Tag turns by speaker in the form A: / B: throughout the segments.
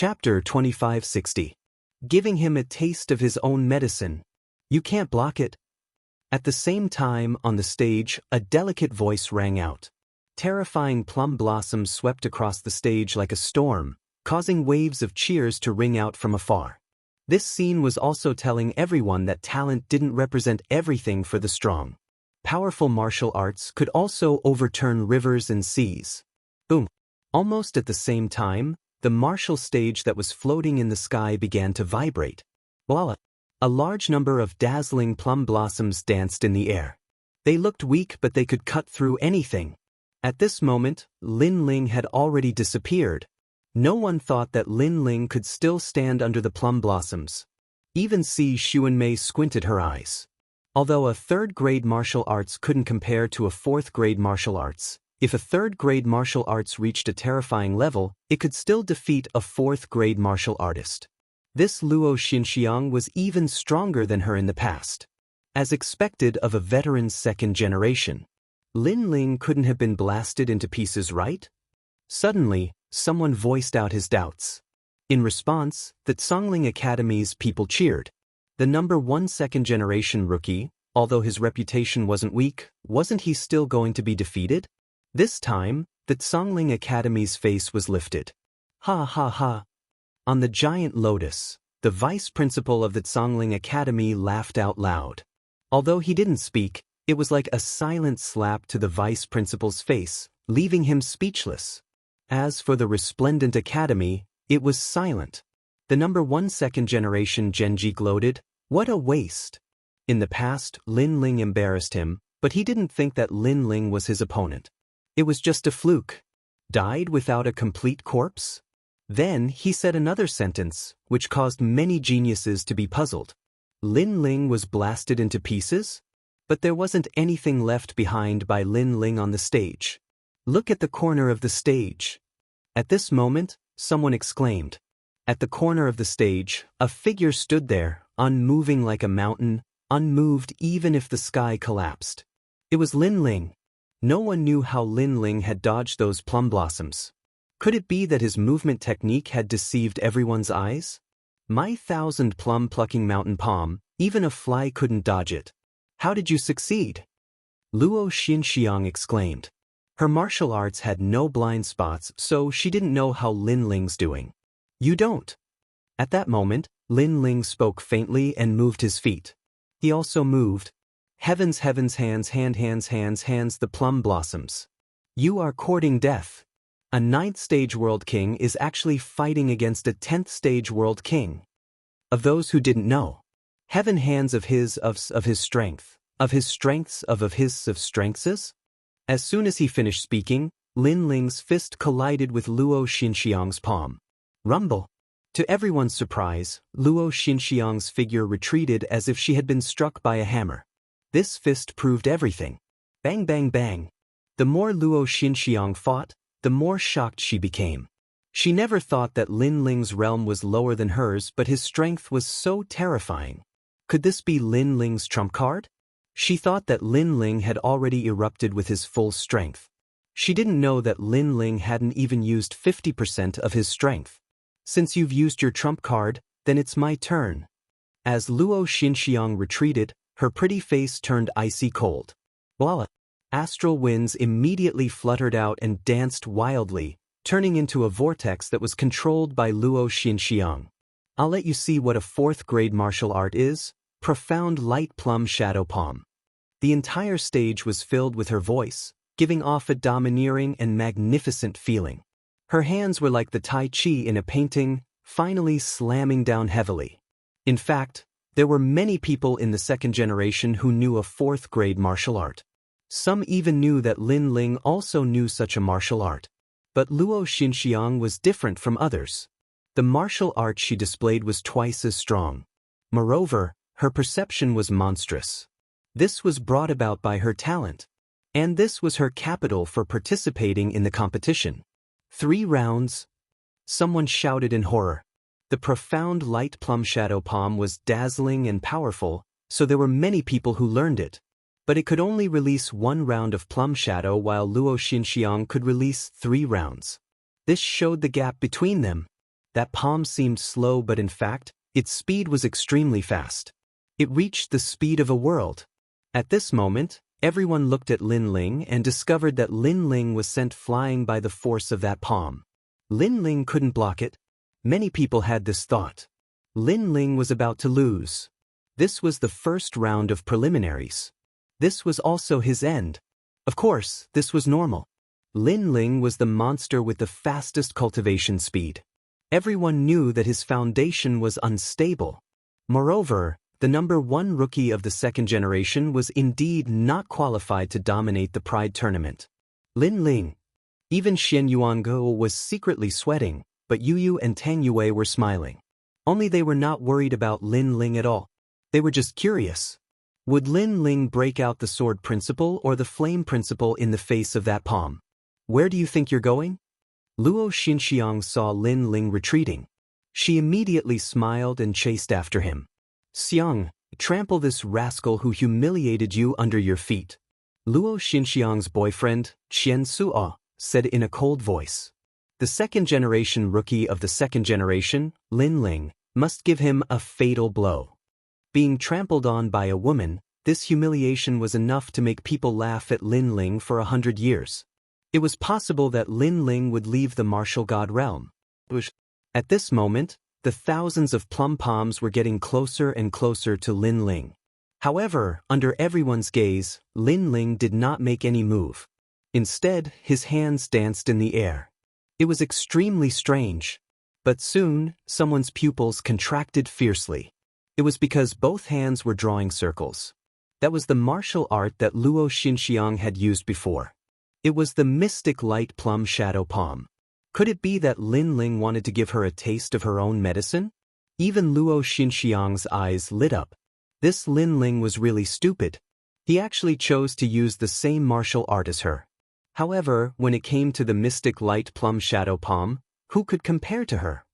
A: Chapter 2560. Giving him a taste of his own medicine. You can't block it. At the same time, on the stage, a delicate voice rang out. Terrifying plum blossoms swept across the stage like a storm, causing waves of cheers to ring out from afar. This scene was also telling everyone that talent didn't represent everything for the strong. Powerful martial arts could also overturn rivers and seas. Boom! Almost at the same time, the martial stage that was floating in the sky began to vibrate. Voila! A large number of dazzling plum blossoms danced in the air. They looked weak, but they could cut through anything. At this moment, Lin Ling had already disappeared. No one thought that Lin Ling could still stand under the plum blossoms. Even Si Xuanmei squinted her eyes. Although a third-grade martial arts couldn't compare to a fourth-grade martial arts, if a third-grade martial arts reached a terrifying level, it could still defeat a fourth-grade martial artist. This Luo Xinxiang was even stronger than her in the past. As expected of a veteran's second generation, Lin Ling couldn't have been blasted into pieces, right? Suddenly, someone voiced out his doubts. In response, the Songling Academy's people cheered. The number 1 second-generation rookie, although his reputation wasn't weak, wasn't he still going to be defeated? This time, the Songling Academy's face was lifted. Ha ha ha. On the giant lotus, the vice principal of the Songling Academy laughed out loud. Although he didn't speak, it was like a silent slap to the vice principal's face, leaving him speechless. As for the resplendent academy, it was silent. The number 1 second-generation Genji gloated, "What a waste." In the past, Lin Ling embarrassed him, but he didn't think that Lin Ling was his opponent. It was just a fluke. Died without a complete corpse? Then he said another sentence, which caused many geniuses to be puzzled. Lin Ling was blasted into pieces? But there wasn't anything left behind by Lin Ling on the stage. Look at the corner of the stage. At this moment, someone exclaimed. At the corner of the stage, a figure stood there, unmoving like a mountain, unmoved even if the sky collapsed. It was Lin Ling. No one knew how Lin Ling had dodged those plum blossoms. Could it be that his movement technique had deceived everyone's eyes? My 1,000 plum-plucking mountain palm, even a fly couldn't dodge it. How did you succeed? Luo Xinxiang exclaimed. Her martial arts had no blind spots, so she didn't know how Lin Ling's doing. You don't. At that moment, Lin Ling spoke faintly and moved his feet. He also moved. Heavens, hands, the plum blossoms. You are courting death. A 9th stage world king is actually fighting against a 10th stage world king. Of those who didn't know, heaven hands of his strength, of his strengths of his strengths. As soon as he finished speaking, Lin Ling's fist collided with Luo Xinxiang's palm. Rumble. To everyone's surprise, Luo Xinxiang's figure retreated as if she had been struck by a hammer. This fist proved everything. Bang bang bang. The more Luo Xinxiang fought, the more shocked she became. She never thought that Lin Ling's realm was lower than hers, but his strength was so terrifying. Could this be Lin Ling's trump card? She thought that Lin Ling had already erupted with his full strength. She didn't know that Lin Ling hadn't even used 50% of his strength. Since you've used your trump card, then it's my turn. As Luo Xinxiang retreated, her pretty face turned icy cold. Voila! Astral winds immediately fluttered out and danced wildly, turning into a vortex that was controlled by Luo Xinxiang. I'll let you see what a 4th-grade martial art is. Profound light plum shadow palm. The entire stage was filled with her voice, giving off a domineering and magnificent feeling. Her hands were like the Tai Chi in a painting, finally slamming down heavily. In fact, there were many people in the second generation who knew a 4th-grade martial art. Some even knew that Lin Ling also knew such a martial art. But Luo Xinxiang was different from others. The martial art she displayed was twice as strong. Moreover, her perception was monstrous. This was brought about by her talent. And this was her capital for participating in the competition. 3 rounds. Someone shouted in horror. The profound light plum shadow palm was dazzling and powerful, so there were many people who learned it. But it could only release 1 round of plum shadow while Luo Xinxiang could release 3 rounds. This showed the gap between them. That palm seemed slow, but in fact, its speed was extremely fast. It reached the speed of a world. At this moment, everyone looked at Lin Ling and discovered that Lin Ling was sent flying by the force of that palm. Lin Ling couldn't block it. Many people had this thought. Lin Ling was about to lose. This was the first round of preliminaries. This was also his end. Of course, this was normal. Lin Ling was the monster with the fastest cultivation speed. Everyone knew that his foundation was unstable. Moreover, the #1 rookie of the second generation was indeed not qualified to dominate the Pride tournament. Lin Ling. Even Xian Yuanguo was secretly sweating, but Yu Yu and Tang Yue were smiling. Only they were not worried about Lin Ling at all. They were just curious. Would Lin Ling break out the sword principle or the flame principle in the face of that palm? Where do you think you're going? Luo Xinxiang saw Lin Ling retreating. She immediately smiled and chased after him. Xiang, trample this rascal who humiliated you under your feet. Luo Xinxiang's boyfriend, Qian Suo, said in a cold voice. The second-generation rookie of the second generation, Lin Ling, must give him a fatal blow. Being trampled on by a woman, this humiliation was enough to make people laugh at Lin Ling for 100 years. It was possible that Lin Ling would leave the martial god realm. At this moment, the thousands of plum palms were getting closer and closer to Lin Ling. However, under everyone's gaze, Lin Ling did not make any move. Instead, his hands danced in the air. It was extremely strange. But soon, someone's pupils contracted fiercely. It was because both hands were drawing circles. That was the martial art that Luo Xinxiang had used before. It was the mystic light plum shadow palm. Could it be that Lin Ling wanted to give her a taste of her own medicine? Even Luo Xinxiang's eyes lit up. This Lin Ling was really stupid. He actually chose to use the same martial art as her. However, when it came to the mystic light plum shadow palm, who could compare to her?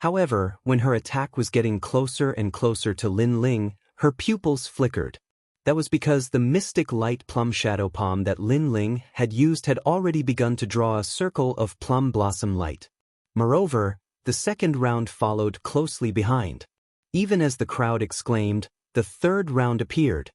A: However, when her attack was getting closer and closer to Lin Ling, her pupils flickered. That was because the mystic light plum shadow palm that Lin Ling had used had already begun to draw a circle of plum blossom light. Moreover, the second round followed closely behind. Even as the crowd exclaimed, the third round appeared.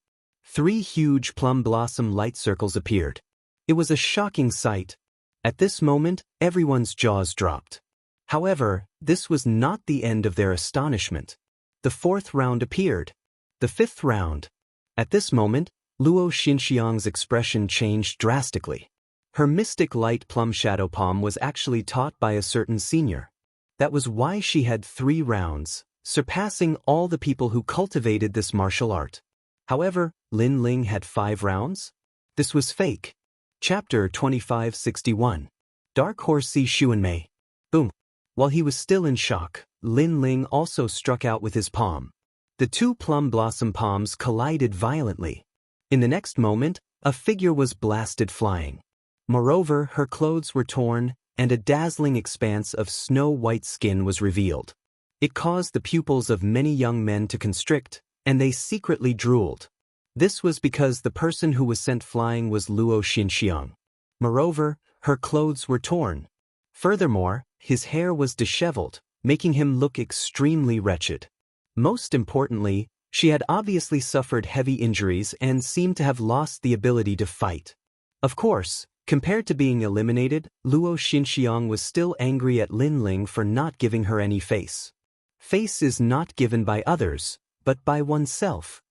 A: 3 huge plum blossom light circles appeared. It was a shocking sight. At this moment, everyone's jaws dropped. However, this was not the end of their astonishment. The 4th round appeared. The 5th round. At this moment, Luo Xinxiang's expression changed drastically. Her mystic light plum shadow palm was actually taught by a certain senior. That was why she had 3 rounds, surpassing all the people who cultivated this martial art. However, Lin Ling had 5 rounds? This was fake. Chapter 2561. Dark Horse Si Xuanmei. Boom. While he was still in shock, Lin Ling also struck out with his palm. The 2 plum blossom palms collided violently. In the next moment, a figure was blasted flying. Moreover, her clothes were torn, and a dazzling expanse of snow-white skin was revealed. It caused the pupils of many young men to constrict, and they secretly drooled. This was because the person who was sent flying was Luo Xinxiang. Moreover, her clothes were torn. Furthermore, his hair was disheveled, making him look extremely wretched. Most importantly, she had obviously suffered heavy injuries and seemed to have lost the ability to fight. Of course, compared to being eliminated, Luo Xinxiang was still angry at Lin Ling for not giving her any face. Face is not given by others, but by oneself.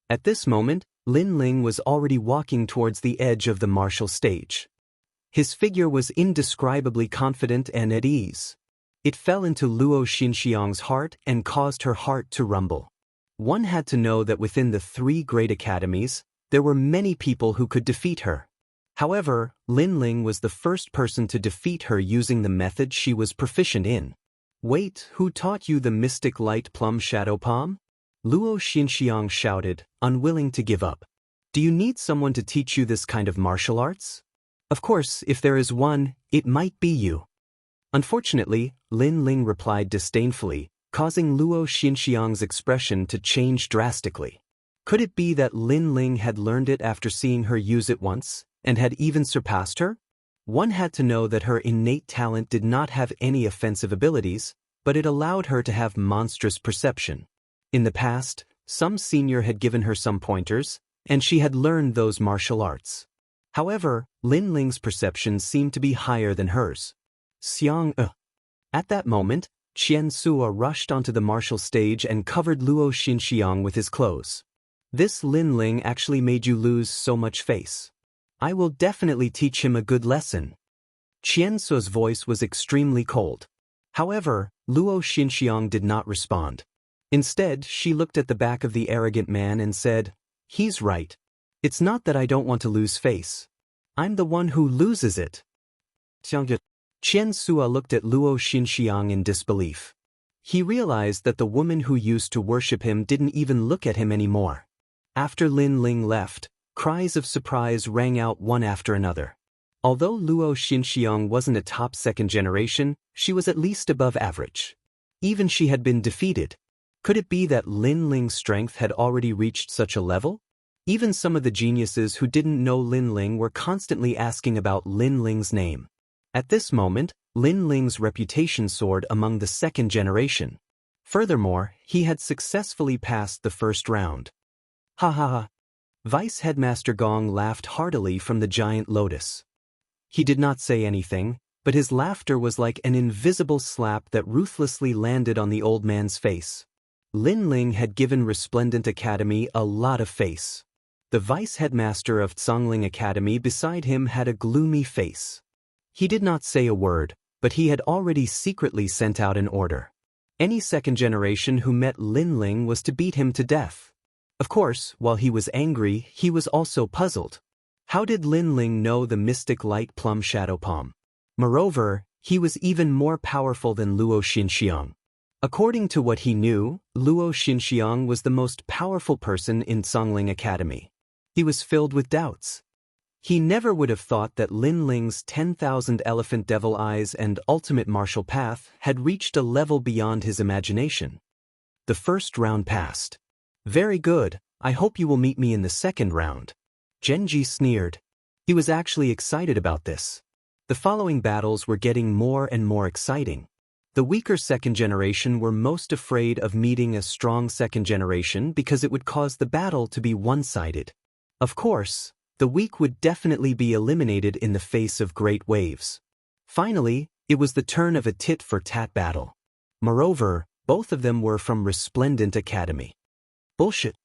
A: At this moment, Lin Ling was already walking towards the edge of the martial stage. His figure was indescribably confident and at ease. It fell into Luo Xinxiang's heart and caused her heart to rumble. One had to know that within the 3 great academies, there were many people who could defeat her. However, Lin Ling was the first person to defeat her using the method she was proficient in. Wait, who taught you the mystic light plum shadow palm? Luo Xinxiang shouted, unwilling to give up. Do you need someone to teach you this kind of martial arts? Of course, if there is one, it might be you. Unfortunately, Lin Ling replied disdainfully, causing Luo Xinxiang's expression to change drastically. Could it be that Lin Ling had learned it after seeing her use it once, and had even surpassed her? One had to know that her innate talent did not have any offensive abilities, but it allowed her to have monstrous perception. In the past, some senior had given her some pointers, and she had learned those martial arts. However, Lin Ling's perception seemed to be higher than hers. At that moment, Qian Sua rushed onto the martial stage and covered Luo Xinxiang with his clothes. This Lin Ling actually made you lose so much face. I will definitely teach him a good lesson. Qian Sua's voice was extremely cold. However, Luo Xinxiang did not respond. Instead, she looked at the back of the arrogant man and said, "He's right. It's not that I don't want to lose face. I'm the one who loses it." Qian Sua looked at Luo Xinxiang in disbelief. He realized that the woman who used to worship him didn't even look at him anymore. After Lin Ling left, cries of surprise rang out one after another. Although Luo Xinxiang wasn't a top second generation, she was at least above average. Even she had been defeated. Could it be that Lin Ling's strength had already reached such a level? Even some of the geniuses who didn't know Lin Ling were constantly asking about Lin Ling's name. At this moment, Lin Ling's reputation soared among the second generation. Furthermore, he had successfully passed the first round. Ha ha ha. Vice Headmaster Gong laughed heartily from the giant lotus. He did not say anything, but his laughter was like an invisible slap that ruthlessly landed on the old man's face. Lin Ling had given Resplendent Academy a lot of face. The vice headmaster of Zhongling Academy beside him had a gloomy face. He did not say a word, but he had already secretly sent out an order. Any second generation who met Lin Ling was to beat him to death. Of course, while he was angry, he was also puzzled. How did Lin Ling know the mystic light plum shadow palm? Moreover, he was even more powerful than Luo Xinxiang. According to what he knew, Luo Xinxiang was the most powerful person in Zhongling Academy. He was filled with doubts. He never would have thought that Lin Ling's 10,000 elephant devil eyes and ultimate martial path had reached a level beyond his imagination. The first round passed. Very good, I hope you will meet me in the second round. Genji sneered. He was actually excited about this. The following battles were getting more and more exciting. The weaker second generation were most afraid of meeting a strong second generation because it would cause the battle to be one-sided. Of course, the weak would definitely be eliminated in the face of great waves. Finally, it was the turn of a tit-for-tat battle. Moreover, both of them were from Resplendent Academy. Bullshit,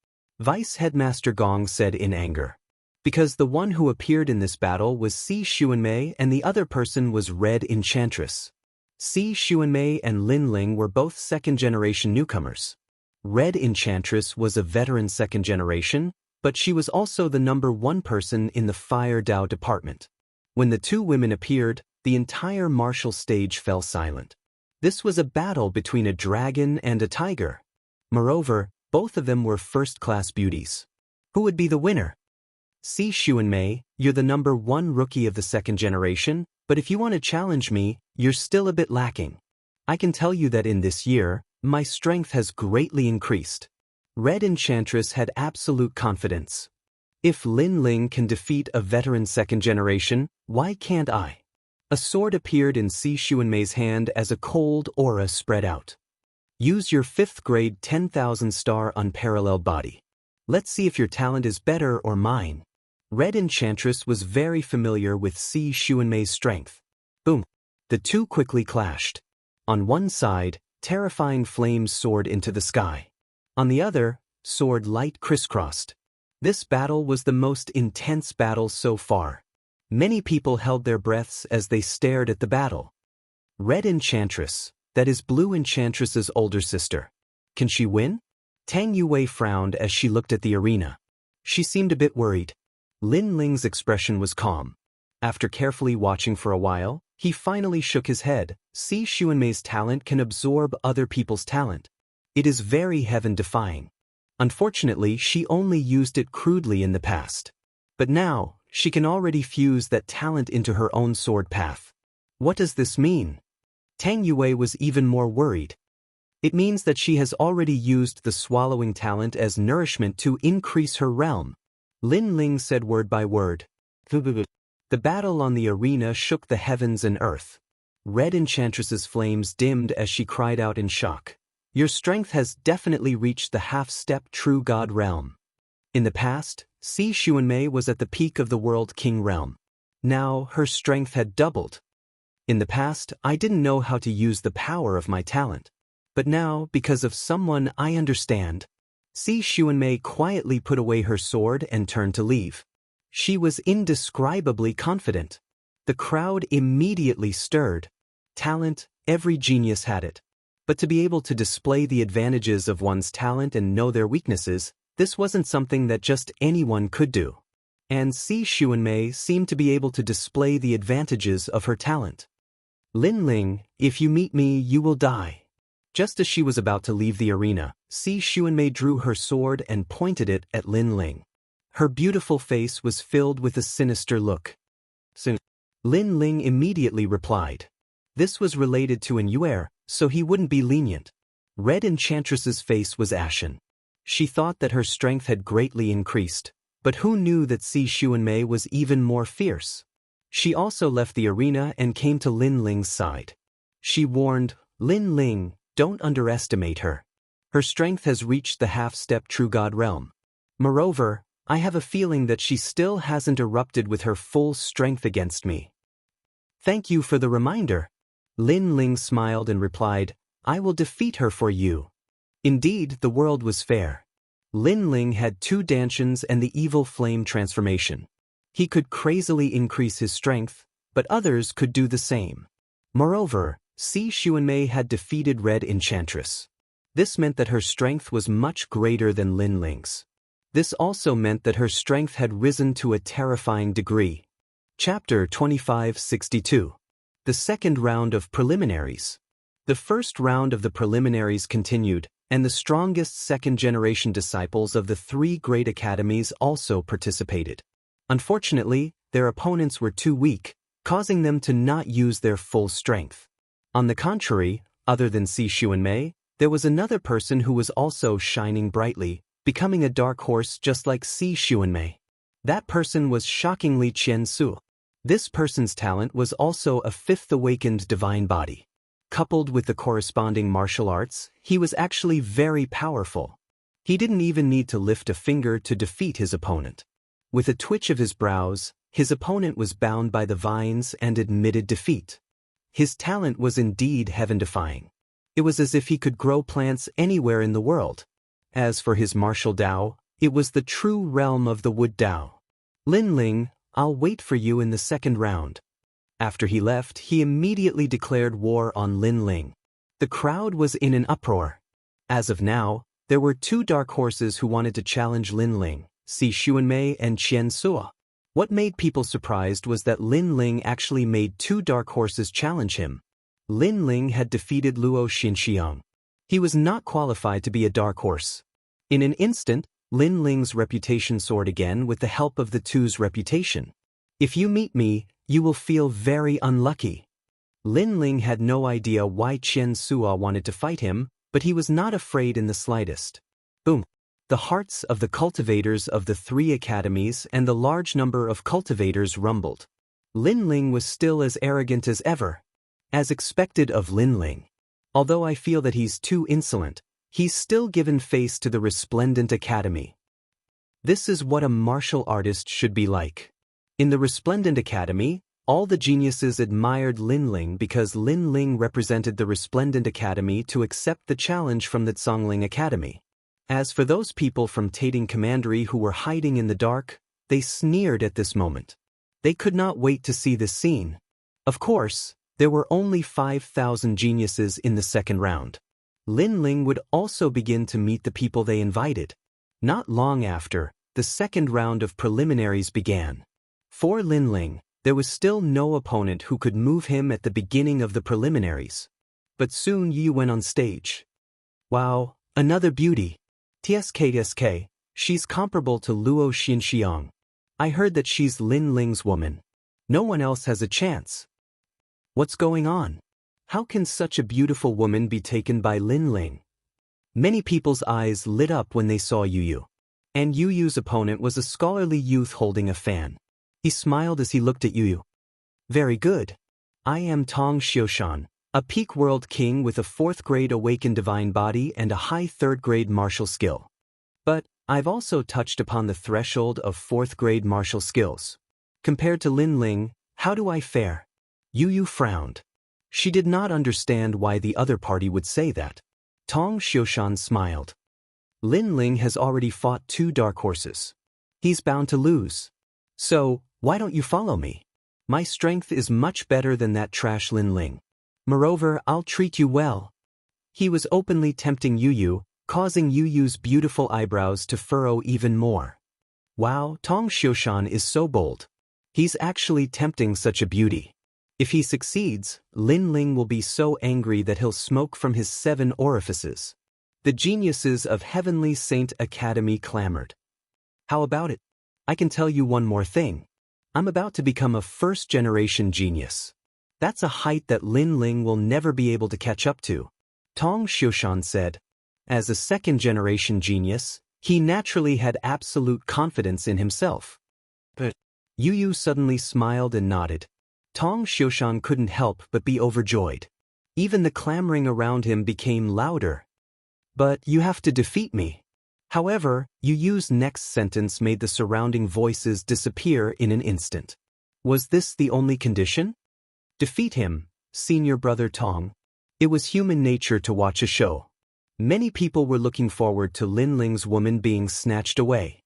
A: Vice Headmaster Gong said in anger. Because the one who appeared in this battle was Si Xuanmei and the other person was Red Enchantress. Si Xuanmei and Lin Ling were both second-generation newcomers. Red Enchantress was a veteran second generation, but she was also the #1 person in the Fire Dao department. When the two women appeared, the entire martial stage fell silent. This was a battle between a dragon and a tiger. Moreover, both of them were first-class beauties. Who would be the winner? Si Xuanmei, you're the #1 rookie of the second generation, but if you want to challenge me, you're still a bit lacking. I can tell you that in this year, my strength has greatly increased. Red Enchantress had absolute confidence. If Lin Ling can defeat a veteran second generation, why can't I? A sword appeared in Si Xuanmei's hand as a cold aura spread out. Use your 5th grade 10,000 star unparalleled body. Let's see if your talent is better or mine. Red Enchantress was very familiar with Si Xuanmei's strength. Boom. The two quickly clashed. On one side, terrifying flames soared into the sky. On the other, sword light crisscrossed. This battle was the most intense battle so far. Many people held their breaths as they stared at the battle. Red Enchantress, that is Blue Enchantress's older sister. Can she win? Tang Yue frowned as she looked at the arena. She seemed a bit worried. Lin Ling's expression was calm. After carefully watching for a while, he finally shook his head. Si Xuanmei's talent can absorb other people's talent. It is very heaven-defying. Unfortunately, she only used it crudely in the past. But now, she can already fuse that talent into her own sword path. What does this mean? Tang Yue was even more worried. It means that she has already used the swallowing talent as nourishment to increase her realm. Lin Ling said word by word. The battle on the arena shook the heavens and earth. Red Enchantress's flames dimmed as she cried out in shock. Your strength has definitely reached the half-step true god realm. In the past, Si Xuanmei was at the peak of the World King realm. Now, her strength had doubled. In the past, I didn't know how to use the power of my talent. But now, because of someone I understand, Si Xuanmei quietly put away her sword and turned to leave. She was indescribably confident. The crowd immediately stirred. Talent, every genius had it. But to be able to display the advantages of one's talent and know their weaknesses, this wasn't something that just anyone could do. And Si Xuanmei seemed to be able to display the advantages of her talent. Lin Ling, if you meet me, you will die. Just as she was about to leave the arena, Si Xuanmei drew her sword and pointed it at Lin Ling. Her beautiful face was filled with a sinister look. Soon, Lin Ling immediately replied. This was related to an Yuer, so he wouldn't be lenient. Red Enchantress's face was ashen. She thought that her strength had greatly increased, but who knew that Si Xuanmei was even more fierce? She also left the arena and came to Lin Ling's side. She warned, Lin Ling, don't underestimate her. Her strength has reached the half-step true god realm. Moreover, I have a feeling that she still hasn't erupted with her full strength against me. Thank you for the reminder. Lin Ling smiled and replied, I will defeat her for you. Indeed, the world was fair. Lin Ling had 2 dantians and the evil flame transformation. He could crazily increase his strength, but others could do the same. Moreover, Si Xuanmei had defeated Red Enchantress. This meant that her strength was much greater than Lin Ling's. This also meant that her strength had risen to a terrifying degree. Chapter 2562. The second round of preliminaries. The first round of the preliminaries continued, and the strongest second-generation disciples of the 3 great academies also participated. Unfortunately, their opponents were too weak, causing them to not use their full strength. On the contrary, other than Si Xuanmei, there was another person who was also shining brightly, becoming a dark horse just like Si Xuanmei. That person was shockingly Qian Su. This person's talent was also a 5th awakened divine body. Coupled with the corresponding martial arts, he was actually very powerful. He didn't even need to lift a finger to defeat his opponent. With a twitch of his brows, his opponent was bound by the vines and admitted defeat. His talent was indeed heaven-defying. It was as if he could grow plants anywhere in the world. As for his martial Tao, it was the true realm of the wood Tao. Lin Ling, I'll wait for you in the second round. After he left, he immediately declared war on Lin Ling. The crowd was in an uproar. As of now, there were 2 dark horses who wanted to challenge Lin Ling, Si Xuanmei and Qian Su. What made people surprised was that Lin Ling actually made 2 dark horses challenge him. Lin Ling had defeated Luo Xinxiang. He was not qualified to be a dark horse. In an instant, Lin Ling's reputation soared again with the help of the 2's reputation. If you meet me, you will feel very unlucky. Lin Ling had no idea why Qian Su wanted to fight him, but he was not afraid in the slightest. Boom! The hearts of the cultivators of the 3 academies and the large number of cultivators rumbled. Lin Ling was still as arrogant as ever. As expected of Lin Ling. Although I feel that he's too insolent, he's still given face to the Resplendent Academy. This is what a martial artist should be like. In the Resplendent Academy, all the geniuses admired Lin Ling because Lin Ling represented the Resplendent Academy to accept the challenge from the Zhongling Academy. As for those people from Tating Commandery who were hiding in the dark, they sneered at this moment. They could not wait to see this scene. Of course, there were only 5,000 geniuses in the second round. Lin Ling would also begin to meet the people they invited. Not long after, the second round of preliminaries began. For Lin Ling, there was still no opponent who could move him at the beginning of the preliminaries. But soon Yu went on stage. Wow, another beauty. TSK, she's comparable to Luo Xinxiang. I heard that she's Lin Ling's woman. No one else has a chance. What's going on? How can such a beautiful woman be taken by Lin Ling? Many people's eyes lit up when they saw Yu. And Yu's opponent was a scholarly youth holding a fan. He smiled as he looked at Yu. Very good. I am Tong Xiushan, a peak world king with a 4th grade awakened divine body and a high 3rd grade martial skill. But I've also touched upon the threshold of 4th grade martial skills. Compared to Lin Ling, how do I fare? Yu Yu frowned. She did not understand why the other party would say that. Tong Xiushan smiled. Lin Ling has already fought 2 dark horses. He's bound to lose. So, why don't you follow me? My strength is much better than that trash Lin Ling. Moreover, I'll treat you well. He was openly tempting Yu Yu, causing Yu Yu's beautiful eyebrows to furrow even more. Wow, Tong Xiushan is so bold. He's actually tempting such a beauty. If he succeeds, Lin Ling will be so angry that he'll smoke from his 7 orifices. The geniuses of Heavenly Saint Academy clamored. How about it? I can tell you one more thing. I'm about to become a 1st-generation genius. That's a height that Lin Ling will never be able to catch up to. Tong Xiushan said. As a 2nd-generation genius, he naturally had absolute confidence in himself. But Yu Yu suddenly smiled and nodded. Tong Xiushan couldn't help but be overjoyed. Even the clamoring around him became louder. But you have to defeat me. However, Yu Yu's next sentence made the surrounding voices disappear in an instant. Was this the only condition? Defeat him, senior brother Tong. It was human nature to watch a show. Many people were looking forward to Lin Ling's woman being snatched away.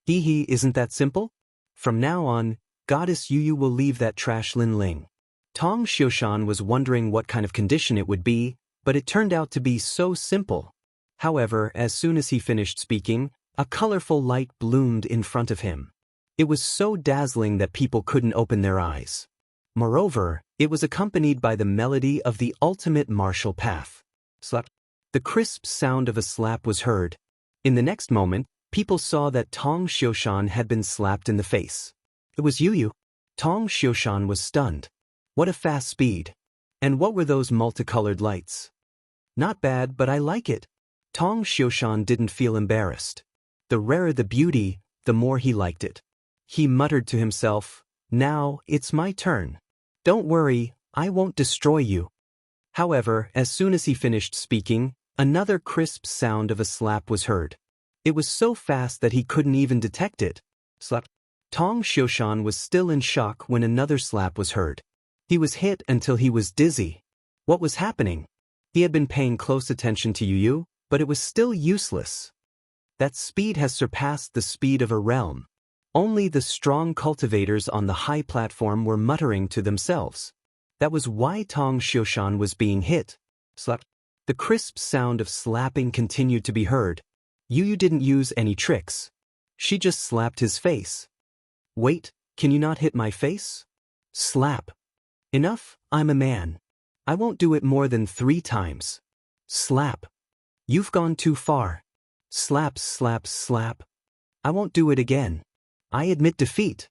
A: Hee, isn't that simple? From now on, Goddess Yu Yu will leave that trash Lin Ling. Tong Xiushan was wondering what kind of condition it would be, but it turned out to be so simple. However, as soon as he finished speaking, a colorful light bloomed in front of him. It was so dazzling that people couldn't open their eyes. Moreover, it was accompanied by the melody of the ultimate martial path. Slap. The crisp sound of a slap was heard. In the next moment, people saw that Tong Xiushan had been slapped in the face. It was Yu Yu. Tong Xiushan was stunned. What a fast speed. And what were those multicolored lights? Not bad, but I like it. Tong Xiushan didn't feel embarrassed. The rarer the beauty, the more he liked it. He muttered to himself, now it's my turn. Don't worry, I won't destroy you. However, as soon as he finished speaking, another crisp sound of a slap was heard. It was so fast that he couldn't even detect it. Slap. Tong Xiushan was still in shock when another slap was heard. He was hit until he was dizzy. What was happening? He had been paying close attention to Yu Yu, but it was still useless. That speed has surpassed the speed of a realm. Only the strong cultivators on the high platform were muttering to themselves. That was why Tong Xiushan was being hit. Slap. The crisp sound of slapping continued to be heard. Yu Yu didn't use any tricks. She just slapped his face. Wait, can you not hit my face? Slap. Enough, I'm a man. I won't do it more than 3 times. Slap. You've gone too far. Slap, slap, slap. I won't do it again. I admit defeat.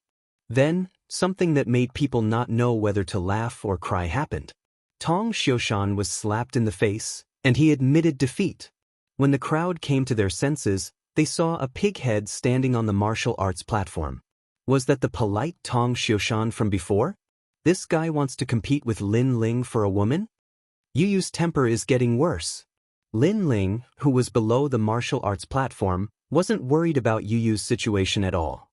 A: Then, something that made people not know whether to laugh or cry happened. Tong Xiushan was slapped in the face, and he admitted defeat. When the crowd came to their senses, they saw a pig head standing on the martial arts platform. Was that the polite Tong Xiushan from before? This guy wants to compete with Lin Ling for a woman? Yu Yu's temper is getting worse. Lin Ling, who was below the martial arts platform, wasn't worried about Yu Yu's situation at all.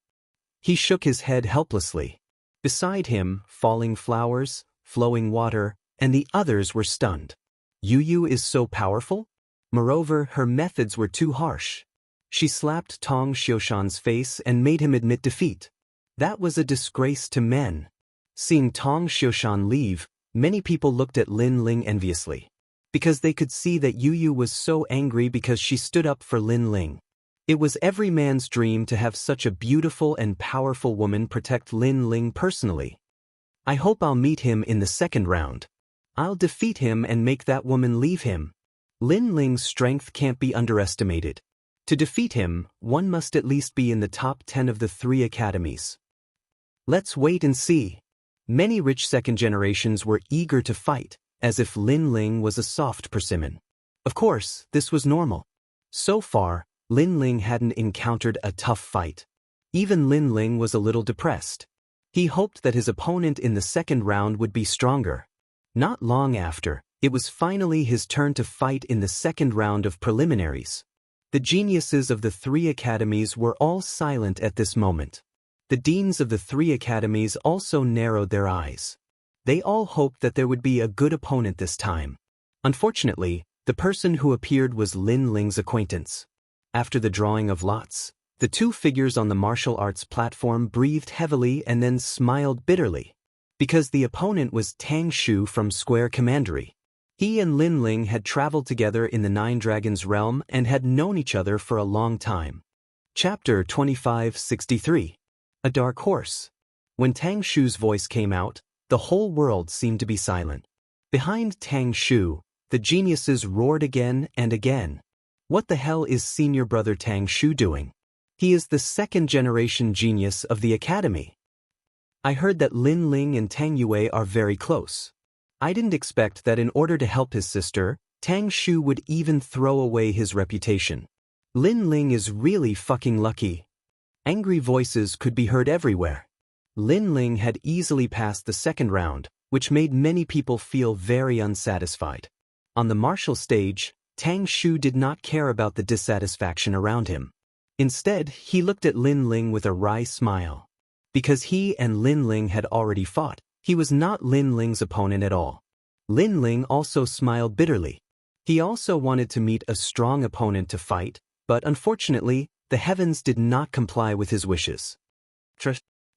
A: He shook his head helplessly. Beside him, falling flowers, flowing water, and the others were stunned. Yu Yu is so powerful? Moreover, her methods were too harsh. She slapped Tong Xiushan's face and made him admit defeat. That was a disgrace to men. Seeing Tong Xiushan leave, many people looked at Lin Ling enviously. Because they could see that Yu Yu was so angry because she stood up for Lin Ling. It was every man's dream to have such a beautiful and powerful woman protect Lin Ling personally. I hope I'll meet him in the 2nd round. I'll defeat him and make that woman leave him. Lin Ling's strength can't be underestimated. To defeat him, one must at least be in the top 10 of the 3 academies. Let's wait and see. Many rich 2nd generations were eager to fight, as if Lin Ling was a soft persimmon. Of course, this was normal. So far, Lin Ling hadn't encountered a tough fight. Even Lin Ling was a little depressed. He hoped that his opponent in the second round would be stronger. Not long after, it was finally his turn to fight in the second round of preliminaries. The geniuses of the three academies were all silent at this moment. The deans of the three academies also narrowed their eyes. They all hoped that there would be a good opponent this time. Unfortunately, the person who appeared was Lin Ling's acquaintance. After the drawing of lots, the two figures on the martial arts platform breathed heavily and then smiled bitterly. Because the opponent was Tang Shu from Square Commandery. He and Lin Ling had traveled together in the Nine Dragons realm and had known each other for a long time. Chapter 2563. A Dark Horse. When Tang Shu's voice came out, the whole world seemed to be silent. Behind Tang Shu, the geniuses roared again and again. What the hell is senior brother Tang Shu doing? He is the second-generation genius of the academy. I heard that Lin Ling and Tang Yue are very close. I didn't expect that in order to help his sister, Tang Shu would even throw away his reputation. Lin Ling is really fucking lucky. Angry voices could be heard everywhere. Lin Ling had easily passed the second round, which made many people feel very unsatisfied. On the martial stage, Tang Shu did not care about the dissatisfaction around him. Instead, he looked at Lin Ling with a wry smile. Because he and Lin Ling had already fought, he was not Lin Ling's opponent at all. Lin Ling also smiled bitterly. He also wanted to meet a strong opponent to fight, but unfortunately, the heavens did not comply with his wishes.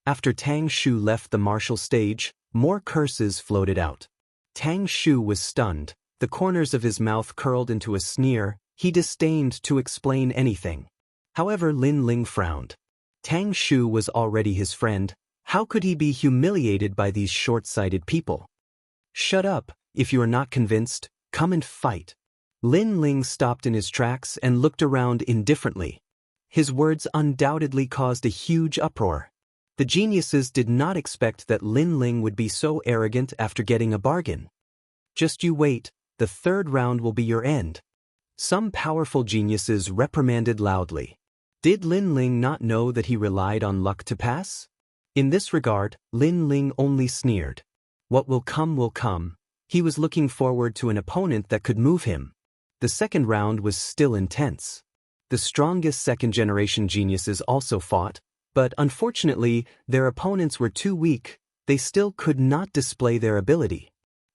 A: After Tang Shu left the martial stage, more curses floated out. Tang Shu was stunned, the corners of his mouth curled into a sneer. He disdained to explain anything. However, Lin Ling frowned. Tang Shu was already his friend. How could he be humiliated by these short-sighted people? Shut up, if you are not convinced, come and fight. Lin Ling stopped in his tracks and looked around indifferently. His words undoubtedly caused a huge uproar. The geniuses did not expect that Lin Ling would be so arrogant after getting a bargain. Just you wait, the third round will be your end. Some powerful geniuses reprimanded loudly. Did Lin Ling not know that he relied on luck to pass? In this regard, Lin Ling only sneered. What will come will come. He was looking forward to an opponent that could move him. The second round was still intense. The strongest second-generation geniuses also fought, but unfortunately, their opponents were too weak. They still could not display their ability.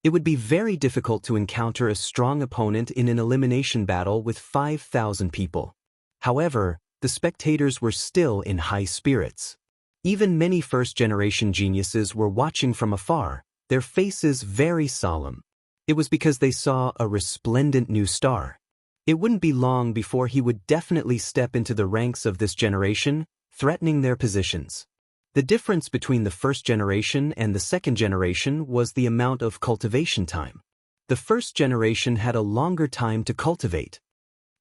A: It would be very difficult to encounter a strong opponent in an elimination battle with 5,000 people. However, the spectators were still in high spirits. Even many first-generation geniuses were watching from afar, their faces very solemn. It was because they saw a resplendent new star. It wouldn't be long before he would definitely step into the ranks of this generation, threatening their positions. The difference between the first generation and the second generation was the amount of cultivation time. The first generation had a longer time to cultivate.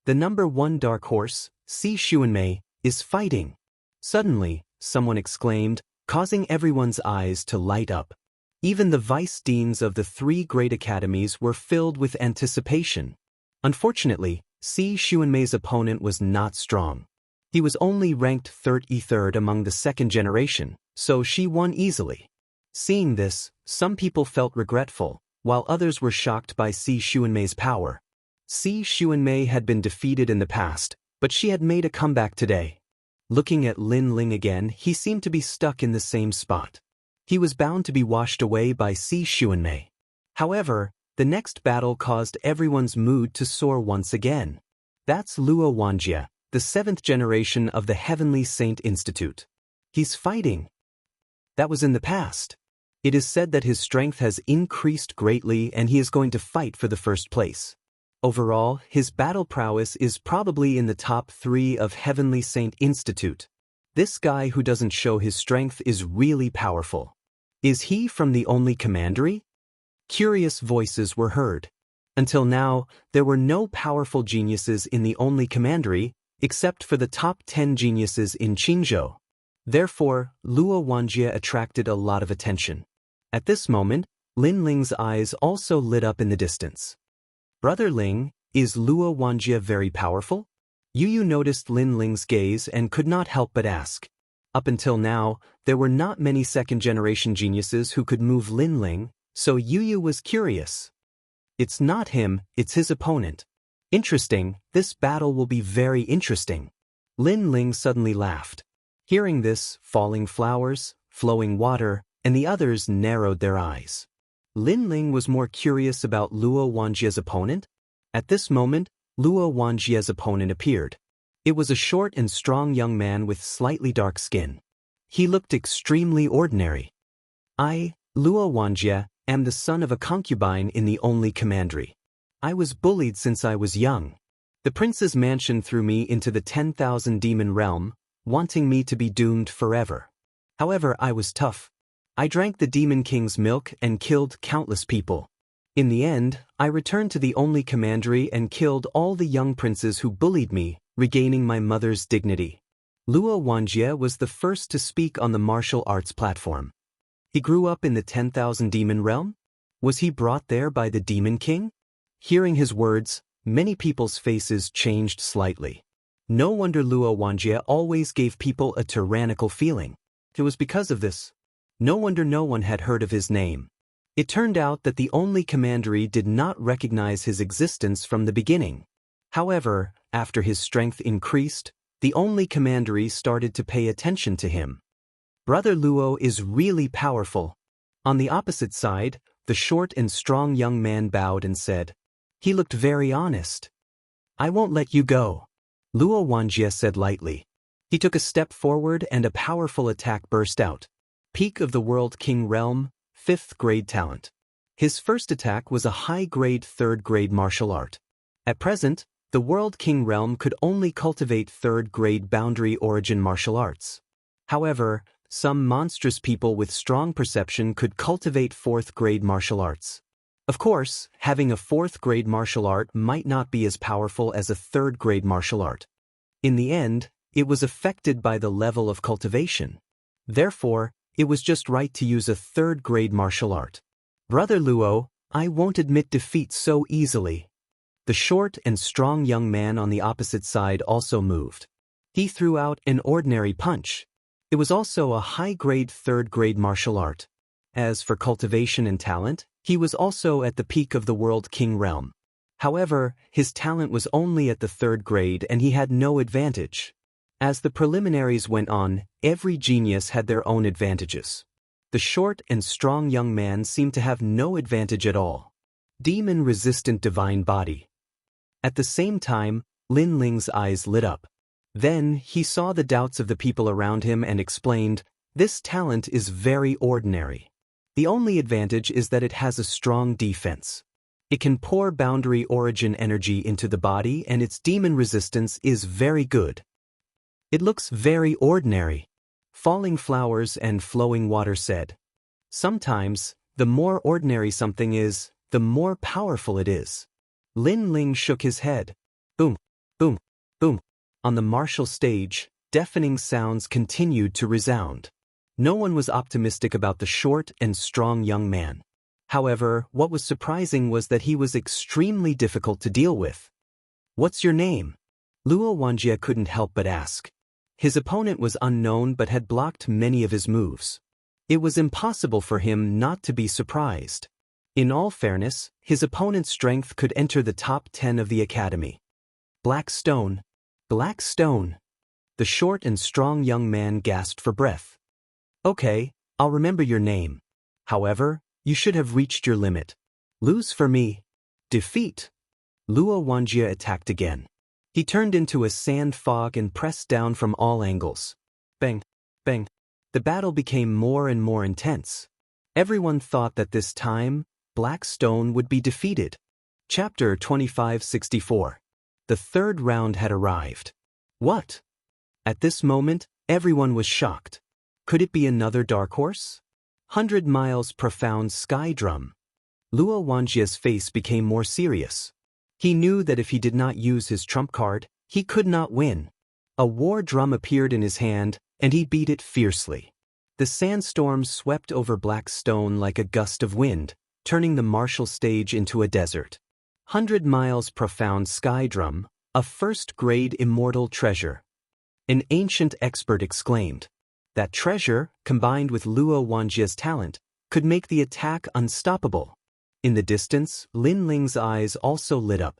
A: The number one dark horse, Si Xuanmei, is fighting. Suddenly, someone exclaimed, causing everyone's eyes to light up. Even the vice deans of the three great academies were filled with anticipation. Unfortunately, Si Xuanmei's opponent was not strong. He was only ranked 33rd among the second generation, so she won easily. Seeing this, some people felt regretful, while others were shocked by Si Xuanmei's power. Si Xuanmei had been defeated in the past, but she had made a comeback today. Looking at Lin Ling again, he seemed to be stuck in the same spot. He was bound to be washed away by Si Xuanmei. However, the next battle caused everyone's mood to soar once again. That's Luo Wanjie, the seventh generation of the Heavenly Saint Institute. He's fighting. That was in the past. It is said that his strength has increased greatly and he is going to fight for the first place. Overall, his battle prowess is probably in the top 3 of Heavenly Saint Institute. This guy who doesn't show his strength is really powerful. Is he from the only commandery? Curious voices were heard. Until now, there were no powerful geniuses in the only commandery, except for the top 10 geniuses in Qingzhou. Therefore, Luo Wanjie attracted a lot of attention. At this moment, Lin Ling's eyes also lit up in the distance. Brother Ling, is Luo Wanjie very powerful? Yu noticed Lin Ling's gaze and could not help but ask. Up until now, there were not many second-generation geniuses who could move Lin Ling, so Yu was curious. It's not him, it's his opponent. Interesting, this battle will be very interesting. Lin Ling suddenly laughed. Hearing this, falling flowers, flowing water, and the others narrowed their eyes. Lin Ling was more curious about Luo Wanjie's opponent. At this moment, Luo Wanjie's opponent appeared. It was a short and strong young man with slightly dark skin. He looked extremely ordinary. I, Luo Wanjie, am the son of a concubine in the only commandery. I was bullied since I was young. The prince's mansion threw me into the 10,000 demon realm, wanting me to be doomed forever. However, I was tough. I drank the demon king's milk and killed countless people. In the end, I returned to the only commandery and killed all the young princes who bullied me, regaining my mother's dignity. Luo Wanjie was the first to speak on the martial arts platform. He grew up in the 10,000 demon realm? Was he brought there by the demon king? Hearing his words, many people's faces changed slightly. No wonder Luo Wanjie always gave people a tyrannical feeling. It was because of this. No wonder no one had heard of his name. It turned out that the only commandery did not recognize his existence from the beginning. However, after his strength increased, the only commandery started to pay attention to him. Brother Luo is really powerful. On the opposite side, the short and strong young man bowed and said, he looked very honest. I won't let you go. Luo Wanjie said lightly. He took a step forward and a powerful attack burst out. Peak of the World King Realm, 5th grade talent. His first attack was a high-grade 3rd grade martial art. At present, the World King Realm could only cultivate 3rd grade boundary origin martial arts. However, some monstrous people with strong perception could cultivate 4th grade martial arts. Of course, having a 4th grade martial art might not be as powerful as a 3rd grade martial art. In the end, it was affected by the level of cultivation. Therefore, it was just right to use a 3rd grade martial art. Brother Luo, I won't admit defeat so easily. The short and strong young man on the opposite side also moved. He threw out an ordinary punch. It was also a high-grade 3rd grade martial art. As for cultivation and talent, he was also at the peak of the World King Realm. However, his talent was only at the 3rd grade and he had no advantage. As the preliminaries went on, every genius had their own advantages. The short and strong young man seemed to have no advantage at all. Demon-resistant divine body. At the same time, Lin Ling's eyes lit up. Then, he saw the doubts of the people around him and explained, this talent is very ordinary. The only advantage is that it has a strong defense. It can pour boundary origin energy into the body and its demon resistance is very good. It looks very ordinary. Falling flowers and flowing water said. Sometimes, the more ordinary something is, the more powerful it is. Lin Ling shook his head. Boom, boom, boom. On the martial stage, deafening sounds continued to resound. No one was optimistic about the short and strong young man. However, what was surprising was that he was extremely difficult to deal with. What's your name? Luo Wanjie couldn't help but ask. His opponent was unknown but had blocked many of his moves. It was impossible for him not to be surprised. In all fairness, his opponent's strength could enter the top 10 of the academy. Black Stone. Black Stone. The short and strong young man gasped for breath. Okay, I'll remember your name. However, you should have reached your limit. Lose for me. Defeat. Luo Wanjie attacked again. He turned into a sand fog and pressed down from all angles. Bang, bang. The battle became more and more intense. Everyone thought that this time, Black Stone would be defeated. Chapter 2564. The third round had arrived. What? At this moment, everyone was shocked. Could it be another dark horse? 100 miles profound sky drum. Luo Wanjie's face became more serious. He knew that if he did not use his trump card, he could not win. A war drum appeared in his hand, and he beat it fiercely. The sandstorm swept over Black Stone like a gust of wind, turning the martial stage into a desert. 100 miles profound sky drum, a first-grade immortal treasure. An ancient expert exclaimed. That treasure, combined with Luo Wanjie's talent, could make the attack unstoppable. In the distance, Lin Ling's eyes also lit up.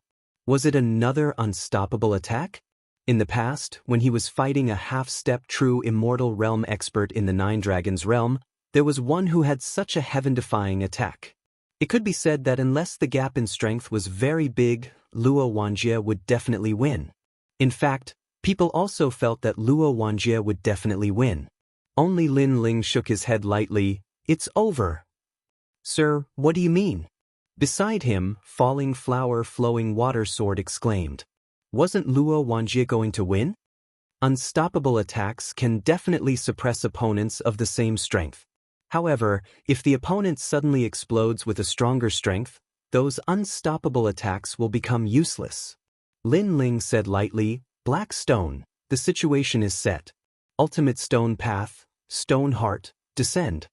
A: Was it another unstoppable attack? In the past, when he was fighting a half-step true immortal realm expert in the Nine Dragons realm, there was one who had such a heaven-defying attack. It could be said that unless the gap in strength was very big, Luo Wanjie would definitely win. In fact, people also felt that Luo Wanjie would definitely win. Only Lin Ling shook his head lightly. It's over. Sir, what do you mean? Beside him, Falling Flower Flowing Water Sword exclaimed. Wasn't Luo Wanjie going to win? Unstoppable attacks can definitely suppress opponents of the same strength. However, if the opponent suddenly explodes with a stronger strength, those unstoppable attacks will become useless. Lin Ling said lightly, Black Stone, the situation is set. Ultimate Stone Path, Stone Heart, descend.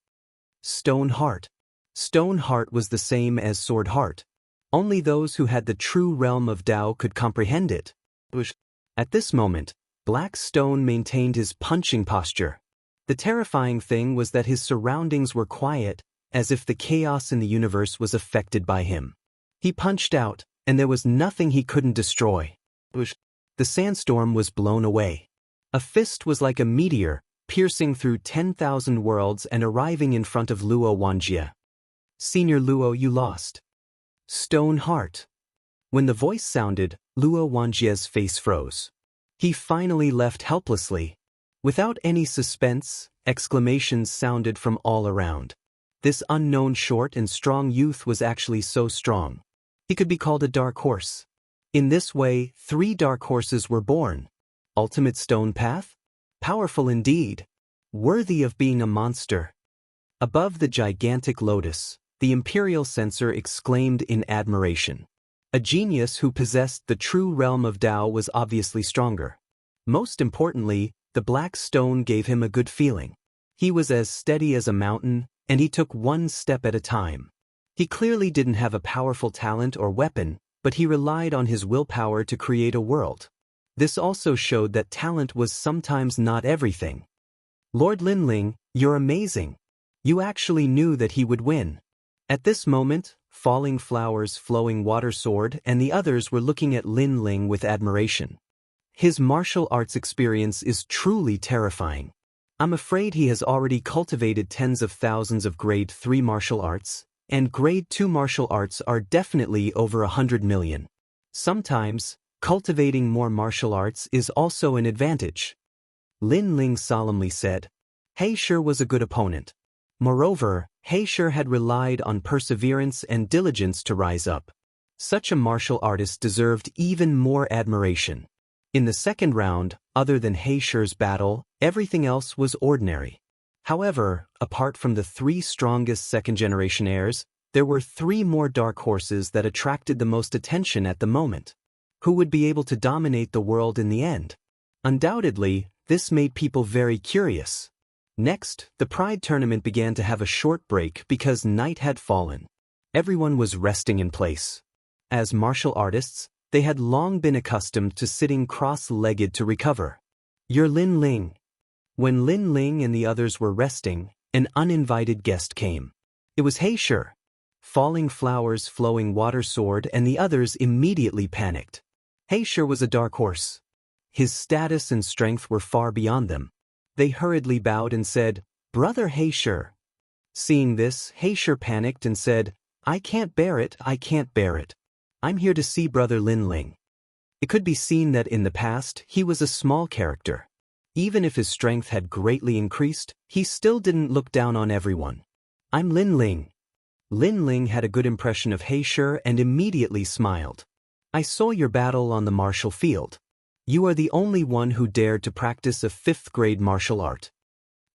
A: Stone Heart. Stone Heart was the same as Sword Heart. Only those who had the true realm of Tao could comprehend it. At this moment, Black Stone maintained his punching posture. The terrifying thing was that his surroundings were quiet, as if the chaos in the universe was affected by him. He punched out, and there was nothing he couldn't destroy. The sandstorm was blown away. A fist was like a meteor, piercing through 10,000 worlds and arriving in front of Luo Wanjie. Senior Luo, you lost. Stone Heart. When the voice sounded, Luo Wanjie's face froze. He finally left helplessly. Without any suspense, exclamations sounded from all around. This unknown short and strong youth was actually so strong. He could be called a dark horse. In this way, 3 dark horses were born. Ultimate Stone Path? Powerful indeed. Worthy of being a monster. Above the gigantic lotus, the Imperial Censor exclaimed in admiration. A genius who possessed the true realm of Tao was obviously stronger. Most importantly, the black stone gave him a good feeling. He was as steady as a mountain, and he took one step at a time. He clearly didn't have a powerful talent or weapon, but he relied on his willpower to create a world. This also showed that talent was sometimes not everything. Lord Linling, you're amazing. You actually knew that he would win. At this moment, Falling Flowers Flowing Water Sword and the others were looking at Lin Ling with admiration. His martial arts experience is truly terrifying. I'm afraid he has already cultivated tens of thousands of Grade 3 martial arts, and Grade 2 martial arts are definitely over 100 million. Sometimes, cultivating more martial arts is also an advantage. Lin Ling solemnly said. He Shi was a good opponent. Moreover, He Shi had relied on perseverance and diligence to rise up. Such a martial artist deserved even more admiration. In the second round, other than He Shi's battle, everything else was ordinary. However, apart from the 3 strongest second-generation heirs, there were 3 more dark horses that attracted the most attention at the moment. Who would be able to dominate the world in the end? Undoubtedly, this made people very curious. Next, the Pride tournament began to have a short break because night had fallen. Everyone was resting in place. As martial artists, they had long been accustomed to sitting cross-legged to recover. You're Lin Ling. When Lin Ling and the others were resting, an uninvited guest came. It was He Shi. Falling Flowers Flowing Water Sword and the others immediately panicked. He Shi was a dark horse. His status and strength were far beyond them. They hurriedly bowed and said, Brother He Shi. Seeing this, He Shi panicked and said, I can't bear it, I can't bear it. I'm here to see Brother Lin Ling. It could be seen that in the past, he was a small character. Even if his strength had greatly increased, he still didn't look down on everyone. I'm Lin Ling. Lin Ling had a good impression of He Shi and immediately smiled. I saw your battle on the martial field. You are the only one who dared to practice a 5th-grade martial art.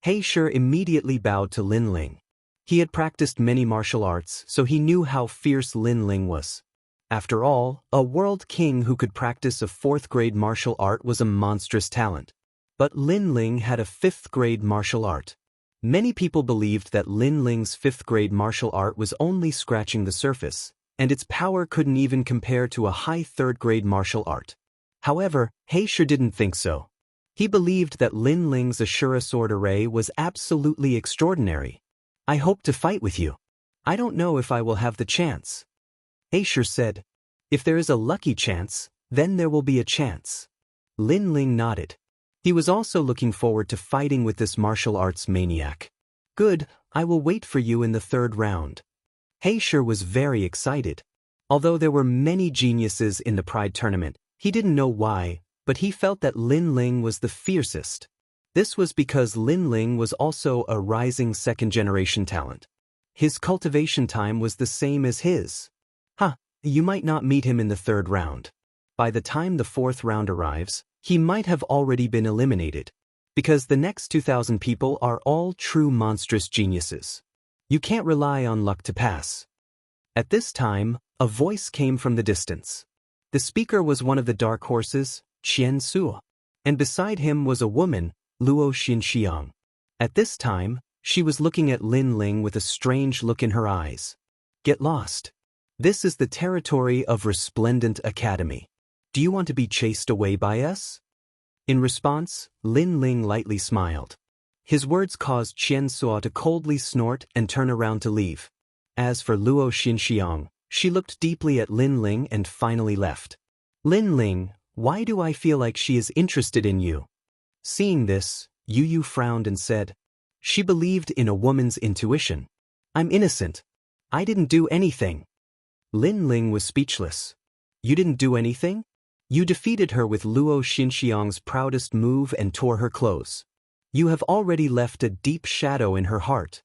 A: He Shi immediately bowed to Lin Ling. He had practiced many martial arts, so he knew how fierce Lin Ling was. After all, a world king who could practice a 4th-grade martial art was a monstrous talent. But Lin Ling had a 5th-grade martial art. Many people believed that Lin Ling's 5th-grade martial art was only scratching the surface, and its power couldn't even compare to a high 3rd-grade martial art. However, He Shi didn't think so. He believed that Lin Ling's Ashura sword array was absolutely extraordinary. I hope to fight with you. I don't know if I will have the chance. Asher said. If there is a lucky chance, then there will be a chance. Lin Ling nodded. He was also looking forward to fighting with this martial arts maniac. Good, I will wait for you in the third round. Asher was very excited. Although there were many geniuses in the Pride tournament, he didn't know why, but he felt that Lin Ling was the fiercest. This was because Lin Ling was also a rising second-generation talent. His cultivation time was the same as his. You might not meet him in the third round. By the time the fourth round arrives, he might have already been eliminated. Because the next 2,000 people are all true monstrous geniuses. You can't rely on luck to pass. At this time, a voice came from the distance. The speaker was one of the dark horses, Qian Suo, and beside him was a woman, Luo Xinxiang. At this time, she was looking at Lin Ling with a strange look in her eyes. Get lost. This is the territory of Resplendent Academy. Do you want to be chased away by us? In response, Lin Ling lightly smiled. His words caused Qian Suo to coldly snort and turn around to leave. As for Luo Xinxiang, she looked deeply at Lin Ling and finally left. Lin Ling, why do I feel like she is interested in you? Seeing this, Yu frowned and said, she believed in a woman's intuition. I'm innocent. I didn't do anything. Lin Ling was speechless. You didn't do anything? You defeated her with Luo Xinxiang's proudest move and tore her clothes. You have already left a deep shadow in her heart.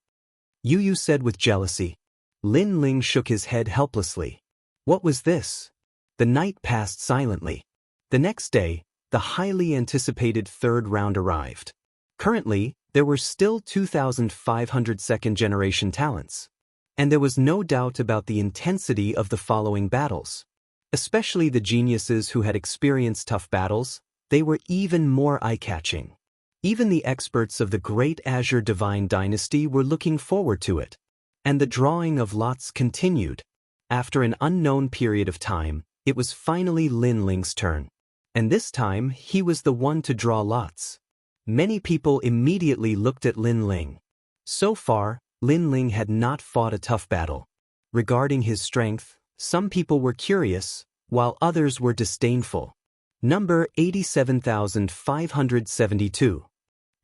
A: Yu said with jealousy. Lin Ling shook his head helplessly. What was this? The night passed silently. The next day, the highly anticipated third round arrived. Currently, there were still 2,500 second-generation talents. And there was no doubt about the intensity of the following battles. Especially the geniuses who had experienced tough battles, they were even more eye-catching. Even the experts of the Great Azure Divine Dynasty were looking forward to it. And the drawing of lots continued. After an unknown period of time, it was finally Lin Ling's turn. And this time, he was the one to draw lots. Many people immediately looked at Lin Ling. So far, Lin Ling had not fought a tough battle. Regarding his strength, some people were curious, while others were disdainful. Number 87,572.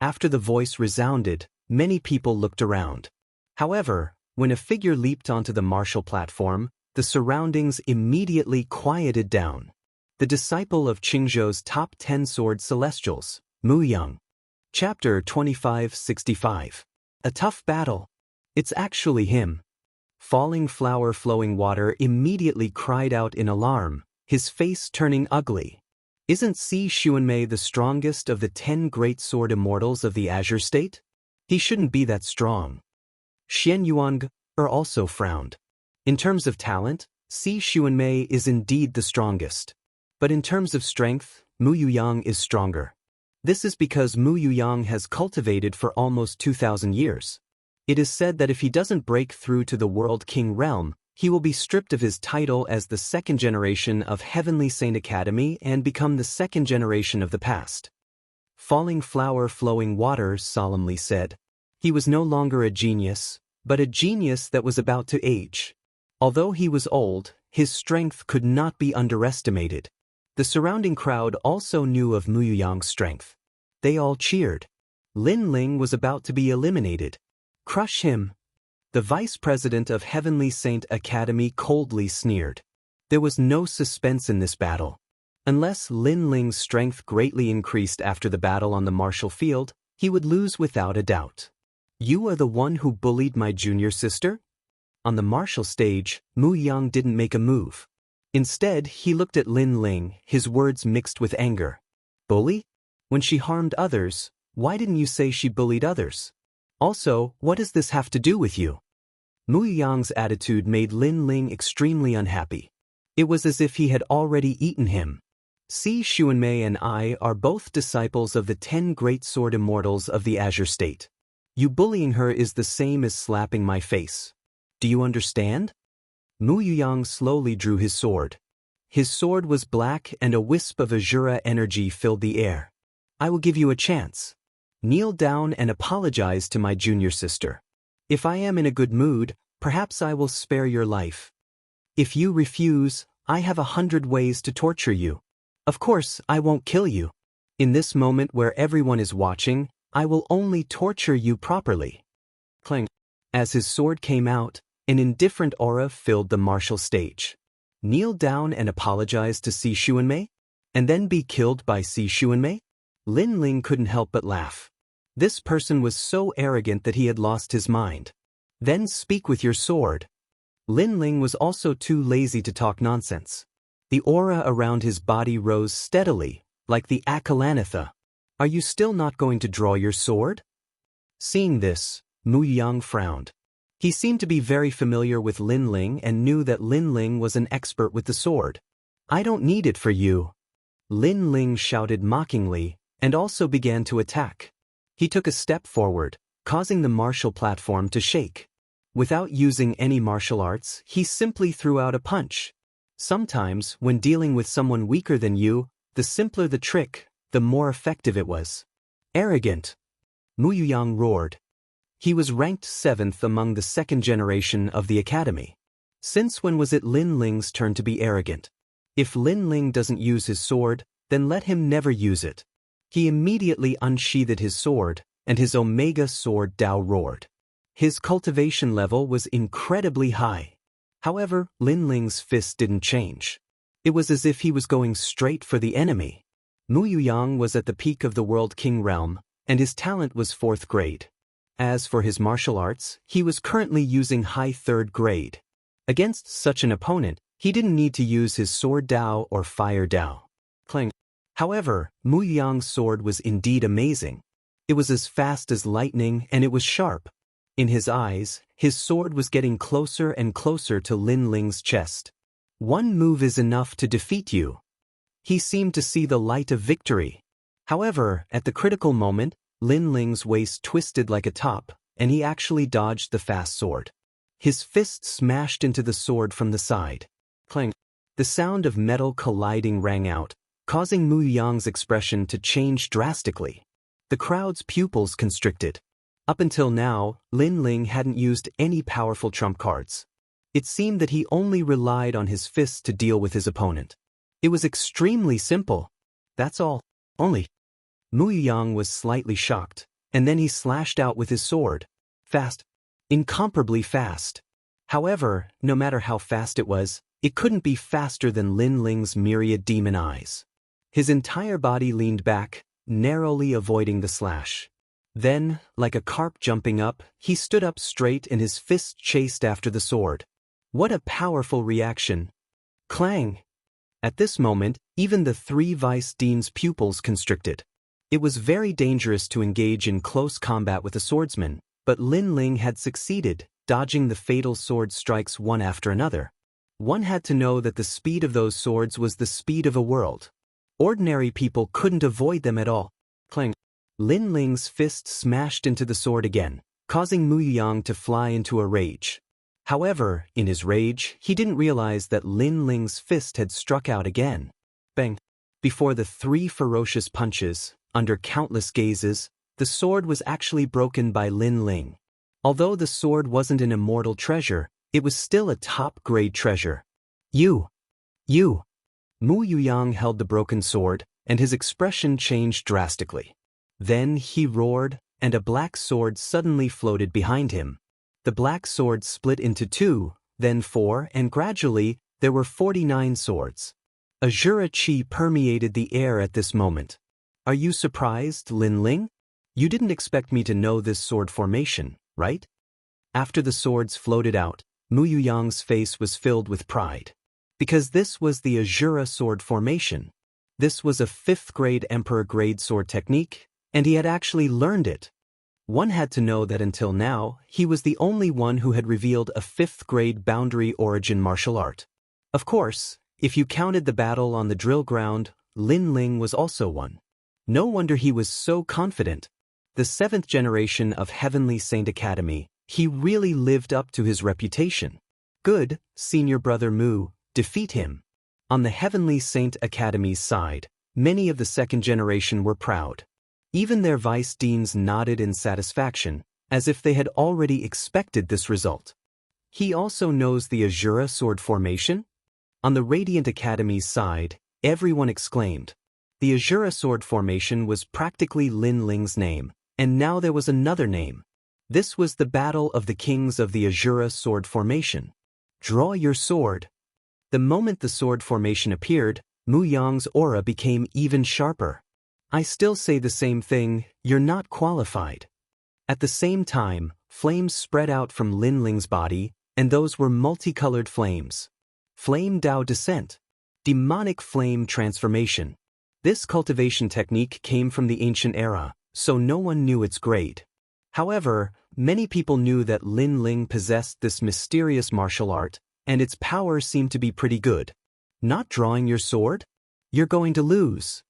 A: After the voice resounded, many people looked around. However, when a figure leaped onto the martial platform, the surroundings immediately quieted down. The disciple of Qingzhou's top 10 sword celestials, Mu Yang. Chapter 2565. A tough battle. It's actually him. Falling Flower Flowing Water immediately cried out in alarm, his face turning ugly. Isn't Si Xuanmei the strongest of the 10 great sword immortals of the Azure State? He shouldn't be that strong. Xian Yuang also frowned. In terms of talent, Si Xuanmei is indeed the strongest. But in terms of strength, Mu Yuyang is stronger. This is because Mu Yuyang has cultivated for almost 2,000 years. It is said that if he doesn't break through to the World King realm, he will be stripped of his title as the second generation of Heavenly Saint Academy and become the second generation of the past. Falling Flower Flowing Water solemnly said. He was no longer a genius, but a genius that was about to age. Although he was old, his strength could not be underestimated. The surrounding crowd also knew of Mu Yuyang's strength. They all cheered. Lin Ling was about to be eliminated. Crush him. The vice president of Heavenly Saint Academy coldly sneered. There was no suspense in this battle. Unless Lin Ling's strength greatly increased after the battle on the martial field, he would lose without a doubt. You are the one who bullied my junior sister? On the martial stage, Mu Yang didn't make a move. Instead, he looked at Lin Ling, his words mixed with anger. Bully? When she harmed others, why didn't you say she bullied others? Also, what does this have to do with you? Mu Yang's attitude made Lin Ling extremely unhappy. It was as if he had already eaten him. Si Xuanmei and I are both disciples of the 10 great sword immortals of the Azure State. You bullying her is the same as slapping my face. Do you understand? Mu Yuyang slowly drew his sword. His sword was black and a wisp of Azura energy filled the air. I will give you a chance. Kneel down and apologize to my junior sister. If I am in a good mood, perhaps I will spare your life. If you refuse, I have 100 ways to torture you. Of course, I won't kill you. In this moment where everyone is watching, I will only torture you properly. Clang. As his sword came out, an indifferent aura filled the martial stage. Kneel down and apologize to Si Xuanmei? And then be killed by Si Xuanmei? Lin Ling couldn't help but laugh. This person was so arrogant that he had lost his mind. Then speak with your sword. Lin Ling was also too lazy to talk nonsense. The aura around his body rose steadily, like the Akalanitha. Are you still not going to draw your sword? Seeing this, Mu Yang frowned. He seemed to be very familiar with Lin Ling and knew that Lin Ling was an expert with the sword. I don't need it for you. Lin Ling shouted mockingly, and also began to attack. He took a step forward, causing the martial platform to shake. Without using any martial arts, he simply threw out a punch. Sometimes, when dealing with someone weaker than you, the simpler the trick, the more effective it was. Arrogant. Mu Yang roared. He was ranked 7th among the second generation of the academy. Since when was it Lin Ling's turn to be arrogant? If Lin Ling doesn't use his sword, then let him never use it. He immediately unsheathed his sword, and his Omega Sword Dao roared. His cultivation level was incredibly high. However, Lin Ling's fist didn't change. It was as if he was going straight for the enemy. Mu Yang was at the peak of the World King realm, and his talent was 4th grade. As for his martial arts, he was currently using high 3rd grade. Against such an opponent, he didn't need to use his Sword Dao or Fire Dao. Clang. However, Mu Yang's sword was indeed amazing. It was as fast as lightning and it was sharp. In his eyes, his sword was getting closer and closer to Lin Ling's chest. One move is enough to defeat you. He seemed to see the light of victory. However, at the critical moment, Lin Ling's waist twisted like a top, and he actually dodged the fast sword. His fist smashed into the sword from the side. Clang. The sound of metal colliding rang out, causing Mu Yang's expression to change drastically. The crowd's pupils constricted. Up until now, Lin Ling hadn't used any powerful trump cards. It seemed that he only relied on his fists to deal with his opponent. It was extremely simple. That's all. Only. Mu Yang was slightly shocked, and then he slashed out with his sword. Fast. Incomparably fast. However, no matter how fast it was, it couldn't be faster than Lin Ling's myriad demon eyes. His entire body leaned back, narrowly avoiding the slash. Then, like a carp jumping up, he stood up straight and his fist chased after the sword. What a powerful reaction. Clang! At this moment, even the 3 vice dean's pupils constricted. It was very dangerous to engage in close combat with a swordsman, but Lin Ling had succeeded, dodging the fatal sword strikes one after another. One had to know that the speed of those swords was the speed of a world. Ordinary people couldn't avoid them at all. Clang. Lin Ling's fist smashed into the sword again, causing Mu Yang to fly into a rage. However, in his rage, he didn't realize that Lin Ling's fist had struck out again. Bang! Before the 3 ferocious punches, under countless gazes, the sword was actually broken by Lin Ling. Although the sword wasn't an immortal treasure, it was still a top-grade treasure. You! Mu Yang held the broken sword, and his expression changed drastically. Then he roared, and a black sword suddenly floated behind him. The black sword split into 2, then 4, and gradually, there were 49 swords. Azura Qi permeated the air at this moment. Are you surprised, Lin Ling? You didn't expect me to know this sword formation, right? After the swords floated out, Mu Yang's face was filled with pride. Because this was the Azura sword formation. This was a 5th grade Emperor grade sword technique, and he had actually learned it. One had to know that until now, he was the only one who had revealed a 5th grade boundary origin martial art. Of course, if you counted the battle on the drill ground, Lin Ling was also one. No wonder he was so confident. The 7th generation of Heavenly Saint Academy, he really lived up to his reputation. Good, senior brother Mu, defeat him. On the Heavenly Saint Academy's side, Many of the second generation were proud. Even their vice deans nodded in satisfaction, as if they had already expected this result. He also knows the Azura sword formation? On the Radiant Academy's side, everyone exclaimed. The Azura sword formation was practically Lin Ling's name, and now there was another name. This was the battle of the kings of the Azura sword formation. Draw your sword. The moment the sword formation appeared, Mu Yang's aura became even sharper. I still say the same thing, you're not qualified. At the same time, flames spread out from Lin Ling's body, and those were multicolored flames. Flame Dao Descent. Demonic Flame Transformation. This cultivation technique came from the ancient era, so no one knew its grade. However, many people knew that Lin Ling possessed this mysterious martial art, and its power seemed to be pretty good. Not drawing your sword? You're going to lose.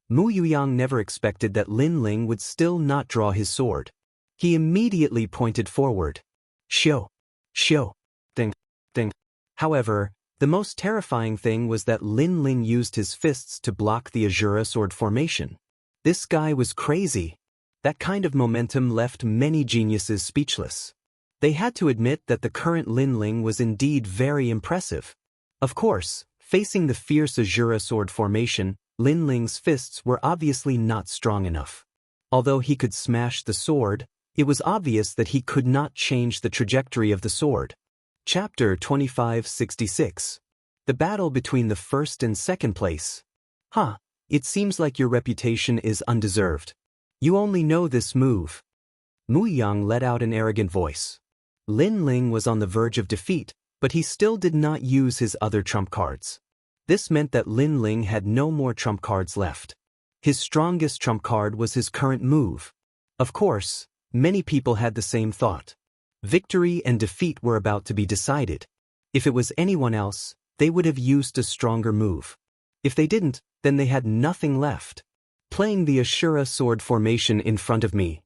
A: Mu Yuyang never expected that Lin Ling would still not draw his sword. He immediately pointed forward. Shio. Shio. Ding. Ding. However, the most terrifying thing was that Lin Ling used his fists to block the Azura sword formation. This guy was crazy. That kind of momentum left many geniuses speechless. They had to admit that the current Lin Ling was indeed very impressive. Of course, facing the fierce Azura sword formation, Lin Ling's fists were obviously not strong enough. Although he could smash the sword, it was obvious that he could not change the trajectory of the sword. Chapter 2566. The battle between the first and second place. It seems like your reputation is undeserved. You only know this move. Mu Yang let out an arrogant voice. Lin Ling was on the verge of defeat, but he still did not use his other trump cards. This meant that Lin Ling had no more trump cards left. His strongest trump card was his current move. Of course, many people had the same thought. Victory and defeat were about to be decided. If it was anyone else, they would have used a stronger move. If they didn't, then they had nothing left. Playing the Ashura sword formation in front of me.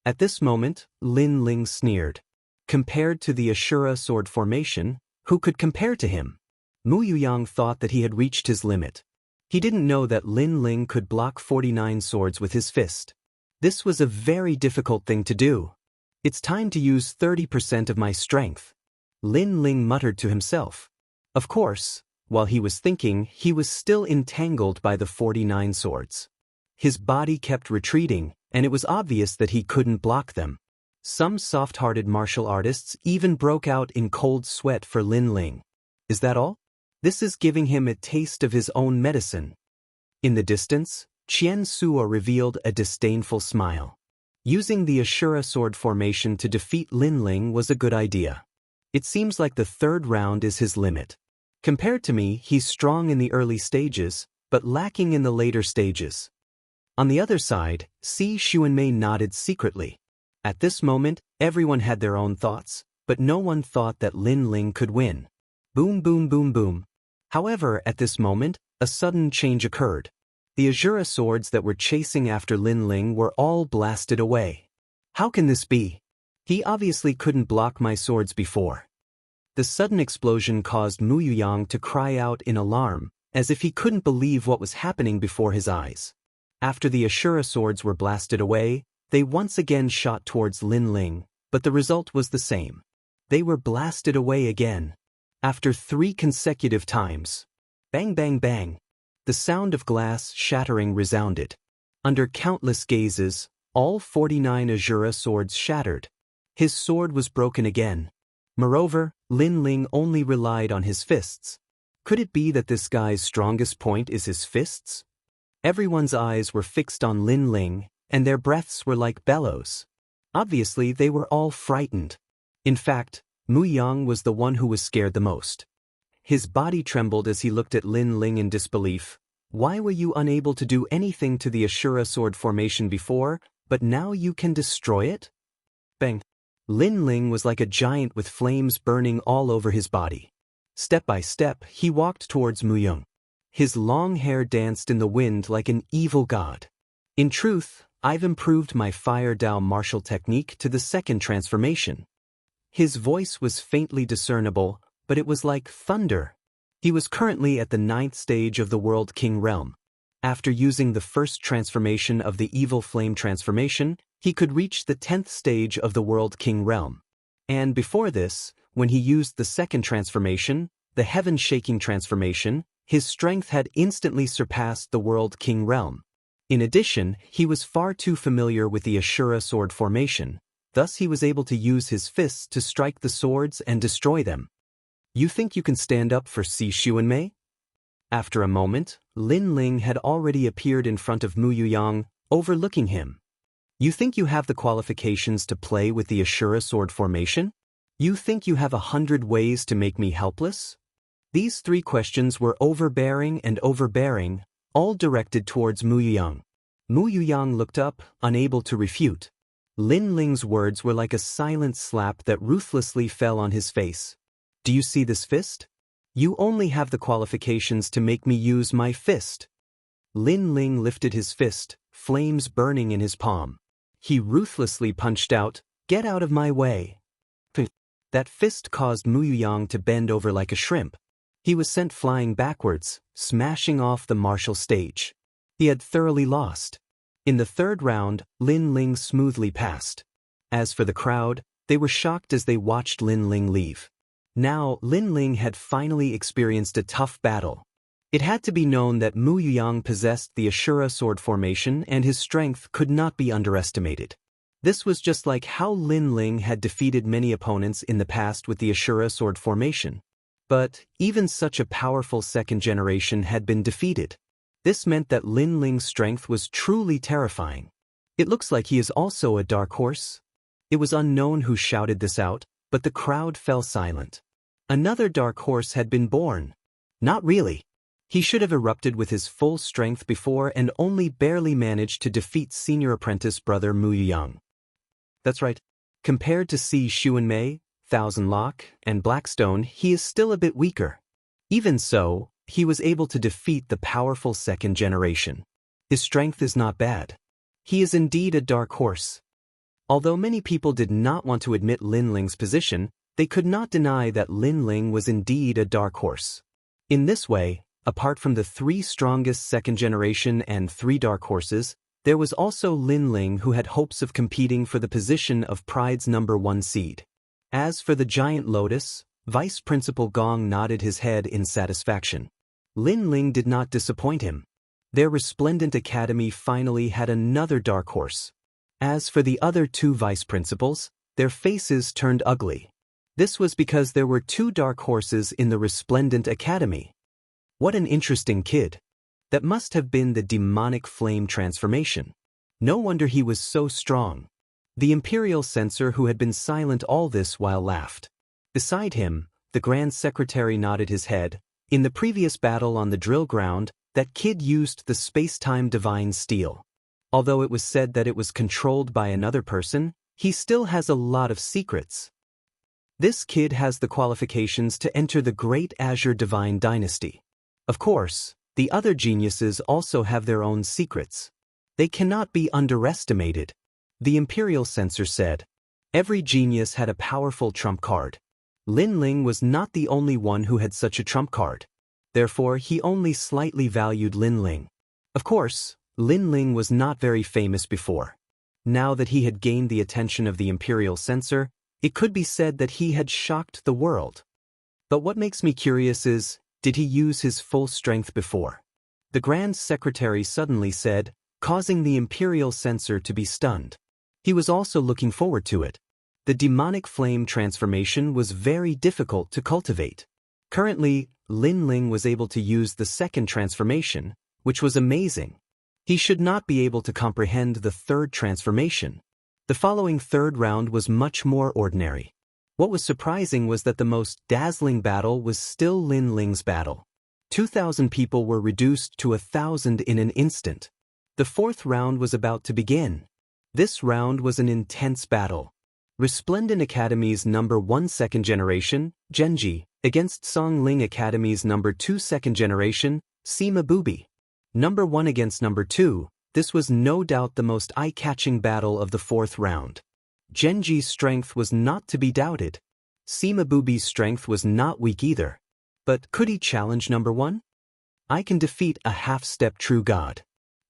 A: At this moment, Lin Ling sneered. Compared to the Ashura sword formation, who could compare to him? Mu Yuyang thought that he had reached his limit. He didn't know that Lin Ling could block 49 swords with his fist. This was a very difficult thing to do. It's time to use 30% of my strength. Lin Ling muttered to himself. Of course, while he was thinking, he was still entangled by the 49 swords. His body kept retreating, and it was obvious that he couldn't block them. Some soft-hearted martial artists even broke out in cold sweat for Lin Ling. Is that all? This is giving him a taste of his own medicine. In the distance, Qian Suo revealed a disdainful smile. Using the Ashura sword formation to defeat Lin Ling was a good idea. It seems like the third round is his limit. Compared to me, he's strong in the early stages, but lacking in the later stages. On the other side, Si Xuanmei nodded secretly. At this moment, everyone had their own thoughts, but no one thought that Lin Ling could win. Boom boom boom boom. However, at this moment, a sudden change occurred. The Azura swords that were chasing after Lin Ling were all blasted away. How can this be? He obviously couldn't block my swords before. The sudden explosion caused Mu Yuyang to cry out in alarm, as if he couldn't believe what was happening before his eyes. After the Ashura swords were blasted away, they once again shot towards Lin Ling, but the result was the same. They were blasted away again. After 3 consecutive times. Bang bang bang. The sound of glass shattering resounded. Under countless gazes, all 49 Azura swords shattered. His sword was broken again. Moreover, Lin Ling only relied on his fists. Could it be that this guy's strongest point is his fists? Everyone's eyes were fixed on Lin Ling, and their breaths were like bellows. Obviously, they were all frightened. In fact, Mu Yang was the one who was scared the most. His body trembled as he looked at Lin Ling in disbelief. Why were you unable to do anything to the Ashura sword formation before, but now you can destroy it? Bang. Lin Ling was like a giant with flames burning all over his body. Step by step, he walked towards Mu Yang. His long hair danced in the wind like an evil god. In truth, I've improved my Fire Dao martial technique to the second transformation. His voice was faintly discernible, but it was like thunder. He was currently at the 9th stage of the World King realm. After using the first transformation of the evil flame transformation, he could reach the 10th stage of the World King realm. And before this, when he used the second transformation, the heaven-shaking transformation, his strength had instantly surpassed the World King realm. In addition, he was far too familiar with the Ashura sword formation, thus he was able to use his fists to strike the swords and destroy them. You think you can stand up for Si Xuanmei? After a moment, Lin Ling had already appeared in front of Mu Yuyang, overlooking him. You think you have the qualifications to play with the Ashura sword formation? You think you have 100 ways to make me helpless? These three questions were overbearing and overbearing, all directed towards Mu Yuyang. Mu Yuyang looked up, unable to refute. Lin Ling's words were like a silent slap that ruthlessly fell on his face. Do you see this fist? You only have the qualifications to make me use my fist. Lin Ling lifted his fist, flames burning in his palm. He ruthlessly punched out, "Get out of my way." That fist caused Mu Yuyang to bend over like a shrimp. He was sent flying backwards, smashing off the martial stage. He had thoroughly lost. In the third round, Lin Ling smoothly passed. As for the crowd, they were shocked as they watched Lin Ling leave. Now, Lin Ling had finally experienced a tough battle. It had to be known that Mu Yuyang possessed the Ashura sword formation and his strength could not be underestimated. This was just like how Lin Ling had defeated many opponents in the past with the Ashura sword formation. But even such a powerful second generation had been defeated. This meant that Lin Ling's strength was truly terrifying. It looks like he is also a dark horse. It was unknown who shouted this out, but the crowd fell silent. Another dark horse had been born. Not really. He should have erupted with his full strength before and only barely managed to defeat senior apprentice brother Mu Yuyang. That's right. Compared to Si Xuanmei, Thousand Lock, and Blackstone, he is still a bit weaker. Even so, he was able to defeat the powerful second generation. His strength is not bad. He is indeed a dark horse. Although many people did not want to admit Lin Ling's position, they could not deny that Lin Ling was indeed a dark horse. In this way, apart from the three strongest second generation and three dark horses, there was also Lin Ling who had hopes of competing for the position of Pride's #1 seed. As for the giant lotus, Vice Principal Gong nodded his head in satisfaction. Lin Ling did not disappoint him. Their resplendent academy finally had another dark horse. As for the other two vice principals, their faces turned ugly. This was because there were two dark horses in the resplendent academy. What an interesting kid. That must have been the demonic flame transformation. No wonder he was so strong. The imperial censor who had been silent all this while laughed. Beside him, the Grand Secretary nodded his head. In the previous battle on the drill ground, that kid used the space-time divine steel. Although it was said that it was controlled by another person, he still has a lot of secrets. This kid has the qualifications to enter the Great Azure Divine Dynasty. Of course, the other geniuses also have their own secrets. They cannot be underestimated. The imperial censor said. Every genius had a powerful trump card. Lin Ling was not the only one who had such a trump card. Therefore, he only slightly valued Lin Ling. Of course, Lin Ling was not very famous before. Now that he had gained the attention of the imperial censor, it could be said that he had shocked the world. But what makes me curious is, did he use his full strength before? The Grand Secretary suddenly said, causing the imperial censor to be stunned. He was also looking forward to it. The demonic flame transformation was very difficult to cultivate. Currently, Lin Ling was able to use the second transformation, which was amazing. He should not be able to comprehend the third transformation. The following third round was much more ordinary. What was surprising was that the most dazzling battle was still Lin Ling's battle. 2,000 people were reduced to 1,000 in an instant. The fourth round was about to begin. This round was an intense battle. Resplendent Academy's #1 second generation, Genji, against Song Ling Academy's #2 second generation, Sima Bubi. #1 against #2, this was no doubt the most eye-catching battle of the fourth round. Genji's strength was not to be doubted. Sima Bubi's strength was not weak either. But could he challenge #1? I can defeat a half-step true god.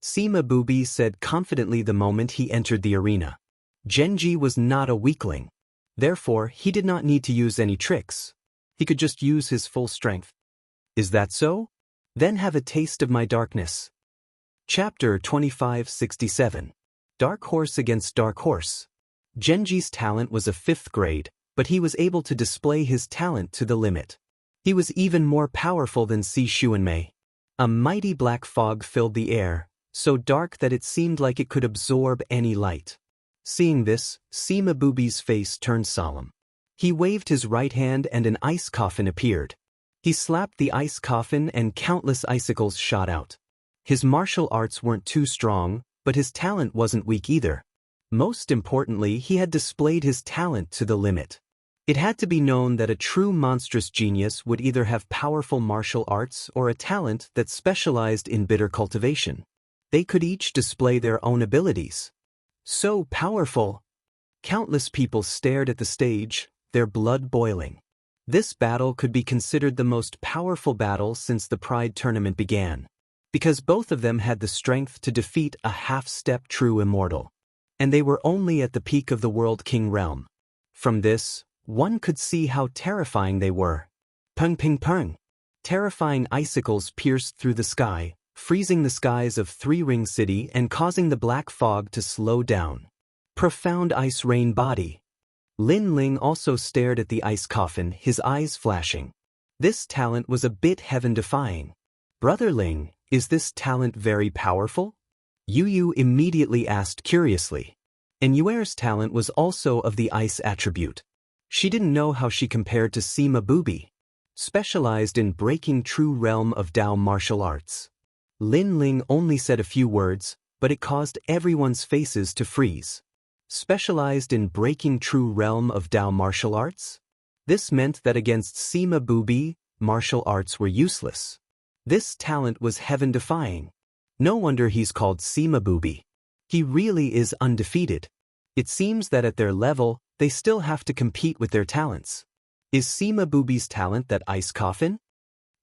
A: Sima Bubi said confidently the moment he entered the arena. Genji was not a weakling. Therefore, he did not need to use any tricks. He could just use his full strength. Is that so? Then have a taste of my darkness. Chapter 2567. Dark Horse against Dark Horse. Genji's talent was a 5th grade, but he was able to display his talent to the limit. He was even more powerful than Si Xuanmei. A mighty black fog filled the air, so dark that it seemed like it could absorb any light. Seeing this, Sima Bubi's face turned solemn. He waved his right hand and an ice coffin appeared. He slapped the ice coffin and countless icicles shot out. His martial arts weren't too strong, but his talent wasn't weak either. Most importantly, he had displayed his talent to the limit. It had to be known that a true monstrous genius would either have powerful martial arts or a talent that specialized in bitter cultivation. They could each display their own abilities. So powerful! Countless people stared at the stage, their blood boiling. This battle could be considered the most powerful battle since the Pride tournament began, because both of them had the strength to defeat a half-step true immortal. And they were only at the peak of the World King realm. From this, one could see how terrifying they were. Peng ping peng. Terrifying icicles pierced through the sky, freezing the skies of Three Ring City and causing the black fog to slow down. Profound ice rain body. Lin Ling also stared at the ice coffin, his eyes flashing. This talent was a bit heaven-defying. Brother Ling, is this talent very powerful? Yu Yu immediately asked curiously. And Yuer's talent was also of the ice attribute. She didn't know how she compared to Sima Bubi, specialized in breaking true realm of Dao martial arts. Lin Ling only said a few words, but it caused everyone's faces to freeze. Specialized in breaking true realm of Dao martial arts? This meant that against Sima Bubi, martial arts were useless. This talent was heaven-defying. No wonder he's called Sima Bubi. He really is undefeated. It seems that at their level, they still have to compete with their talents. Is Sima Bubi's talent that ice coffin?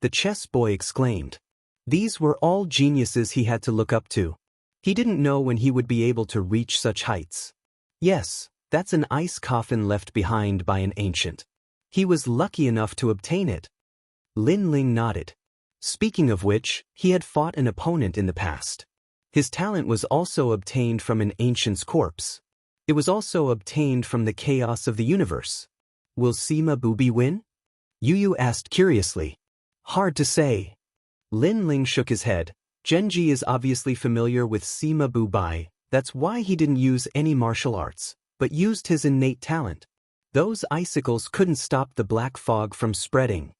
A: The chess boy exclaimed. These were all geniuses he had to look up to. He didn't know when he would be able to reach such heights. Yes, that's an ice coffin left behind by an ancient. He was lucky enough to obtain it. Lin Ling nodded. Speaking of which, he had fought an opponent in the past. His talent was also obtained from an ancient's corpse. It was also obtained from the chaos of the universe. Will Sima Bubi win? Yu Yu asked curiously. Hard to say. Lin Ling shook his head. Genji is obviously familiar with Sima Bubi. That's why he didn't use any martial arts, but used his innate talent. Those icicles couldn't stop the black fog from spreading.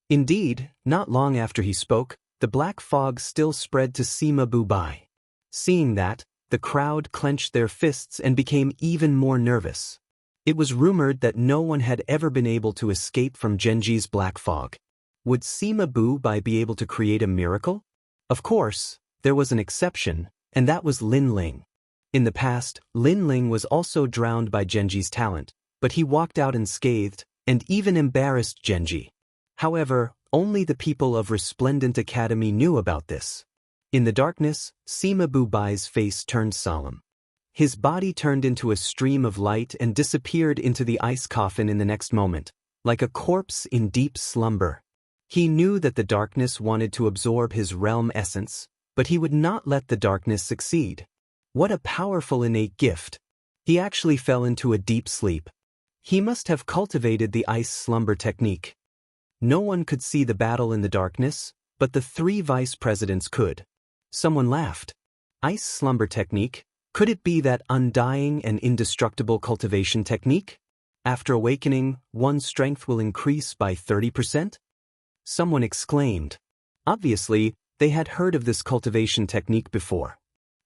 A: Indeed, not long after he spoke, the black fog still spread to Sima Bubi. Seeing that, the crowd clenched their fists and became even more nervous. It was rumored that no one had ever been able to escape from Genji's black fog. Would Sima Bubi be able to create a miracle? Of course, there was an exception, and that was Lin Ling. In the past, Lin Ling was also drowned by Genji's talent, but he walked out unscathed, and even embarrassed Genji. However, only the people of Resplendent Academy knew about this. In the darkness, Sima Bubi's face turned solemn. His body turned into a stream of light and disappeared into the ice coffin in the next moment, like a corpse in deep slumber. He knew that the darkness wanted to absorb his realm essence, but he would not let the darkness succeed. What a powerful innate gift. He actually fell into a deep sleep. He must have cultivated the ice slumber technique. No one could see the battle in the darkness, but the 3 vice presidents could. Someone laughed. Ice slumber technique? Could it be that undying and indestructible cultivation technique? After awakening, one's strength will increase by 30%? Someone exclaimed. Obviously, they had heard of this cultivation technique before.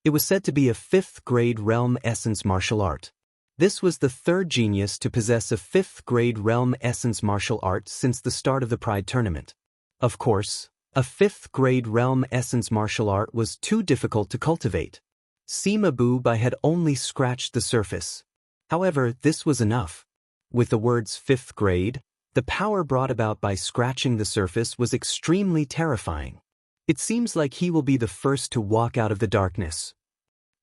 A: It was said to be a 5th grade realm essence martial art. This was the 3rd genius to possess a 5th grade realm essence martial art since the start of the Pride tournament. Of course, a 5th grade realm essence martial art was too difficult to cultivate. Sima Bubi had only scratched the surface. However, this was enough. With the words 5th grade, the power brought about by scratching the surface was extremely terrifying. It seems like he will be the first to walk out of the darkness.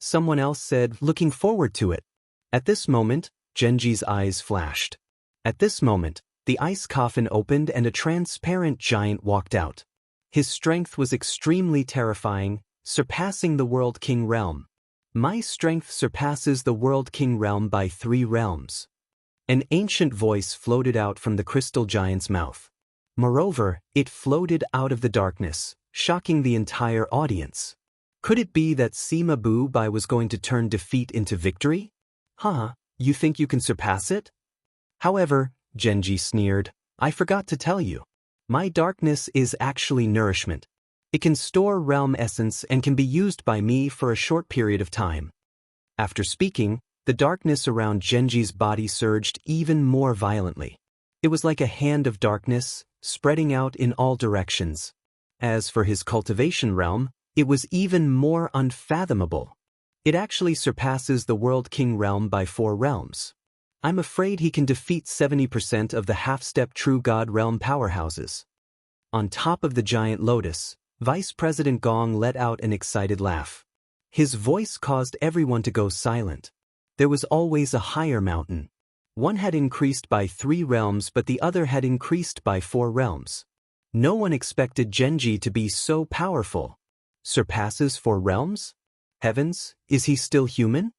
A: Someone else said, looking forward to it. At this moment, Genji's eyes flashed. At this moment, the ice coffin opened and a transparent giant walked out. His strength was extremely terrifying, surpassing the World King realm. My strength surpasses the World King realm by 3 realms. An ancient voice floated out from the crystal giant's mouth. Moreover, it floated out of the darkness, shocking the entire audience. Could it be that Sima Bu Bai was going to turn defeat into victory? Huh, you think you can surpass it? However, Genji sneered, I forgot to tell you. My darkness is actually nourishment. It can store realm essence and can be used by me for a short period of time. After speaking, the darkness around Genji's body surged even more violently. It was like a hand of darkness, spreading out in all directions. As for his cultivation realm, it was even more unfathomable. It actually surpasses the World King realm by 4 realms. I'm afraid he can defeat 70% of the half-step true god realm powerhouses. On top of the giant lotus, Vice President Gong let out an excited laugh. His voice caused everyone to go silent. There was always a higher mountain. One had increased by 3 realms but the other had increased by 4 realms. No one expected Genji to be so powerful. Surpasses 4 realms? Heavens, is he still human?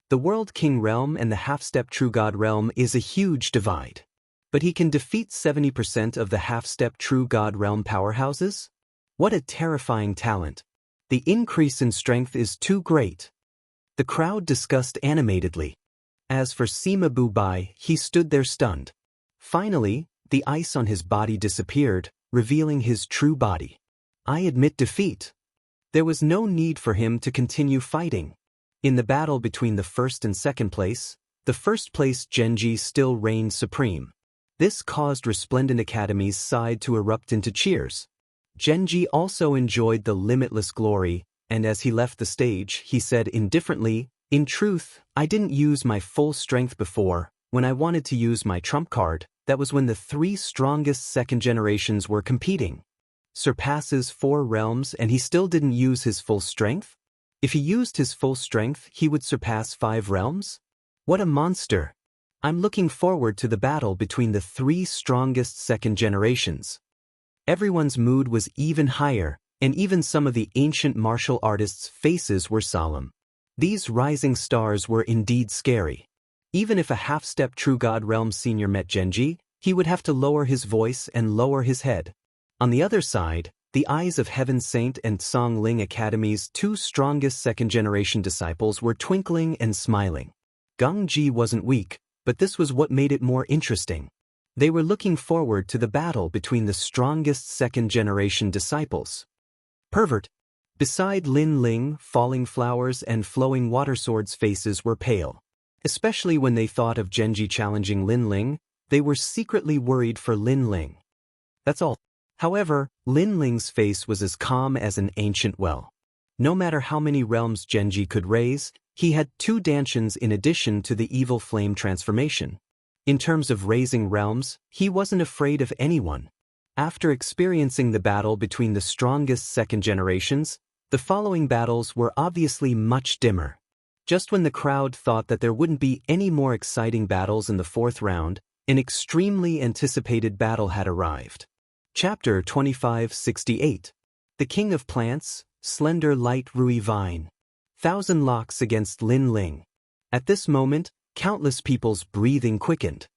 A: The World King realm and the half-step true god realm is a huge divide. But he can defeat 70% of the half-step true god realm powerhouses? What a terrifying talent. The increase in strength is too great. The crowd discussed animatedly. As for Sima Bu Bai, he stood there stunned. Finally, the ice on his body disappeared, revealing his true body. I admit defeat. There was no need for him to continue fighting. In the battle between the first and second place, the first place Genji still reigned supreme. This caused Resplendent Academy's side to erupt into cheers. Genji also enjoyed the limitless glory, and as he left the stage, he said indifferently, in truth, I didn't use my full strength before. When I wanted to use my trump card, that was when the 3 strongest second generations were competing. Surpasses 4 realms and he still didn't use his full strength? If he used his full strength, he would surpass 5 realms? What a monster! I'm looking forward to the battle between the 3 strongest second generations. Everyone's mood was even higher, and even some of the ancient martial artists' faces were solemn. These rising stars were indeed scary. Even if a half-step true god realm senior met Genji, he would have to lower his voice and lower his head. On the other side, the eyes of Heaven Saint and Song Ling Academy's 2 strongest second-generation disciples were twinkling and smiling. Gang Ji wasn't weak, but this was what made it more interesting. They were looking forward to the battle between the strongest second-generation disciples. Pervert. Beside Lin Ling, falling flowers and flowing water swords' faces were pale. Especially when they thought of Genji challenging Lin Ling, they were secretly worried for Lin Ling. That's all. However, Lin Ling's face was as calm as an ancient well. No matter how many realms Genji could raise, he had 2 dantians in addition to the evil flame transformation. In terms of raising realms, he wasn't afraid of anyone. After experiencing the battle between the strongest second generations, the following battles were obviously much dimmer. Just when the crowd thought that there wouldn't be any more exciting battles in the 4th round, an extremely anticipated battle had arrived. Chapter 2568. The King of Plants, Slender Light Rui Vine. 1,000 Locks against Lin Ling. At this moment, countless people's breathing quickened.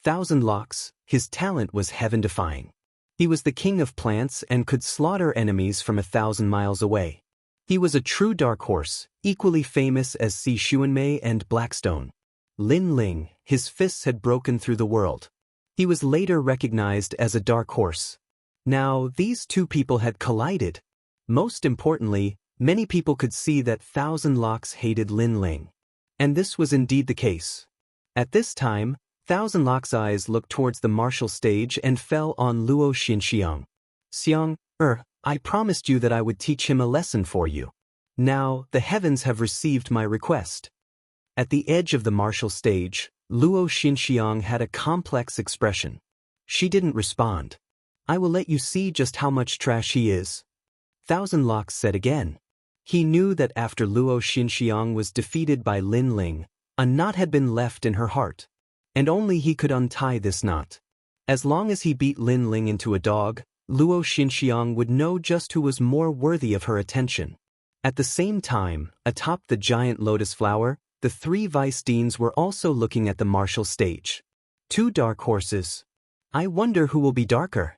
A: 1,000 Locks, his talent was heaven-defying. He was the king of plants and could slaughter enemies from 1,000 miles away. He was a true dark horse, equally famous as Si Xuanmei and Blackstone. Lin Ling, his fists had broken through the world. He was later recognized as a dark horse. Now, these 2 people had collided. Most importantly, many people could see that 1,000 Locks hated Lin Ling. And this was indeed the case. At this time, 1,000 Locks' eyes looked towards the martial stage and fell on Luo Xinxiang. Xiang, I promised you that I would teach him a lesson for you. Now, the heavens have received my request. At the edge of the martial stage, Luo Xinxiang had a complex expression. She didn't respond. I will let you see just how much trash he is. Thousand Locks said again. He knew that after Luo Xinxiang was defeated by Lin Ling, a knot had been left in her heart. And only he could untie this knot. As long as he beat Lin Ling into a dog, Luo Xinxiang would know just who was more worthy of her attention. At the same time, atop the giant lotus flower, the three vice deans were also looking at the martial stage. Two dark horses. I wonder who will be darker.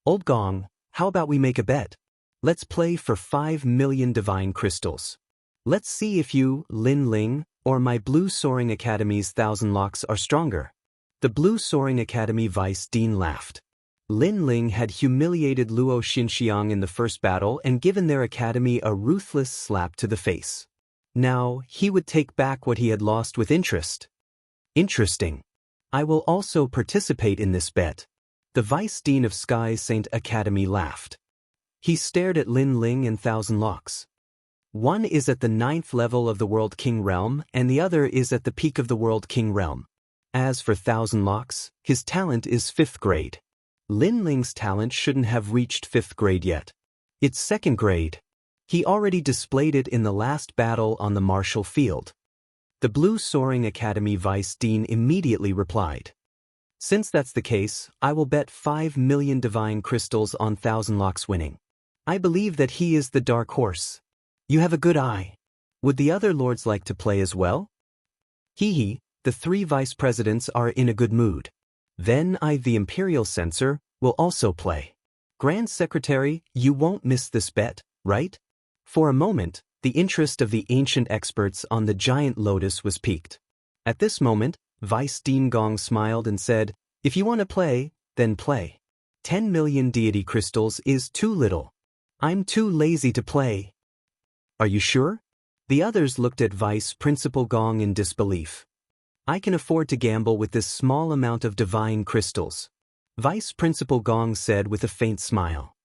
A: Old Gong, how about we make a bet? Let's play for 5 million divine crystals. Let's see if you, Lin Ling, or my Blue Soaring Academy's Thousand Locks are stronger. The Blue Soaring Academy vice dean laughed. Lin Ling had humiliated Luo Xinxiang in the first battle and given their academy a ruthless slap to the face. Now, he would take back what he had lost with interest. Interesting. I will also participate in this bet. The vice dean of Sky Saint Academy laughed. He stared at Lin Ling and Thousand Locks. One is at the 9th level of the World King Realm and the other is at the peak of the World King Realm. As for Thousand Locks, his talent is 5th grade. Lin Ling's talent shouldn't have reached 5th grade yet. It's 2nd grade. He already displayed it in the last battle on the martial field. The Blue Soaring Academy vice dean immediately replied. Since that's the case, I will bet 5 million divine crystals on Thousand Locks winning. I believe that he is the dark horse. You have a good eye. Would the other lords like to play as well? Hee, the 3 vice presidents are in a good mood. Then the Imperial Censor, will also play. Grand Secretary, you won't miss this bet, right? For a moment, the interest of the ancient experts on the giant lotus was piqued. At this moment, Vice Dean Gong smiled and said, if you want to play, then play. 10 million deity crystals is too little. I'm too lazy to play. Are you sure? The others looked at Vice Principal Gong in disbelief. I can afford to gamble with this small amount of divine crystals. Vice Principal Gong said with a faint smile.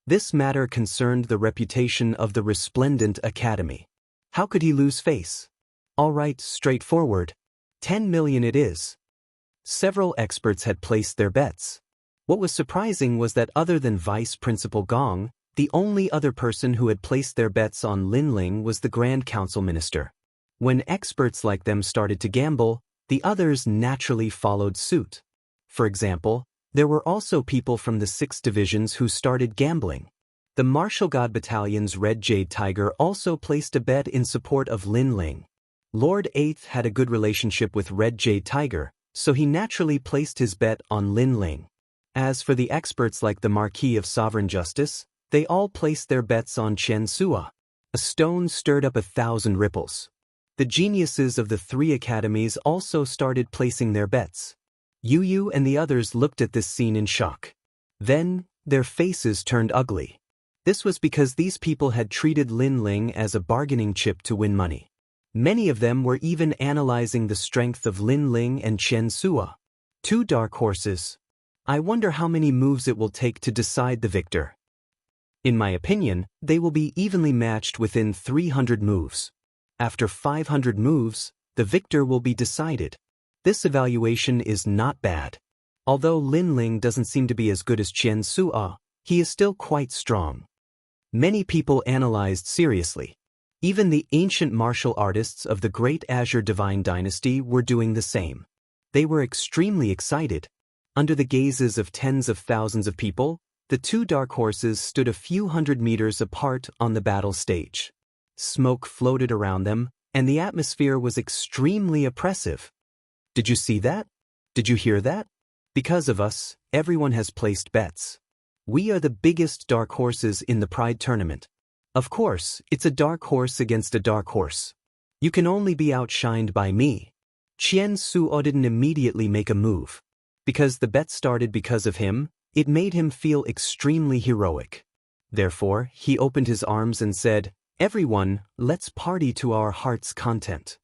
A: This matter concerned the reputation of the Resplendent Academy. How could he lose face? All right, straightforward. 10 million it is. Several experts had placed their bets. What was surprising was that other than Vice Principal Gong, the only other person who had placed their bets on Lin Ling was the Grand Council Minister. When experts like them started to gamble, the others naturally followed suit. For example, there were also people from the 6 divisions who started gambling. The Martial God Battalion's Red Jade Tiger also placed a bet in support of Lin Ling. Lord 8th had a good relationship with Red Jade Tiger, so he naturally placed his bet on Lin Ling. As for the experts like the Marquis of Sovereign Justice, they all placed their bets on Chen Sua. A stone stirred up 1,000 ripples. The geniuses of the 3 academies also started placing their bets. Yu and the others looked at this scene in shock. Then, their faces turned ugly. This was because these people had treated Lin Ling as a bargaining chip to win money. Many of them were even analyzing the strength of Lin Ling and Chen Sua. 2 dark horses. I wonder how many moves it will take to decide the victor. In my opinion, they will be evenly matched within 300 moves. After 500 moves, the victor will be decided. This evaluation is not bad. Although Lin Ling doesn't seem to be as good as Chen Sua, he is still quite strong. Many people analyzed seriously. Even the ancient martial artists of the Great Azure Divine Dynasty were doing the same. They were extremely excited. Under the gazes of tens of thousands of people, the 2 dark horses stood a few hundred meters apart on the battle stage. Smoke floated around them, and the atmosphere was extremely oppressive. Did you see that? Did you hear that? Because of us, everyone has placed bets. We are the biggest dark horses in the Pride Tournament. Of course, it's a dark horse against a dark horse. You can only be outshined by me. Chen Suo didn't immediately make a move. Because the bet started because of him, it made him feel extremely heroic. Therefore, he opened his arms and said, "Everyone, let's party to our heart's content."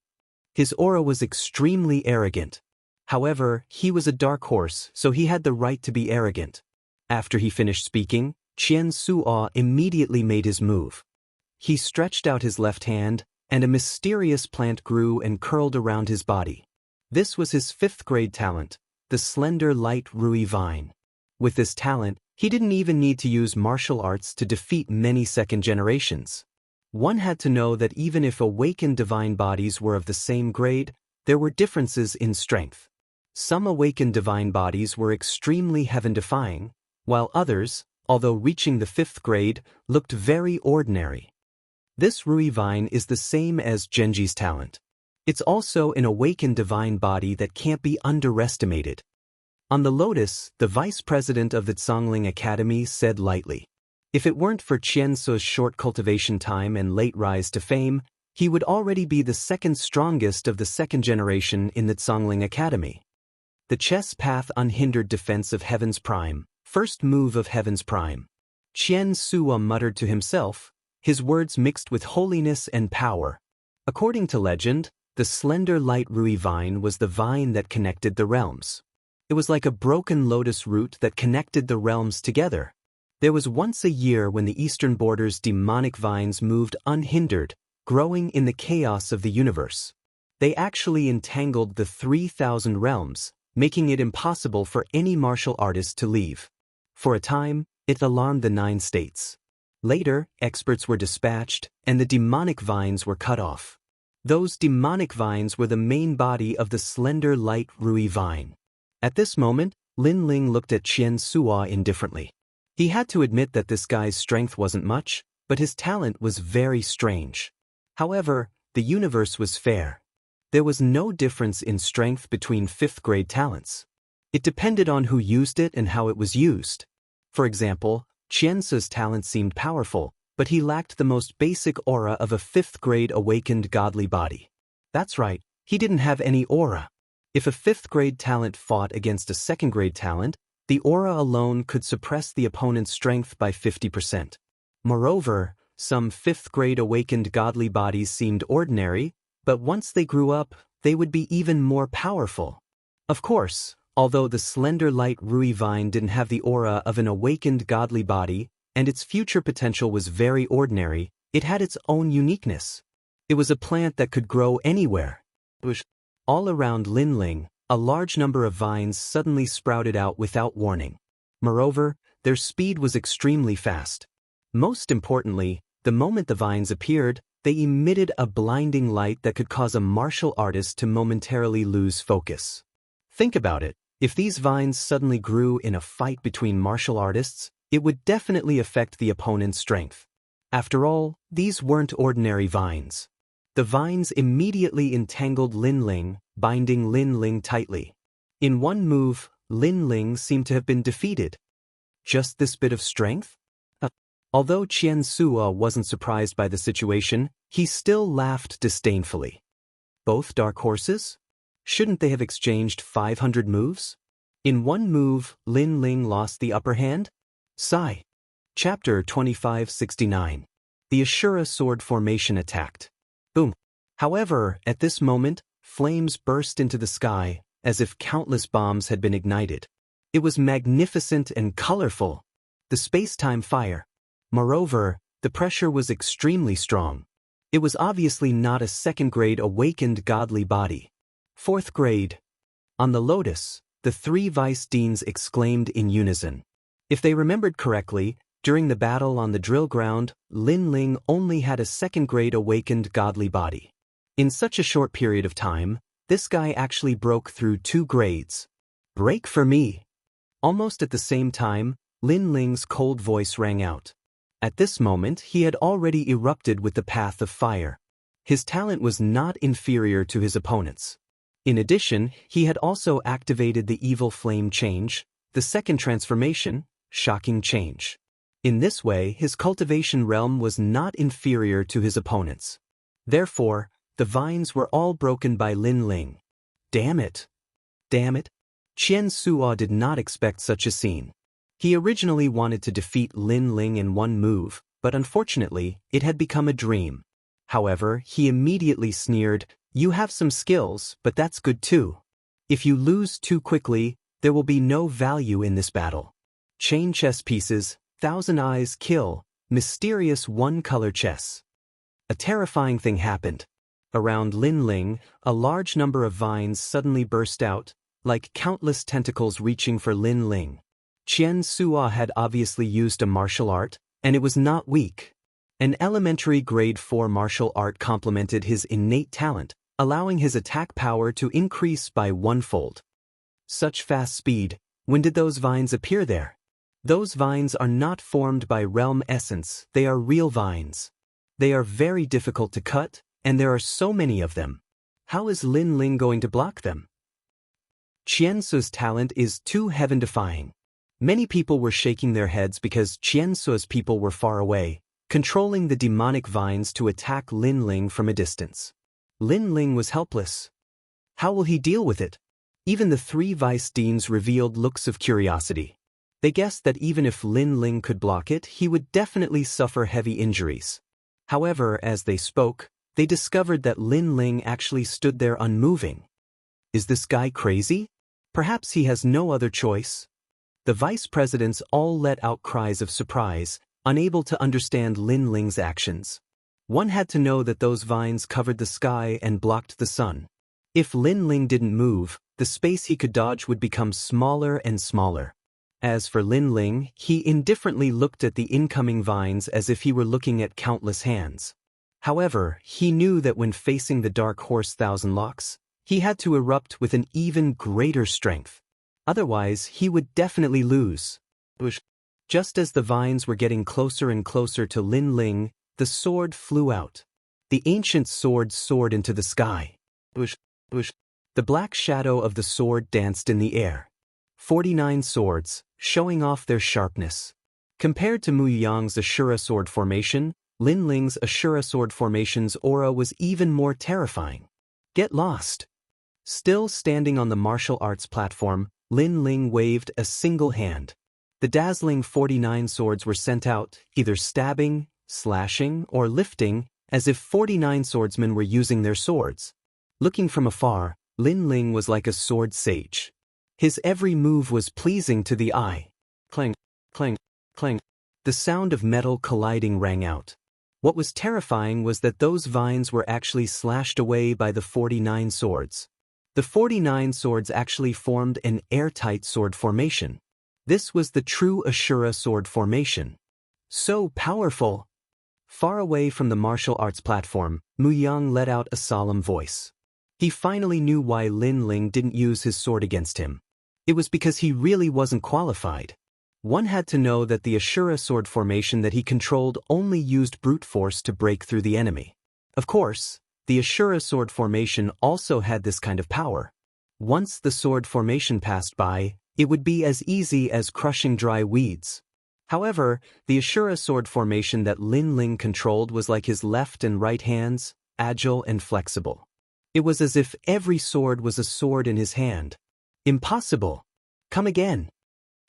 A: His aura was extremely arrogant. However, he was a dark horse, so he had the right to be arrogant. After he finished speaking, Chen Suo immediately made his move. He stretched out his left hand, and a mysterious plant grew and curled around his body. This was his 5th grade talent, the slender light Rui vine. With this talent, He didn't even need to use martial arts to defeat many second generations. One had to know that even if awakened divine bodies were of the same grade, there were differences in strength. Some awakened divine bodies were extremely heaven-defying, while others, although reaching the 5th grade, looked very ordinary. This Rui Vine is the same as Genji's talent. It's also an awakened divine body that can't be underestimated. On the Lotus, the vice president of the Zhongling Academy said lightly, "If it weren't for Qian Su's short cultivation time and late rise to fame, he would already be the second strongest of the second generation in the Zhongling Academy." The chess path unhindered defense of Heaven's Prime, first move of Heaven's Prime. Qian Su muttered to himself, his words mixed with holiness and power. According to legend, the slender light Rui Vine was the vine that connected the realms. It was like a broken lotus root that connected the realms together. There was once a year when the eastern border's demonic vines moved unhindered, growing in the chaos of the universe. They actually entangled the 3,000 realms, making it impossible for any martial artist to leave. For a time, it alarmed the 9 states. Later, experts were dispatched, and the demonic vines were cut off. Those demonic vines were the main body of the slender light Rui Vine. At this moment, Lin Ling looked at Qian Suo indifferently. He had to admit that this guy's strength wasn't much, but his talent was very strange. However, the universe was fair. There was no difference in strength between 5th grade talents. It depended on who used it and how it was used. For example, Qian Su's talent seemed powerful, but he lacked the most basic aura of a 5th grade awakened godly body. That's right, he didn't have any aura. If a 5th grade talent fought against a 2nd grade talent, the aura alone could suppress the opponent's strength by 50%. Moreover, some 5th grade awakened godly bodies seemed ordinary, but once they grew up, they would be even more powerful. Of course, although the slender light Rui Vine didn't have the aura of an awakened godly body, and its future potential was very ordinary, it had its own uniqueness. It was a plant that could grow anywhere. All around Lin Ling, a large number of vines suddenly sprouted out without warning. Moreover, their speed was extremely fast. Most importantly, the moment the vines appeared, they emitted a blinding light that could cause a martial artist to momentarily lose focus. Think about it, if these vines suddenly grew in a fight between martial artists, it would definitely affect the opponent's strength. After all, these weren't ordinary vines. The vines immediately entangled Lin Ling, binding Lin Ling tightly. In one move, Lin Ling seemed to have been defeated. Just this bit of strength? Although Qian Suo wasn't surprised by the situation, he still laughed disdainfully. Both dark horses? Shouldn't they have exchanged 500 moves? In one move, Lin Ling lost the upper hand? Sigh. Chapter 2569. The Ashura sword formation attacked. Boom. However, at this moment, flames burst into the sky, as if countless bombs had been ignited. It was magnificent and colorful. The space-time fire. Moreover, the pressure was extremely strong. It was obviously not a 2nd grade awakened godly body. 4th grade. On the Lotus, the 3 vice deans exclaimed in unison. If they remembered correctly, during the battle on the drill ground, Lin Ling only had a 2nd grade awakened godly body. In such a short period of time, this guy actually broke through 2 grades. Break for me! Almost at the same time, Lin Ling's cold voice rang out. At this moment, he had already erupted with the path of fire. His talent was not inferior to his opponent's. In addition, he had also activated the evil flame change, the 2nd transformation, shocking change. In this way, his cultivation realm was not inferior to his opponent's. Therefore, the vines were all broken by Lin Ling. Damn it! Damn it! Qian Suo did not expect such a scene. He originally wanted to defeat Lin Ling in one move, but unfortunately, it had become a dream. However, he immediately sneered, "You have some skills, but that's good too. If you lose too quickly, there will be no value in this battle." Chain chess pieces, 1,000 eyes kill, mysterious one-color chess. A terrifying thing happened. Around Lin Ling, a large number of vines suddenly burst out, like countless tentacles reaching for Lin Ling. Qian Suo had obviously used a martial art, and it was not weak. An elementary grade 4 martial art complemented his innate talent, allowing his attack power to increase by 1-fold. Such fast speed, when did those vines appear there? Those vines are not formed by realm essence, they are real vines. They are very difficult to cut, and there are so many of them. How is Lin Ling going to block them? Qian Su's talent is too heaven-defying. Many people were shaking their heads because Qian Su's people were far away, controlling the demonic vines to attack Lin Ling from a distance. Lin Ling was helpless. How will he deal with it? Even the 3 vice deans revealed looks of curiosity. They guessed that even if Lin Ling could block it, he would definitely suffer heavy injuries. However, as they spoke, they discovered that Lin Ling actually stood there unmoving. Is this guy crazy? Perhaps he has no other choice. The vice presidents all let out cries of surprise, unable to understand Lin Ling's actions. One had to know that those vines covered the sky and blocked the sun. If Lin Ling didn't move, the space he could dodge would become smaller and smaller. As for Lin Ling, he indifferently looked at the incoming vines as if he were looking at countless hands. However, he knew that when facing the dark horse Thousand Locks, he had to erupt with an even greater strength. Otherwise, he would definitely lose. Just as the vines were getting closer and closer to Lin Ling, the sword flew out. The ancient sword soared into the sky. The black shadow of the sword danced in the air. 49 swords, showing off their sharpness. Compared to Mu Yang's Ashura sword formation, Lin Ling's Ashura sword formation's aura was even more terrifying. Get lost. Still standing on the martial arts platform, Lin Ling waved a single hand. The dazzling 49 swords were sent out, either stabbing, slashing, or lifting, as if 49 swordsmen were using their swords. Looking from afar, Lin Ling was like a sword sage. His every move was pleasing to the eye. Clang, clang, clang. The sound of metal colliding rang out. What was terrifying was that those vines were actually slashed away by the 49 swords. The 49 swords actually formed an airtight sword formation. This was the true Ashura sword formation. So powerful! Far away from the martial arts platform, Mu Yang let out a solemn voice. He finally knew why Lin Ling didn't use his sword against him. It was because he really wasn't qualified. One had to know that the Ashura sword formation that he controlled only used brute force to break through the enemy. Of course, the Ashura sword formation also had this kind of power. Once the sword formation passed by, it would be as easy as crushing dry weeds. However, the Ashura sword formation that Lin Ling controlled was like his left and right hands, agile and flexible. It was as if every sword was a sword in his hand. Impossible! Come again!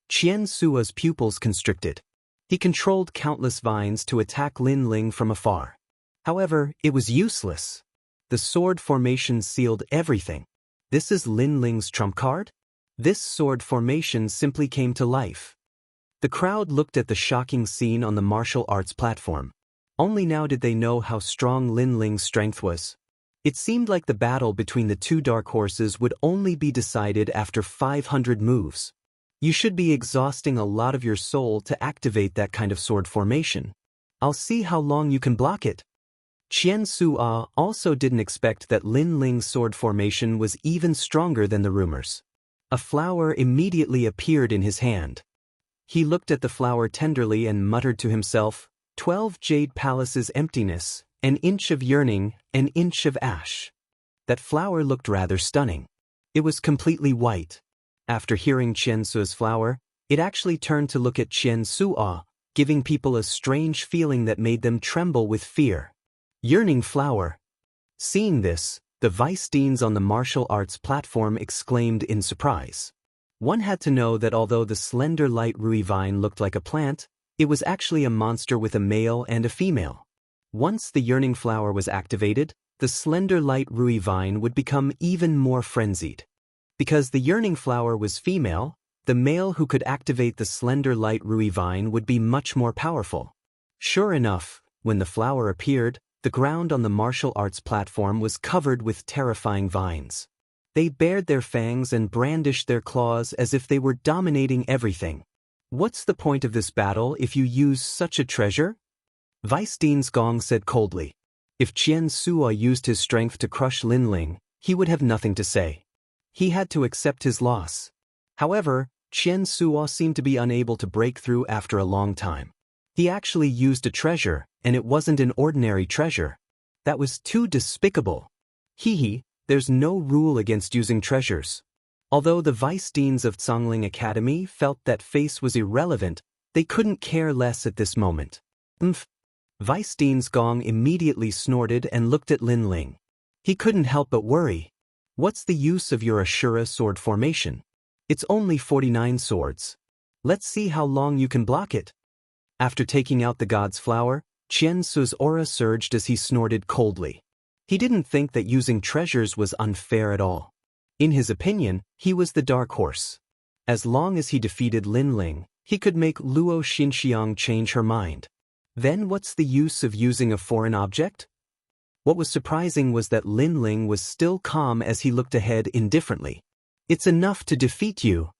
A: Qian Suo's pupils constricted. He controlled countless vines to attack Lin Ling from afar. However, it was useless. The sword formation sealed everything. This is Lin Ling's trump card? This sword formation simply came to life. The crowd looked at the shocking scene on the martial arts platform. Only now did they know how strong Lin Ling's strength was. It seemed like the battle between the 2 dark horses would only be decided after 500 moves. You should be exhausting a lot of your soul to activate that kind of sword formation. I'll see how long you can block it. Qian Suo also didn't expect that Lin Ling's sword formation was even stronger than the rumors. A flower immediately appeared in his hand. He looked at the flower tenderly and muttered to himself, 12 jade palaces emptiness, an inch of yearning, an inch of ash. That flower looked rather stunning. It was completely white. After hearing Qian Suo's flower, it actually turned to look at Qian Suo, giving people a strange feeling that made them tremble with fear. Yearning flower. Seeing this, the vice deans on the martial arts platform exclaimed in surprise. One had to know that although the slender light rui vine looked like a plant, it was actually a monster with a male and a female. Once the yearning flower was activated, the slender light rui vine would become even more frenzied. Because the yearning flower was female, the male who could activate the slender light rui vine would be much more powerful. Sure enough, when the flower appeared, the ground on the martial arts platform was covered with terrifying vines. They bared their fangs and brandished their claws as if they were dominating everything. What's the point of this battle if you use such a treasure? Weisstein's Gong said coldly. If Qian Sua used his strength to crush Linling, he would have nothing to say. He had to accept his loss. However, Qian Sua seemed to be unable to break through after a long time. He actually used a treasure, and it wasn't an ordinary treasure. That was too despicable. There's no rule against using treasures. Although the Vice-Deans of Zhongling Academy felt that face was irrelevant, they couldn't care less at this moment. Vice-Dean's Gong immediately snorted and looked at Linling. He couldn't help but worry. What's the use of your Ashura sword formation? It's only 49 swords. Let's see how long you can block it. After taking out the god's flower, Qian Su's aura surged as he snorted coldly. He didn't think that using treasures was unfair at all. In his opinion, he was the dark horse. As long as he defeated Linling, he could make Luo Xinxiang change her mind. Then what's the use of using a foreign object? What was surprising was that Linling was still calm as he looked ahead indifferently. It's enough to defeat you.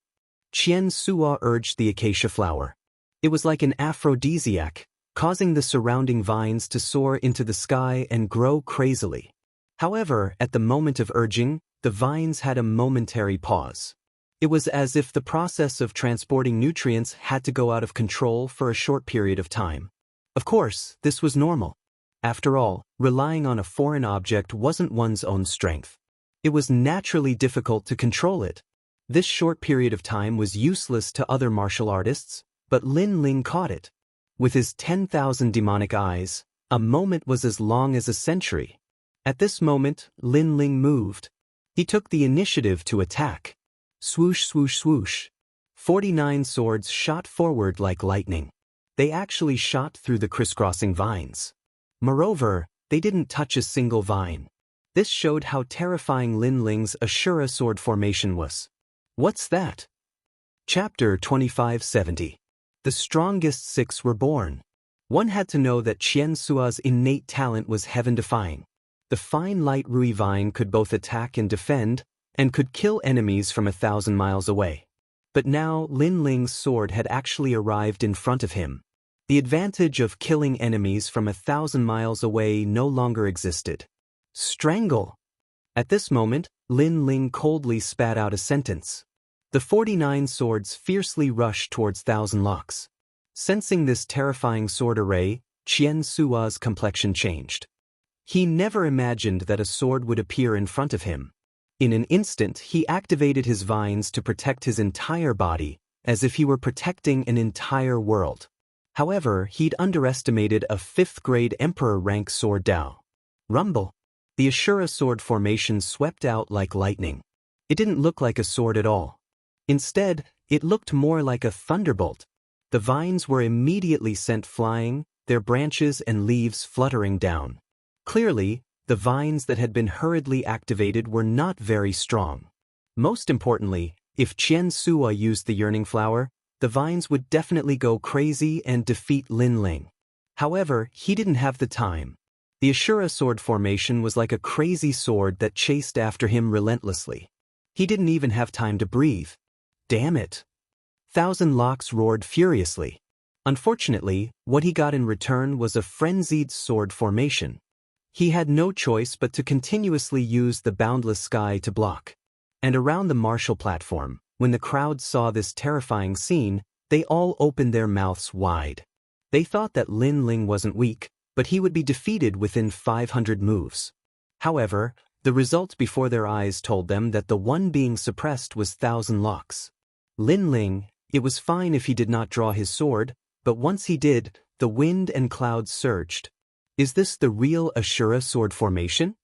A: Qian Sua urged the acacia flower. It was like an aphrodisiac, causing the surrounding vines to soar into the sky and grow crazily. However, at the moment of urging, the vines had a momentary pause. It was as if the process of transporting nutrients had to go out of control for a short period of time. Of course, this was normal. After all, relying on a foreign object wasn't one's own strength. It was naturally difficult to control it. This short period of time was useless to other martial artists, but Linling caught it. With his 10,000 demonic eyes, a moment was as long as a century. At this moment, Linling moved. He took the initiative to attack. Swoosh, swoosh, swoosh. 49 swords shot forward like lightning. They actually shot through the crisscrossing vines. Moreover, they didn't touch a single vine. This showed how terrifying Linling's Ashura sword formation was. What's that? Chapter 2570. The strongest 6 were born. One had to know that Qian Sua's innate talent was heaven-defying. The fine light Rui vine could both attack and defend, and could kill enemies from 1,000 miles away. But now Linling's sword had actually arrived in front of him. The advantage of killing enemies from 1,000 miles away no longer existed. Strangle! At this moment, Linling coldly spat out a sentence. The 49 swords fiercely rushed towards Thousand Locks. Sensing this terrifying sword array, Qian Sua's complexion changed. He never imagined that a sword would appear in front of him. In an instant, he activated his vines to protect his entire body, as if he were protecting an entire world. However, he'd underestimated a 5th-grade emperor-rank sword Dao. Rumble! The Ashura sword formation swept out like lightning. It didn't look like a sword at all. Instead, it looked more like a thunderbolt. The vines were immediately sent flying, their branches and leaves fluttering down. Clearly, the vines that had been hurriedly activated were not very strong. Most importantly, if Qian Sua used the yearning flower, the vines would definitely go crazy and defeat Linling. However, he didn't have the time. The Ashura sword formation was like a crazy sword that chased after him relentlessly. He didn't even have time to breathe. Damn it! Thousand Locks roared furiously. Unfortunately, what he got in return was a frenzied sword formation. He had no choice but to continuously use the boundless sky to block. And around the martial platform, when the crowd saw this terrifying scene, they all opened their mouths wide. They thought that Linling wasn't weak, but he would be defeated within 500 moves. However, the result before their eyes told them that the one being suppressed was Thousand Locks. Linling, it was fine if he did not draw his sword, but once he did, the wind and clouds surged. Is this the real Ashura sword formation?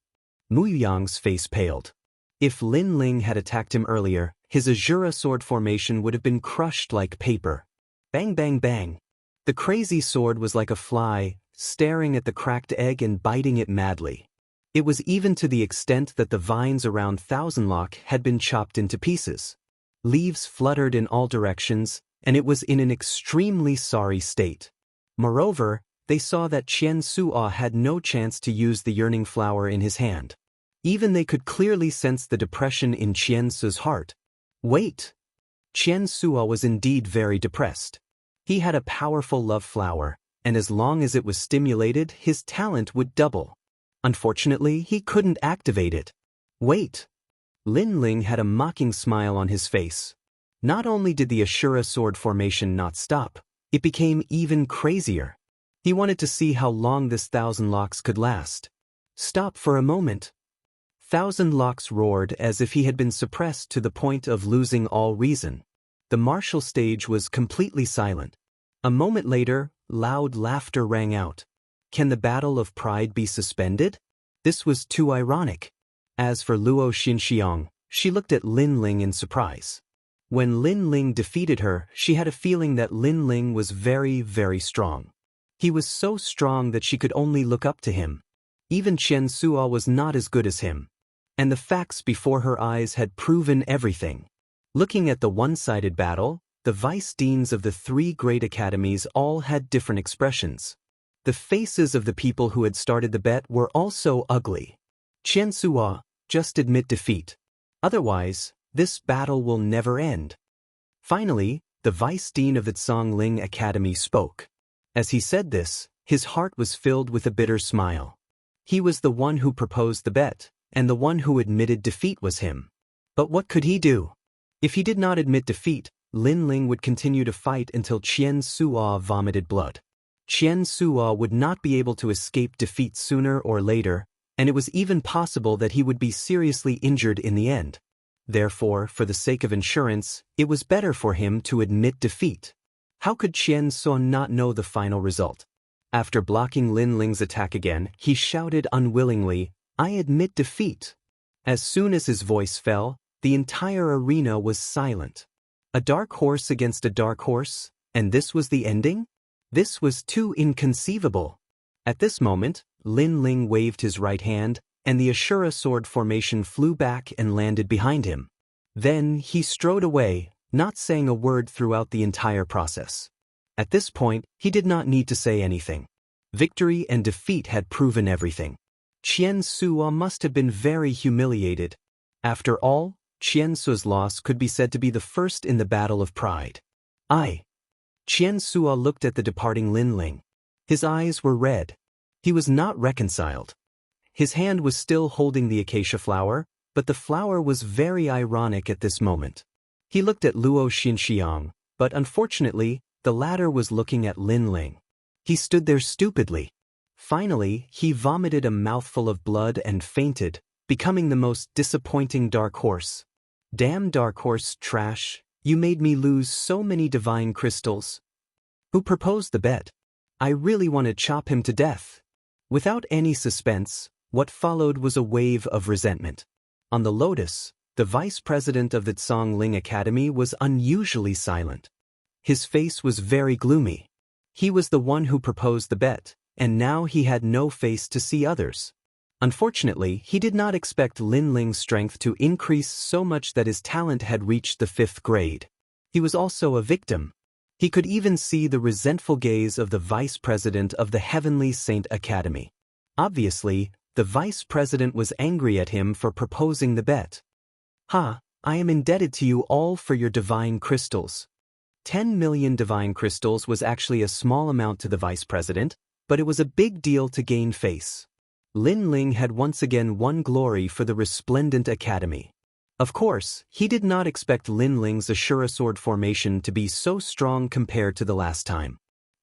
A: Mu Yang's face paled. If Linling had attacked him earlier, his Ashura sword formation would have been crushed like paper. Bang bang bang. The crazy sword was like a fly, staring at the cracked egg and biting it madly. It was even to the extent that the vines around Thousand Lock had been chopped into pieces. Leaves fluttered in all directions, and it was in an extremely sorry state. Moreover, they saw that Qian Sua had no chance to use the yearning flower in his hand. Even they could clearly sense the depression in Qian Su's heart. Wait! Qian Sua was indeed very depressed. He had a powerful love flower, and as long as it was stimulated, his talent would double. Unfortunately, he couldn't activate it. Wait! Lin Ling had a mocking smile on his face. Not only did the Ashura sword formation not stop, it became even crazier. He wanted to see how long this 1,000 locks could last. Stop for a moment. 1,000 locks roared as if he had been suppressed to the point of losing all reason. The martial stage was completely silent. A moment later, loud laughter rang out. Can the battle of pride be suspended? This was too ironic. As for Luo Xinxiang, she looked at Lin Ling in surprise. When Lin Ling defeated her, she had a feeling that Lin Ling was very, very strong. He was so strong that she could only look up to him. Even Chen Suo was not as good as him. And the facts before her eyes had proven everything. Looking at the one-sided battle, the vice deans of the 3 great academies all had different expressions. The faces of the people who had started the bet were also ugly. Chen Suo, just admit defeat. Otherwise, this battle will never end. Finally, the vice dean of the Zhongling Academy spoke. As he said this, his heart was filled with a bitter smile. He was the one who proposed the bet, and the one who admitted defeat was him. But what could he do? If he did not admit defeat, Lin Ling would continue to fight until Chen Suo vomited blood. Chen Suo would not be able to escape defeat sooner or later, and it was even possible that he would be seriously injured in the end. Therefore, for the sake of insurance, it was better for him to admit defeat. How could Chen Suo not know the final result? After blocking Lin Ling's attack again, he shouted unwillingly, "I admit defeat." As soon as his voice fell, the entire arena was silent. A dark horse against a dark horse, and this was the ending? This was too inconceivable. At this moment, Lin Ling waved his right hand, and the Ashura sword formation flew back and landed behind him. Then he strode away, not saying a word throughout the entire process. At this point, he did not need to say anything. Victory and defeat had proven everything. Chen Suo must have been very humiliated. After all, Chen Suo's loss could be said to be the first in the battle of pride. Chen Suo looked at the departing Lin Ling. His eyes were red. He was not reconciled. His hand was still holding the acacia flower, but the flower was very ironic at this moment. He looked at Luo Xinxiang, but unfortunately, the latter was looking at Lin Ling. He stood there stupidly. Finally, he vomited a mouthful of blood and fainted, becoming the most disappointing dark horse. Damn dark horse trash, you made me lose so many divine crystals. Who proposed the bet? I really want to chop him to death. Without any suspense, what followed was a wave of resentment. On the Lotus, the vice president of the Zhongling Academy was unusually silent. His face was very gloomy. He was the one who proposed the bet, and now he had no face to see others. Unfortunately, he did not expect Lin Ling's strength to increase so much that his talent had reached the 5th grade. He was also a victim. He could even see the resentful gaze of the vice president of the Heavenly Saint Academy. Obviously, the vice president was angry at him for proposing the bet. I am indebted to you all for your divine crystals. 10 million divine crystals was actually a small amount to the vice president, but it was a big deal to gain face. Lin Ling had once again won glory for the resplendent academy. Of course, he did not expect Lin Ling's Ashura sword formation to be so strong compared to the last time.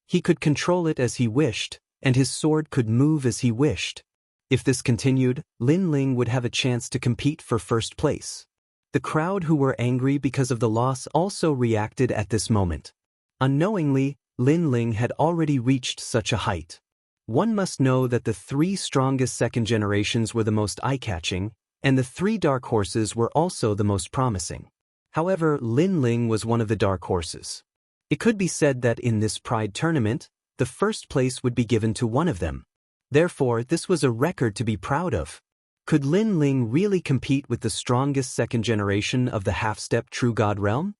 A: He could control it as he wished, and his sword could move as he wished. If this continued, Lin Ling would have a chance to compete for first place. The crowd who were angry because of the loss also reacted at this moment. Unknowingly, Lin Ling had already reached such a height. One must know that the 3 strongest second generations were the most eye-catching, and the 3 dark horses were also the most promising. However, Lin Ling was one of the dark horses. It could be said that in this pride tournament, the first place would be given to one of them. Therefore, this was a record to be proud of. Could Lin Ling really compete with the strongest second generation of the half-step True God realm?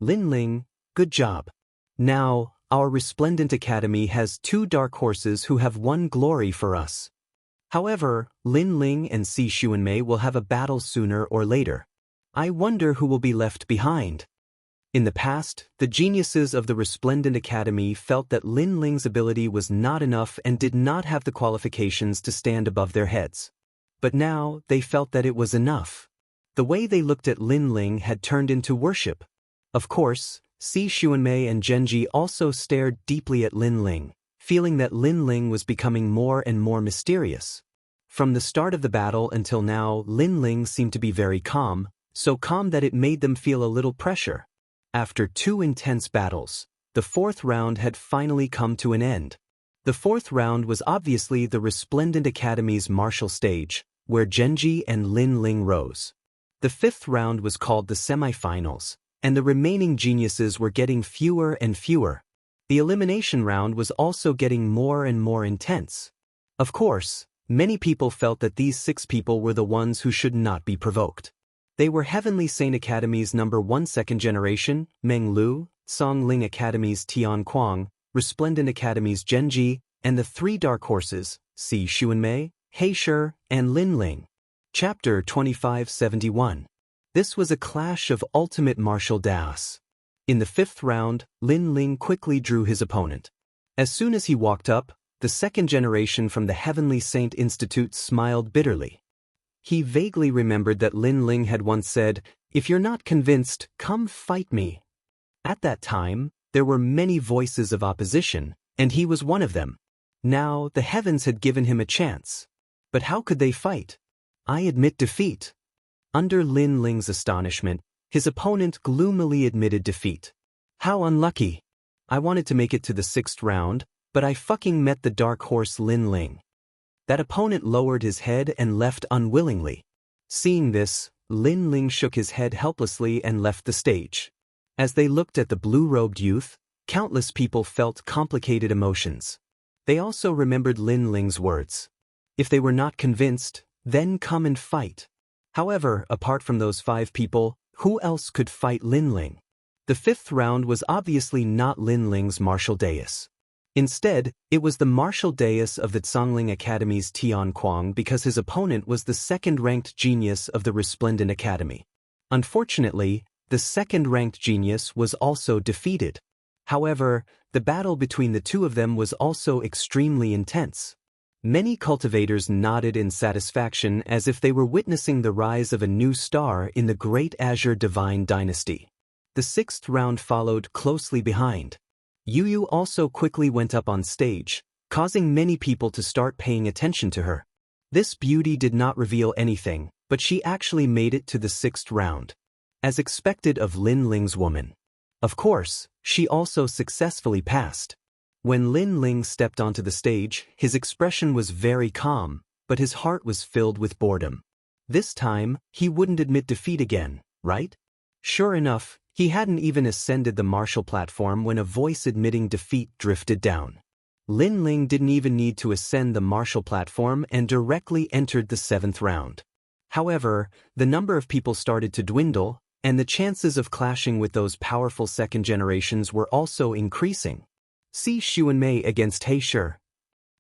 A: Lin Ling, good job. Now, our resplendent academy has 2 dark horses who have won glory for us. However, Lin Ling and Si Xuanmei will have a battle sooner or later. I wonder who will be left behind. In the past, the geniuses of the Resplendent Academy felt that Lin Ling's ability was not enough and did not have the qualifications to stand above their heads. But now, they felt that it was enough. The way they looked at Lin Ling had turned into worship. Of course, Si Xuanmei and Genji also stared deeply at Lin Ling, feeling that Lin Ling was becoming more and more mysterious. From the start of the battle until now, Lin Ling seemed to be very calm, so calm that it made them feel a little pressure. After 2 intense battles, the 4th round had finally come to an end. The 4th round was obviously the Resplendent Academy's martial stage, where Genji and Lin Ling rose. The 5th round was called the semifinals, and the remaining geniuses were getting fewer and fewer. The elimination round was also getting more and more intense. Of course, many people felt that these 6 people were the ones who should not be provoked. They were Heavenly Saint Academy's number 1 second generation, Meng Lu, Song Ling Academy's Tian Kuang, Resplendent Academy's Genji, and the 3 dark horses, Si Xuanmei, He Shi, and Lin Ling. Chapter 2571. This was a clash of ultimate martial das. In the 5th round, Lin Ling quickly drew his opponent. As soon as he walked up, the second generation from the Heavenly Saint Institute smiled bitterly. He vaguely remembered that Lin Ling had once said, "If you're not convinced, come fight me." At that time, there were many voices of opposition, and he was one of them. Now, the heavens had given him a chance. But how could they fight? "I admit defeat." Under Lin Ling's astonishment, his opponent gloomily admitted defeat. "How unlucky. I wanted to make it to the 6th round, but I fucking met the dark horse Lin Ling." That opponent lowered his head and left unwillingly. Seeing this, Lin Ling shook his head helplessly and left the stage. As they looked at the blue-robed youth, countless people felt complicated emotions. They also remembered Lin Ling's words. If they were not convinced, then come and fight. However, apart from those 5 people, who else could fight Lin Ling? The 5th round was obviously not Lin Ling's martial dais. Instead, it was the martial dais of the Zhongling Academy's Tian Kuang because his opponent was the 2nd-ranked genius of the Resplendent Academy. Unfortunately, the 2nd-ranked genius was also defeated. However, the battle between the 2 of them was also extremely intense. Many cultivators nodded in satisfaction as if they were witnessing the rise of a new star in the Great Azure Divine Dynasty. The 6th round followed closely behind. Yu Yu also quickly went up on stage, causing many people to start paying attention to her. This beauty did not reveal anything, but she actually made it to the 6th round. As expected of Lin Ling's woman. Of course, she also successfully passed. When Lin Ling stepped onto the stage, his expression was very calm, but his heart was filled with boredom. This time, he wouldn't admit defeat again, right? Sure enough, he hadn't even ascended the martial platform when a voice admitting defeat drifted down. Lin Ling didn't even need to ascend the martial platform and directly entered the 7th round. However, the number of people started to dwindle, and the chances of clashing with those powerful 2nd generations were also increasing. Si Xuanmei against He Shi.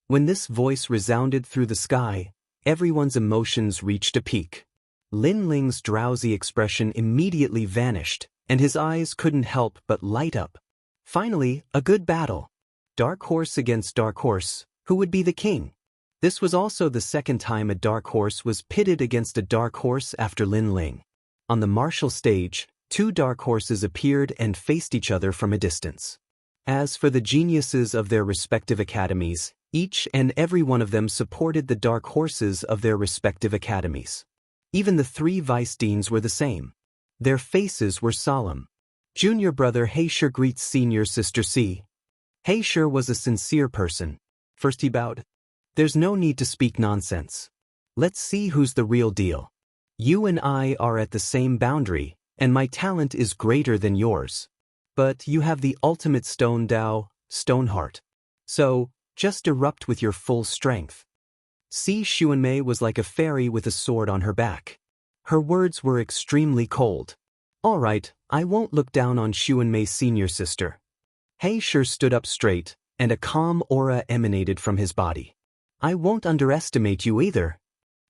A: When this voice resounded through the sky, everyone's emotions reached a peak. Lin Ling's drowsy expression immediately vanished, and his eyes couldn't help but light up. Finally, a good battle. Dark horse against dark horse, who would be the king? This was also the 2nd time a dark horse was pitted against a dark horse after Lin Ling. On the martial stage, 2 dark horses appeared and faced each other from a distance. As for the geniuses of their respective academies, each and every one of them supported the dark horses of their respective academies. Even the 3 vice deans were the same. Their faces were solemn. Junior brother He Shi greets senior sister Si. He Shi was a sincere person. First he bowed. "There's no need to speak nonsense. Let's see who's the real deal. You and I are at the same boundary, and my talent is greater than yours. But you have the ultimate stone Dao, Stoneheart. So, just erupt with your full strength." Si Xuanmei was like a fairy with a sword on her back. Her words were extremely cold. "All right, I won't look down on Xuanmei's senior sister." He Shi stood up straight, and a calm aura emanated from his body. "I won't underestimate you either."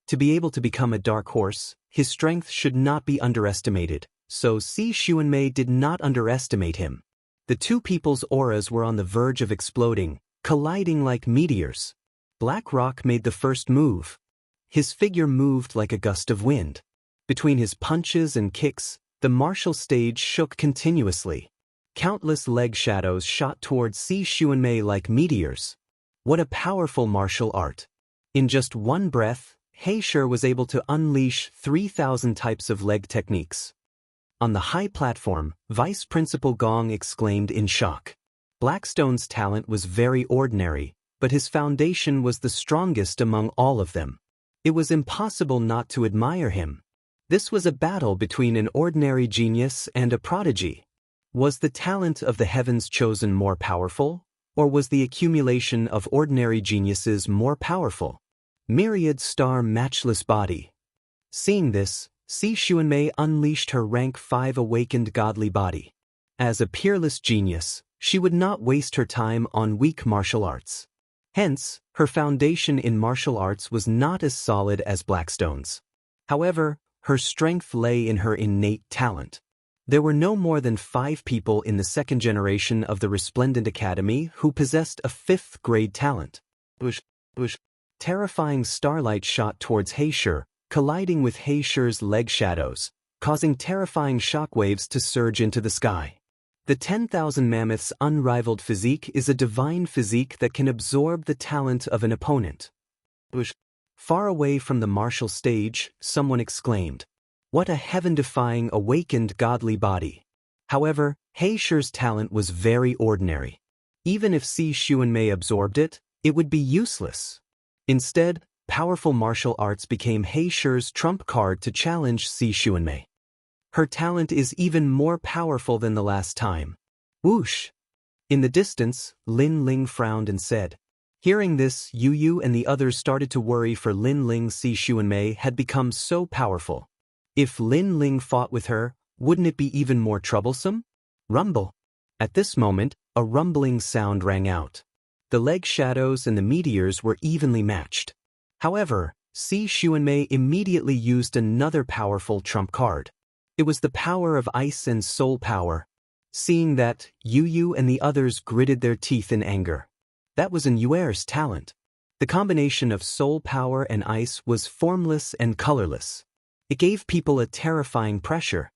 A: To be able to become a dark horse, his strength should not be underestimated, so Si Xuanmei did not underestimate him. The two people's auras were on the verge of exploding, colliding like meteors. Black Rock made the first move. His figure moved like a gust of wind. Between his punches and kicks, the martial stage shook continuously. Countless leg shadows shot towards Si Xuanmei like meteors. What a powerful martial art! In just one breath, He Shi was able to unleash 3,000 types of leg techniques. On the high platform, Vice Principal Gong exclaimed in shock. Blackstone's talent was very ordinary, but his foundation was the strongest among all of them. It was impossible not to admire him. This was a battle between an ordinary genius and a prodigy. Was the talent of the heavens chosen more powerful, or was the accumulation of ordinary geniuses more powerful? Myriad star matchless body. Seeing this, Si Xuanmei unleashed her rank 5 awakened godly body. As a peerless genius, she would not waste her time on weak martial arts. Hence, her foundation in martial arts was not as solid as Blackstone's. However, her strength lay in her innate talent. There were no more than 5 people in the second generation of the Resplendent Academy who possessed a 5th-grade talent. Terrifying starlight shot towards He Shi, colliding with He Shi's leg shadows, causing terrifying shockwaves to surge into the sky. The 10,000 Mammoth's unrivaled physique is a divine physique that can absorb the talent of an opponent. Far away from the martial stage, someone exclaimed, "What a heaven-defying awakened godly body!" However, He Shi's talent was very ordinary. Even if Si Xuanmei absorbed it, it would be useless. Instead, powerful martial arts became He Shi's trump card to challenge Si Xuanmei. Her talent is even more powerful than the last time. Whoosh! In the distance, Lin Ling frowned and said. Hearing this, Yu Yu and the others started to worry, for Lin Ling. Si Xuanmei had become so powerful. If Lin Ling fought with her, wouldn't it be even more troublesome? Rumble! At this moment, a rumbling sound rang out. The leg shadows and the meteors were evenly matched. However, Si Xuanmei immediately used another powerful trump card. It was the power of ice and soul power. Seeing that, Yu Yu and the others gritted their teeth in anger. That was Yuer's talent. The combination of soul power and ice was formless and colorless. It gave people a terrifying pressure.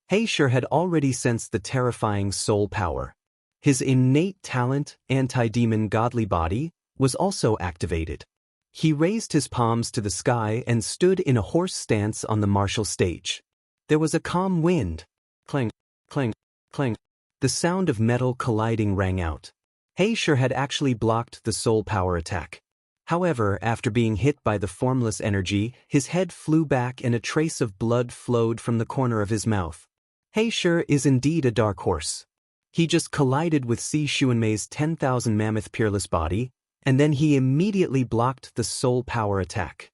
A: He Shi had already sensed the terrifying soul power. His innate talent, anti-demon godly body, was also activated. He raised his palms to the sky and stood in a horse stance on the martial stage. There was a calm wind. Clang, clang, clang. The sound of metal colliding rang out. He Shi had actually blocked the soul power attack. However, after being hit by the formless energy, his head flew back and a trace of blood flowed from the corner of his mouth. He Shi is indeed a dark horse. He just collided with Si Xuanmei's 10,000 mammoth peerless body, and then he immediately blocked the soul power attack.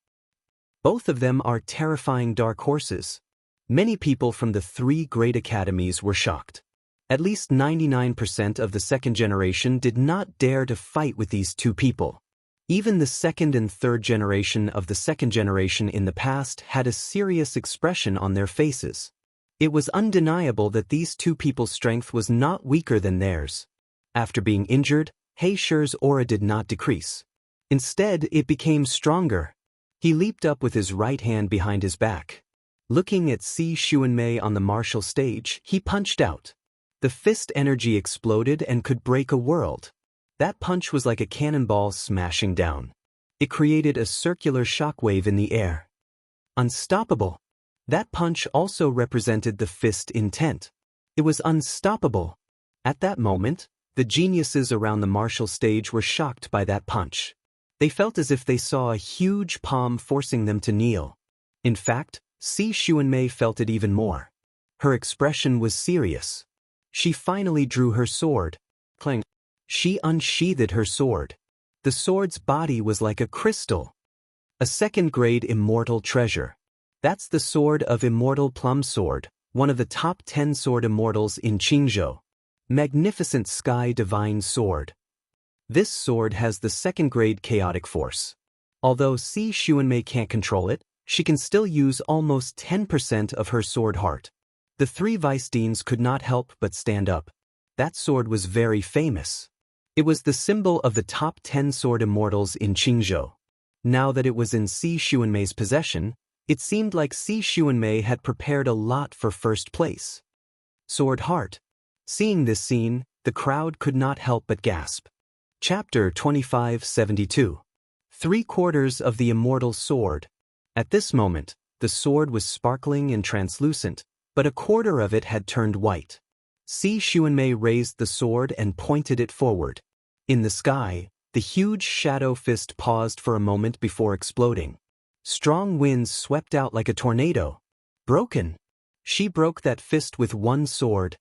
A: Both of them are terrifying dark horses. Many people from the 3 great academies were shocked. At least 99% of the second generation did not dare to fight with these two people. Even the second and third generation of the second generation in the past had a serious expression on their faces. It was undeniable that these two people's strength was not weaker than theirs. After being injured, He Shi's aura did not decrease. Instead, it became stronger. He leaped up with his right hand behind his back. Looking at Si Xuanmei on the martial stage, he punched out. The fist energy exploded and could break a world. That punch was like a cannonball smashing down. It created a circular shockwave in the air. Unstoppable. That punch also represented the fist intent. It was unstoppable. At that moment, the geniuses around the martial stage were shocked by that punch. They felt as if they saw a huge palm forcing them to kneel. In fact, Si Xuanmei felt it even more. Her expression was serious. She finally drew her sword. Clang. She unsheathed her sword. The sword's body was like a crystal. A second-grade immortal treasure. That's the sword of Immortal Plum Sword, one of the top 10 sword immortals in Qingzhou. Magnificent Sky Divine Sword. This sword has the second-grade chaotic force. Although Si Xuanmei can't control it, she can still use almost 10% of her sword heart. The three vice deans could not help but stand up. That sword was very famous. It was the symbol of the top 10 sword immortals in Qingzhou. Now that it was in Si Xuanmei's possession, it seemed like Si Xuanmei had prepared a lot for first place. Sword Heart. Seeing this scene, the crowd could not help but gasp. Chapter 2572. 3/4 of the immortal sword. At this moment, the sword was sparkling and translucent, but a quarter of it had turned white. Si Xuanmei raised the sword and pointed it forward. In the sky, the huge shadow fist paused for a moment before exploding. Strong winds swept out like a tornado. Broken. She broke that fist with one sword.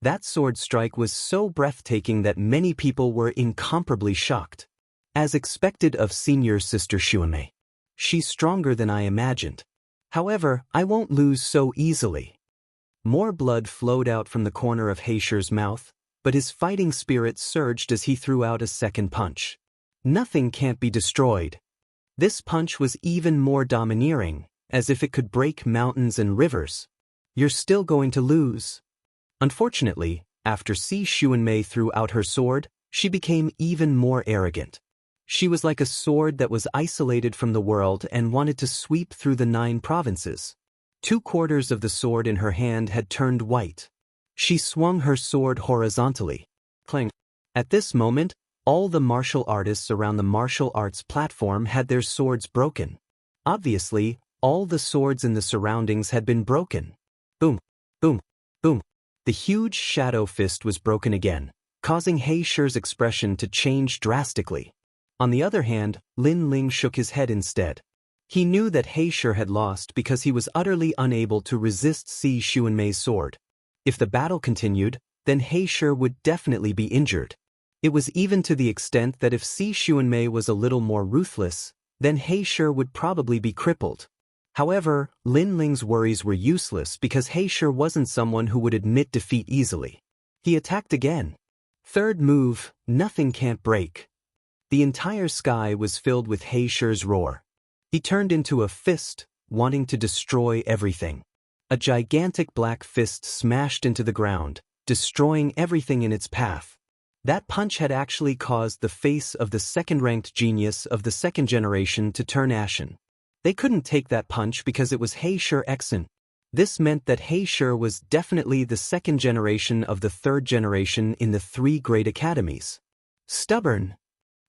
A: That sword strike was so breathtaking that many people were incomparably shocked. As expected of senior sister Xuanmei. She's stronger than I imagined. However, I won't lose so easily. More blood flowed out from the corner of Heisher's mouth, but his fighting spirit surged as he threw out a second punch. Nothing can't be destroyed. This punch was even more domineering, as if it could break mountains and rivers. You're still going to lose. Unfortunately, after Si Xuanmei threw out her sword, she became even more arrogant. She was like a sword that was isolated from the world and wanted to sweep through the 9 provinces. 2/4 of the sword in her hand had turned white. She swung her sword horizontally. Clang. At this moment, all the martial artists around the martial arts platform had their swords broken. Obviously, all the swords in the surroundings had been broken. Boom, boom, boom. The huge shadow fist was broken again, causing Heisher's expression to change drastically. On the other hand, Lin Ling shook his head instead. He knew that Heisher had lost because he was utterly unable to resist Si Xuanmei's sword. If the battle continued, then Heisher would definitely be injured. It was even to the extent that if Si Xuanmei was a little more ruthless, then Heisher would probably be crippled. However, Lin Ling's worries were useless because Heisher wasn't someone who would admit defeat easily. He attacked again. Third move, nothing can't break. The entire sky was filled with Heisher's roar. He turned into a fist, wanting to destroy everything. A gigantic black fist smashed into the ground, destroying everything in its path. That punch had actually caused the face of the second-ranked genius of the second generation to turn ashen. They couldn't take that punch because it was Heisher Exen. This meant that Heisher was definitely the second generation of the third generation in the 3 great academies. Stubborn.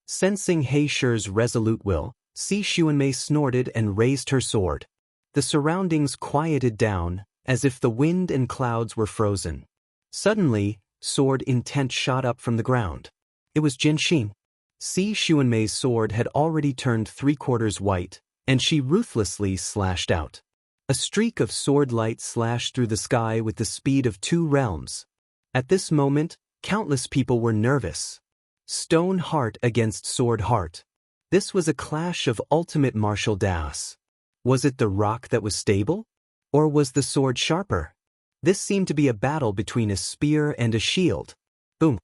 A: Sensing Heisher's resolute will, Si Xuanmei snorted and raised her sword. The surroundings quieted down, as if the wind and clouds were frozen. Suddenly, sword intent shot up from the ground. It was Jianxin. Si Xuanmei's sword had already turned 3/4 white, and she ruthlessly slashed out. A streak of sword light slashed through the sky with the speed of 2 realms. At this moment, countless people were nervous. Stone heart against sword heart. This was a clash of ultimate martial das. Was it the rock that was stable? Or was the sword sharper? This seemed to be a battle between a spear and a shield. Boom!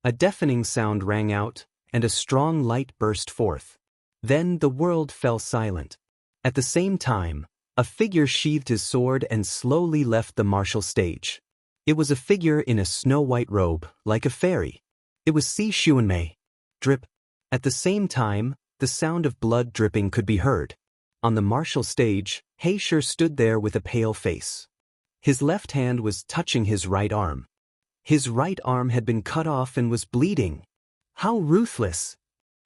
A: A deafening sound rang out, and a strong light burst forth. Then the world fell silent. At the same time, a figure sheathed his sword and slowly left the martial stage. It was a figure in a snow-white robe, like a fairy. It was Si Xuanmei. Drip. At the same time, the sound of blood dripping could be heard. On the martial stage, Heisher stood there with a pale face. His left hand was touching his right arm. His right arm had been cut off and was bleeding. How ruthless!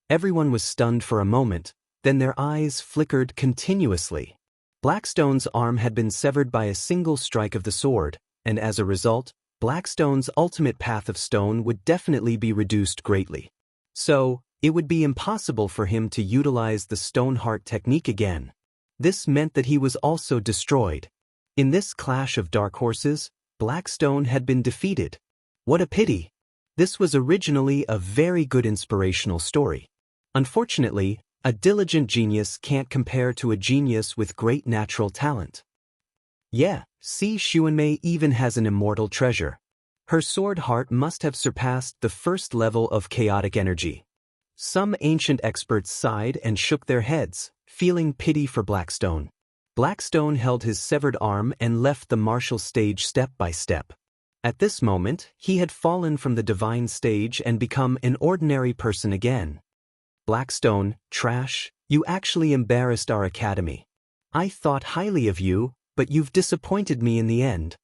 A: Everyone was stunned for a moment, then their eyes flickered continuously. Blackstone's arm had been severed by a single strike of the sword, and as a result, Blackstone's ultimate path of stone would definitely be reduced greatly. So, it would be impossible for him to utilize the stone heart technique again. This meant that he was also destroyed. In this clash of dark horses, Blackstone had been defeated. What a pity! This was originally a very good inspirational story. Unfortunately, a diligent genius can't compare to a genius with great natural talent. Yeah, Si Xuanmei even has an immortal treasure. Her sword heart must have surpassed the first level of chaotic energy. Some ancient experts sighed and shook their heads, feeling pity for Blackstone. Blackstone held his severed arm and left the martial stage step by step. At this moment, he had fallen from the divine stage and become an ordinary person again. Blackstone, trash, you actually embarrassed our academy. I thought highly of you, but you've disappointed me in the end.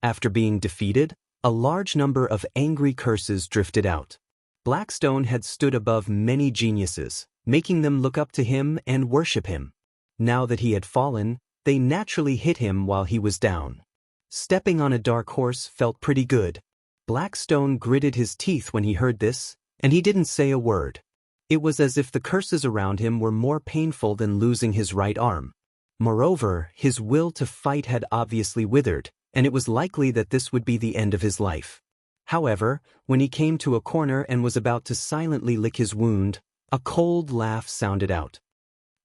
A: After being defeated, a large number of angry curses drifted out. Blackstone had stood above many geniuses, making them look up to him and worship him. Now that he had fallen, they naturally hit him while he was down. Stepping on a dark horse felt pretty good. Blackstone gritted his teeth when he heard this, and he didn't say a word. It was as if the curses around him were more painful than losing his right arm. Moreover, his will to fight had obviously withered, and it was likely that this would be the end of his life. However, when he came to a corner and was about to silently lick his wound, a cold laugh sounded out.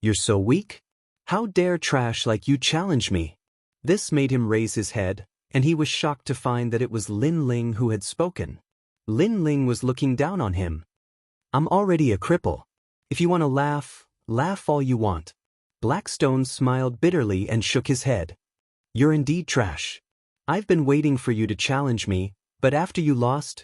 A: "You're so weak? How dare trash like you challenge me?" This made him raise his head, and he was shocked to find that it was Lin Ling who had spoken. Lin Ling was looking down on him. "I'm already a cripple. If you want to laugh, laugh all you want." Blackstone smiled bitterly and shook his head. "You're indeed trash. I've been waiting for you to challenge me, but after you lost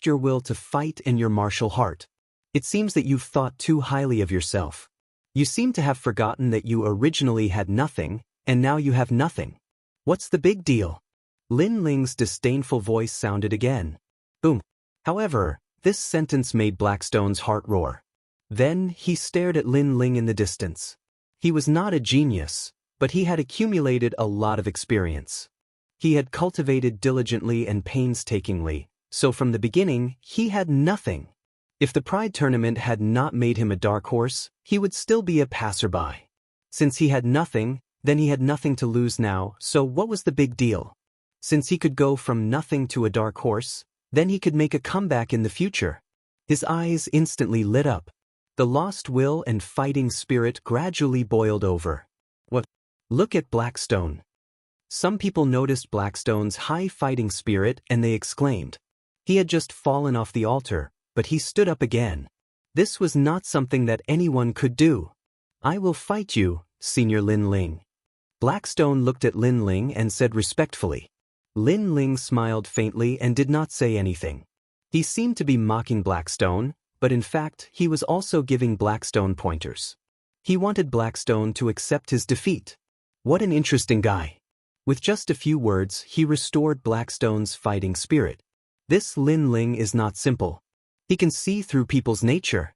A: your will to fight and your martial heart. It seems that you've thought too highly of yourself. You seem to have forgotten that you originally had nothing, and now you have nothing. What's the big deal?" Lin Ling's disdainful voice sounded again. Boom. However, this sentence made Blackstone's heart roar. Then he stared at Lin Ling in the distance. He was not a genius, but he had accumulated a lot of experience. He had cultivated diligently and painstakingly, so from the beginning, he had nothing. If the Pride Tournament had not made him a dark horse, he would still be a passerby. Since he had nothing, then he had nothing to lose now, so what was the big deal? Since he could go from nothing to a dark horse, then he could make a comeback in the future. His eyes instantly lit up. The lost will and fighting spirit gradually boiled over. What? Look at Blackstone. Some people noticed Blackstone's high fighting spirit and they exclaimed. He had just fallen off the altar, but he stood up again. This was not something that anyone could do. "I will fight you, Senior Lin Ling." Blackstone looked at Lin Ling and said respectfully. Lin Ling smiled faintly and did not say anything. He seemed to be mocking Blackstone, but in fact he was also giving Blackstone pointers. He wanted Blackstone to accept his defeat. What an interesting guy. With just a few words, he restored Blackstone's fighting spirit. This Lin Ling is not simple. He can see through people's nature.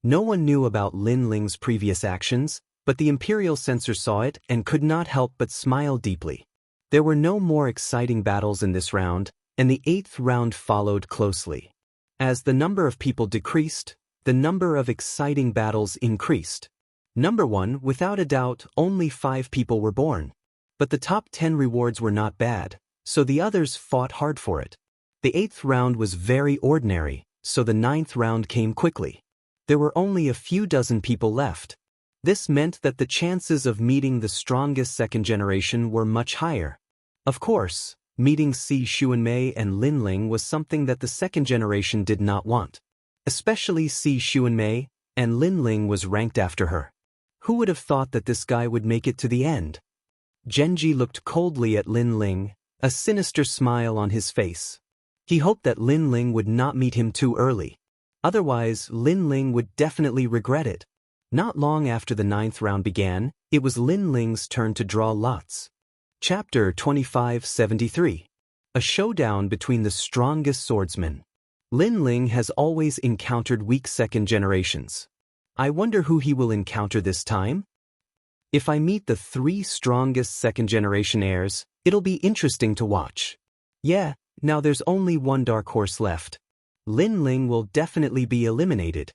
A: No one knew about Lin Ling's previous actions, but the Imperial censor saw it and could not help but smile deeply. There were no more exciting battles in this round, and the 8th round followed closely. As the number of people decreased, the number of exciting battles increased. Number 1, without a doubt, only 5 people were born. But the top 10 rewards were not bad, so the others fought hard for it. The 8th round was very ordinary, so the 9th round came quickly. There were only a few dozen people left. This meant that the chances of meeting the strongest second generation were much higher. Of course, meeting Si Xuanmei and Lin Ling was something that the second generation did not want. Especially Si Xuanmei, and Lin Ling was ranked after her. Who would have thought that this guy would make it to the end? Genji looked coldly at Lin Ling, a sinister smile on his face. He hoped that Lin Ling would not meet him too early. Otherwise, Lin Ling would definitely regret it. Not long after the 9th round began, it was Lin Ling's turn to draw lots. Chapter 2573. A showdown between the strongest swordsmen. Lin Ling has always encountered weak second generations. I wonder who he will encounter this time? If I meet the 3 strongest second generation heirs, it'll be interesting to watch. Yeah, now there's only one dark horse left. Lin Ling will definitely be eliminated.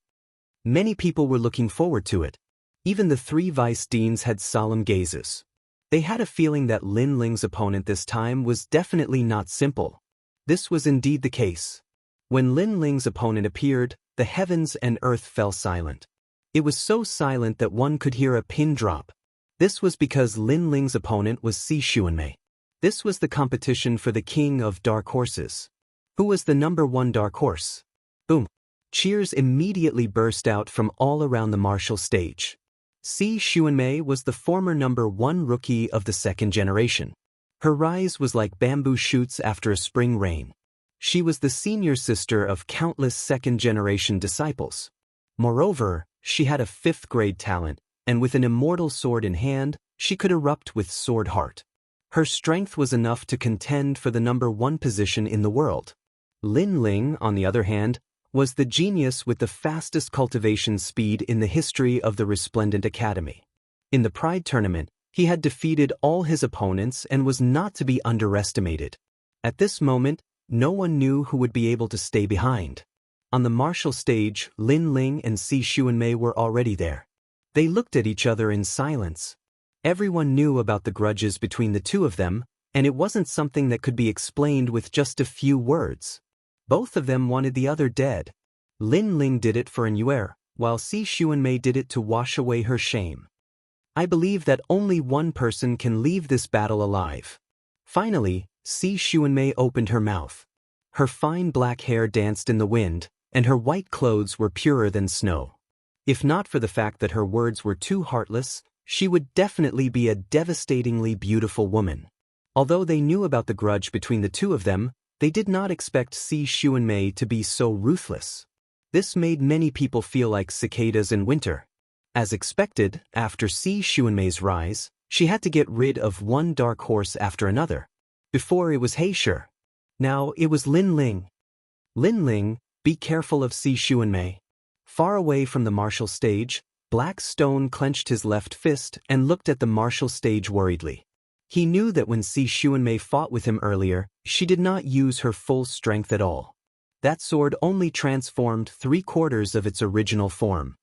A: Many people were looking forward to it. Even the 3 vice deans had solemn gazes. They had a feeling that Lin Ling's opponent this time was definitely not simple. This was indeed the case. When Lin Ling's opponent appeared, the heavens and earth fell silent. It was so silent that one could hear a pin drop. This was because Lin Ling's opponent was Si Xuanmei. This was the competition for the king of dark horses. Who was the number 1 dark horse? Boom. Cheers immediately burst out from all around the martial stage. Si Xuanmei was the former #1 rookie of the second generation. Her rise was like bamboo shoots after a spring rain. She was the senior sister of countless second-generation disciples. Moreover, she had a 5th-grade talent, and with an immortal sword in hand, she could erupt with sword heart. Her strength was enough to contend for the #1 position in the world. Lin Ling, on the other hand, was the genius with the fastest cultivation speed in the history of the Resplendent Academy. In the Pride Tournament, he had defeated all his opponents and was not to be underestimated. At this moment, no one knew who would be able to stay behind. On the martial stage, Lin Ling and Si Xuanmei were already there. They looked at each other in silence. Everyone knew about the grudges between the two of them, and it wasn't something that could be explained with just a few words. Both of them wanted the other dead. Lin Ling did it for Annuer, while Si Xuanmei did it to wash away her shame. I believe that only one person can leave this battle alive. Finally, Si Xuanmei opened her mouth. Her fine black hair danced in the wind, and her white clothes were purer than snow. If not for the fact that her words were too heartless, she would definitely be a devastatingly beautiful woman. Although they knew about the grudge between the two of them, they did not expect Si Xuanmei to be so ruthless. This made many people feel like cicadas in winter. As expected, after Si Xuanmei's rise, she had to get rid of one dark horse after another. Before it was Heisher. Now it was Lin Ling. Lin Ling, be careful of Si Xuanmei. Far away from the martial stage, Black Stone clenched his left fist and looked at the martial stage worriedly. He knew that when Si Xuanmei fought with him earlier, she did not use her full strength at all. That sword only transformed 3/4 of its original form.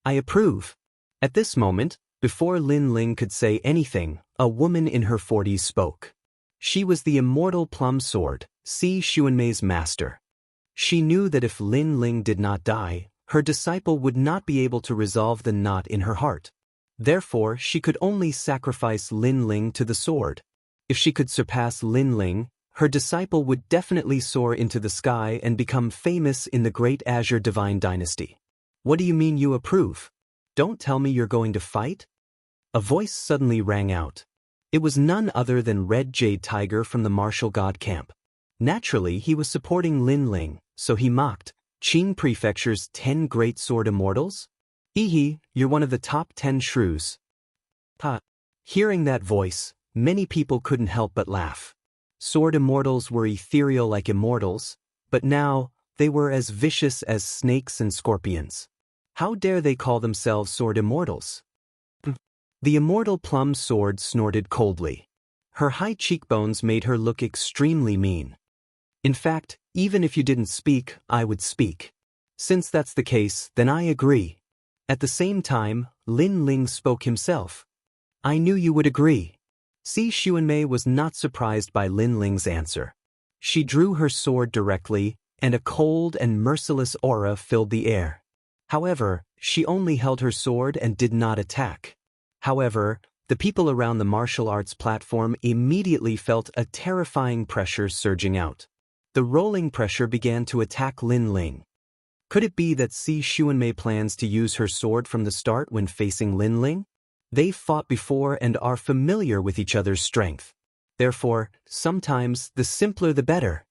A: I approve. At this moment, before Lin Ling could say anything, a woman in her 40s spoke. She was the immortal plum sword, Si Xuanmei's master. She knew that if Lin Ling did not die, her disciple would not be able to resolve the knot in her heart. Therefore, she could only sacrifice Lin Ling to the sword. If she could surpass Lin Ling, her disciple would definitely soar into the sky and become famous in the Great Azure Divine Dynasty. What do you mean you approve? Don't tell me you're going to fight? A voice suddenly rang out. It was none other than Red Jade Tiger from the martial god camp. Naturally, he was supporting Lin Ling, so he mocked, Qing Prefecture's 10 great sword immortals? You're one of the top 10 shrews. Ha! Hearing that voice, many people couldn't help but laugh. Sword immortals were ethereal like immortals, but now, they were as vicious as snakes and scorpions. How dare they call themselves sword immortals? The immortal plum sword snorted coldly. Her high cheekbones made her look extremely mean. In fact, even if you didn't speak, I would speak. Since that's the case, then I agree. At the same time, Lin Ling spoke himself. I knew you would agree. Si Xuanmei was not surprised by Lin Ling's answer. She drew her sword directly, and a cold and merciless aura filled the air. However, she only held her sword and did not attack. However, the people around the martial arts platform immediately felt a terrifying pressure surging out. The rolling pressure began to attack Lin Ling. Could it be that Si Xuanmei plans to use her sword from the start when facing Lin Ling? They've fought before and are familiar with each other's strength. Therefore, sometimes the simpler the better.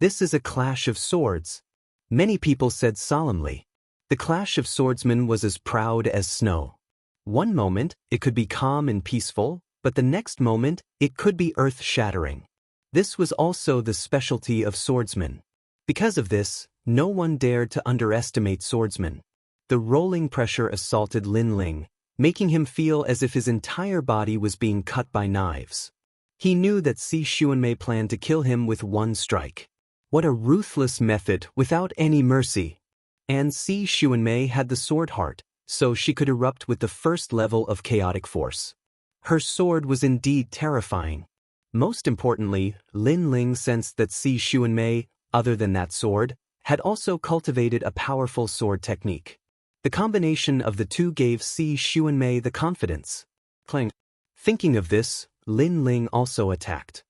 A: This is a clash of swords. Many people said solemnly. The clash of swordsmen was as proud as snow. One moment, it could be calm and peaceful, but the next moment, it could be earth-shattering. This was also the specialty of swordsmen. Because of this, no one dared to underestimate swordsmen. The rolling pressure assaulted Lin Ling, making him feel as if his entire body was being cut by knives. He knew that Si Xuanmei planned to kill him with one strike. What a ruthless method without any mercy. And Si Xuanmei had the sword heart, so she could erupt with the first level of chaotic force. Her sword was indeed terrifying. Most importantly, Lin Ling sensed that Si Xuanmei, other than that sword, had also cultivated a powerful sword technique. The combination of the two gave Si Xuanmei the confidence. Clang. Thinking of this, Lin Ling also attacked.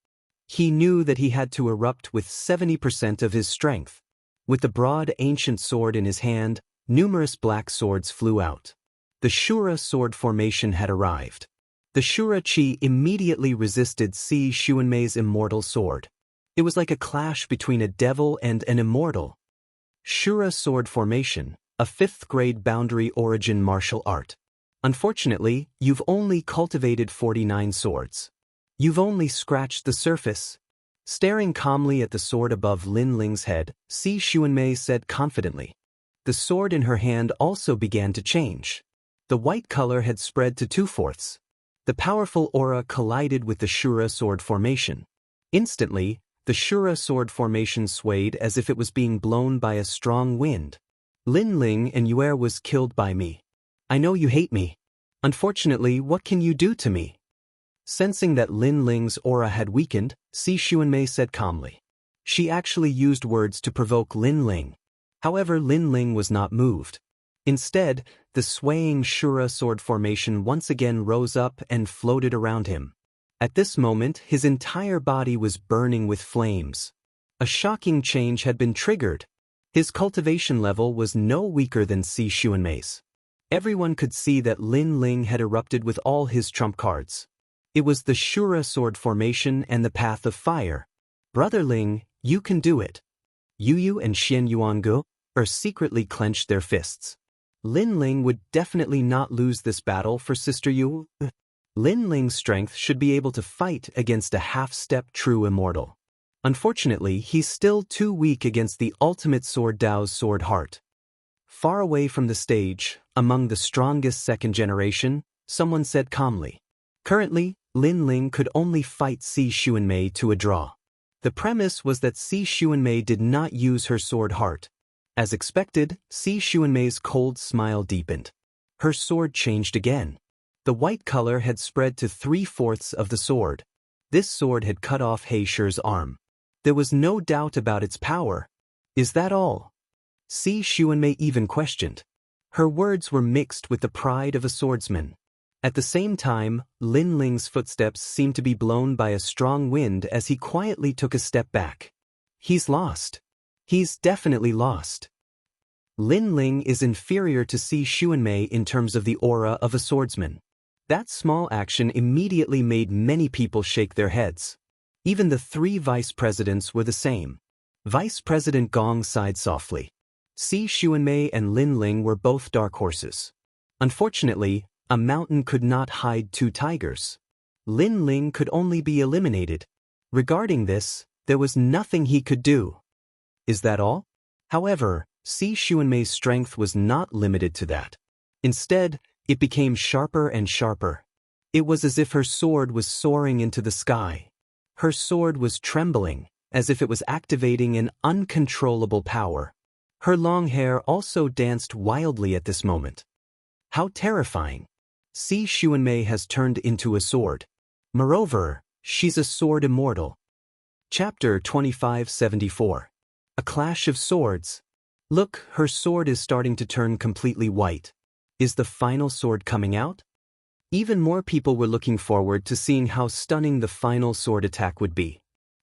A: He knew that he had to erupt with 70% of his strength. With the broad ancient sword in his hand, numerous black swords flew out. The Shura sword formation had arrived. The Shura Chi immediately resisted Si Xuanmei's immortal sword. It was like a clash between a devil and an immortal. Shura sword formation, a 5th grade boundary origin martial art. Unfortunately, you've only cultivated 49 swords. You've only scratched the surface. Staring calmly at the sword above Lin Ling's head, Si Xuanmei said confidently. The sword in her hand also began to change. The white color had spread to 2/4. The powerful aura collided with the Shura sword formation. Instantly, the Shura sword formation swayed as if it was being blown by a strong wind. Lin Ling and Yuer was killed by me. I know you hate me. Unfortunately, what can you do to me? Sensing that Lin Ling's aura had weakened, Si Xuanmei said calmly. She actually used words to provoke Lin Ling. However, Lin Ling was not moved. Instead, the swaying Shura sword formation once again rose up and floated around him. At this moment, his entire body was burning with flames. A shocking change had been triggered. His cultivation level was no weaker than Si Xuanmei's. Everyone could see that Lin Ling had erupted with all his trump cards. It was the Shura sword formation and the path of fire. Brother Ling, you can do it. Yu and Xian Yuangu secretly clenched their fists. Lin Ling would definitely not lose this battle for Sister Yu. Lin Ling's strength should be able to fight against a half-step true immortal. Unfortunately, he's still too weak against the ultimate sword Dao's sword heart. Far away from the stage, among the strongest second generation, someone said calmly. Currently, Lin Ling could only fight Si Xuanmei to a draw. The premise was that Si Xuanmei did not use her sword heart. As expected, Si Xuanmei's cold smile deepened. Her sword changed again. The white color had spread to 3/4 of the sword. This sword had cut off He Shi's arm. There was no doubt about its power. Is that all? Si Xuanmei even questioned. Her words were mixed with the pride of a swordsman. At the same time, Lin Ling's footsteps seemed to be blown by a strong wind as he quietly took a step back. He's lost. He's definitely lost. Lin Ling is inferior to Si Xuanmei in terms of the aura of a swordsman. That small action immediately made many people shake their heads. Even the 3 vice presidents were the same. Vice President Gong sighed softly. Si Xuanmei and Lin Ling were both dark horses. Unfortunately, a mountain could not hide 2 tigers. Lin Ling could only be eliminated. Regarding this, there was nothing he could do. Is that all? However, Si Xuanmei's strength was not limited to that. Instead, it became sharper and sharper. It was as if her sword was soaring into the sky. Her sword was trembling, as if it was activating an uncontrollable power. Her long hair also danced wildly at this moment. How terrifying! Si Xuanmei has turned into a sword. Moreover, she's a sword immortal. Chapter 2574. A Clash of Swords. Look, her sword is starting to turn completely white. Is the final sword coming out? Even more people were looking forward to seeing how stunning the final sword attack would be.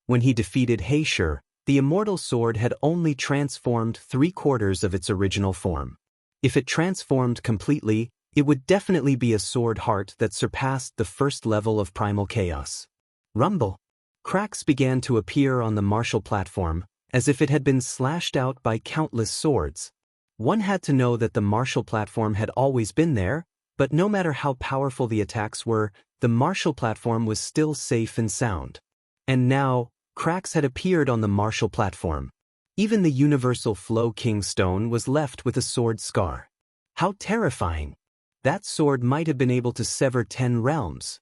A: When he defeated He Shi, the immortal sword had only transformed 3/4 of its original form. If it transformed completely, it would definitely be a sword heart that surpassed the first level of primal chaos. Rumble. Cracks began to appear on the martial platform, as if it had been slashed out by countless swords. One had to know that the martial platform had always been there, but no matter how powerful the attacks were, the martial platform was still safe and sound. And now, cracks had appeared on the martial platform. Even the universal Flow King Stone was left with a sword scar. How terrifying! That sword might have been able to sever 10 realms.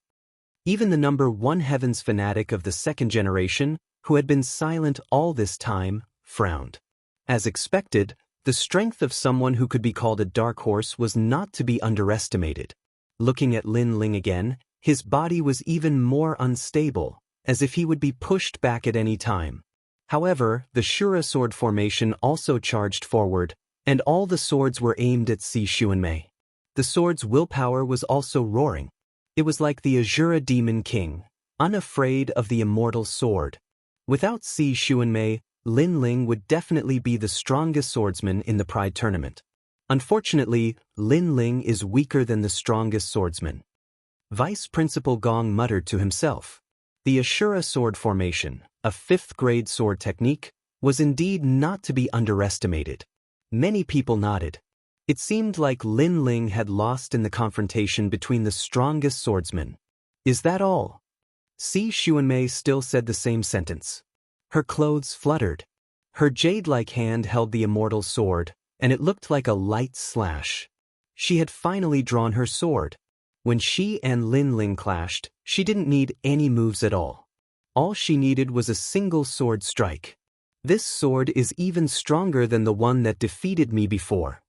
A: Even the number 1 Heavens fanatic of the second generation, who had been silent all this time, frowned. As expected, the strength of someone who could be called a dark horse was not to be underestimated. Looking at Lin Ling again, his body was even more unstable, as if he would be pushed back at any time. However, the Shura sword formation also charged forward, and all the swords were aimed at Si Xuanmei. The sword's willpower was also roaring. It was like the Azura Demon King, unafraid of the immortal sword. Without Si Xuanmei, Lin Ling would definitely be the strongest swordsman in the Pride tournament. Unfortunately, Lin Ling is weaker than the strongest swordsman. Vice Principal Gong muttered to himself. The Ashura sword formation, a 5th-grade sword technique, was indeed not to be underestimated. Many people nodded. It seemed like Lin Ling had lost in the confrontation between the strongest swordsmen. Is that all? Si Xuanmei still said the same sentence. Her clothes fluttered. Her jade-like hand held the immortal sword, and it looked like a light slash. She had finally drawn her sword. When she and Lin Ling clashed, she didn't need any moves at all. All she needed was a single sword strike. This sword is even stronger than the one that defeated me before.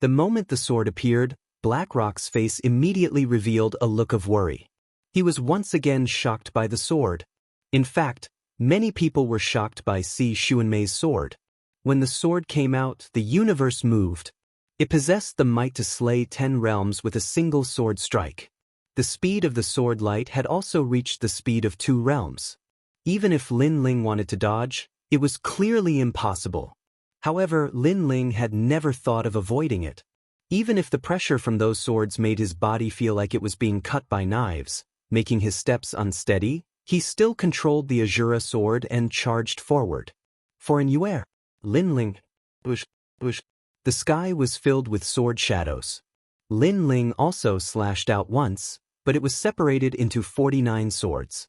A: The moment the sword appeared, Blackrock's face immediately revealed a look of worry. He was once again shocked by the sword. In fact, many people were shocked by Si Xuanmei's sword. When the sword came out, the universe moved. It possessed the might to slay 10 realms with a single sword strike. The speed of the sword light had also reached the speed of 2 realms. Even if Lin Ling wanted to dodge, it was clearly impossible. However, Lin Ling had never thought of avoiding it. Even if the pressure from those swords made his body feel like it was being cut by knives, making his steps unsteady, he still controlled the Ashura sword and charged forward. For in Yuer, Lin Ling, the sky was filled with sword shadows. Lin Ling also slashed out once, but it was separated into 49 swords.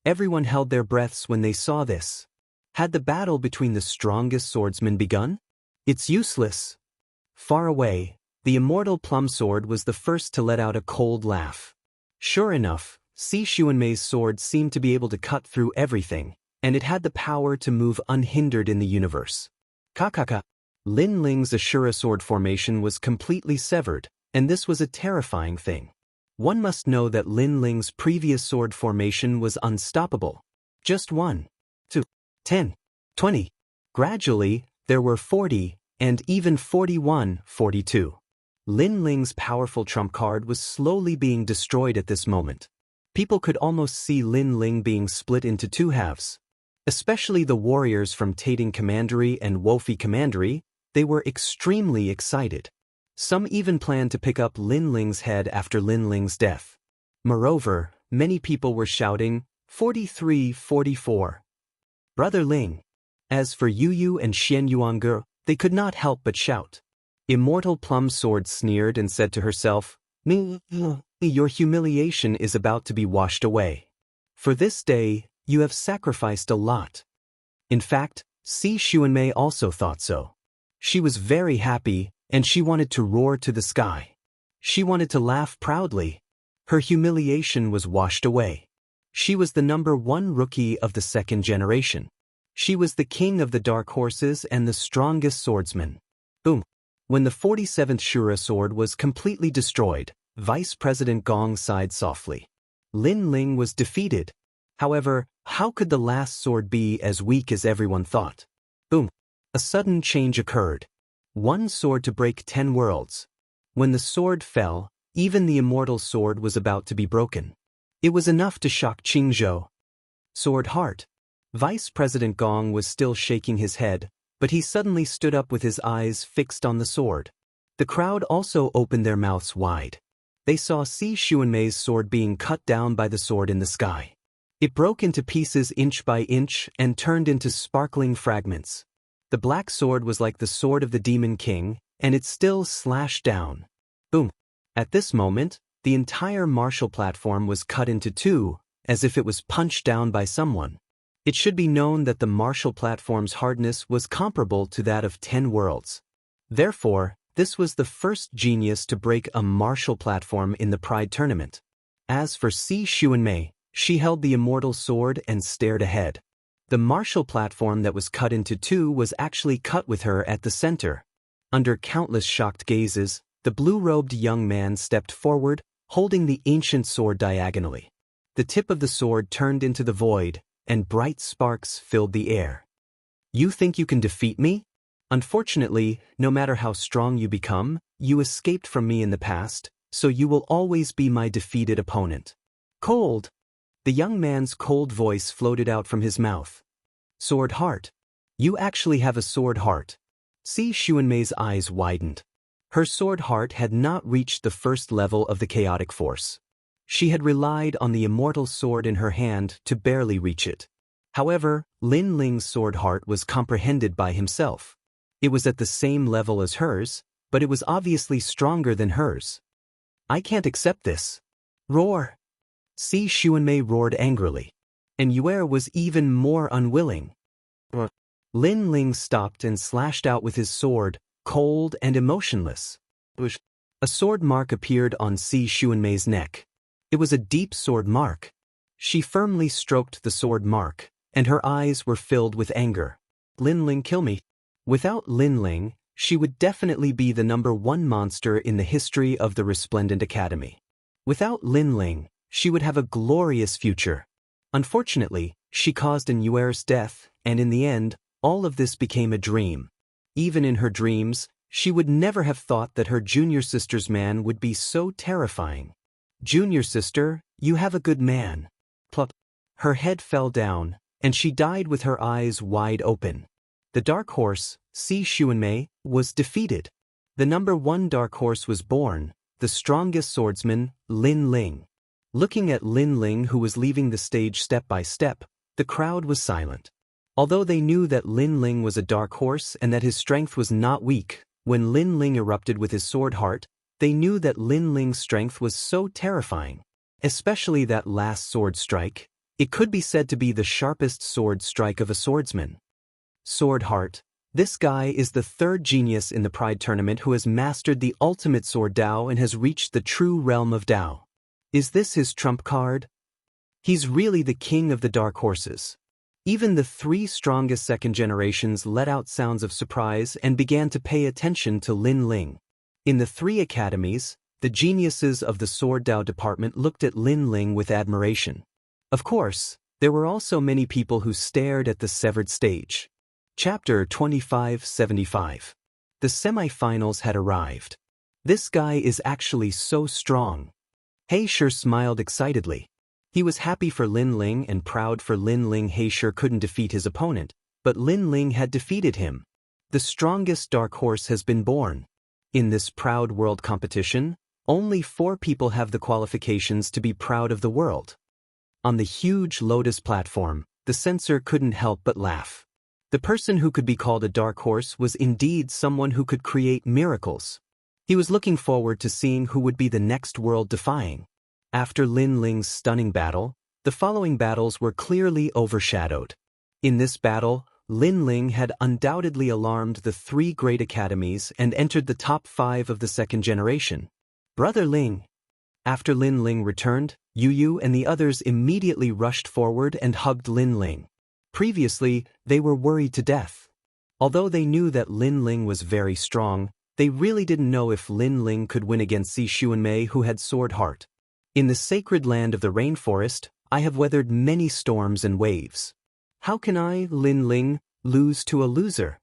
A: Everyone held their breaths when they saw this. Had the battle between the strongest swordsmen begun? It's useless. Far away, the immortal plum sword was the first to let out a cold laugh. Sure enough, Si Xuanmei's sword seemed to be able to cut through everything, and it had the power to move unhindered in the universe. Kakaka. Lin Ling's Ashura sword formation was completely severed, and this was a terrifying thing. One must know that Lin Ling's previous sword formation was unstoppable. Just 1, 2, 10, 20. Gradually, there were 40, and even 41, 42. Lin Ling's powerful trump card was slowly being destroyed at this moment. People could almost see Lin Ling being split into 2 halves. Especially the warriors from Tating Commandery and Wofi Commandery, they were extremely excited. Some even planned to pick up Lin Ling's head after Lin Ling's death. Moreover, many people were shouting, 43, 44. Brother Ling. As for Yu Yu and Xian Yuange, they could not help but shout. Immortal Plum Sword sneered and said to herself, your humiliation is about to be washed away. For this day, you have sacrificed a lot. In fact, Si Xuanmei also thought so. She was very happy, and she wanted to roar to the sky. She wanted to laugh proudly. Her humiliation was washed away. She was the #1 rookie of the 2nd generation. She was the king of the dark horses and the strongest swordsman. Boom. When the 47th Shura sword was completely destroyed, Vice President Gong sighed softly. Lin Ling was defeated. However, how could the last sword be as weak as everyone thought? Boom. A sudden change occurred. 1 sword to break 10 worlds. When the sword fell, even the immortal sword was about to be broken. It was enough to shock Qingzhou. Sword Heart. Vice President Gong was still shaking his head, but he suddenly stood up with his eyes fixed on the sword. The crowd also opened their mouths wide. They saw Si Xuanmei's sword being cut down by the sword in the sky. It broke into pieces inch by inch and turned into sparkling fragments. The black sword was like the sword of the Demon King, and it still slashed down. Boom. At this moment, the entire martial platform was cut into 2, as if it was punched down by someone. It should be known that the martial platform's hardness was comparable to that of 10 worlds. Therefore, this was the first genius to break a martial platform in the Pride Tournament. As for Si Xuanmei, she held the immortal sword and stared ahead. The martial platform that was cut into 2 was actually cut with her at the center. Under countless shocked gazes, the blue-robed young man stepped forward, holding the ancient sword diagonally. The tip of the sword turned into the void, and bright sparks filled the air. You think you can defeat me? Unfortunately, no matter how strong you become, you escaped from me in the past, so you will always be my defeated opponent. Cold. The young man's cold voice floated out from his mouth. Sword Heart. You actually have a sword heart. Si Xuanmei's eyes widened. Her sword heart had not reached the first level of the chaotic force. She had relied on the immortal sword in her hand to barely reach it. However, Lin Ling's sword heart was comprehended by himself. It was at the same level as hers, but it was obviously stronger than hers. I can't accept this. Roar! Si Xuanmei roared angrily. And Yue was even more unwilling. Lin Ling stopped and slashed out with his sword, cold and emotionless. A sword mark appeared on Si Xuanmei's neck. It was a deep sword mark. She firmly stroked the sword mark, and her eyes were filled with anger. Lin Ling, kill me. Without Lin Ling, she would definitely be the #1 monster in the history of the Resplendent Academy. Without Lin Ling, she would have a glorious future. Unfortunately, she caused an Yuer's death, and in the end, all of this became a dream. Even in her dreams, she would never have thought that her junior sister's man would be so terrifying. Junior sister, you have a good man. Plop. Her head fell down, and she died with her eyes wide open. The dark horse, Si Xuanmei, was defeated. The #1 dark horse was born, the strongest swordsman, Lin Ling. Looking at Lin Ling, who was leaving the stage step by step, the crowd was silent. Although they knew that Lin Ling was a dark horse and that his strength was not weak, when Lin Ling erupted with his sword heart, they knew that Lin Ling's strength was so terrifying. Especially that last sword strike. It could be said to be the sharpest sword strike of a swordsman. Sword heart. This guy is the third genius in the Pride Tournament who has mastered the ultimate sword Dao and has reached the true realm of Dao. Is this his trump card? He's really the king of the dark horses. Even the 3 strongest second generations let out sounds of surprise and began to pay attention to Lin Ling. In the 3 academies, the geniuses of the Sword Dao department looked at Lin Ling with admiration. Of course, there were also many people who stared at the severed stage. Chapter 2575. The semifinals had arrived. This guy is actually so strong. Heisher smiled excitedly. He was happy for Lin Ling and proud for Lin Ling. Heisher couldn't defeat his opponent, but Lin Ling had defeated him. The strongest dark horse has been born. In this proud world competition, only 4 people have the qualifications to be proud of the world. On the huge Lotus platform, the censor couldn't help but laugh. The person who could be called a dark horse was indeed someone who could create miracles. He was looking forward to seeing who would be the next world-defying. After Lin Ling's stunning battle, the following battles were clearly overshadowed. In this battle, Lin Ling had undoubtedly alarmed the 3 great academies and entered the top 5 of the second generation. Brother Ling. After Lin Ling returned, Yu and the others immediately rushed forward and hugged Lin Ling. Previously, they were worried to death. Although they knew that Lin Ling was very strong, they really didn't know if Lin Ling could win against Si Xuanmei, who had sword heart. In the sacred land of the rainforest, I have weathered many storms and waves. How can I, Lin Ling, lose to a loser?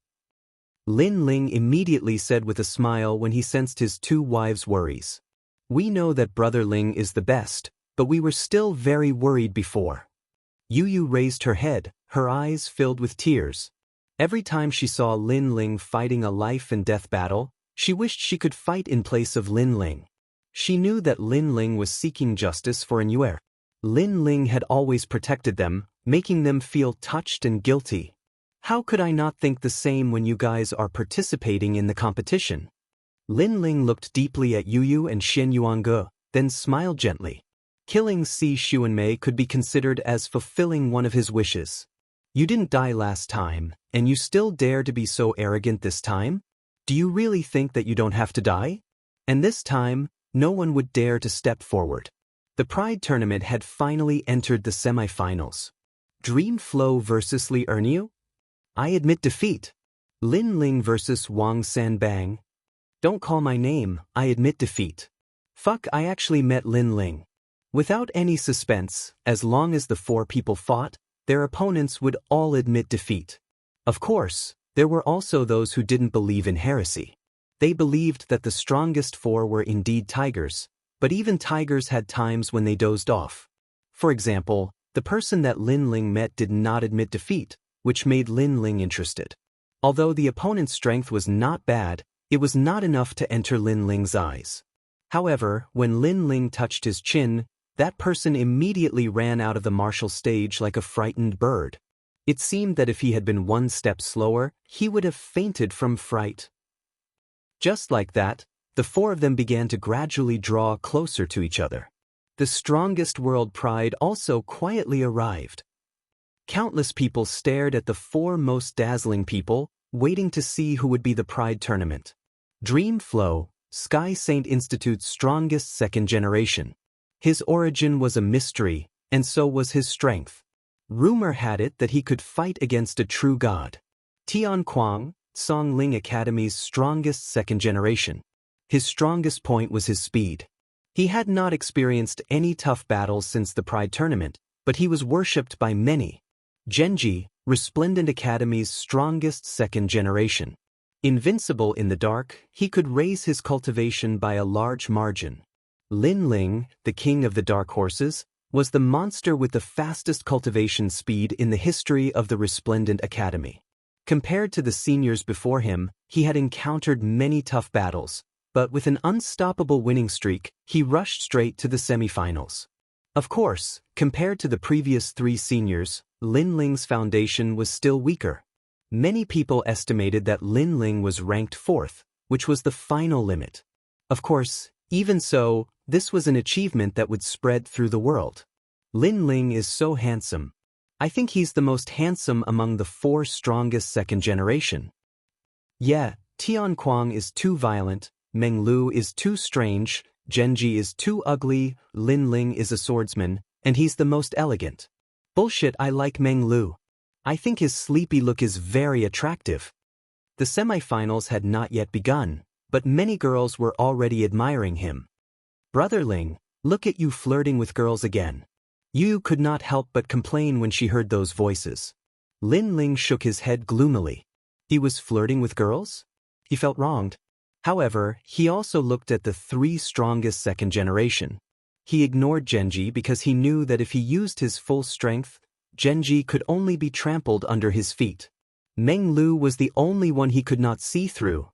A: Lin Ling immediately said with a smile when he sensed his 2 wives' worries. We know that Brother Ling is the best, but we were still very worried before. Yu raised her head, her eyes filled with tears. Every time she saw Lin Ling fighting a life-and-death battle, she wished she could fight in place of Lin Ling. She knew that Lin Ling was seeking justice for an Yuer. Lin Ling had always protected them, making them feel touched and guilty. How could I not think the same when you guys are participating in the competition? Lin Ling looked deeply at Yu and Shen Yuange, then smiled gently. Killing Si Xuanmei could be considered as fulfilling one of his wishes. You didn't die last time, and you still dare to be so arrogant this time? Do you really think that you don't have to die? And this time, no one would dare to step forward. The Pride Tournament had finally entered the semifinals. Dream Flow versus Li Erniu? I admit defeat. Lin Ling versus Wang Sanbang? Don't call my name, I admit defeat. Fuck, I actually met Lin Ling. Without any suspense, as long as the 4 people fought, their opponents would all admit defeat. Of course, there were also those who didn't believe in heresy. They believed that the strongest 4 were indeed tigers, but even tigers had times when they dozed off. For example, the person that Lin Ling met did not admit defeat, which made Lin Ling interested. Although the opponent's strength was not bad, It was not enough to enter Lin Ling's eyes. However, when Lin Ling touched his chin, that person immediately ran out of the martial stage like a frightened bird. It seemed that if he had been one step slower, he would have fainted from fright. Just like that, the four of them began to gradually draw closer to each other. The strongest world pride also quietly arrived. Countless people stared at the four most dazzling people, waiting to see who would be the pride tournament. Dream Flow, Sky Saint Institute's strongest second generation. His origin was a mystery, and so was his strength. Rumor had it that he could fight against a true god. Tian Kuang, Song Ling Academy's strongest second generation. His strongest point was his speed. He had not experienced any tough battles since the Pride Tournament, but he was worshipped by many. Genji, Resplendent Academy's strongest second generation. Invincible in the dark, he could raise his cultivation by a large margin. Lin Ling, the king of the dark horses, was the monster with the fastest cultivation speed in the history of the Resplendent Academy. Compared to the seniors before him, he had encountered many tough battles, but with an unstoppable winning streak, he rushed straight to the semifinals. Of course, compared to the previous three seniors, Lin Ling's foundation was still weaker. Many people estimated that Lin Ling was ranked 4th, which was the final limit. Of course, even so, this was an achievement that would spread through the world. Lin Ling is so handsome. I think he's the most handsome among the four strongest second generation. Yeah, Tian Kuang is too violent, Meng Lu is too strange, Genji is too ugly, Lin Ling is a swordsman, and he's the most elegant. Bullshit, I like Meng Lu. I think his sleepy look is very attractive. The semifinals had not yet begun, but many girls were already admiring him. Brother Ling, look at you flirting with girls again. Yu could not help but complain when she heard those voices. Lin Ling shook his head gloomily. He was flirting with girls? He felt wronged. However, he also looked at the three strongest second generation. He ignored Genji because he knew that if he used his full strength, Genji could only be trampled under his feet. Meng Lu was the only one he could not see through.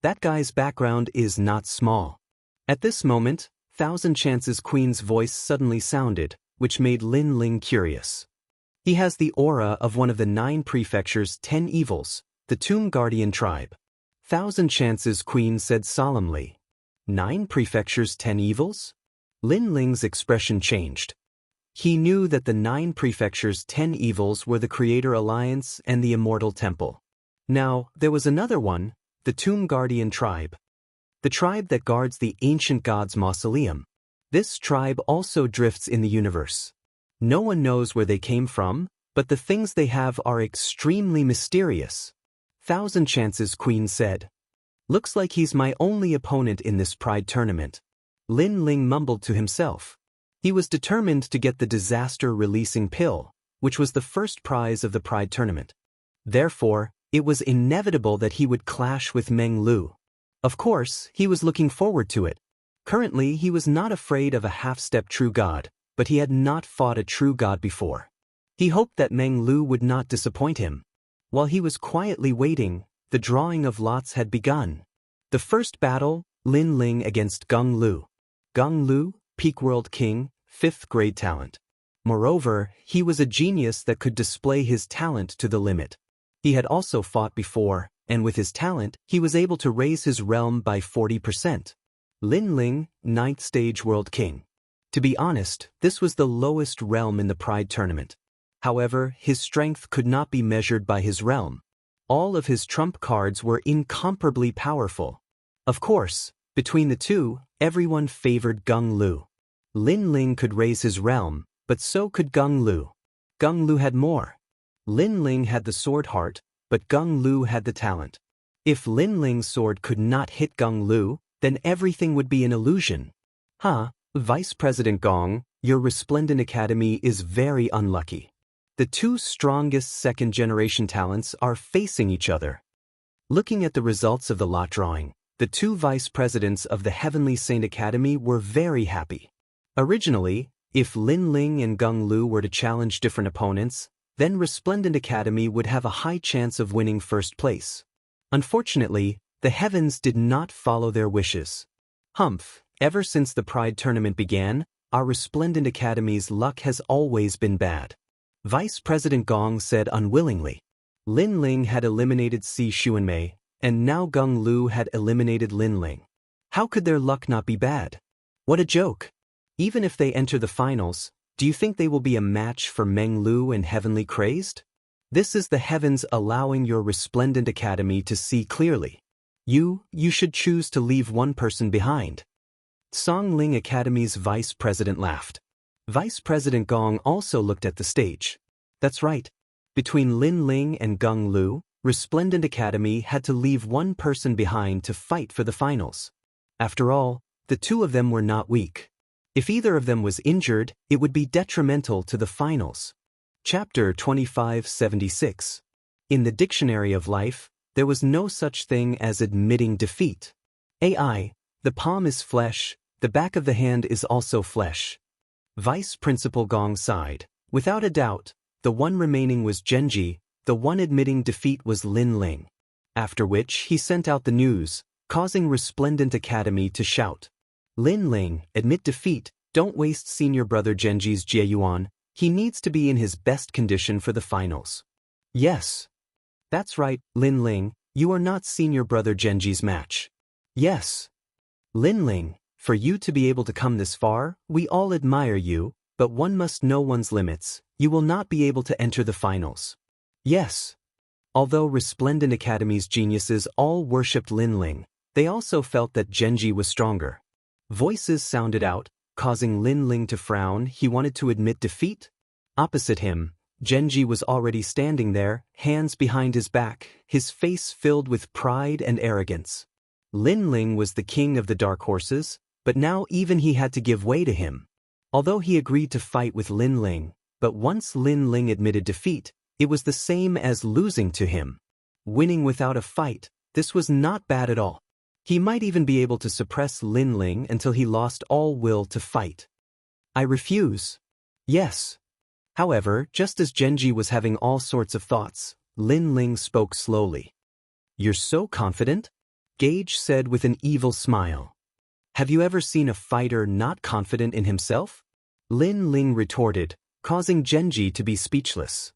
A: That guy's background is not small. At this moment, Thousand Chances Queen's voice suddenly sounded, which made Lin Ling curious. He has the aura of one of the 9 prefectures' 10 evils, the Tomb Guardian tribe. Thousand Chances Queen said solemnly. 9 prefectures' 10 evils? Lin Ling's expression changed. He knew that the 9 prefectures' 10 evils were the Creator Alliance and the Immortal Temple. Now, there was another one, the Tomb Guardian tribe. The tribe that guards the ancient god's mausoleum. This tribe also drifts in the universe. No one knows where they came from, but the things they have are extremely mysterious. Thousand Chances Queen said. Looks like he's my only opponent in this Pride tournament. Lin Ling mumbled to himself. He was determined to get the disaster-releasing pill, which was the first prize of the Pride tournament. Therefore, it was inevitable that he would clash with Meng Lu. Of course, he was looking forward to it. Currently, he was not afraid of a half-step true god, but he had not fought a true god before. He hoped that Meng Lu would not disappoint him. While he was quietly waiting, the drawing of lots had begun. The first battle, Lin Ling against Gung Lu. Gung Lu, Peak World King, 5th grade talent. Moreover, he was a genius that could display his talent to the limit. He had also fought before, and with his talent, he was able to raise his realm by 40%. Lin Ling, 9th stage World King. To be honest, this was the lowest realm in the Pride tournament. However, his strength could not be measured by his realm. All of his trump cards were incomparably powerful. Of course, between the two, everyone favored Gung Lu. Lin Ling could raise his realm, but so could Gung Lu. Gung Lu had more. Lin Ling had the sword heart, but Gung Lu had the talent. If Lin Ling's sword could not hit Gung Lu, then everything would be an illusion. Vice President Gong, your Resplendent Academy is very unlucky. The two strongest second-generation talents are facing each other. Looking at the results of the lot drawing, the two vice presidents of the Heavenly Saint Academy were very happy. Originally, if Lin Ling and Gung Lu were to challenge different opponents, then Resplendent Academy would have a high chance of winning first place. Unfortunately, the heavens did not follow their wishes. Humph, ever since the Pride Tournament began, our Resplendent Academy's luck has always been bad. Vice President Gong said unwillingly. Lin Ling had eliminated Si Xuanmei, and now Gung Lu had eliminated Lin Ling. How could their luck not be bad? What a joke! Even if they enter the finals, do you think they will be a match for Meng Lu and Heavenly Crazed? This is the heavens allowing your Resplendent Academy to see clearly. You should choose to leave one person behind. Song Ling Academy's vice president laughed. Vice President Gong also looked at the stage. That's right. Between Lin Ling and Gung Lu, Resplendent Academy had to leave one person behind to fight for the finals. After all, the two of them were not weak. If either of them was injured, it would be detrimental to the finals. Chapter 2576. In the Dictionary of Life, there was no such thing as admitting defeat. AI, the palm is flesh, the back of the hand is also flesh. Vice Principal Gong sighed. Without a doubt, the one remaining was Genji, the one admitting defeat was Lin Ling. After which he sent out the news, causing Resplendent Academy to shout. Lin Ling, admit defeat, don't waste senior brother Genji's Jieyuan, he needs to be in his best condition for the finals. Yes. That's right, Lin Ling, you are not senior brother Genji's match. Yes. Lin Ling, for you to be able to come this far, we all admire you, but one must know one's limits, you will not be able to enter the finals. Yes. Although Resplendent Academy's geniuses all worshipped Lin Ling, they also felt that Genji was stronger. Voices sounded out, causing Lin Ling to frown. He wanted to admit defeat. Opposite him, Genji was already standing there, hands behind his back, his face filled with pride and arrogance. Lin Ling was the king of the dark horses, but now even he had to give way to him. Although he agreed to fight with Lin Ling, but once Lin Ling admitted defeat, it was the same as losing to him. Winning without a fight, this was not bad at all. He might even be able to suppress Lin Ling until he lost all will to fight. I refuse. Yes. However, just as Genji was having all sorts of thoughts, Lin Ling spoke slowly. You're so confident? Gage said with an evil smile. Have you ever seen a fighter not confident in himself? Lin Ling retorted, causing Genji to be speechless.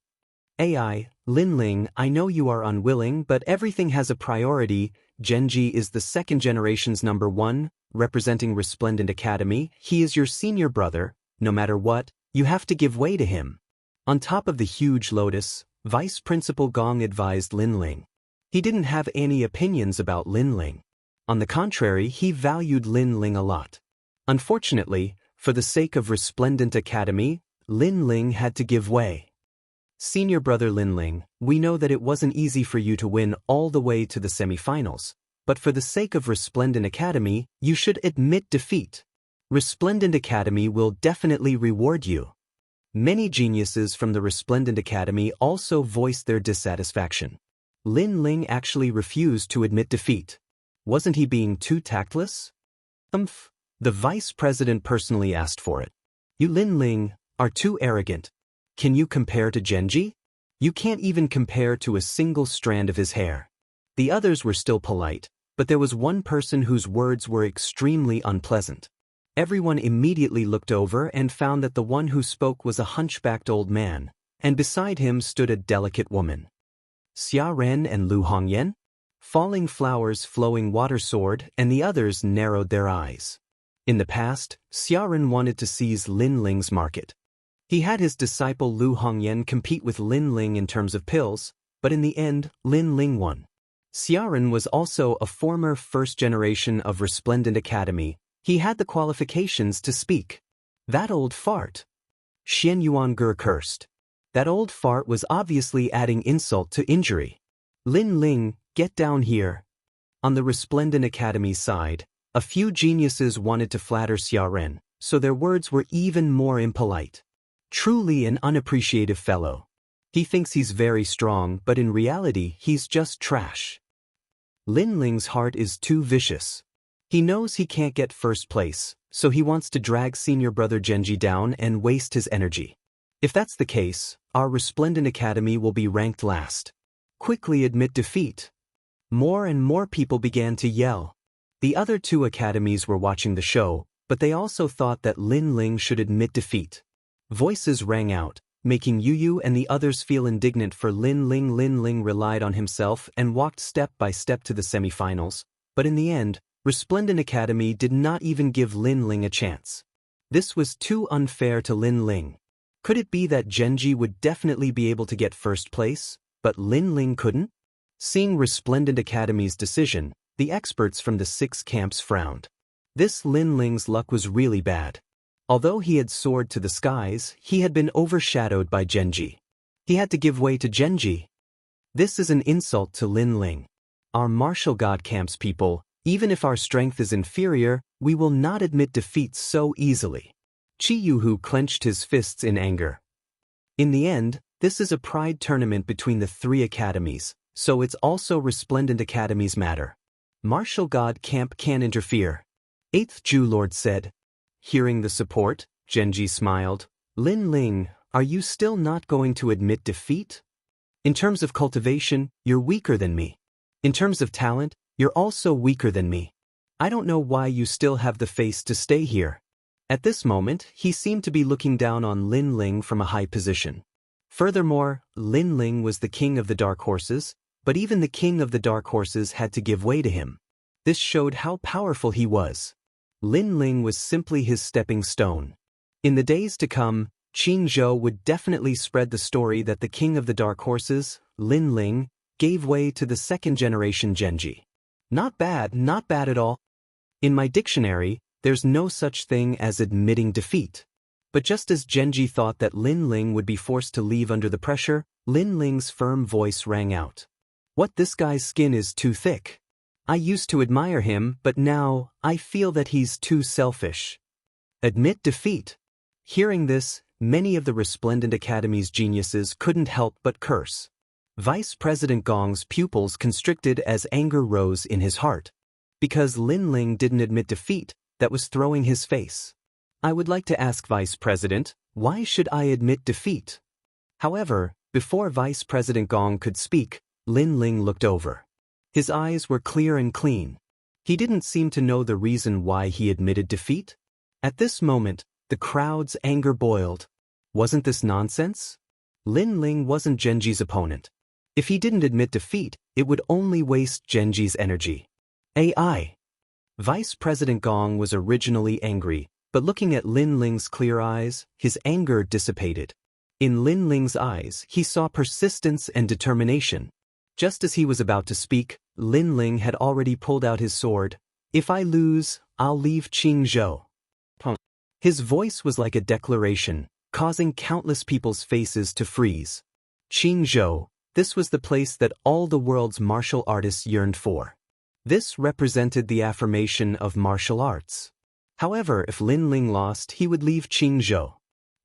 A: AI, Lin Ling, I know you are unwilling, but everything has a priority. Genji is the second generation's #1, representing Resplendent Academy. He is your senior brother. No matter what, you have to give way to him. On top of the huge lotus, Vice Principal Gong advised Lin Ling. He didn't have any opinions about Lin Ling. On the contrary, he valued Lin Ling a lot. Unfortunately, for the sake of Resplendent Academy, Lin Ling had to give way. Senior brother Lin Ling, we know that it wasn't easy for you to win all the way to the semifinals, but for the sake of Resplendent Academy, you should admit defeat. Resplendent Academy will definitely reward you. Many geniuses from the Resplendent Academy also voiced their dissatisfaction. Lin Ling actually refused to admit defeat. Wasn't he being too tactless? The vice president personally asked for it. You Lin Ling are too arrogant. Can you compare to Genji? You can't even compare to a single strand of his hair. The others were still polite, but there was one person whose words were extremely unpleasant. Everyone immediately looked over and found that the one who spoke was a hunchbacked old man, and beside him stood a delicate woman. Xia Ren and Lu Hongyan? Falling Flowers Flowing Water Sword and the others narrowed their eyes. In the past, Xia Ren wanted to seize Lin Ling's market. He had his disciple Lu Hongyan compete with Lin Ling in terms of pills, but in the end, Lin Ling won. Xia Ren was also a former first generation of Resplendent Academy. He had the qualifications to speak. That old fart. Xian Yuangur cursed. That old fart was obviously adding insult to injury. Lin Ling, get down here. On the Resplendent Academy side, a few geniuses wanted to flatter Xia Ren, so their words were even more impolite. Truly an unappreciative fellow. He thinks he's very strong, but in reality, he's just trash. Lin Ling's heart is too vicious. He knows he can't get first place, so he wants to drag senior brother Genji down and waste his energy. If that's the case, our Resplendent Academy will be ranked last. Quickly admit defeat. More and more people began to yell. The other two academies were watching the show, but they also thought that Lin Ling should admit defeat. Voices rang out, making Yu and the others feel indignant for Lin Ling. Lin Ling relied on himself and walked step by step to the semifinals, but in the end, Resplendent Academy did not even give Lin Ling a chance. This was too unfair to Lin Ling. Could it be that Genji would definitely be able to get first place, but Lin Ling couldn't? Seeing Resplendent Academy's decision, the experts from the 6 camps frowned. This Lin Ling's luck was really bad. Although he had soared to the skies, he had been overshadowed by Genji. He had to give way to Genji. This is an insult to Lin Ling. Our martial god camp's people, even if our strength is inferior, we will not admit defeat so easily. Jianghu clenched his fists in anger. In the end, this is a pride tournament between the 3 academies, so it's also Resplendent Academy's matter. Martial god camp can't interfere. 8th Jew Lord said. Hearing the support, Genji smiled. Lin Ling, are you still not going to admit defeat? In terms of cultivation, you're weaker than me. In terms of talent, you're also weaker than me. I don't know why you still have the face to stay here. At this moment, he seemed to be looking down on Lin Ling from a high position. Furthermore, Lin Ling was the king of the dark horses, but even the king of the dark horses had to give way to him. This showed how powerful he was. Lin Ling was simply his stepping stone. In the days to come, Qin Zhou would definitely spread the story that the king of the dark horses, Lin Ling, gave way to the 2nd generation Genji. Not bad at all. In my dictionary, there's no such thing as admitting defeat. But just as Genji thought that Lin Ling would be forced to leave under the pressure, Lin Ling's firm voice rang out. What, this guy's skin is too thick. I used to admire him, but now, I feel that he's too selfish. Admit defeat. Hearing this, many of the Resplendent Academy's geniuses couldn't help but curse. Vice President Gong's pupils constricted as anger rose in his heart. Because Lin Ling didn't admit defeat, that was throwing his face. I would like to ask Vice President, why should I admit defeat? However, before Vice President Gong could speak, Lin Ling looked over. His eyes were clear and clean. He didn't seem to know the reason why he admitted defeat. At this moment, the crowd's anger boiled. Wasn't this nonsense? Lin Ling wasn't Genji's opponent. If he didn't admit defeat, it would only waste Genji's energy. AI. Vice President Gong was originally angry, but looking at Lin Ling's clear eyes, his anger dissipated. In Lin Ling's eyes, he saw persistence and determination. Just as he was about to speak, Lin Ling had already pulled out his sword. If I lose, I'll leave Qingzhou. His voice was like a declaration, causing countless people's faces to freeze. Qingzhou, this was the place that all the world's martial artists yearned for. This represented the affirmation of martial arts. However, if Lin Ling lost, he would leave Qingzhou.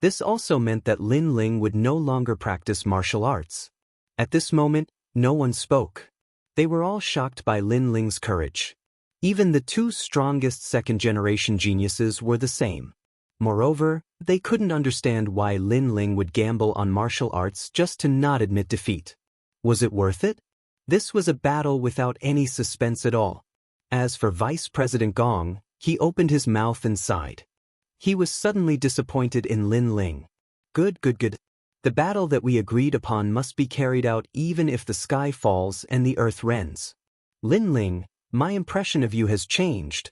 A: This also meant that Lin Ling would no longer practice martial arts. At this moment, no one spoke. They were all shocked by Lin Ling's courage. Even the 2 strongest 2nd-generation geniuses were the same. Moreover, they couldn't understand why Lin Ling would gamble on martial arts just to not admit defeat. Was it worth it? This was a battle without any suspense at all. As for Vice President Gong, he opened his mouth and sighed. He was suddenly disappointed in Lin Ling. Good. The battle that we agreed upon must be carried out even if the sky falls and the earth rends. Lin Ling, my impression of you has changed.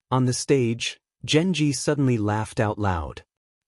A: On the stage, Genji suddenly laughed out loud.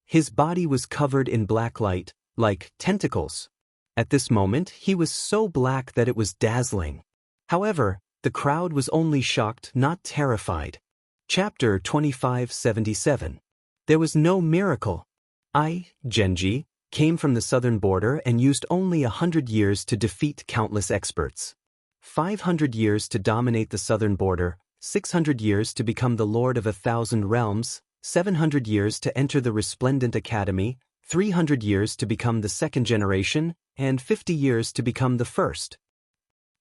A: His body was covered in black light, like tentacles. At this moment, he was so black that it was dazzling. However, the crowd was only shocked, not terrified. Chapter 2577. There was no miracle. I, Genji, came from the southern border and used only 100 years to defeat countless experts. 500 years to dominate the southern border, 600 years to become the lord of 1,000 realms, 700 years to enter the Resplendent Academy, 300 years to become the 2nd generation, and 50 years to become the 1st.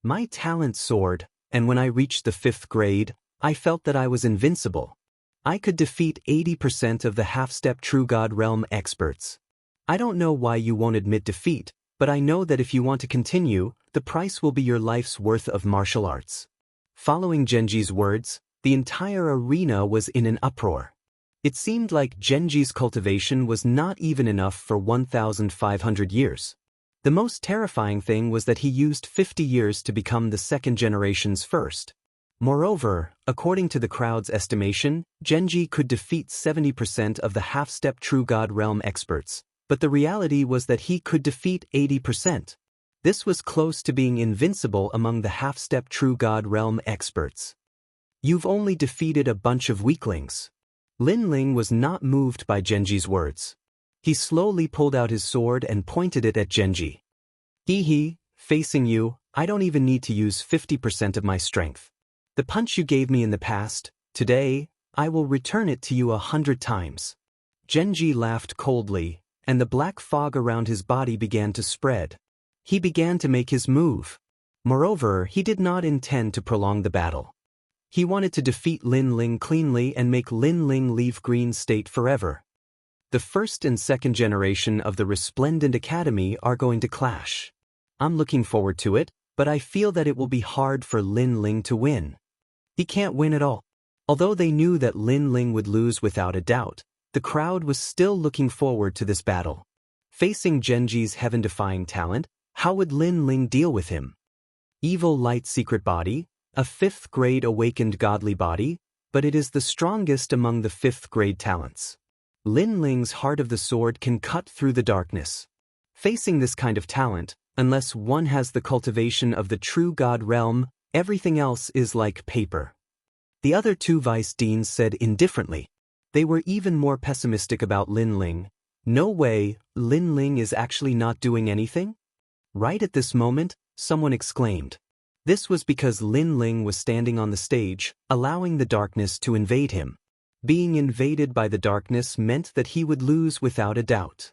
A: My talent soared, and when I reached the 5th grade, I felt that I was invincible. I could defeat 80% of the half-step True God Realm experts. I don't know why you won't admit defeat, but I know that if you want to continue, the price will be your life's worth of martial arts. Following Genji's words, the entire arena was in an uproar. It seemed like Genji's cultivation was not even enough for 1,500 years. The most terrifying thing was that he used 50 years to become the second generation's first. Moreover, according to the crowd's estimation, Genji could defeat 70% of the half-step True God Realm experts, but the reality was that he could defeat 80%. This was close to being invincible among the half-step True God Realm experts. You've only defeated a bunch of weaklings. Lin Ling was not moved by Genji's words. He slowly pulled out his sword and pointed it at Genji. Hee, facing you, I don't even need to use 50% of my strength. The punch you gave me in the past, today, I will return it to you 100 times. Genji laughed coldly, and the black fog around his body began to spread. He began to make his move. Moreover, he did not intend to prolong the battle. He wanted to defeat Lin Ling cleanly and make Lin Ling leave Green State forever. The first and second generation of the Resplendent Academy are going to clash. I'm looking forward to it, but I feel that it will be hard for Lin Ling to win. He can't win at all. Although they knew that Lin Ling would lose without a doubt, the crowd was still looking forward to this battle. Facing Genji's heaven-defying talent, how would Lin Ling deal with him? Evil light secret body, a 5th grade awakened godly body, but it is the strongest among the 5th grade talents. Lin Ling's heart of the sword can cut through the darkness. Facing this kind of talent, unless one has the cultivation of the True God Realm, everything else is like paper. The other two vice deans said indifferently. They were even more pessimistic about Lin Ling. No way, Lin Ling is actually not doing anything? Right at this moment, someone exclaimed. This was because Lin Ling was standing on the stage, allowing the darkness to invade him. Being invaded by the darkness meant that he would lose without a doubt.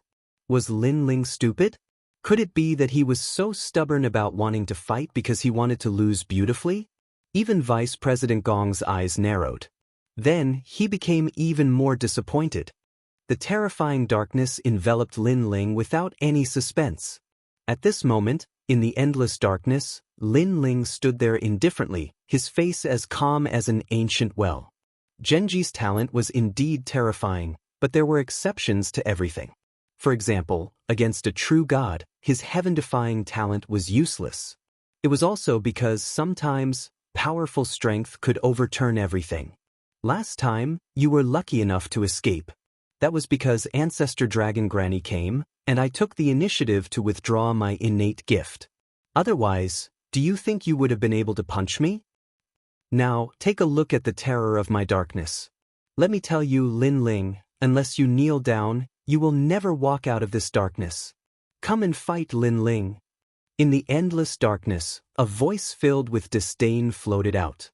A: Was Lin Ling stupid? Could it be that he was so stubborn about wanting to fight because he wanted to lose beautifully? Even Vice President Gong's eyes narrowed. Then, he became even more disappointed. The terrifying darkness enveloped Lin Ling without any suspense. At this moment, in the endless darkness, Lin Ling stood there indifferently, his face as calm as an ancient well. Genji's talent was indeed terrifying, but there were exceptions to everything. For example, against a true god, his heaven-defying talent was useless. It was also because sometimes, powerful strength could overturn everything. Last time, you were lucky enough to escape. That was because Ancestor Dragon Granny came, and I took the initiative to withdraw my innate gift. Otherwise, do you think you would have been able to punch me? Now, take a look at the terror of my darkness. Let me tell you, Lin Ling, unless you kneel down, you will never walk out of this darkness. Come and fight, Lin Ling. In the endless darkness, a voice filled with disdain floated out.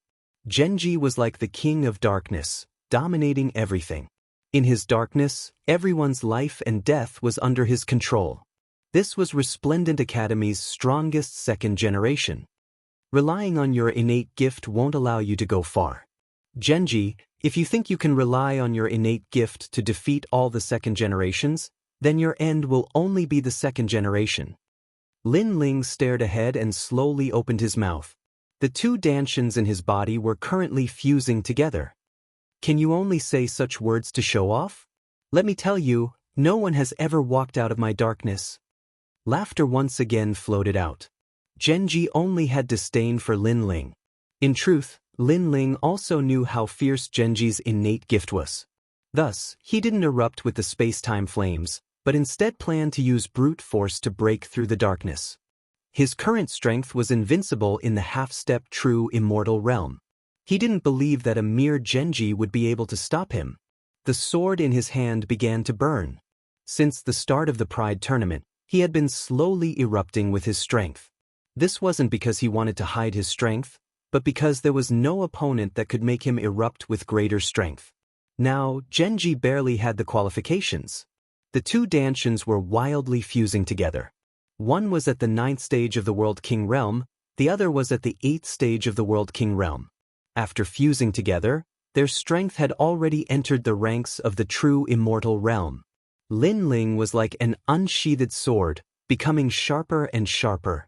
A: Genji was like the king of darkness, dominating everything. In his darkness, everyone's life and death was under his control. This was Resplendent Academy's strongest second generation. Relying on your innate gift won't allow you to go far. Genji, if you think you can rely on your innate gift to defeat all the second generations, then your end will only be the second generation. Lin Ling stared ahead and slowly opened his mouth. The two dantians in his body were currently fusing together. Can you only say such words to show off? Let me tell you, no one has ever walked out of my darkness. Laughter once again floated out. Genji only had disdain for Lin Ling. In truth, Lin Ling also knew how fierce Genji's innate gift was. Thus, he didn't erupt with the space-time flames, but instead planned to use brute force to break through the darkness. His current strength was invincible in the half-step true immortal realm. He didn't believe that a mere Genji would be able to stop him. The sword in his hand began to burn. Since the start of the Pride tournament, he had been slowly erupting with his strength. This wasn't because he wanted to hide his strength, but because there was no opponent that could make him erupt with greater strength. Now, Genji barely had the qualifications. The two dantians were wildly fusing together. One was at the 9th stage of the World King Realm, the other was at the 8th stage of the World King Realm. After fusing together, their strength had already entered the ranks of the true immortal realm. Lin Ling was like an unsheathed sword, becoming sharper and sharper.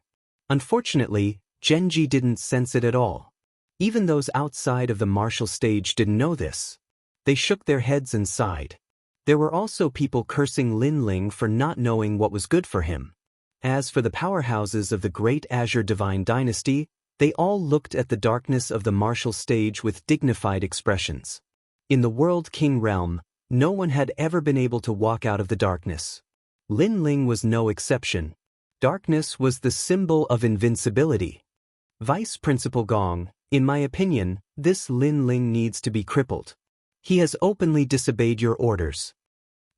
A: Unfortunately, Genji didn't sense it at all. Even those outside of the martial stage didn't know this. They shook their heads and sighed. There were also people cursing Lin Ling for not knowing what was good for him. As for the powerhouses of the Great Azure Divine Dynasty, they all looked at the darkness of the martial stage with dignified expressions. In the World King realm, no one had ever been able to walk out of the darkness. Lin Ling was no exception. Darkness was the symbol of invincibility. Vice Principal Gong, in my opinion, this Lin Ling needs to be crippled. He has openly disobeyed your orders.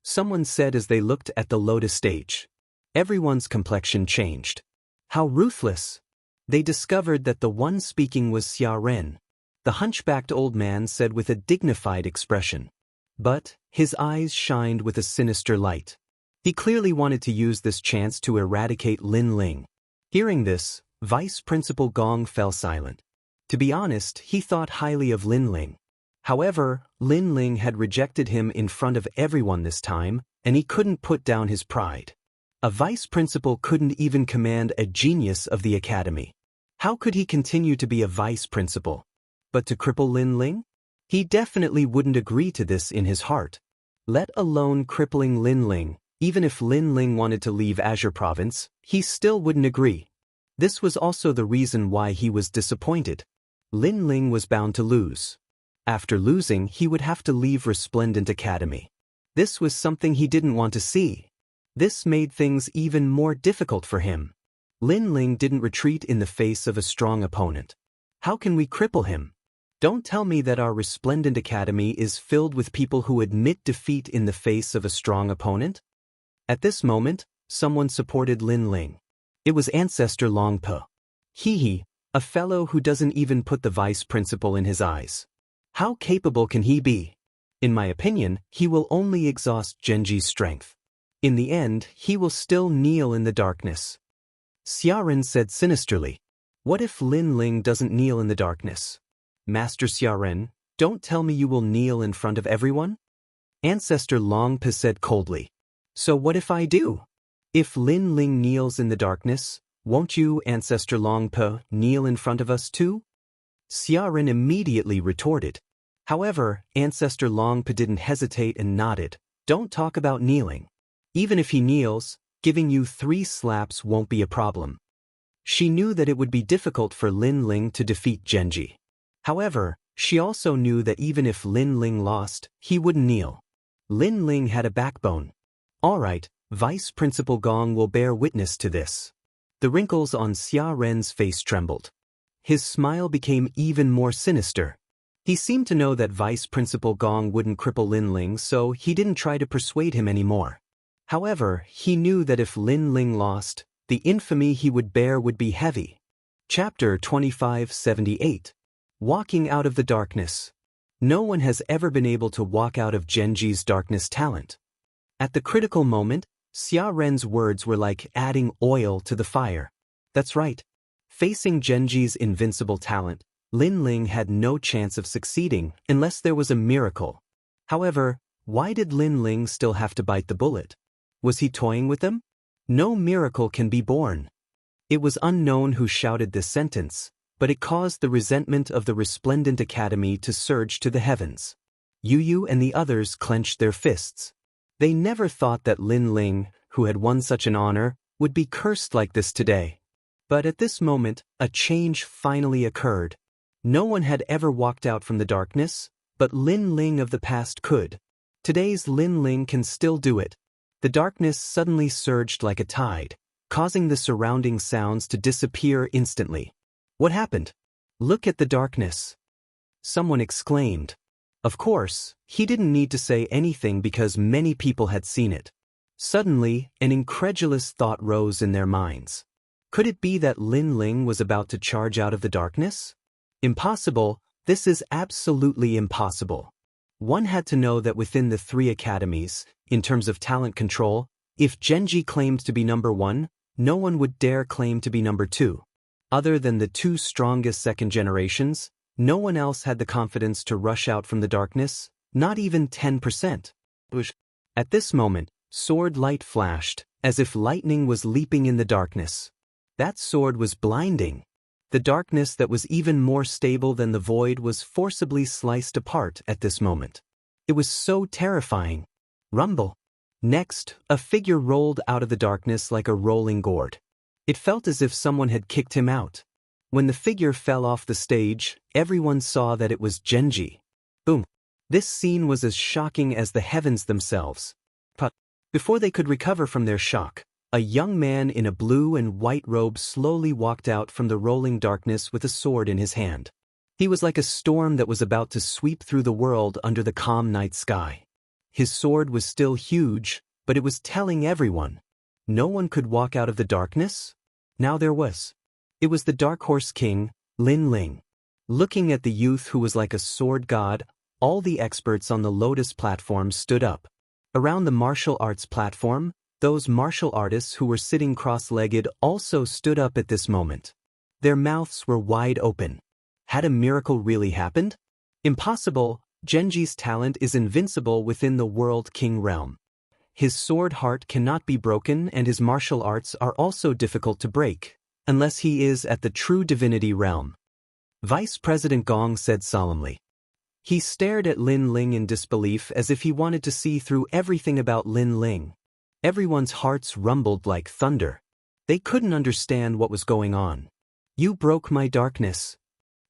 A: Someone said as they looked at the Lotus stage. Everyone's complexion changed. How ruthless! They discovered that the one speaking was Xia Ren. The hunchbacked old man said with a dignified expression. But his eyes shined with a sinister light. He clearly wanted to use this chance to eradicate Lin Ling. Hearing this, Vice Principal Gong fell silent. To be honest, he thought highly of Lin Ling. However, Lin Ling had rejected him in front of everyone this time, and he couldn't put down his pride. A vice principal couldn't even command a genius of the academy. How could he continue to be a vice principal? But to cripple Lin Ling? He definitely wouldn't agree to this in his heart. Let alone crippling Lin Ling, even if Lin Ling wanted to leave Azure Province, he still wouldn't agree. This was also the reason why he was disappointed. Lin Ling was bound to lose. After losing, he would have to leave Resplendent Academy. This was something he didn't want to see. This made things even more difficult for him. Lin Ling didn't retreat in the face of a strong opponent. How can we cripple him? Don't tell me that our Resplendent Academy is filled with people who admit defeat in the face of a strong opponent? At this moment, someone supported Lin Ling. It was Ancestor Longpo. He, a fellow who doesn't even put the vice principal in his eyes. How capable can he be? In my opinion, he will only exhaust Genji's strength. In the end, he will still kneel in the darkness. Xiaoren said sinisterly. What if Lin Ling doesn't kneel in the darkness? Master Xiaoren, don't tell me you will kneel in front of everyone? Ancestor Longpo said coldly. So what if I do? If Lin Ling kneels in the darkness, won't you, Ancestor Longpo, kneel in front of us too? Xiaoren immediately retorted. However, Ancestor Longpo didn't hesitate and nodded. Don't talk about kneeling. Even if he kneels, giving you 3 slaps won't be a problem. She knew that it would be difficult for Lin Ling to defeat Genji. However, she also knew that even if Lin Ling lost, he wouldn't kneel. Lin Ling had a backbone. Alright, Vice Principal Gong will bear witness to this. The wrinkles on Xia Ren's face trembled. His smile became even more sinister. He seemed to know that Vice Principal Gong wouldn't cripple Lin Ling, so he didn't try to persuade him anymore. However, he knew that if Lin Ling lost, the infamy he would bear would be heavy. Chapter 2578. Walking out of the darkness. No one has ever been able to walk out of Genji's darkness talent. At the critical moment, Xia Ren's words were like adding oil to the fire. That's right. Facing Genji's invincible talent, Lin Ling had no chance of succeeding unless there was a miracle. However, why did Lin Ling still have to bite the bullet? Was he toying with them? No miracle can be born. It was unknown who shouted this sentence, but it caused the resentment of the Resplendent Academy to surge to the heavens. Yu and the others clenched their fists. They never thought that Lin Ling, who had won such an honor, would be cursed like this today. But at this moment, a change finally occurred. No one had ever walked out from the darkness, but Lin Ling of the past could. Today's Lin Ling can still do it. The darkness suddenly surged like a tide, causing the surrounding sounds to disappear instantly. What happened? Look at the darkness. Someone exclaimed. Of course, he didn't need to say anything because many people had seen it. Suddenly, an incredulous thought rose in their minds. Could it be that Lin Ling was about to charge out of the darkness? Impossible, this is absolutely impossible. One had to know that within the 3 academies, in terms of talent control, if Genji claimed to be number 1, no one would dare claim to be number 2. Other than the 2 strongest second generations, no one else had the confidence to rush out from the darkness, not even 10%. At this moment, sword light flashed, as if lightning was leaping in the darkness. That sword was blinding. The darkness that was even more stable than the void was forcibly sliced apart at this moment. It was so terrifying. Rumble. Next, a figure rolled out of the darkness like a rolling gourd. It felt as if someone had kicked him out. When the figure fell off the stage, everyone saw that it was Genji. Boom. This scene was as shocking as the heavens themselves. But before they could recover from their shock, a young man in a blue and white robe slowly walked out from the rolling darkness with a sword in his hand. He was like a storm that was about to sweep through the world under the calm night sky. His sword was still huge, but it was telling everyone. No one could walk out of the darkness? Now there was. It was the Dark Horse King, Lin Ling. Looking at the youth who was like a sword god, all the experts on the Lotus platform stood up. Around the martial arts platform, those martial artists who were sitting cross-legged also stood up at this moment. Their mouths were wide open. Had a miracle really happened? Impossible. Genji's talent is invincible within the World King realm. His sword heart cannot be broken and his martial arts are also difficult to break, unless he is at the true divinity realm. Vice President Gong said solemnly. He stared at Lin Ling in disbelief as if he wanted to see through everything about Lin Ling. Everyone's hearts rumbled like thunder. They couldn't understand what was going on. You broke my darkness.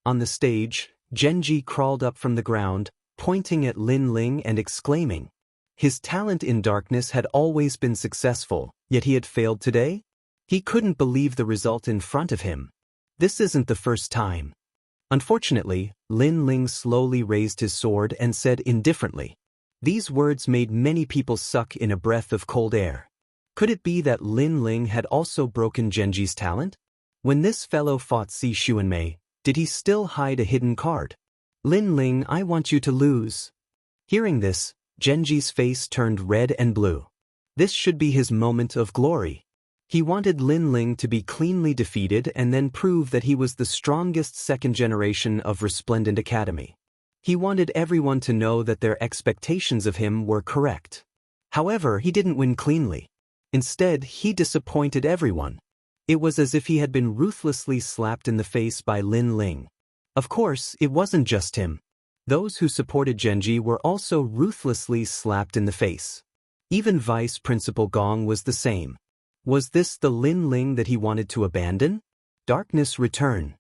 A: On the stage, Genji crawled up from the ground, pointing at Lin Ling and exclaiming. His talent in darkness had always been successful, yet he had failed today? He couldn't believe the result in front of him. This isn't the first time. Unfortunately, Lin Ling slowly raised his sword and said indifferently. These words made many people suck in a breath of cold air. Could it be that Lin Ling had also broken Genji's talent? When this fellow fought Si Xuanmei, did he still hide a hidden card? Lin Ling, I want you to lose. Hearing this, Genji's face turned red and blue. This should be his moment of glory. He wanted Lin Ling to be cleanly defeated and then prove that he was the strongest second generation of Resplendent Academy. He wanted everyone to know that their expectations of him were correct. However, he didn't win cleanly. Instead, he disappointed everyone. It was as if he had been ruthlessly slapped in the face by Lin Ling. Of course, it wasn't just him. Those who supported Genji were also ruthlessly slapped in the face. Even Vice Principal Gong was the same. Was this the Lin Ling that he wanted to abandon? Darkness return.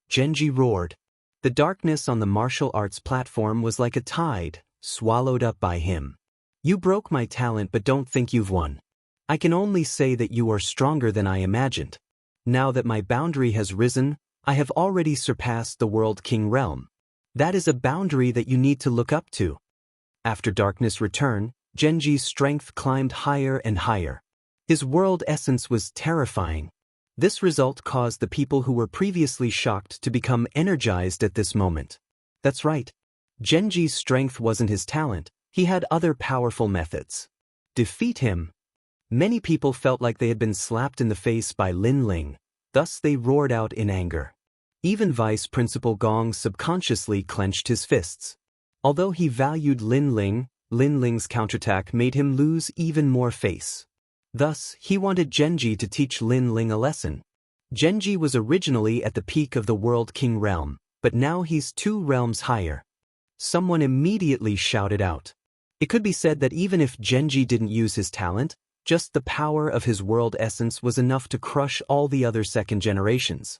A: Genji roared. The darkness on the martial arts platform was like a tide, swallowed up by him. You broke my talent but don't think you've won. I can only say that you are stronger than I imagined. Now that my boundary has risen, I have already surpassed the World King realm. That is a boundary that you need to look up to. After darkness return, Genji's strength climbed higher and higher. His world essence was terrifying. This result caused the people who were previously shocked to become energized at this moment. That's right. Genji's strength wasn't his talent, he had other powerful methods. Defeat him. Many people felt like they had been slapped in the face by Lin Ling, thus they roared out in anger. Even Vice Principal Gong subconsciously clenched his fists. Although he valued Lin Ling's counterattack made him lose even more face. Thus, he wanted Genji to teach Lin Ling a lesson. Genji was originally at the peak of the World King realm, but now he's 2 realms higher. Someone immediately shouted out. It could be said that even if Genji didn't use his talent, just the power of his world essence was enough to crush all the other second generations.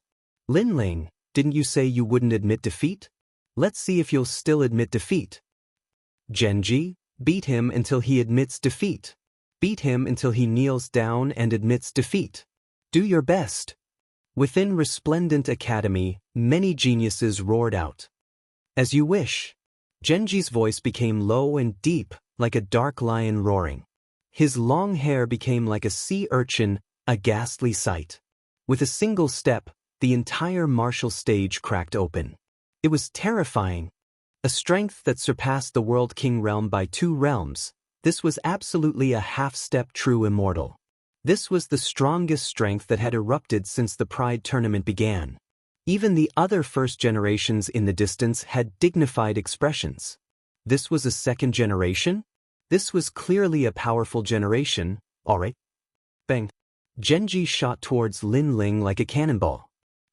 A: Lin Ling, didn't you say you wouldn't admit defeat? Let's see if you'll still admit defeat. Genji, beat him until he admits defeat. Beat him until he kneels down and admits defeat. Do your best. Within Resplendent Academy, many geniuses roared out. As you wish. Genji's voice became low and deep, like a dark lion roaring. His long hair became like a sea urchin, a ghastly sight. With a single step, the entire martial stage cracked open. It was terrifying. A strength that surpassed the World King realm by 2 realms. This was absolutely a half-step true immortal. This was the strongest strength that had erupted since the Pride tournament began. Even the other first generations in the distance had dignified expressions. This was a second generation? This was clearly a powerful generation, alright. Bang! Genji shot towards Lin Ling like a cannonball.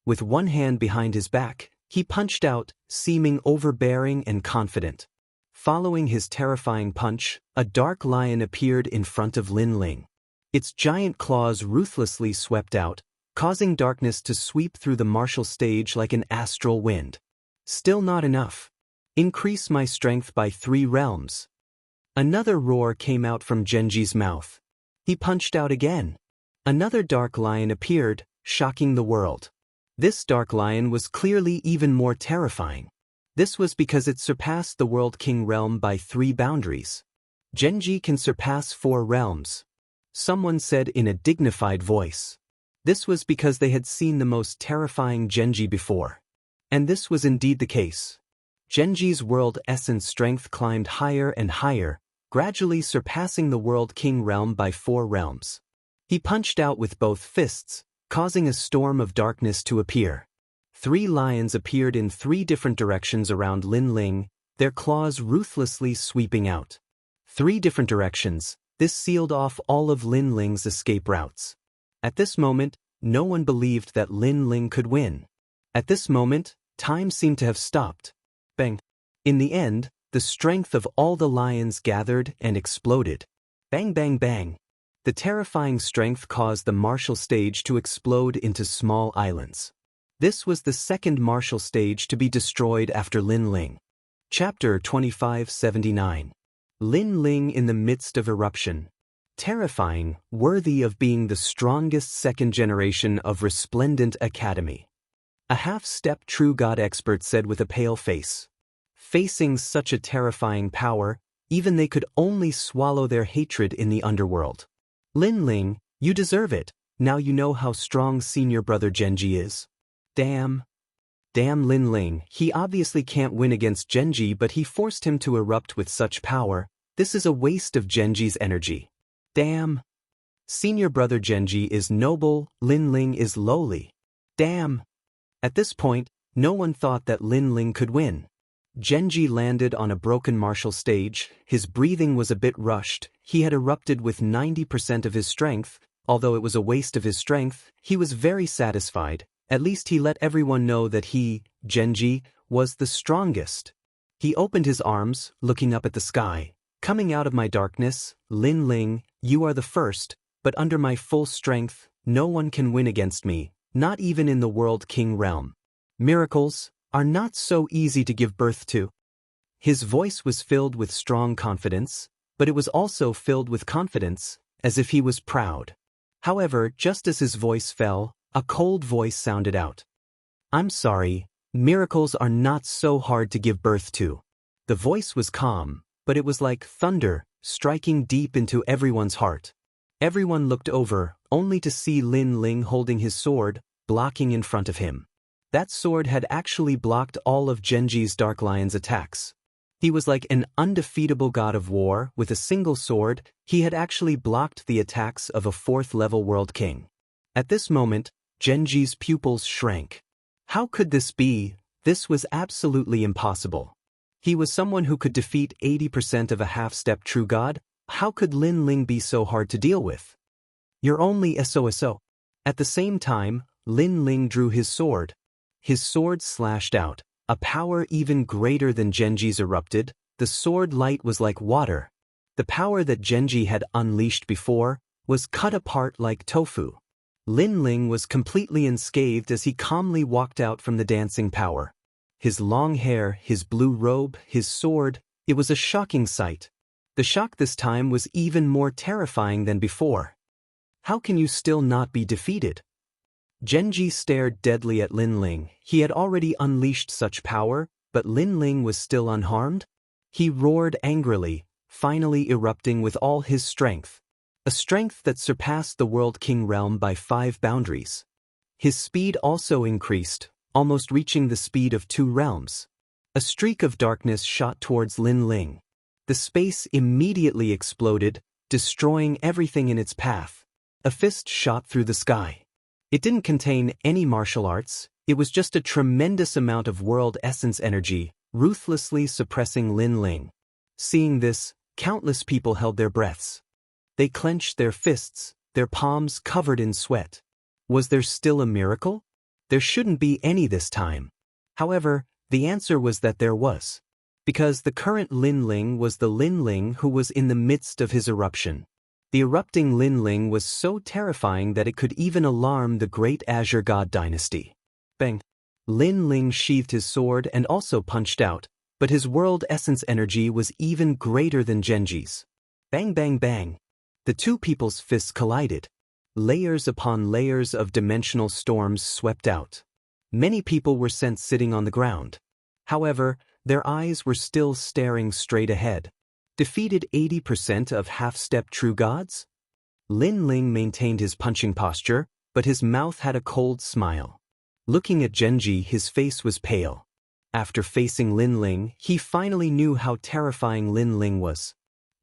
A: With one hand behind his back, he punched out, seeming overbearing and confident. Following his terrifying punch, a dark lion appeared in front of Lin Ling. Its giant claws ruthlessly swept out, causing darkness to sweep through the martial stage like an astral wind. Still not enough. Increase my strength by 3 realms. Another roar came out from Genji's mouth. He punched out again. Another dark lion appeared, shocking the world. This dark lion was clearly even more terrifying. This was because it surpassed the World King realm by 3 boundaries. Genji can surpass 4 realms. Someone said in a dignified voice. This was because they had seen the most terrifying Genji before. And this was indeed the case. Genji's world essence strength climbed higher and higher, gradually surpassing the World King realm by 4 realms. He punched out with both fists, causing a storm of darkness to appear. 3 lions appeared in 3 different directions around Lin Ling, their claws ruthlessly sweeping out. 3 different directions, this sealed off all of Lin Ling's escape routes. At this moment, no one believed that Lin Ling could win. At this moment, time seemed to have stopped. Bang! In the end, the strength of all the lions gathered and exploded. Bang bang bang! The terrifying strength caused the martial stage to explode into small islands. This was the second martial stage to be destroyed after Lin Ling. Chapter 2579. Lin Ling in the midst of eruption. Terrifying, worthy of being the strongest second generation of Resplendent Academy. A half-step true god expert said with a pale face. Facing such a terrifying power, even they could only swallow their hatred in the underworld. Lin Ling, you deserve it, now you know how strong senior brother Genji is. Damn Lin Ling, he obviously can't win against Genji, but he forced him to erupt with such power. This is a waste of Genji's energy. Damn. Senior brother Genji is noble, Lin Ling is lowly. Damn. At this point, no one thought that Lin Ling could win. Genji landed on a broken martial stage, his breathing was a bit rushed, he had erupted with 90% of his strength, although it was a waste of his strength, he was very satisfied, at least he let everyone know that he, Genji, was the strongest. He opened his arms, looking up at the sky. Coming out of my darkness, Lin Ling, you are the first, but under my full strength, no one can win against me, not even in the World King realm. Miracles are not so easy to give birth to. His voice was filled with strong confidence, but it was also filled with confidence, as if he was proud. However, just as his voice fell, a cold voice sounded out. I'm sorry, miracles are not so hard to give birth to. The voice was calm, but it was like thunder, striking deep into everyone's heart. Everyone looked over, only to see Lin Ling holding his sword, blocking in front of him. That sword had actually blocked all of Genji's Dark Lion's attacks. He was like an undefeatable god of war, with a single sword, he had actually blocked the attacks of a 4th-level World King. At this moment, Genji's pupils shrank. How could this be? This was absolutely impossible. He was someone who could defeat 80% of a half-step true god. How could Lin Ling be so hard to deal with? You're only SOSO. At the same time, Lin Ling drew his sword. His sword slashed out. A power even greater than Genji's erupted. The sword light was like water. The power that Genji had unleashed before was cut apart like tofu. Lin Ling was completely unscathed as he calmly walked out from the dancing power. His long hair, his blue robe, his sword, it was a shocking sight. The shock this time was even more terrifying than before. How can you still not be defeated? Genji stared deadly at Lin Ling. He had already unleashed such power, but Lin Ling was still unharmed? He roared angrily, finally erupting with all his strength. A strength that surpassed the World King realm by 5 boundaries. His speed also increased, almost reaching the speed of 2 realms. A streak of darkness shot towards Lin Ling. The space immediately exploded, destroying everything in its path. A fist shot through the sky. It didn't contain any martial arts, it was just a tremendous amount of world essence energy, ruthlessly suppressing Lin Ling. Seeing this, countless people held their breaths. They clenched their fists, their palms covered in sweat. Was there still a miracle? There shouldn't be any this time. However, the answer was that there was. Because the current Linling was the Linling who was in the midst of his eruption. The erupting Linling was so terrifying that it could even alarm the great Azure God dynasty. Bang! Linling sheathed his sword and also punched out, but his world essence energy was even greater than Genji's. Bang bang bang! The two people's fists collided. Layers upon layers of dimensional storms swept out. Many people were sent sitting on the ground. However, their eyes were still staring straight ahead. Defeated 80% of half-step true gods? Linling maintained his punching posture, but his mouth had a cold smile. Looking at Genji, his face was pale. After facing Linling, he finally knew how terrifying Linling was.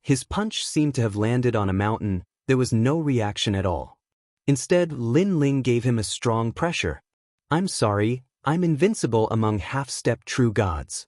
A: His punch seemed to have landed on a mountain. There was no reaction at all. Instead, Linling gave him a strong pressure. "I'm sorry, I'm invincible among half-step true gods."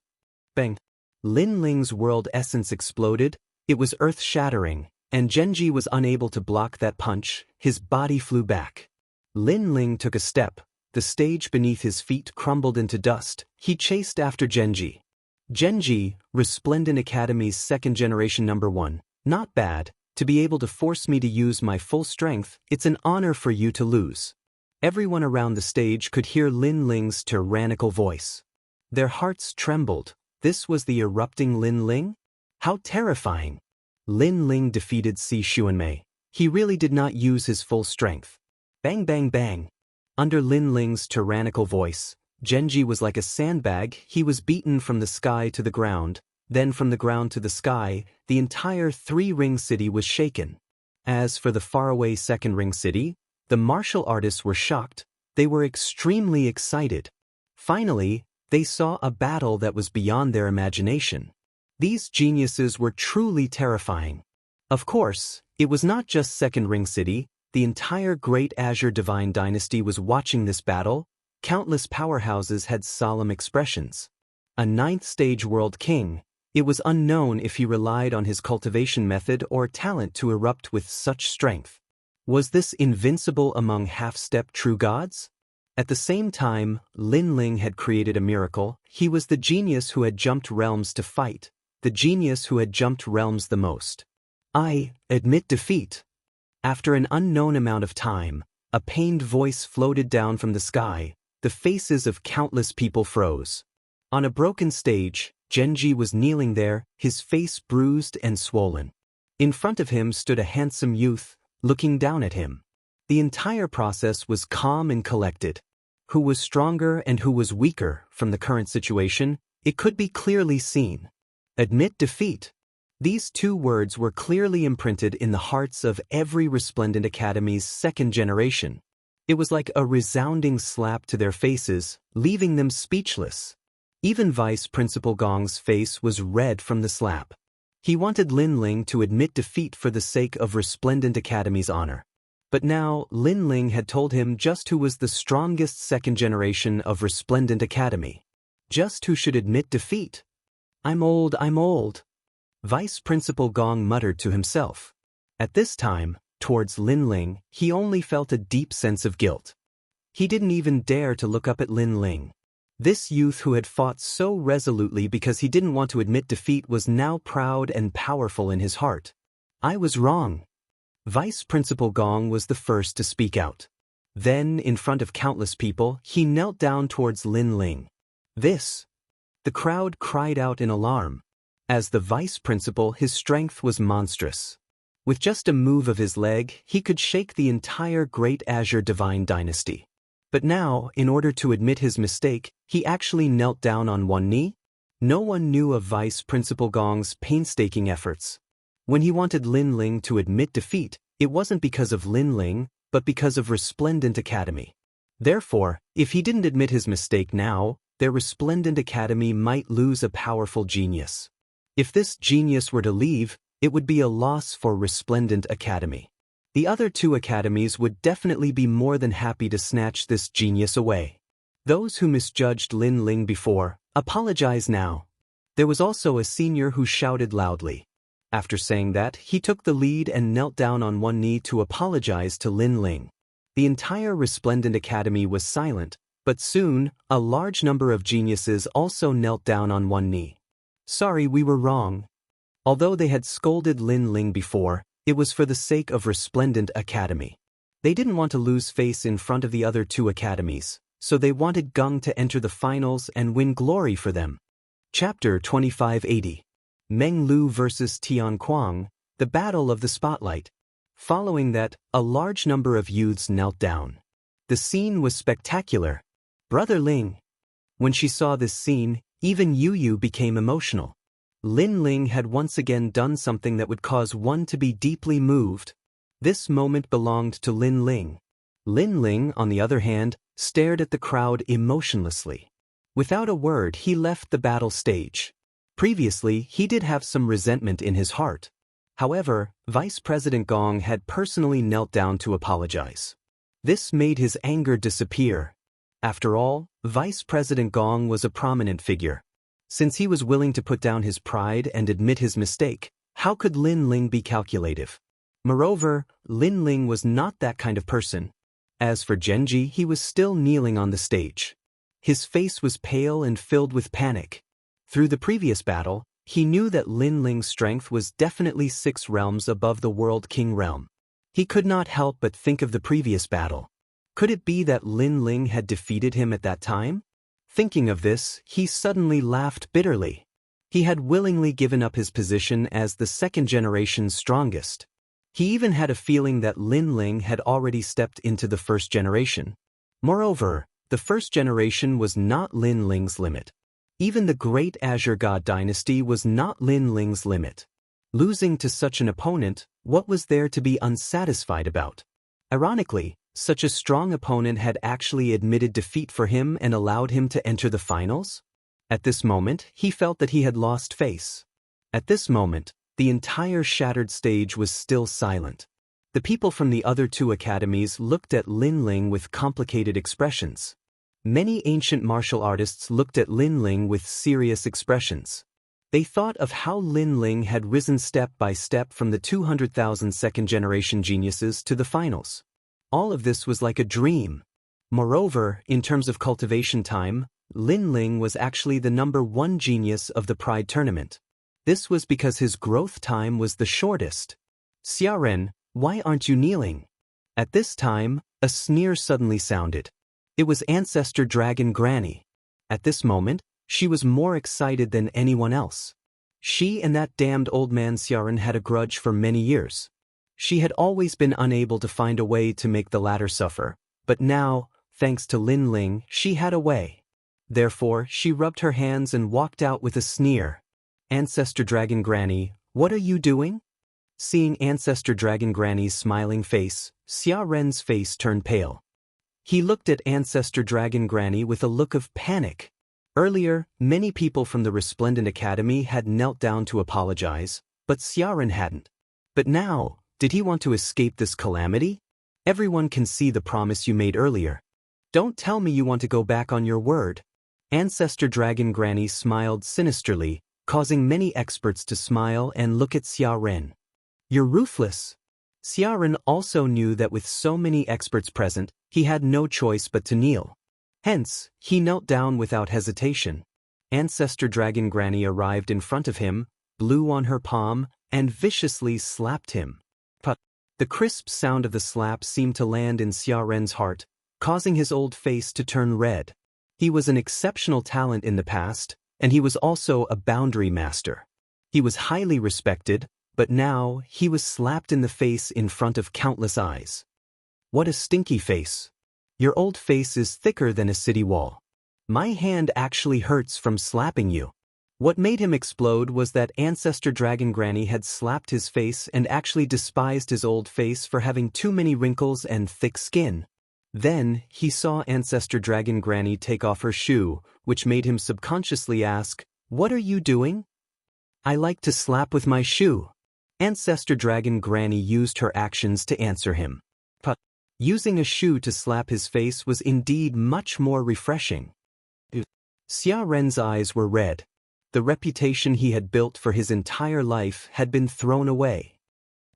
A: Bang! Linling's world essence exploded. It was earth-shattering, and Genji was unable to block that punch. His body flew back. Linling took a step. The stage beneath his feet crumbled into dust. He chased after Genji. "Genji, Resplendent Academy's second generation #1. Not bad. To be able to force me to use my full strength, it's an honor for you to lose." Everyone around the stage could hear Linling's tyrannical voice. Their hearts trembled. This was the erupting Linling? How terrifying! Linling defeated Si Xuanmei. He really did not use his full strength. Bang bang bang! Under Linling's tyrannical voice, Genji was like a sandbag. He was beaten from the sky to the ground, then from the ground to the sky. The entire three-ring city was shaken. As for the faraway second-ring city, the martial artists were shocked. They were extremely excited. Finally, they saw a battle that was beyond their imagination. These geniuses were truly terrifying. Of course, it was not just Second Ring City. The entire Great Azure Divine Dynasty was watching this battle. Countless powerhouses had solemn expressions. A ninth-stage world king. It was unknown if he relied on his cultivation method or talent to erupt with such strength. Was this invincible among half-step true gods? At the same time, Linling had created a miracle. He was the genius who had jumped realms to fight, the genius who had jumped realms the most. "I admit defeat." After an unknown amount of time, a pained voice floated down from the sky. The faces of countless people froze. On a broken stage, Genji was kneeling there, his face bruised and swollen. In front of him stood a handsome youth, looking down at him. The entire process was calm and collected. Who was stronger and who was weaker from the current situation, it could be clearly seen. Admit defeat. These two words were clearly imprinted in the hearts of every Resplendent Academy's second generation. It was like a resounding slap to their faces, leaving them speechless. Even Vice Principal Gong's face was red from the slap. He wanted Linling to admit defeat for the sake of Resplendent Academy's honor. But now, Linling had told him just who was the strongest second generation of Resplendent Academy. Just who should admit defeat. I'm old. Vice Principal Gong muttered to himself. At this time, towards Linling, he only felt a deep sense of guilt. He didn't even dare to look up at Linling. This youth who had fought so resolutely because he didn't want to admit defeat was now proud and powerful in his heart. "I was wrong." Vice Principal Gong was the first to speak out. Then, in front of countless people, he knelt down towards Linling. "This." The crowd cried out in alarm. As the vice principal, his strength was monstrous. With just a move of his leg, he could shake the entire Great Azure Divine Dynasty. But now, in order to admit his mistake, he actually knelt down on one knee. No one knew of Vice Principal Gong's painstaking efforts. When he wanted Linling to admit defeat, it wasn't because of Linling, but because of Resplendent Academy. Therefore, if he didn't admit his mistake now, their Resplendent Academy might lose a powerful genius. If this genius were to leave, it would be a loss for Resplendent Academy. The other two academies would definitely be more than happy to snatch this genius away. Those who misjudged Linling before, apologize now. There was also a senior who shouted loudly. After saying that, he took the lead and knelt down on one knee to apologize to Lin Ling. The entire Resplendent Academy was silent, but soon, a large number of geniuses also knelt down on one knee. Sorry, we were wrong. Although they had scolded Lin Ling before, it was for the sake of Resplendent Academy. They didn't want to lose face in front of the other two academies, so they wanted Gung to enter the finals and win glory for them. Chapter 2580. Meng Lu vs. Tian Kuang, the Battle of the Spotlight. Following that, a large number of youths knelt down. The scene was spectacular. Brother Ling. When she saw this scene, even Yu Yu became emotional. Lin Ling had once again done something that would cause one to be deeply moved. This moment belonged to Lin Ling. Lin Ling, on the other hand, stared at the crowd emotionlessly. Without a word, he left the battle stage. Previously, he did have some resentment in his heart. However, Vice President Gong had personally knelt down to apologize. This made his anger disappear. After all, Vice President Gong was a prominent figure. Since he was willing to put down his pride and admit his mistake, how could Lin Ling be calculative? Moreover, Lin Ling was not that kind of person. As for Genji, he was still kneeling on the stage. His face was pale and filled with panic. Through the previous battle, he knew that Lin Ling's strength was definitely 6 realms above the World King realm. He could not help but think of the previous battle. Could it be that Lin Ling had defeated him at that time? Thinking of this, he suddenly laughed bitterly. He had willingly given up his position as the second generation's strongest. He even had a feeling that Lin Ling had already stepped into the first generation. Moreover, the first generation was not Lin Ling's limit. Even the great Azure God dynasty was not Lin Ling's limit. Losing to such an opponent, what was there to be unsatisfied about? Ironically, such a strong opponent had actually admitted defeat for him and allowed him to enter the finals? At this moment, he felt that he had lost face. At this moment, the entire shattered stage was still silent. The people from the other two academies looked at Lin Ling with complicated expressions. Many ancient martial artists looked at Lin Ling with serious expressions. They thought of how Lin Ling had risen step by step from the 200,000 second-generation geniuses to the finals. All of this was like a dream. Moreover, in terms of cultivation time, Lin Ling was actually the #1 genius of the Pride Tournament. This was because his growth time was the shortest. Xiaoren, why aren't you kneeling? At this time, a sneer suddenly sounded. It was Ancestor Dragon Granny. At this moment, she was more excited than anyone else. She and that damned old man Xiaoren had a grudge for many years. She had always been unable to find a way to make the latter suffer, but now, thanks to Lin Ling, she had a way. Therefore, she rubbed her hands and walked out with a sneer. Ancestor Dragon Granny, what are you doing? Seeing Ancestor Dragon Granny's smiling face, Xia Ren's face turned pale. He looked at Ancestor Dragon Granny with a look of panic. Earlier, many people from the Resplendent Academy had knelt down to apologize, but Xiaoren hadn't. But now, did he want to escape this calamity? Everyone can see the promise you made earlier. Don't tell me you want to go back on your word. Ancestor Dragon Granny smiled sinisterly, causing many experts to smile and look at Xiaoren. You're ruthless. Xiaoren also knew that with so many experts present, he had no choice but to kneel. Hence, he knelt down without hesitation. Ancestor Dragon Granny arrived in front of him, blew on her palm, and viciously slapped him. But the crisp sound of the slap seemed to land in Xiaoren's heart, causing his old face to turn red. He was an exceptional talent in the past, and he was also a boundary master. He was highly respected, but now he was slapped in the face in front of countless eyes. What a stinky face. Your old face is thicker than a city wall. My hand actually hurts from slapping you. What made him explode was that Ancestor Dragon Granny had slapped his face and actually despised his old face for having too many wrinkles and thick skin. Then, he saw Ancestor Dragon Granny take off her shoe, which made him subconsciously ask, "What are you doing?" "I like to slap with my shoe." Ancestor Dragon Granny used her actions to answer him. But using a shoe to slap his face was indeed much more refreshing. Xia Ren's eyes were red. The reputation he had built for his entire life had been thrown away.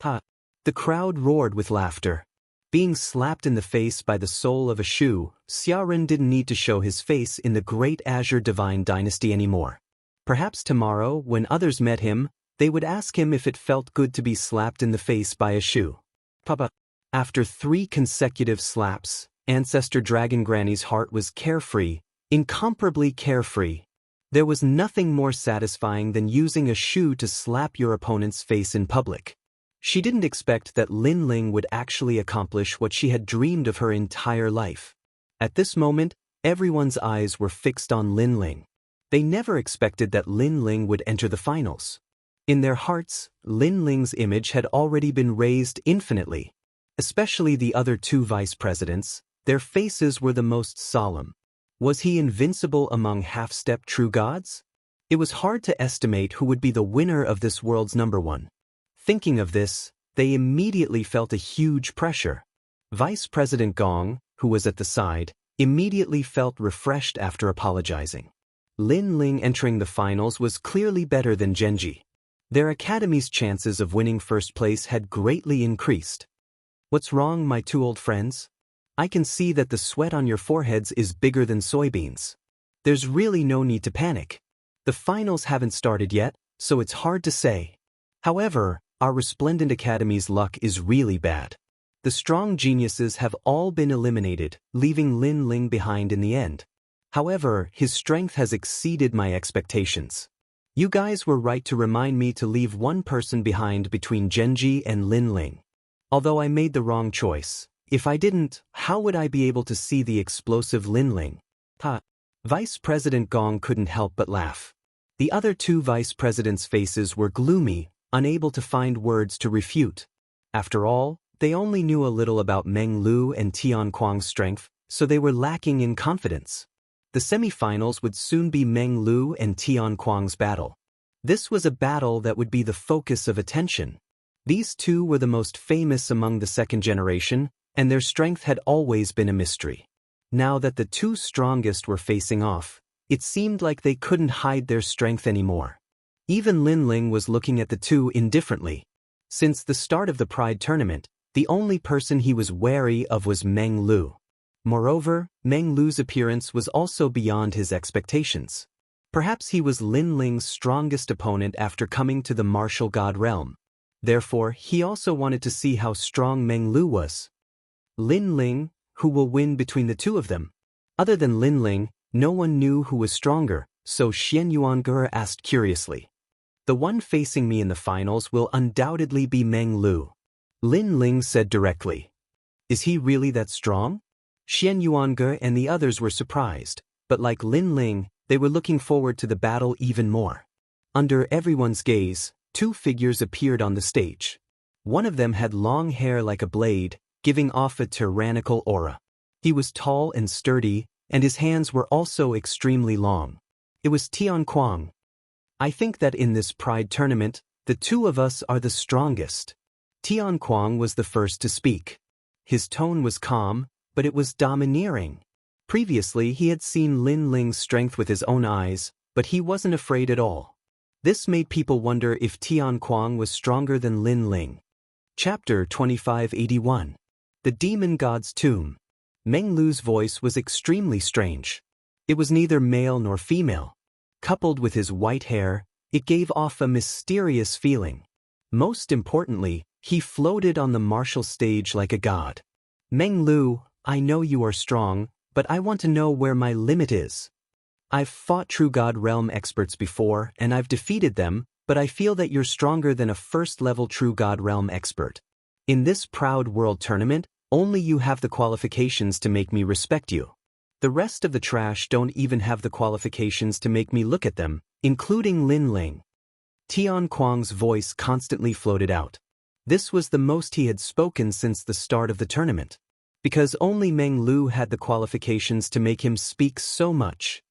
A: Ha! The crowd roared with laughter. Being slapped in the face by the soul of a Shu, Xiaoren didn't need to show his face in the great Azure Divine Dynasty anymore. Perhaps tomorrow, when others met him, they would ask him if it felt good to be slapped in the face by a Shu. Papa. After 3 consecutive slaps, Ancestor Dragon Granny's heart was carefree, incomparably carefree. There was nothing more satisfying than using a Shu to slap your opponent's face in public. She didn't expect that Lin Ling would actually accomplish what she had dreamed of her entire life. At this moment, everyone's eyes were fixed on Lin Ling. They never expected that Lin Ling would enter the finals. In their hearts, Lin Ling's image had already been raised infinitely. Especially the other 2 vice presidents, their faces were the most solemn. Was he invincible among half-step true gods? It was hard to estimate who would be the winner of this world's #1. Thinking of this, they immediately felt a huge pressure. Vice President Gong, who was at the side, immediately felt refreshed after apologizing. Lin Ling entering the finals was clearly better than Genji. Their academy's chances of winning first place had greatly increased. What's wrong, my 2 old friends? I can see that the sweat on your foreheads is bigger than soybeans. There's really no need to panic. The finals haven't started yet, so it's hard to say. However, our resplendent academy's luck is really bad. The strong geniuses have all been eliminated, leaving Lin Ling behind in the end. However, his strength has exceeded my expectations. You guys were right to remind me to leave one person behind between Genji and Lin Ling. Although I made the wrong choice, if I didn't, how would I be able to see the explosive Lin Ling? Ha! Vice President Gong couldn't help but laugh. The other 2 vice presidents' faces were gloomy, unable to find words to refute. After all, they only knew a little about Meng Lu and Tian Kuang's strength, so they were lacking in confidence. The semi-finals would soon be Meng Lu and Tian Kuang's battle. This was a battle that would be the focus of attention. These 2 were the most famous among the second generation, and their strength had always been a mystery. Now that the 2 strongest were facing off, it seemed like they couldn't hide their strength anymore. Even Lin Ling was looking at the 2 indifferently. Since the start of the Pride tournament, the only person he was wary of was Meng Lu. Moreover, Meng Lu's appearance was also beyond his expectations. Perhaps he was Lin Ling's strongest opponent after coming to the martial god realm. Therefore, he also wanted to see how strong Meng Lu was. Lin Ling, who will win between the 2 of them? Other than Lin Ling, no one knew who was stronger, so Xian Yuange asked curiously. The one facing me in the finals will undoubtedly be Meng Lu. Lin Ling said directly. Is he really that strong? Xian Yuange and the others were surprised, but like Lin Ling, they were looking forward to the battle even more. Under everyone's gaze, 2 figures appeared on the stage. One of them had long hair like a blade, giving off a tyrannical aura. He was tall and sturdy, and his hands were also extremely long. It was Tian Kuang. I think that in this Pride tournament, the 2 of us are the strongest. Tian Kuang was the first to speak. His tone was calm, but it was domineering. Previously he had seen Lin Ling's strength with his own eyes, but he wasn't afraid at all. This made people wonder if Tian Kuang was stronger than Lin Ling. Chapter 2581. The Demon God's Tomb. Meng Lu's voice was extremely strange. It was neither male nor female. Coupled with his white hair, it gave off a mysterious feeling. Most importantly, he floated on the martial stage like a god. Meng Lu, I know you are strong, but I want to know where my limit is. I've fought True God Realm experts before, and I've defeated them, but I feel that you're stronger than a first-level True God Realm expert. In this proud world tournament, only you have the qualifications to make me respect you. The rest of the trash don't even have the qualifications to make me look at them, including Lin Ling. Tian Kuang's voice constantly floated out. This was the most he had spoken since the start of the tournament. Because only Meng Lu had the qualifications to make him speak so much.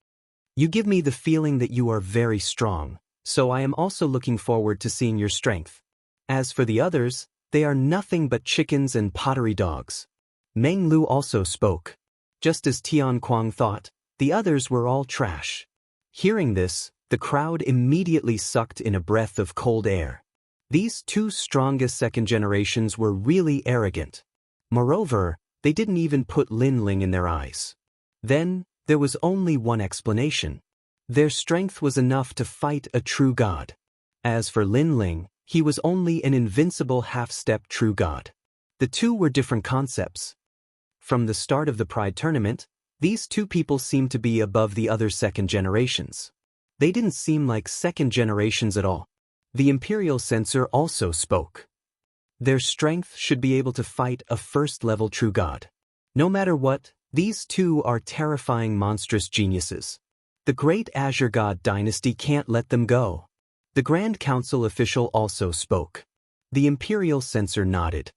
A: You give me the feeling that you are very strong, so I am also looking forward to seeing your strength. As for the others, they are nothing but chickens and pottery dogs. Meng Lu also spoke. Just as Tian Kuang thought, the others were all trash. Hearing this, The crowd immediately sucked in a breath of cold air. These two strongest second generations were really arrogant. Moreover, they didn't even put Lin Ling in their eyes. Then, there was only one explanation. Their strength was enough to fight a true god. As for Lin Ling, he was only an invincible half-step true god. The two were different concepts. From the start of the Pride tournament, these two people seemed to be above the other second generations. They didn't seem like second generations at all. The Imperial Censor also spoke. Their strength should be able to fight a first-level true god. No matter what, these two are terrifying monstrous geniuses. The great Azure God dynasty can't let them go. The Grand Council official also spoke. The Imperial Censor nodded.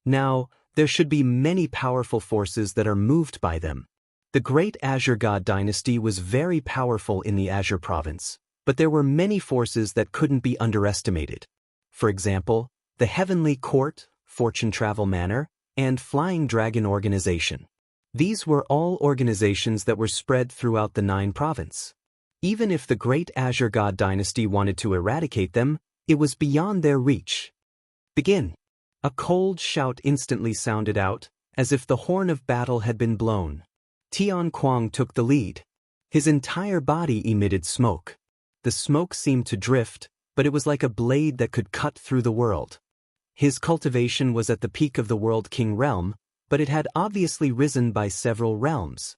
A: Now, there should be many powerful forces that are moved by them. The great Azure God dynasty was very powerful in the Azure province, but there were many forces that couldn't be underestimated. For example, the Heavenly Court, Fortune Travel Manor, and Flying Dragon Organization. These were all organizations that were spread throughout the 9 province. Even if the great Azure God dynasty wanted to eradicate them, it was beyond their reach. Begin! A cold shout instantly sounded out, as if the horn of battle had been blown. Tian Kuang took the lead. His entire body emitted smoke. The smoke seemed to drift, but it was like a blade that could cut through the world. His cultivation was at the peak of the World King realm, but it had obviously risen by several realms.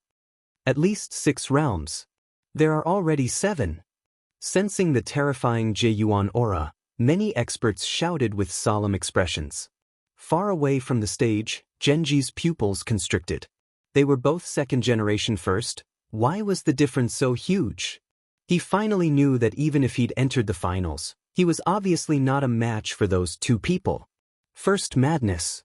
A: At least 6 realms. There are already 7. Sensing the terrifying Jeyuan aura, many experts shouted with solemn expressions. Far away from the stage, Genji's pupils constricted. They were both second generation first. Why was the difference so huge? He finally knew that even if he'd entered the finals, he was obviously not a match for those two people. First madness.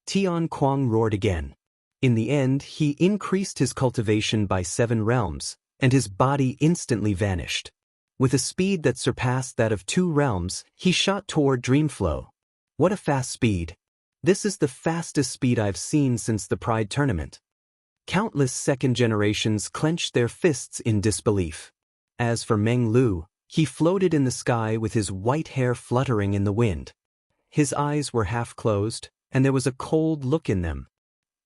A: Tian Kuang roared again. In the end, he increased his cultivation by 7 realms, and his body instantly vanished. With a speed that surpassed that of 2 realms, he shot toward Dreamflow. What a fast speed. This is the fastest speed I've seen since the Pride tournament. Countless second generations clenched their fists in disbelief. As for Meng Lu, he floated in the sky with his white hair fluttering in the wind. His eyes were half closed, and there was a cold look in them.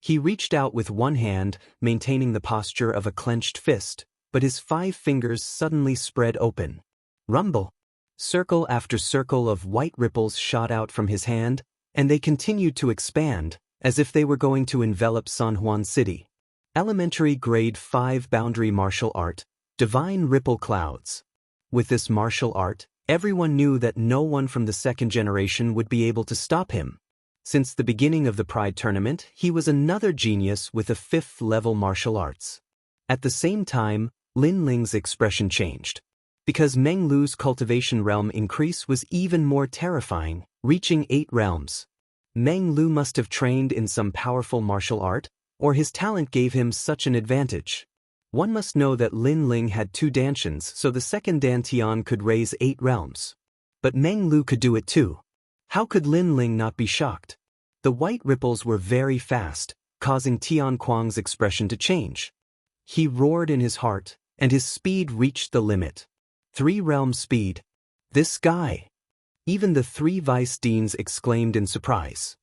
A: He reached out with one hand, maintaining the posture of a clenched fist, but his 5 fingers suddenly spread open. Rumble! Circle after circle of white ripples shot out from his hand, and they continued to expand, as if they were going to envelop San Juan City. Elementary Grade 5 Boundary Martial Art, Divine Ripple Clouds. With this martial art, everyone knew that no one from the second generation would be able to stop him. Since the beginning of the Pride tournament, he was another genius with a 5th-level martial arts. At the same time, Lin Ling's expression changed. Because Meng Lu's cultivation realm increase was even more terrifying, reaching 8 realms. Meng Lu must have trained in some powerful martial art, or his talent gave him such an advantage. One must know that Lin Ling had 2 Dantians, so the second Dantian could raise 8 realms. But Meng Lu could do it too. How could Lin Ling not be shocked? The white ripples were very fast, causing Tian Kuang's expression to change. He roared in his heart, and his speed reached the limit. 3 realm speed. This guy! Even the 3 vice deans exclaimed in surprise.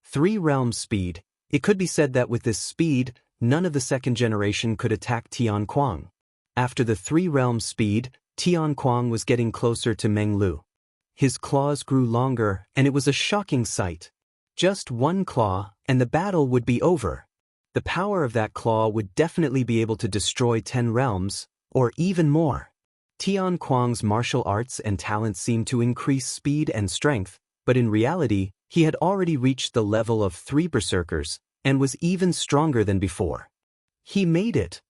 A: 3 realm speed. It could be said that with this speed, none of the second generation could attack Tian Kuang. After the 3 realm speed, Tian Kuang was getting closer to Meng Lu. His claws grew longer, and it was a shocking sight. Just 1 claw, and the battle would be over. The power of that claw would definitely be able to destroy 10 realms, or even more. Tian Kuang's martial arts and talents seemed to increase speed and strength, but in reality, he had already reached the level of 3 berserkers, and was even stronger than before. He made it!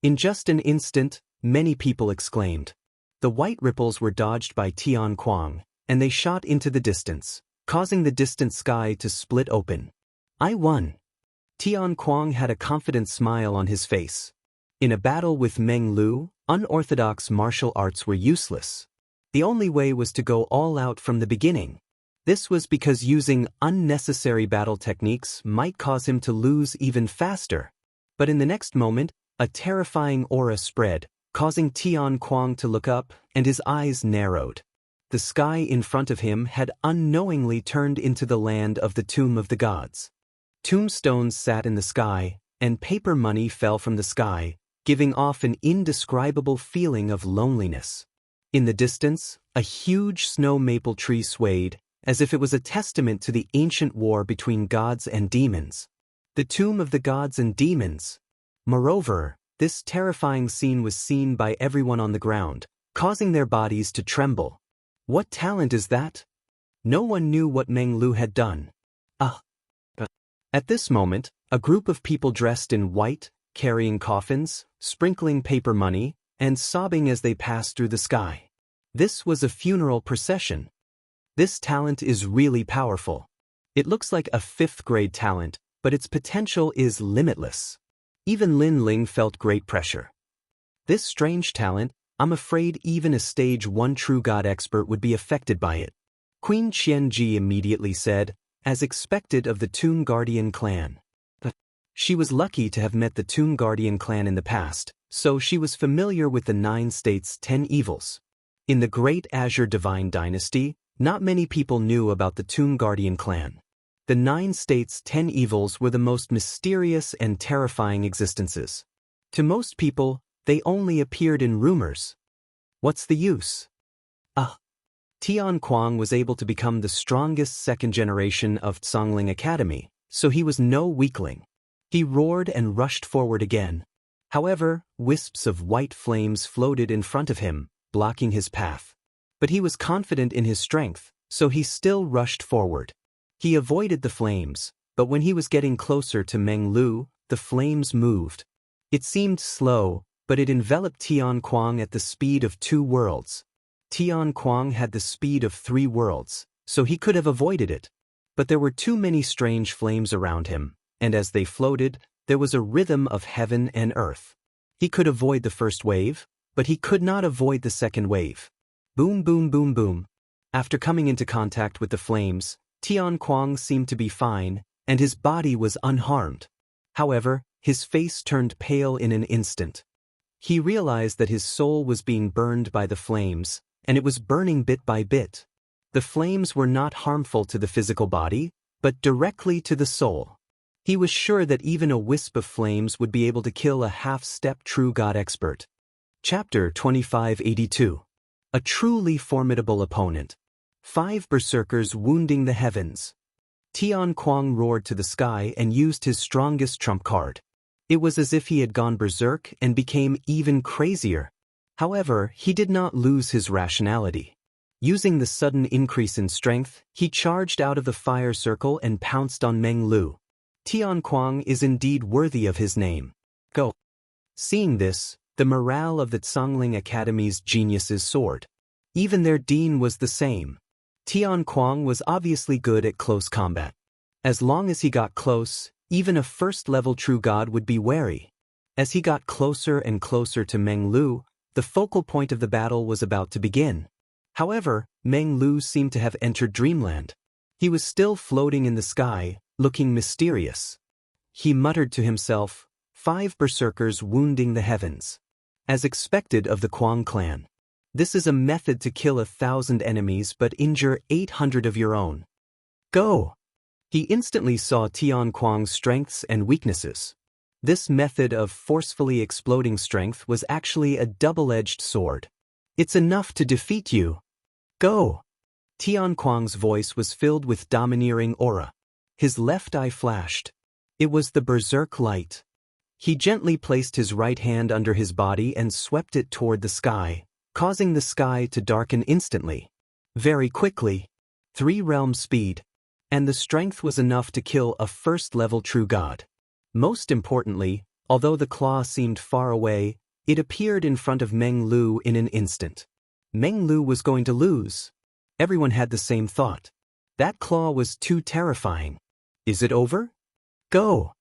A: In just an instant, many people exclaimed. The white ripples were dodged by Tian Kuang, and they shot into the distance, causing the distant sky to split open. I won! Tian Kuang had a confident smile on his face. In a battle with Meng Lu, unorthodox martial arts were useless. The only way was to go all out from the beginning. This was because using unnecessary battle techniques might cause him to lose even faster. But in the next moment, a terrifying aura spread, causing Tian Kuang to look up, and his eyes narrowed. The sky in front of him had unknowingly turned into the land of the Tomb of the Gods. Tombstones sat in the sky, and paper money fell from the sky, giving off an indescribable feeling of loneliness. In the distance, a huge snow maple tree swayed, as if it was a testament to the ancient war between gods and demons. The Tomb of the Gods and Demons. Moreover, this terrifying scene was seen by everyone on the ground, causing their bodies to tremble. What talent is that? No one knew what Meng Lu had done. At this moment, a group of people dressed in white, carrying coffins, sprinkling paper money, and sobbing as they passed through the sky. This was a funeral procession. This talent is really powerful. It looks like a 5th-grade talent, but its potential is limitless. Even Lin Ling felt great pressure. This strange talent, I'm afraid even a stage 1 true god expert would be affected by it. Queen Qianji immediately said, as expected of the Toon Guardian clan. She was lucky to have met the Toon Guardian clan in the past, so she was familiar with the 9 states' 10 evils. In the Great Azure Divine Dynasty, not many people knew about the Toon Guardian clan. The 9 states' 10 evils were the most mysterious and terrifying existences. To most people, they only appeared in rumors. What's the use? Tian Kuang was able to become the strongest 2nd generation of Zhongling Academy, so he was no weakling. He roared and rushed forward again. However, wisps of white flames floated in front of him, blocking his path. But he was confident in his strength, so he still rushed forward. He avoided the flames, but when he was getting closer to Meng Lu, the flames moved. It seemed slow, but it enveloped Tian Kuang at the speed of 2 worlds. Tian Kuang had the speed of 3 worlds, so he could have avoided it. But there were too many strange flames around him, and as they floated, there was a rhythm of heaven and earth. He could avoid the first wave, but he could not avoid the second wave. Boom, boom, boom, boom. After coming into contact with the flames, Tian Kuang seemed to be fine, and his body was unharmed. However, his face turned pale in an instant. He realized that his soul was being burned by the flames, and it was burning bit by bit. The flames were not harmful to the physical body, but directly to the soul. He was sure that even a wisp of flames would be able to kill a half-step true god expert. Chapter 2582. A truly formidable opponent. 5 berserkers wounding the heavens. Tian Kuang roared to the sky and used his strongest trump card. It was as if he had gone berserk and became even crazier. However, he did not lose his rationality. Using the sudden increase in strength, he charged out of the fire circle and pounced on Meng Lu. Tian Kuang is indeed worthy of his name. Go. Seeing this, the morale of the Zhongling Academy's geniuses soared. Even their dean was the same. Tian Kuang was obviously good at close combat. As long as he got close, even a 1st-level true god would be wary. As he got closer and closer to Meng Lu, the focal point of the battle was about to begin. However, Meng Lu seemed to have entered dreamland. He was still floating in the sky, looking mysterious. He muttered to himself, 5 berserkers wounding the heavens. As expected of the Kuang clan. This is a method to kill 1,000 enemies but injure 800 of your own. Go! He instantly saw Tian Kuang's strengths and weaknesses. This method of forcefully exploding strength was actually a double-edged sword. It's enough to defeat you. Go! Tian Kuang's voice was filled with domineering aura. His left eye flashed. It was the berserk light. He gently placed his right hand under his body and swept it toward the sky, causing the sky to darken instantly. Very quickly. 3 realm speed. And the strength was enough to kill a 1st-level true god. Most importantly, although the claw seemed far away, it appeared in front of Meng Lu in an instant. Meng Lu was going to lose. Everyone had the same thought. That claw was too terrifying. Is it over? Go!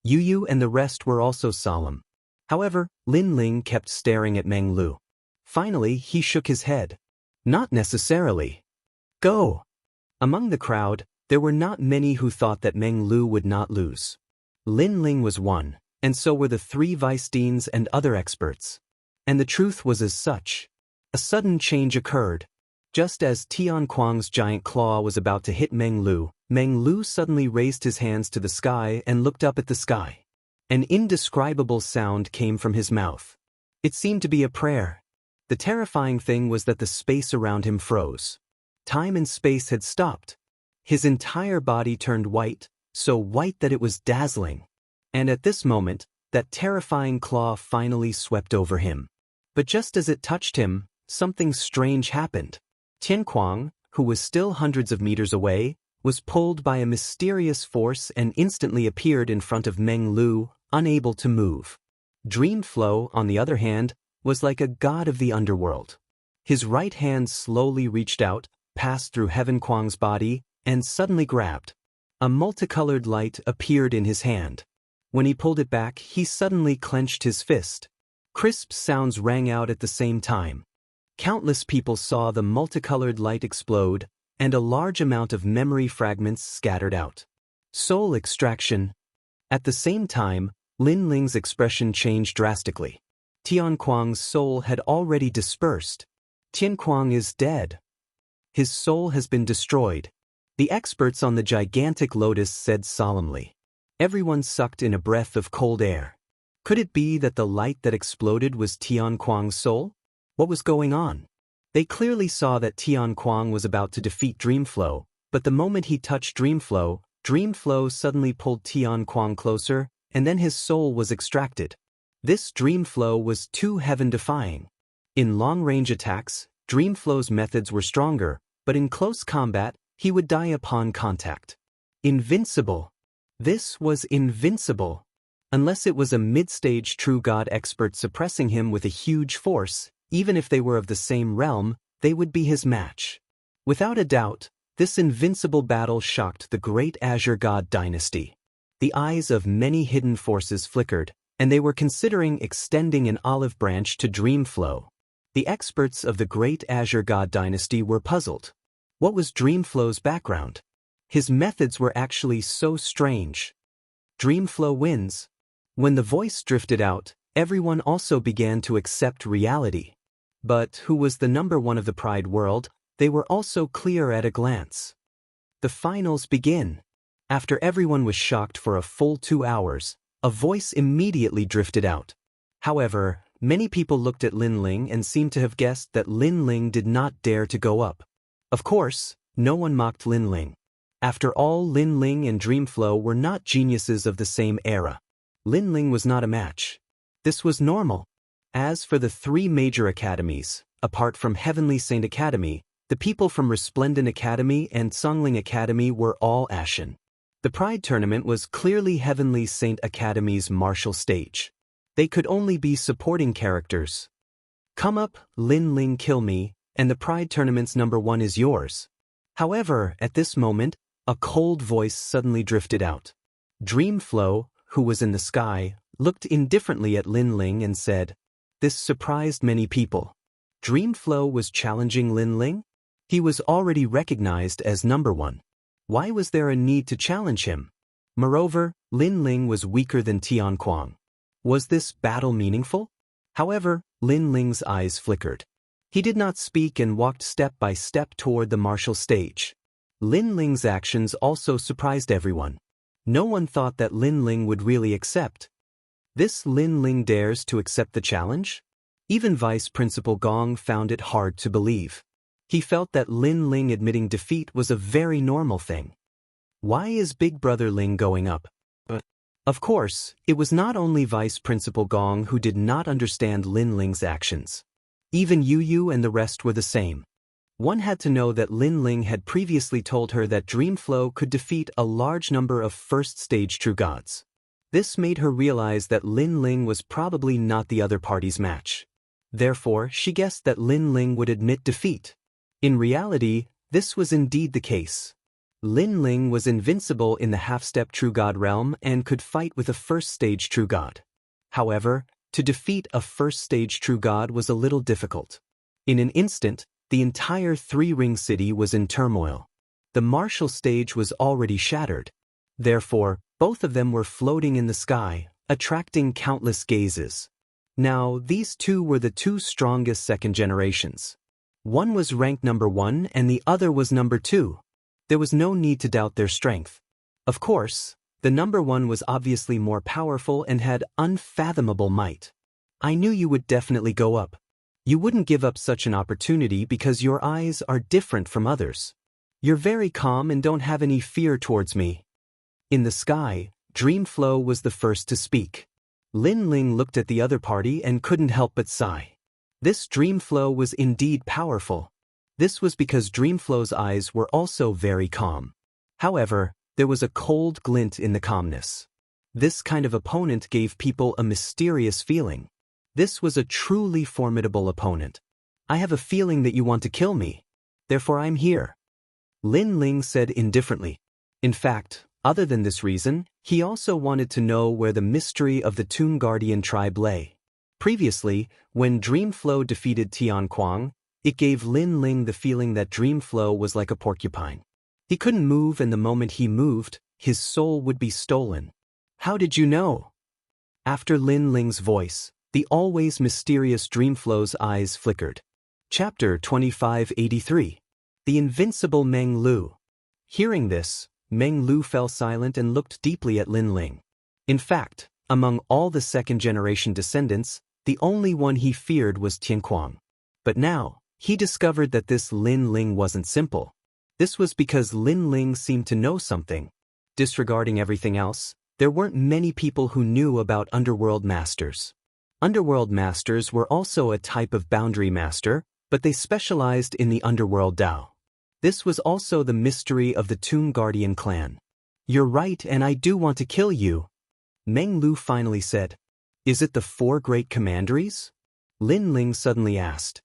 A: Yu and the rest were also solemn. However, Lin Ling kept staring at Meng Lu. Finally, he shook his head. Not necessarily. Go! Among the crowd, there were not many who thought that Meng Lu would not lose. Lin Ling was one, and so were the 3 vice deans and other experts. And the truth was as such. A sudden change occurred. Just as Tian Kuang's giant claw was about to hit Meng Lu suddenly raised his hands to the sky and looked up at the sky. An indescribable sound came from his mouth. It seemed to be a prayer. The terrifying thing was that the space around him froze. Time and space had stopped. His entire body turned white, so white that it was dazzling. And at this moment, that terrifying claw finally swept over him. But just as it touched him, something strange happened. Tian Kuang, who was still hundreds of meters away, was pulled by a mysterious force and instantly appeared in front of Meng Lu, unable to move. Dreamflow, on the other hand, was like a god of the underworld. His right hand slowly reached out, passed through Heaven Kuang's body, and suddenly grabbed. A multicolored light appeared in his hand. When he pulled it back, he suddenly clenched his fist. Crisp sounds rang out at the same time. Countless people saw the multicolored light explode, and a large amount of memory fragments scattered out. Soul extraction. At the same time, Lin Ling's expression changed drastically. Tian Kuang's soul had already dispersed. Tian Kuang is dead. His soul has been destroyed. The experts on the gigantic lotus said solemnly. Everyone sucked in a breath of cold air. Could it be that the light that exploded was Tian Kuang's soul? What was going on? They clearly saw that Tian Kuang was about to defeat Dreamflow, but the moment he touched Dreamflow, Dreamflow suddenly pulled Tian Kuang closer, and then his soul was extracted. This Dreamflow was too heaven-defying. In long-range attacks, Dreamflow's methods were stronger, but in close combat, he would die upon contact. Invincible. This was invincible. Unless it was a mid-stage true god expert suppressing him with a huge force, even if they were of the same realm, they would be his match. Without a doubt, this invincible battle shocked the great Azure God dynasty. The eyes of many hidden forces flickered, and they were considering extending an olive branch to Dreamflow. The experts of the great Azure God dynasty were puzzled. What was Dreamflow's background? His methods were actually so strange. Dreamflow wins. When the voice drifted out, everyone also began to accept reality. But who was the number one of the Pride world? They were also clear at a glance. The finals begin. After everyone was shocked for a full 2 hours, a voice immediately drifted out. However, many people looked at Lin Ling and seemed to have guessed that Lin Ling did not dare to go up. Of course, no one mocked Lin Ling. After all, Lin Ling and Dreamflow were not geniuses of the same era. Lin Ling was not a match. This was normal. As for the 3 major academies, apart from Heavenly Saint Academy, the people from Resplendent Academy and Songling Academy were all ashen. The Pride Tournament was clearly Heavenly Saint Academy's martial stage. They could only be supporting characters. Come up, Lin Ling, kill me, and the Pride Tournament's number 1 is yours. However, at this moment, a cold voice suddenly drifted out. Dreamflow, who was in the sky, looked indifferently at Lin Ling and said, "This surprised many people." Dreamflow was challenging Lin Ling? He was already recognized as number 1. Why was there a need to challenge him? Moreover, Lin Ling was weaker than Tian Kuang. Was this battle meaningful? However, Lin Ling's eyes flickered. He did not speak and walked step by step toward the martial stage. Lin Ling's actions also surprised everyone. No one thought that Lin Ling would really accept. This Lin Ling dares to accept the challenge? Even Vice Principal Gong found it hard to believe. He felt that Lin Ling admitting defeat was a very normal thing. Why is Big Brother Ling going up? Of course, it was not only Vice Principal Gong who did not understand Lin Ling's actions. Even Yu Yu and the rest were the same. One had to know that Lin Ling had previously told her that Dreamflow could defeat a large number of first-stage true gods. This made her realize that Lin Ling was probably not the other party's match. Therefore, she guessed that Lin Ling would admit defeat. In reality, this was indeed the case. Lin Ling was invincible in the half-step true god realm and could fight with a first-stage true god. However, to defeat a first-stage true god was a little difficult. In an instant, the entire 3-ring city was in turmoil. The martial stage was already shattered. Therefore, both of them were floating in the sky, attracting countless gazes. Now, these two were the two strongest second generations. One was ranked number 1 and the other was number 2. There was no need to doubt their strength. Of course, the number 1 was obviously more powerful and had unfathomable might. I knew you would definitely go up. You wouldn't give up such an opportunity because your eyes are different from others. You're very calm and don't have any fear towards me. In the sky, Dreamflow was the first to speak. Lin Ling looked at the other party and couldn't help but sigh. This Dreamflow was indeed powerful. This was because Dreamflow's eyes were also very calm. However, there was a cold glint in the calmness. This kind of opponent gave people a mysterious feeling. This was a truly formidable opponent. I have a feeling that you want to kill me. Therefore I'm here. Lin Ling said indifferently. In fact, other than this reason, he also wanted to know where the mystery of the Toon Guardian tribe lay. Previously, when Dreamflow defeated Tianquang, it gave Lin Ling the feeling that Dreamflow was like a porcupine. He couldn't move, and the moment he moved, his soul would be stolen. How did you know? After Lin Ling's voice, the always mysterious Dreamflow's eyes flickered. Chapter 2583. The Invincible Meng Lu. Hearing this, Meng Lu fell silent and looked deeply at Lin Ling. In fact, among all the second-generation descendants, the only one he feared was Tianquang. But now, he discovered that this Lin Ling wasn't simple. This was because Lin Ling seemed to know something. Disregarding everything else, there weren't many people who knew about Underworld Masters. Underworld Masters were also a type of boundary master, but they specialized in the Underworld Dao. This was also the mystery of the Toon Guardian clan. You're right, and I do want to kill you. Meng Lu finally said. Is it the 4 great commanderies? Lin Ling suddenly asked.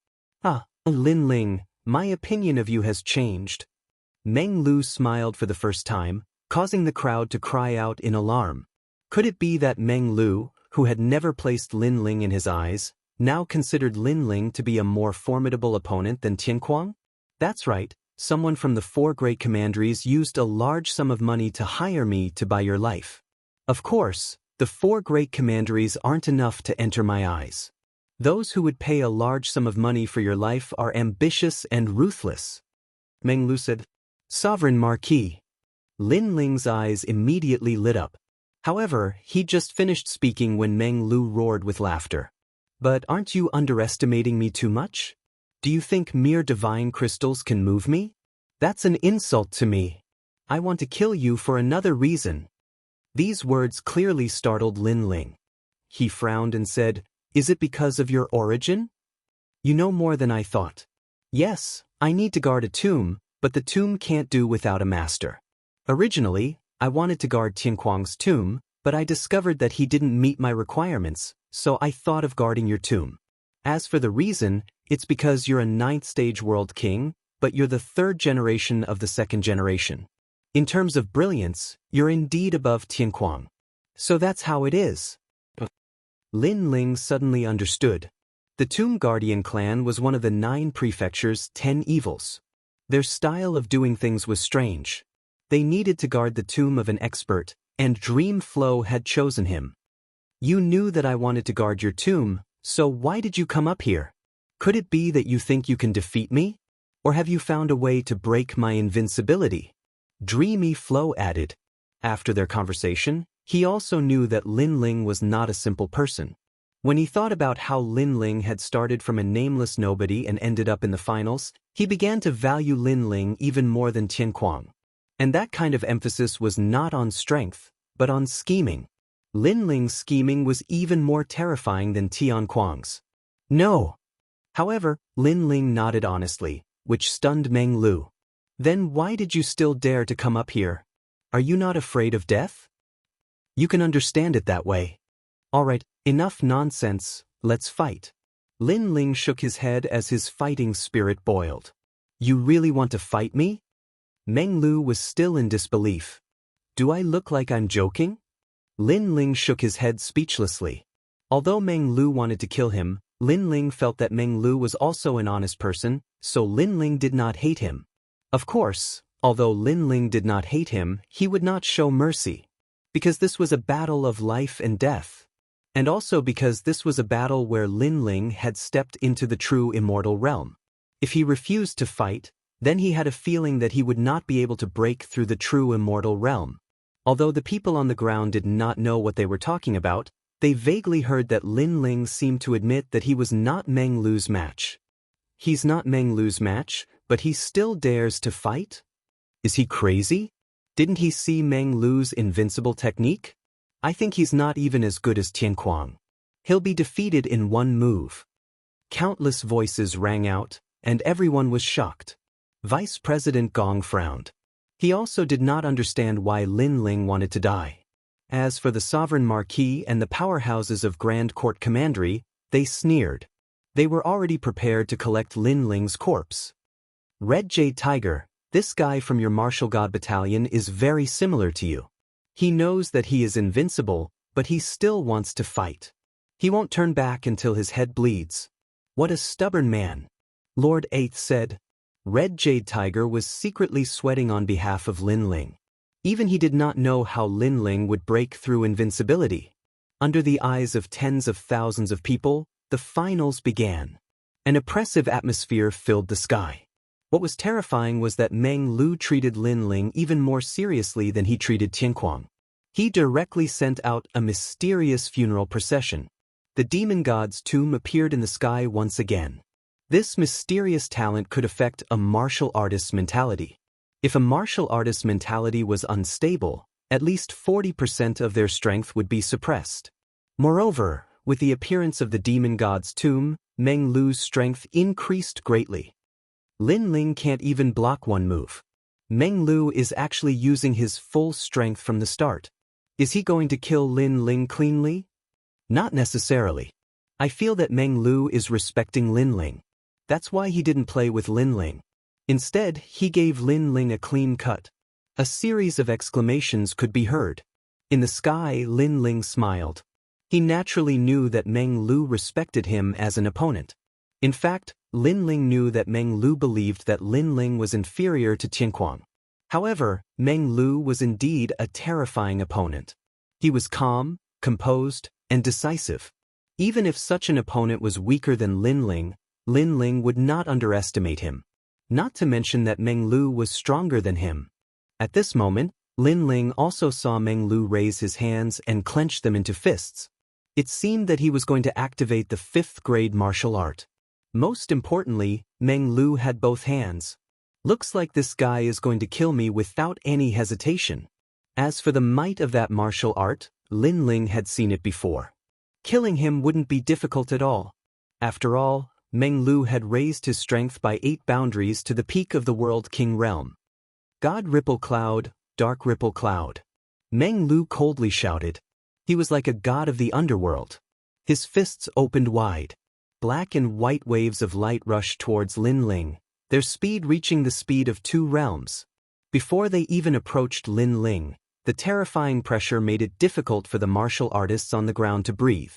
A: Lin Ling, my opinion of you has changed. Meng Lu smiled for the first time, causing the crowd to cry out in alarm. Could it be that Meng Lu, who had never placed Lin Ling in his eyes, now considered Lin Ling to be a more formidable opponent than Tianquang? That's right, someone from the 4 great commanderies used a large sum of money to hire me to buy your life. Of course, the 4 great commanderies aren't enough to enter my eyes. Those who would pay a large sum of money for your life are ambitious and ruthless. Meng Lu said. Sovereign Marquis. Lin Ling's eyes immediately lit up. However, he'd just finished speaking when Meng Lu roared with laughter. But aren't you underestimating me too much? Do you think mere divine crystals can move me? That's an insult to me. I want to kill you for another reason. These words clearly startled Lin Ling. He frowned and said, Is it because of your origin? You know more than I thought. Yes, I need to guard a tomb, but the tomb can't do without a master. Originally, I wanted to guard Tianquang's tomb, but I discovered that he didn't meet my requirements, so I thought of guarding your tomb. As for the reason, it's because you're a 9th stage world king, but you're the 3rd generation of the 2nd generation. In terms of brilliance, you're indeed above Tianquang. So that's how it is. Lin Ling suddenly understood. The Toon Guardian clan was one of the 9 prefectures' 10 evils. Their style of doing things was strange. They needed to guard the tomb of an expert, and Dreamflow had chosen him. You knew that I wanted to guard your tomb, so why did you come up here? Could it be that you think you can defeat me? Or have you found a way to break my invincibility? Dreamy Flow added. After their conversation, he also knew that Lin Ling was not a simple person. When he thought about how Lin Ling had started from a nameless nobody and ended up in the finals, he began to value Lin Ling even more than Tianquang. And that kind of emphasis was not on strength, but on scheming. Lin Ling's scheming was even more terrifying than Tianquang's. No. However, Lin Ling nodded honestly, which stunned Meng Lu. Then why did you still dare to come up here? Are you not afraid of death? You can understand it that way. Alright, enough nonsense, let's fight. Lin Ling shook his head as his fighting spirit boiled. You really want to fight me? Meng Lu was still in disbelief. Do I look like I'm joking? Lin Ling shook his head speechlessly. Although Meng Lu wanted to kill him, Lin Ling felt that Meng Lu was also an honest person, so Lin Ling did not hate him. Of course, although Lin Ling did not hate him, he would not show mercy. Because this was a battle of life and death. And also because this was a battle where Lin Ling had stepped into the true immortal realm. If he refused to fight, then he had a feeling that he would not be able to break through the true immortal realm. Although the people on the ground did not know what they were talking about, they vaguely heard that Lin Ling seemed to admit that he was not Meng Lu's match. He's not Meng Lu's match, but he still dares to fight? Is he crazy? Didn't he see Meng Lu's invincible technique? I think he's not even as good as Tianquang. He'll be defeated in one move. Countless voices rang out, and everyone was shocked. Vice President Gong frowned. He also did not understand why Lin Ling wanted to die. As for the Sovereign Marquis and the powerhouses of Grand Court Commandery, they sneered. They were already prepared to collect Lin Ling's corpse. Red Jade Tiger, this guy from your Martial God Battalion is very similar to you. He knows that he is invincible, but he still wants to fight. He won't turn back until his head bleeds. What a stubborn man. Lord Eighth said. Red Jade Tiger was secretly sweating on behalf of Lin Ling. Even he did not know how Lin Ling would break through invincibility. Under the eyes of tens of thousands of people, the finals began. An oppressive atmosphere filled the sky. What was terrifying was that Meng Lu treated Lin Ling even more seriously than he treated Tianquang. He directly sent out a mysterious funeral procession. The demon god's tomb appeared in the sky once again. This mysterious talent could affect a martial artist's mentality. If a martial artist's mentality was unstable, at least 40% of their strength would be suppressed. Moreover, with the appearance of the demon god's tomb, Meng Lu's strength increased greatly. Lin Ling can't even block one move. Meng Lu is actually using his full strength from the start. Is he going to kill Lin Ling cleanly? Not necessarily. I feel that Meng Lu is respecting Lin Ling. That's why he didn't play with Lin Ling. Instead, he gave Lin Ling a clean cut. A series of exclamations could be heard. In the sky, Lin Ling smiled. He naturally knew that Meng Lu respected him as an opponent. In fact, Lin Ling knew that Meng Lu believed that Lin Ling was inferior to Tianquang. However, Meng Lu was indeed a terrifying opponent. He was calm, composed, and decisive. Even if such an opponent was weaker than Lin Ling would not underestimate him. Not to mention that Meng Lu was stronger than him. At this moment, Lin Ling also saw Meng Lu raise his hands and clench them into fists. It seemed that he was going to activate the 5th grade martial art. Most importantly, Meng Lu had both hands. Looks like this guy is going to kill me without any hesitation. As for the might of that martial art, Lin Ling had seen it before. Killing him wouldn't be difficult at all. After all, Meng Lu had raised his strength by 8 boundaries to the peak of the World King realm. God Ripple Cloud, Dark Ripple Cloud. Meng Lu coldly shouted. He was like a god of the underworld. His fists opened wide. Black and white waves of light rushed towards Lin Ling, their speed reaching the speed of 2 realms. Before they even approached Lin Ling, the terrifying pressure made it difficult for the martial artists on the ground to breathe.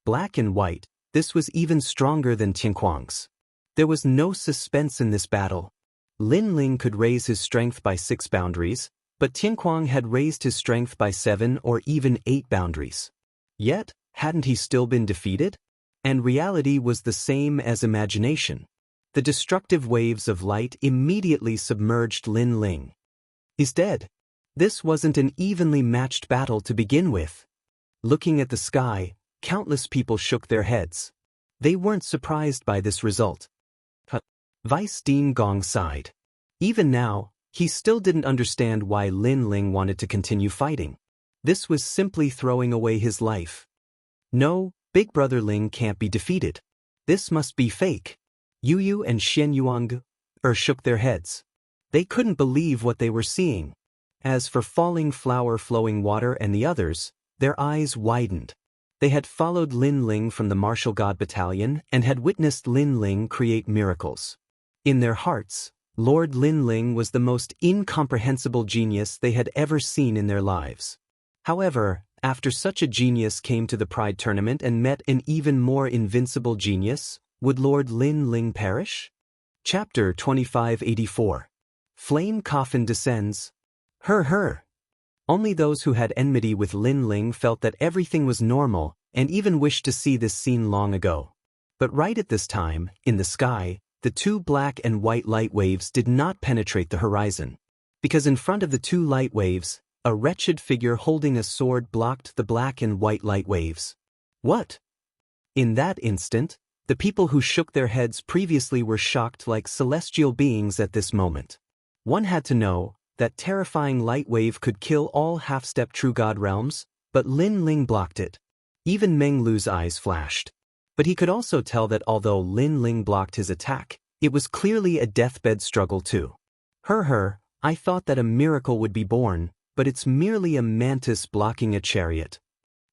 A: Black and white, this was even stronger than Tianquang's. There was no suspense in this battle. Lin Ling could raise his strength by 6 boundaries, but Tianquang had raised his strength by 7 or even 8 boundaries. Yet, hadn't he still been defeated? And reality was the same as imagination. The destructive waves of light immediately submerged Lin Ling. He's dead. This wasn't an evenly matched battle to begin with. Looking at the sky, countless people shook their heads. They weren't surprised by this result. Vice Dean Gong sighed. Even now, he still didn't understand why Lin Ling wanted to continue fighting. This was simply throwing away his life. No, Big Brother Ling can't be defeated. This must be fake. Yu Yu and Xian Yuang shook their heads. They couldn't believe what they were seeing. As for Falling Flower Flowing Water and the others, their eyes widened. They had followed Lin Ling from the Martial God Battalion and had witnessed Lin Ling create miracles. In their hearts, Lord Lin Ling was the most incomprehensible genius they had ever seen in their lives. However, after such a genius came to the Pride Tournament and met an even more invincible genius, would Lord Lin Ling perish? Chapter 2584. Flame Coffin Descends. Her. Only those who had enmity with Lin Ling felt that everything was normal, and even wished to see this scene long ago. But right at this time, in the sky, the two black and white light waves did not penetrate the horizon. Because in front of the two light waves, a wretched figure holding a sword blocked the black and white light waves. What? In that instant, the people who shook their heads previously were shocked like celestial beings at this moment. One had to know that terrifying light wave could kill all half-step true god realms, but Lin Ling blocked it. Even Meng Lu's eyes flashed. But he could also tell that although Lin Ling blocked his attack, it was clearly a deathbed struggle too. I thought that a miracle would be born, but it's merely a mantis blocking a chariot.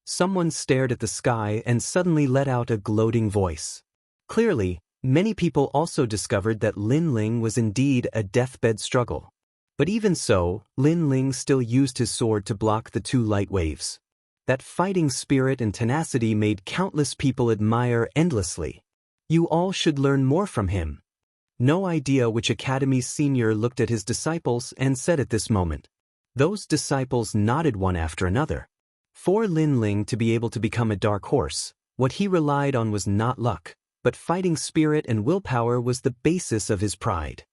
A: Someone stared at the sky and suddenly let out a gloating voice. Clearly, many people also discovered that Lin Ling was indeed a deathbed struggle. But even so, Lin Ling still used his sword to block the two light waves. That fighting spirit and tenacity made countless people admire endlessly. You all should learn more from him. No idea which academy's senior looked at his disciples and said at this moment. Those disciples nodded one after another. For Lin Ling to be able to become a dark horse, what he relied on was not luck, but fighting spirit and willpower was the basis of his pride.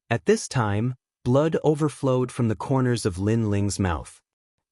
A: At this time, blood overflowed from the corners of Lin Ling's mouth.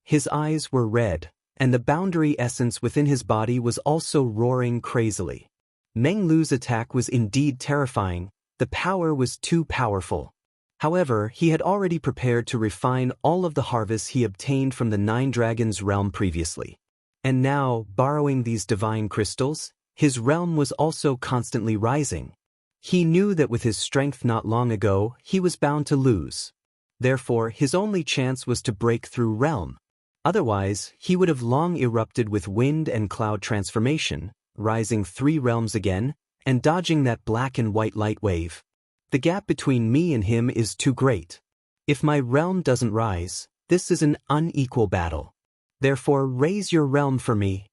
A: His eyes were red, and the boundary essence within his body was also roaring crazily. Meng Lu's attack was indeed terrifying, the power was too powerful. However, he had already prepared to refine all of the harvests he obtained from the Nine Dragons' realm previously. And now, borrowing these divine crystals, his realm was also constantly rising. He knew that with his strength not long ago, he was bound to lose. Therefore, his only chance was to break through realm. Otherwise, he would have long erupted with wind and cloud transformation, rising 3 realms again, and dodging that black and white light wave. The gap between me and him is too great. If my realm doesn't rise, this is an unequal battle. Therefore raise your realm for me.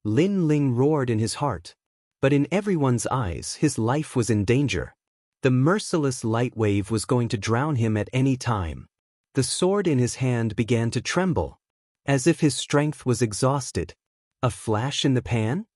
A: Lin Ling roared in his heart. But in everyone's eyes his life was in danger. The merciless light wave was going to drown him at any time. The sword in his hand began to tremble, as if his strength was exhausted. A flash in the pan?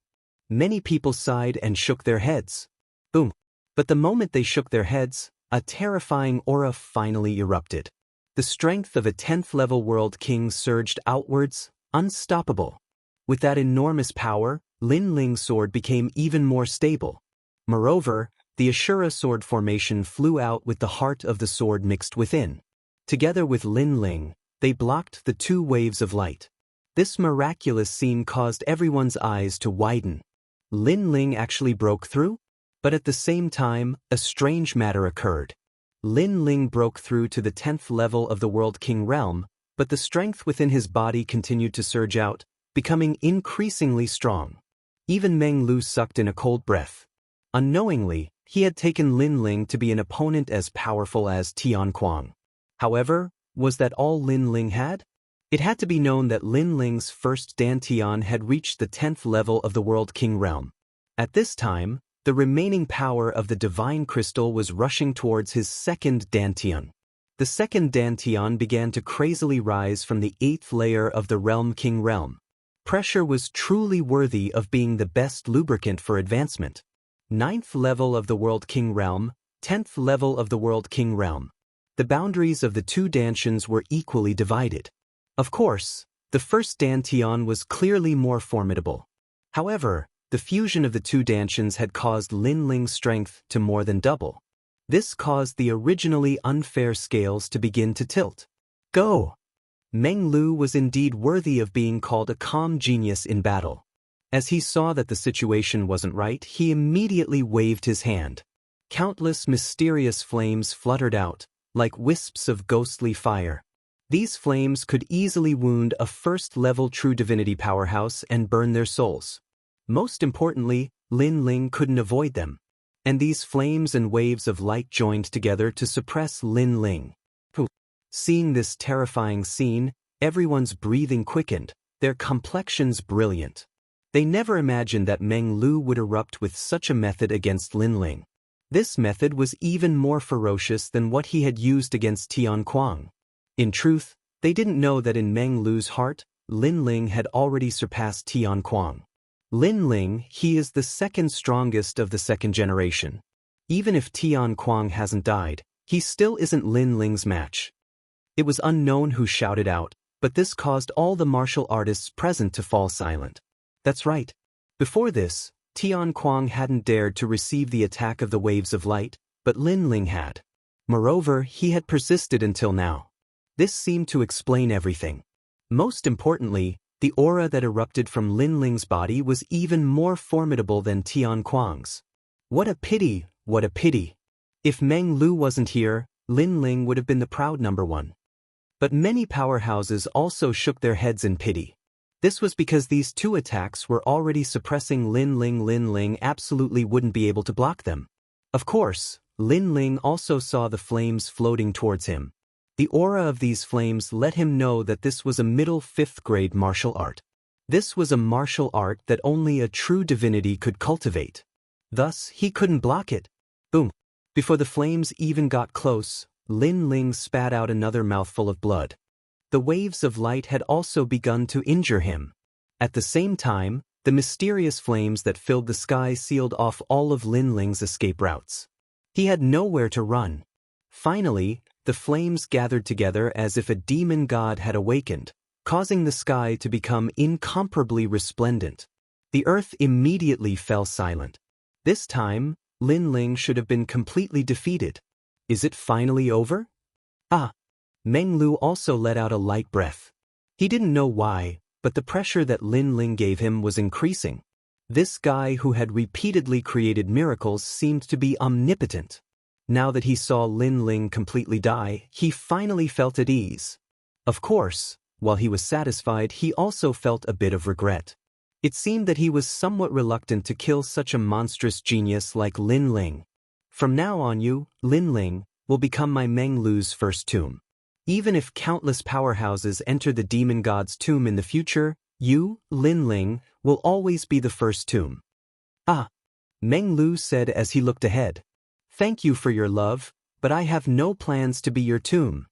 A: Many people sighed and shook their heads. Boom. But the moment they shook their heads, a terrifying aura finally erupted. The strength of a 10th level world king surged outwards, unstoppable. With that enormous power, Lin Ling's sword became even more stable. Moreover, the Ashura sword formation flew out with the heart of the sword mixed within. Together with Lin Ling, they blocked the 2 waves of light. This miraculous scene caused everyone's eyes to widen. Lin Ling actually broke through? But at the same time, a strange matter occurred. Lin Ling broke through to the 10th level of the World King realm, but the strength within his body continued to surge out, becoming increasingly strong. Even Meng Lu sucked in a cold breath. Unknowingly, he had taken Lin Ling to be an opponent as powerful as Tian Kuang. However, was that all Lin Ling had? It had to be known that Lin Ling's first Dantian had reached the 10th level of the World King realm. At this time, the remaining power of the divine crystal was rushing towards his second Dantian. The second Dantian began to crazily rise from the 8th layer of the Realm King realm. Pressure was truly worthy of being the best lubricant for advancement. 9th level of the World King realm, 10th level of the World King realm. The boundaries of the 2 Dantians were equally divided. Of course, the first Dantian was clearly more formidable. However, the fusion of the 2 Dantians had caused Lin Ling's strength to more than double. This caused the originally unfair scales to begin to tilt. Go! Meng Lu was indeed worthy of being called a calm genius in battle. As he saw that the situation wasn't right, he immediately waved his hand. Countless mysterious flames fluttered out, like wisps of ghostly fire. These flames could easily wound a first-level true divinity powerhouse and burn their souls. Most importantly, Lin Ling couldn't avoid them. And these flames and waves of light joined together to suppress Lin Ling. Seeing this terrifying scene, everyone's breathing quickened, their complexions brilliant. They never imagined that Meng Lu would erupt with such a method against Lin Ling. This method was even more ferocious than what he had used against Tian Kuang. In truth, they didn't know that in Meng Lu's heart, Lin Ling had already surpassed Tian Kuang. Lin Ling, he is the second strongest of the second generation. Even if Tian Kuang hasn't died, he still isn't Lin Ling's match. It was unknown who shouted out, but this caused all the martial artists present to fall silent. That's right. Before this, Tian Kuang hadn't dared to receive the attack of the waves of light, but Lin Ling had. Moreover, he had persisted until now. This seemed to explain everything. Most importantly, the aura that erupted from Lin Ling's body was even more formidable than Tian Kuang's. What a pity, what a pity. If Meng Lu wasn't here, Lin Ling would have been the proud number one. But many powerhouses also shook their heads in pity. This was because these two attacks were already suppressing Lin Ling. Lin Ling absolutely wouldn't be able to block them. Of course, Lin Ling also saw the flames floating towards him. The aura of these flames let him know that this was a middle 5th grade martial art. This was a martial art that only a true divinity could cultivate. Thus, he couldn't block it. Boom. Before the flames even got close, Lin Ling spat out another mouthful of blood. The waves of light had also begun to injure him. At the same time, the mysterious flames that filled the sky sealed off all of Lin Ling's escape routes. He had nowhere to run. Finally, the flames gathered together as if a demon god had awakened, causing the sky to become incomparably resplendent. The earth immediately fell silent. This time, Lin Ling should have been completely defeated. Is it finally over? Ah! Meng Lu also let out a light breath. He didn't know why, but the pressure that Lin Ling gave him was increasing. This guy who had repeatedly created miracles seemed to be omnipotent. Now that he saw Lin Ling completely die, he finally felt at ease. Of course, while he was satisfied, he also felt a bit of regret. It seemed that he was somewhat reluctant to kill such a monstrous genius like Lin Ling. From now on you, Lin Ling, will become my Meng Lu's first tomb. Even if countless powerhouses enter the demon god's tomb in the future, you, Lin Ling, will always be the first tomb. Ah! Meng Lu said as he looked ahead. Thank you for your love, but I have no plans to be your tomb.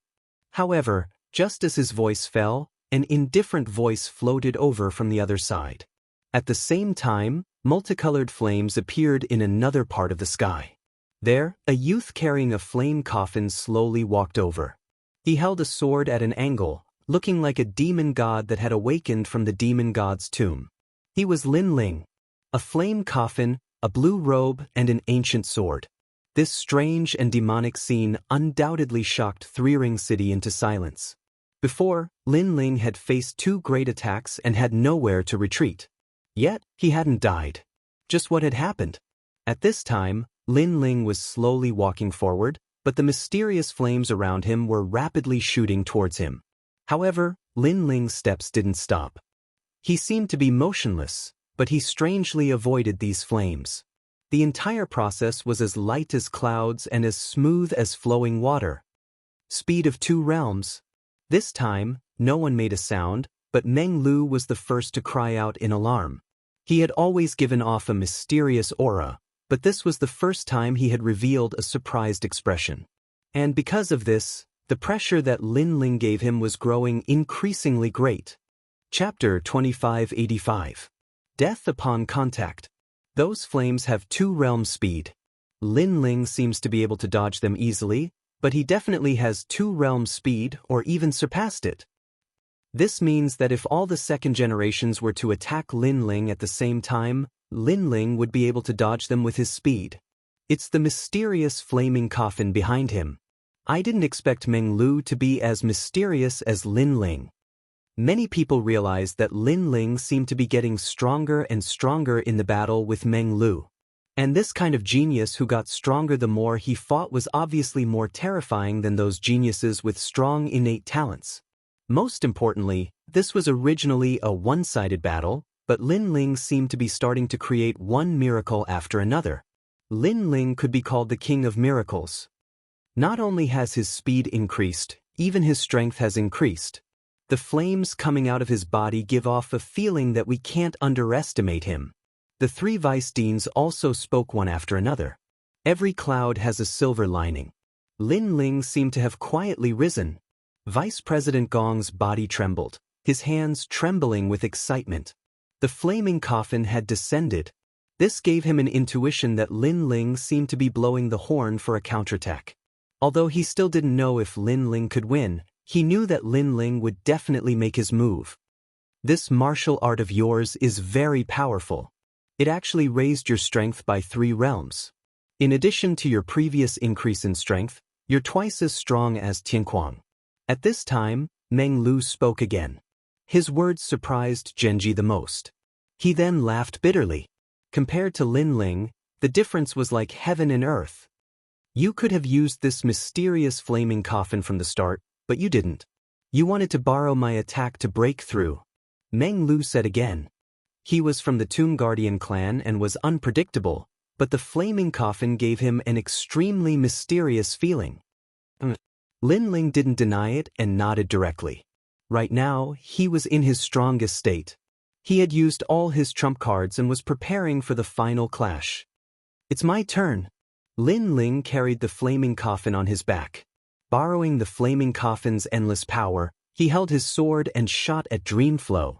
A: However, just as his voice fell, an indifferent voice floated over from the other side. At the same time, multicolored flames appeared in another part of the sky. There, a youth carrying a flame coffin slowly walked over. He held a sword at an angle, looking like a demon god that had awakened from the demon god's tomb. He was Lin Ling. A flame coffin, a blue robe, and an ancient sword. This strange and demonic scene undoubtedly shocked Three Ring City into silence. Before, Lin Ling had faced 2 great attacks and had nowhere to retreat. Yet, he hadn't died. Just what had happened? At this time, Lin Ling was slowly walking forward, but the mysterious flames around him were rapidly shooting towards him. However, Lin Ling's steps didn't stop. He seemed to be motionless, but he strangely avoided these flames. The entire process was as light as clouds and as smooth as flowing water. Speed of 2 realms. This time, no one made a sound, but Meng Lu was the first to cry out in alarm. He had always given off a mysterious aura, but this was the first time he had revealed a surprised expression. And because of this, the pressure that Lin Ling gave him was growing increasingly great. Chapter 2585. Death upon contact. Those flames have 2 realm speed. Lin Ling seems to be able to dodge them easily, but he definitely has 2 realm speed or even surpassed it. This means that if all the second generations were to attack Lin Ling at the same time, Lin Ling would be able to dodge them with his speed. It's the mysterious flaming coffin behind him. I didn't expect Meng Lu to be as mysterious as Lin Ling. Many people realized that Lin Ling seemed to be getting stronger and stronger in the battle with Meng Lu. And this kind of genius who got stronger the more he fought was obviously more terrifying than those geniuses with strong innate talents. Most importantly, this was originally a one-sided battle, but Lin Ling seemed to be starting to create one miracle after another. Lin Ling could be called the king of miracles. Not only has his speed increased, even his strength has increased. The flames coming out of his body give off a feeling that we can't underestimate him. The 3 vice deans also spoke one after another. Every cloud has a silver lining. Lin Ling seemed to have quietly risen. Vice President Gong's body trembled. his hands trembling with excitement. The flaming coffin had descended. This gave him an intuition that Lin Ling seemed to be blowing the horn for a counterattack. Although he still didn't know if Lin Ling could win, he knew that Lin Ling would definitely make his move. This martial art of yours is very powerful. It actually raised your strength by 3 realms. In addition to your previous increase in strength, you're twice as strong as Tianquang. At this time, Meng Lu spoke again. His words surprised Genji the most. He then laughed bitterly. Compared to Lin Ling, the difference was like heaven and earth. You could have used this mysterious flaming coffin from the start, but you didn't. You wanted to borrow my attack to break through. Meng Lu said again. He was from the Tomb Guardian clan and was unpredictable, but the flaming coffin gave him an extremely mysterious feeling. Lin Ling didn't deny it and nodded directly. Right now, he was in his strongest state. He had used all his trump cards and was preparing for the final clash. It's my turn. Lin Ling carried the flaming coffin on his back. Borrowing the flaming coffin's endless power, he held his sword and shot at Dreamflow.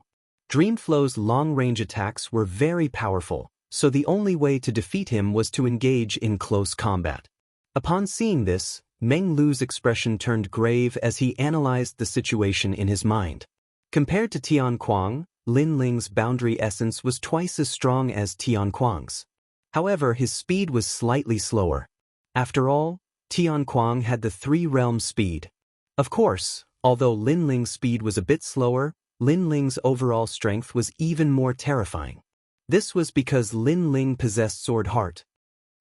A: Dreamflow's long-range attacks were very powerful, so the only way to defeat him was to engage in close combat. Upon seeing this, Meng Lu's expression turned grave as he analyzed the situation in his mind. Compared to Tianquang, Lin Ling's boundary essence was twice as strong as Tianquang's. However, his speed was slightly slower. After all, Tianquang had the 3-realm speed. Of course, although Lin Ling's speed was a bit slower, Lin Ling's overall strength was even more terrifying. This was because Lin Ling possessed Sword Heart.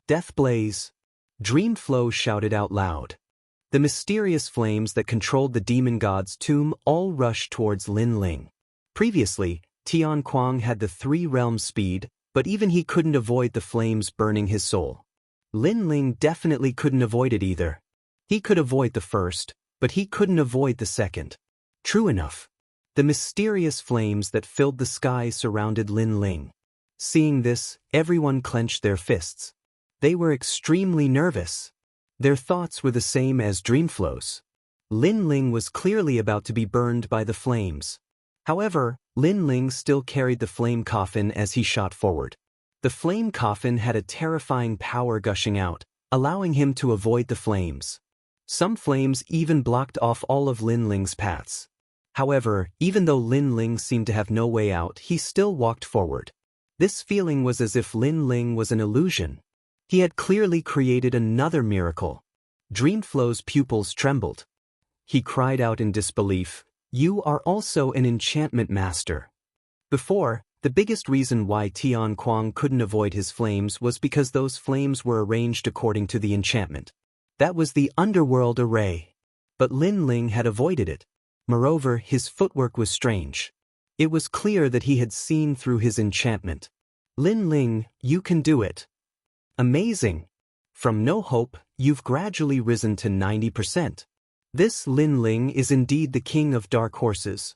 A: Death Blaze. Dreamflow shouted out loud. The mysterious flames that controlled the demon god's tomb all rushed towards Lin Ling. Previously, Tianquang had the 3-realm speed, but even he couldn't avoid the flames burning his soul. Lin Ling definitely couldn't avoid it either. He could avoid the first, but he couldn't avoid the second. True enough. The mysterious flames that filled the sky surrounded Lin Ling. Seeing this, everyone clenched their fists. They were extremely nervous. Their thoughts were the same as Dreamflow's. Lin Ling was clearly about to be burned by the flames. However, Lin Ling still carried the flame coffin as he shot forward. The flame coffin had a terrifying power gushing out, allowing him to avoid the flames. Some flames even blocked off all of Lin Ling's paths. However, even though Lin Ling seemed to have no way out, he still walked forward. This feeling was as if Lin Ling was an illusion. He had clearly created another miracle. Dreamflow's pupils trembled. He cried out in disbelief, "You are also an enchantment master." Before, the biggest reason why Tianquang couldn't avoid his flames was because those flames were arranged according to the enchantment. That was the underworld array. But Lin Ling had avoided it. Moreover, his footwork was strange. It was clear that he had seen through his enchantment. Lin Ling, you can do it. Amazing. From no hope, you've gradually risen to 90%. This Lin Ling is indeed the king of dark horses.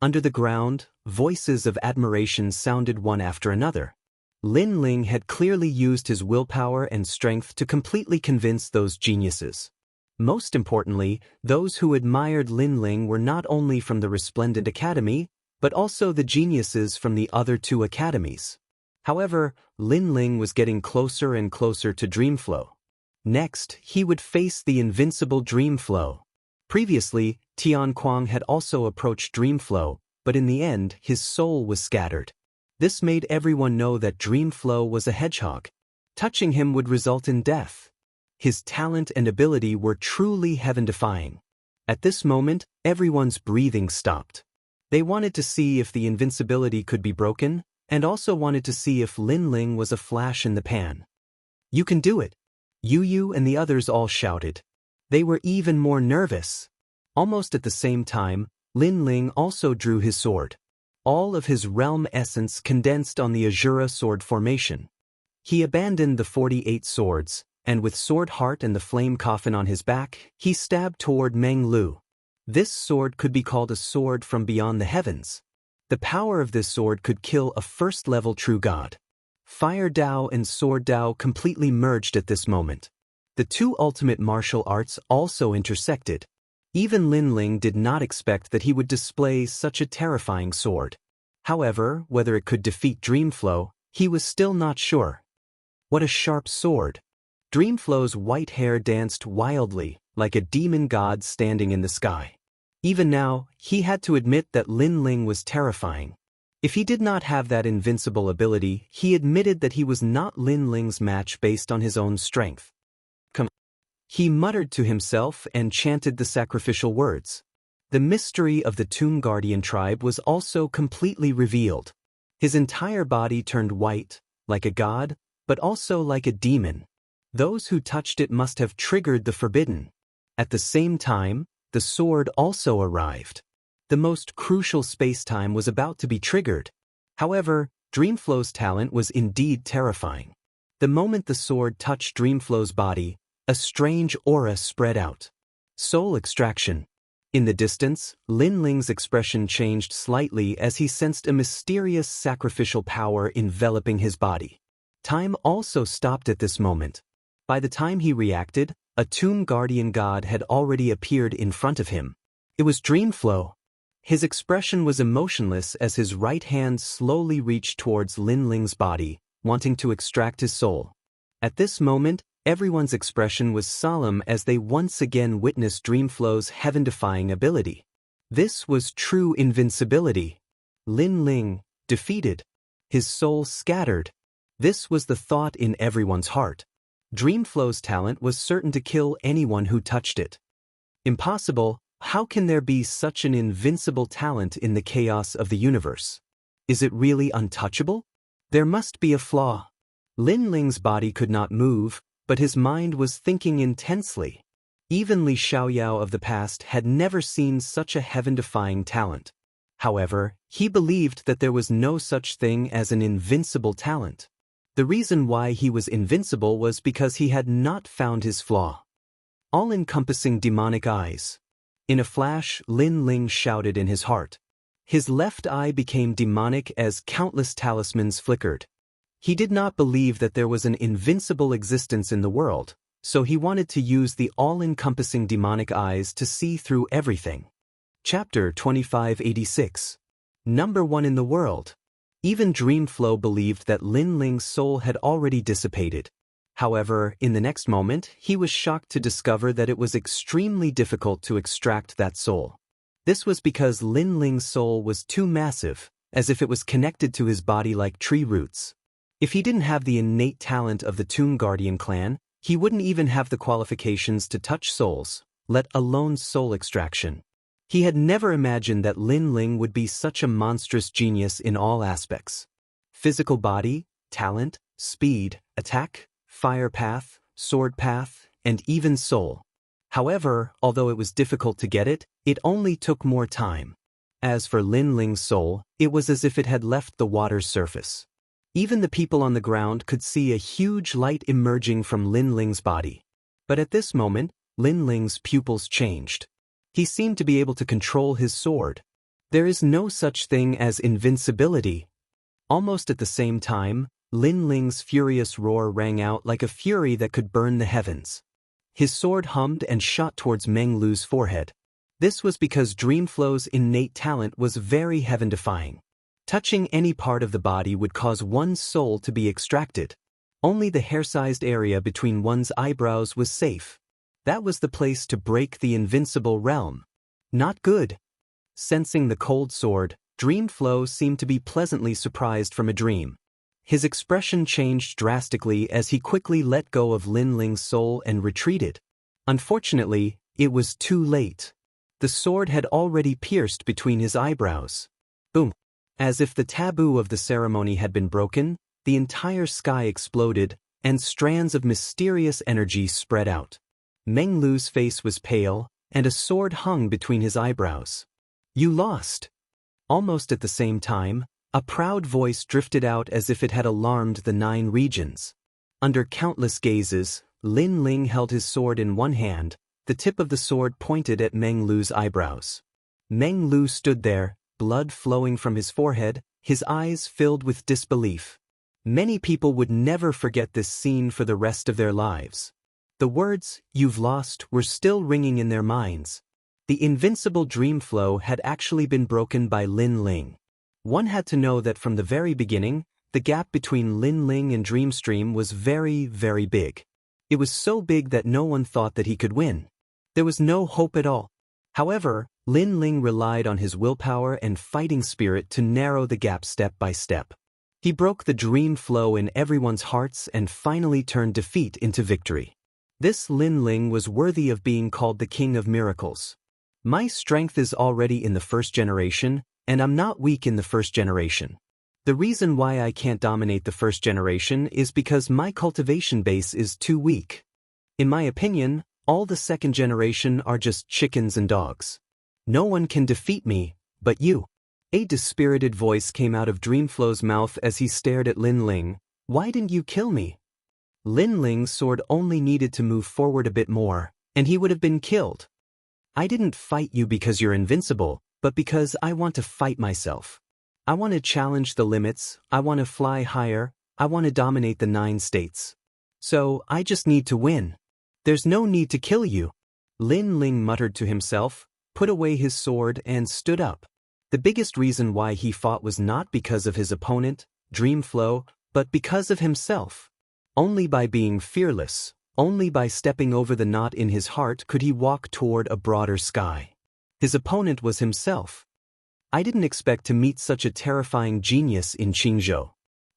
A: Under the ground, voices of admiration sounded one after another. Lin Ling had clearly used his willpower and strength to completely convince those geniuses. Most importantly, those who admired Lin Ling were not only from the Resplendent Academy, but also the geniuses from the other 2 academies. However, Lin Ling was getting closer and closer to Dreamflow. Next, he would face the invincible Dreamflow. Previously, Tianquang had also approached Dreamflow, but in the end, his soul was scattered. This made everyone know that Dreamflow was a hedgehog. Touching him would result in death. His talent and ability were truly heaven-defying. At this moment, everyone's breathing stopped. They wanted to see if the invincibility could be broken, and also wanted to see if Lin Ling was a flash in the pan. You can do it. Yu and the others all shouted. They were even more nervous. Almost at the same time, Lin Ling also drew his sword. All of his realm essence condensed on the Azura sword formation. He abandoned the 48 swords, and with Sword Heart and the flame coffin on his back, he stabbed toward Meng Lu. This sword could be called a sword from beyond the heavens. The power of this sword could kill a first-level true god. Fire Dao and Sword Dao completely merged at this moment. The 2 ultimate martial arts also intersected. Even Lin Ling did not expect that he would display such a terrifying sword. However, whether it could defeat Dreamflow, he was still not sure. What a sharp sword! Dreamflow's white hair danced wildly, like a demon god standing in the sky. Even now, he had to admit that Lin Ling was terrifying. If he did not have that invincible ability, he admitted that he was not Lin Ling's match based on his own strength. He muttered to himself and chanted the sacrificial words. The mystery of the Tomb Guardian tribe was also completely revealed. His entire body turned white, like a god, but also like a demon. Those who touched it must have triggered the forbidden. At the same time, the sword also arrived. The most crucial space-time was about to be triggered. However, Dreamflow's talent was indeed terrifying. The moment the sword touched Dreamflow's body, a strange aura spread out. Soul extraction. In the distance, Lin Ling's expression changed slightly as he sensed a mysterious sacrificial power enveloping his body. Time also stopped at this moment. By the time he reacted, a Tomb Guardian god had already appeared in front of him. It was Dreamflow. His expression was emotionless as his right hand slowly reached towards Lin Ling's body, wanting to extract his soul. At this moment, everyone's expression was solemn as they once again witnessed Dreamflow's heaven-defying ability. This was true invincibility. Lin Ling, defeated. His soul scattered. This was the thought in everyone's heart. Dreamflow's talent was certain to kill anyone who touched it. Impossible. How can there be such an invincible talent in the chaos of the universe? Is it really untouchable? There must be a flaw. Lin Ling's body could not move, but his mind was thinking intensely. Even Li Xiaoyao of the past had never seen such a heaven-defying talent. However, he believed that there was no such thing as an invincible talent. The reason why he was invincible was because he had not found his flaw. All-encompassing demonic eyes. In a flash, Lin Ling shouted in his heart. His left eye became demonic as countless talismans flickered. He did not believe that there was an invincible existence in the world, so he wanted to use the all-encompassing demonic eyes to see through everything. Chapter 2586. Number 1 in the world. Even Dreamflow believed that Lin Ling's soul had already dissipated. However, in the next moment, he was shocked to discover that it was extremely difficult to extract that soul. This was because Lin Ling's soul was too massive, as if it was connected to his body like tree roots. If he didn't have the innate talent of the Tomb Guardian clan, he wouldn't even have the qualifications to touch souls, let alone soul extraction. He had never imagined that Lin Ling would be such a monstrous genius in all aspects. Physical body, talent, speed, attack, fire path, sword path, and even soul. However, although it was difficult to get it, it only took more time. As for Lin Ling's soul, it was as if it had left the water's surface. Even the people on the ground could see a huge light emerging from Lin Ling's body. But at this moment, Lin Ling's pupils changed. He seemed to be able to control his sword. There is no such thing as invincibility. Almost at the same time, Lin Ling's furious roar rang out like a fury that could burn the heavens. His sword hummed and shot towards Meng Lu's forehead. This was because Dreamflow's innate talent was very heaven-defying. Touching any part of the body would cause one's soul to be extracted. Only the hair-sized area between one's eyebrows was safe. That was the place to break the invincible realm. Not good. Sensing the cold sword, Dreamflow seemed to be pleasantly surprised from a dream. His expression changed drastically as he quickly let go of Lin Ling's soul and retreated. Unfortunately, it was too late. The sword had already pierced between his eyebrows. Boom. As if the taboo of the ceremony had been broken, the entire sky exploded, and strands of mysterious energy spread out. Meng Lu's face was pale, and a sword hung between his eyebrows. You lost. Almost at the same time, a proud voice drifted out as if it had alarmed the 9 regions. Under countless gazes, Lin Ling held his sword in one hand, the tip of the sword pointed at Meng Lu's eyebrows. Meng Lu stood there, blood flowing from his forehead, his eyes filled with disbelief. Many people would never forget this scene for the rest of their lives. The words, "You've lost," were still ringing in their minds. The invincible dream flow had actually been broken by Lin Ling. One had to know that from the very beginning, the gap between Lin Ling and Dreamstream was very, very big. It was so big that no one thought that he could win. There was no hope at all. However, Lin Ling relied on his willpower and fighting spirit to narrow the gap step by step. He broke the dream flow in everyone's hearts and finally turned defeat into victory. This Lin Ling was worthy of being called the King of Miracles. My strength is already in the first generation, and I'm not weak in the first generation. The reason why I can't dominate the first generation is because my cultivation base is too weak. In my opinion, all the second generation are just chickens and dogs. No one can defeat me, but you. A dispirited voice came out of Dreamflow's mouth as he stared at Lin Ling. Why didn't you kill me? Lin Ling's sword only needed to move forward a bit more, and he would have been killed. I didn't fight you because you're invincible, but because I want to fight myself. I want to challenge the limits, I want to fly higher, I want to dominate the 9 states. So, I just need to win. There's no need to kill you. Lin Ling muttered to himself, put away his sword and stood up. The biggest reason why he fought was not because of his opponent, Dreamflow, but because of himself. Only by being fearless, only by stepping over the knot in his heart could he walk toward a broader sky. His opponent was himself. I didn't expect to meet such a terrifying genius in Jianghu.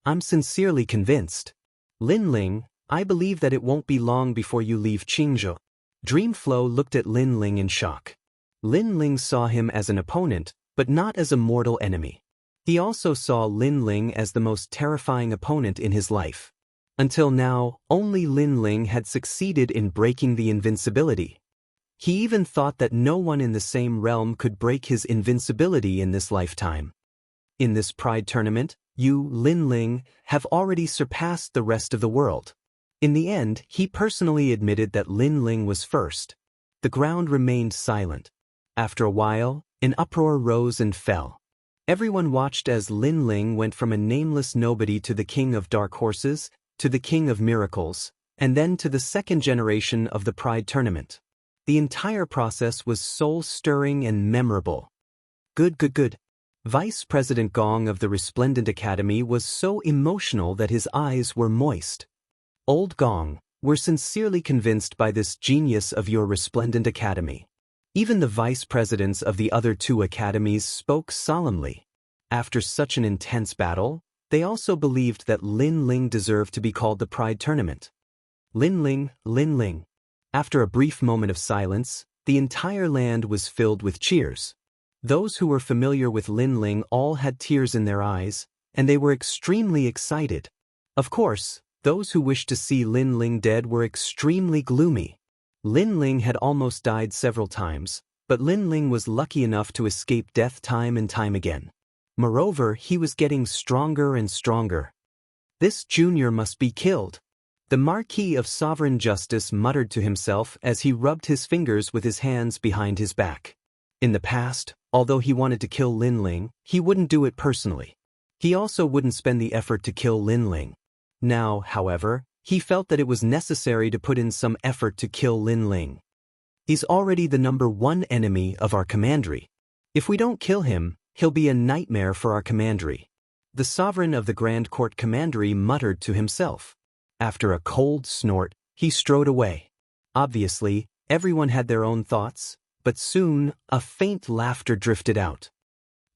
A: I'm sincerely convinced. Lin Ling, I believe that it won't be long before you leave Jianghu. Dreamflow looked at Lin Ling in shock. Lin Ling saw him as an opponent, but not as a mortal enemy. He also saw Lin Ling as the most terrifying opponent in his life. Until now, only Lin Ling had succeeded in breaking the invincibility. He even thought that no one in the same realm could break his invincibility in this lifetime. In this pride tournament, you, Lin Ling, have already surpassed the rest of the world. In the end, he personally admitted that Lin Ling was first. The ground remained silent. After a while, an uproar rose and fell. Everyone watched as Lin Ling went from a nameless nobody to the King of Dark Horses, to the King of Miracles, and then to the second generation of the Pride Tournament. The entire process was soul-stirring and memorable. Good. Vice President Gong of the Resplendent Academy was so emotional that his eyes were moist. Old Gong, we're sincerely convinced by this genius of your Resplendent Academy. Even the vice presidents of the other 2 academies spoke solemnly. After such an intense battle, they also believed that Lin Ling deserved to be called the Pride Tournament. Lin Ling. After a brief moment of silence, the entire land was filled with cheers. Those who were familiar with Lin Ling all had tears in their eyes, and they were extremely excited. Of course, those who wished to see Lin Ling dead were extremely gloomy. Lin Ling had almost died several times, but Lin Ling was lucky enough to escape death time and time again. Moreover, he was getting stronger and stronger. This junior must be killed. The Marquis of Sovereign Justice muttered to himself as he rubbed his fingers with his hands behind his back. In the past, although he wanted to kill Lin Ling, he wouldn't do it personally. He also wouldn't spend the effort to kill Lin Ling. Now, however, he felt that it was necessary to put in some effort to kill Lin Ling. He's already the #1 enemy of our commandery. If we don't kill him, he'll be a nightmare for our commandery. The sovereign of the Grand Court Commandery muttered to himself. After a cold snort, he strode away. Obviously, everyone had their own thoughts, but soon, a faint laughter drifted out.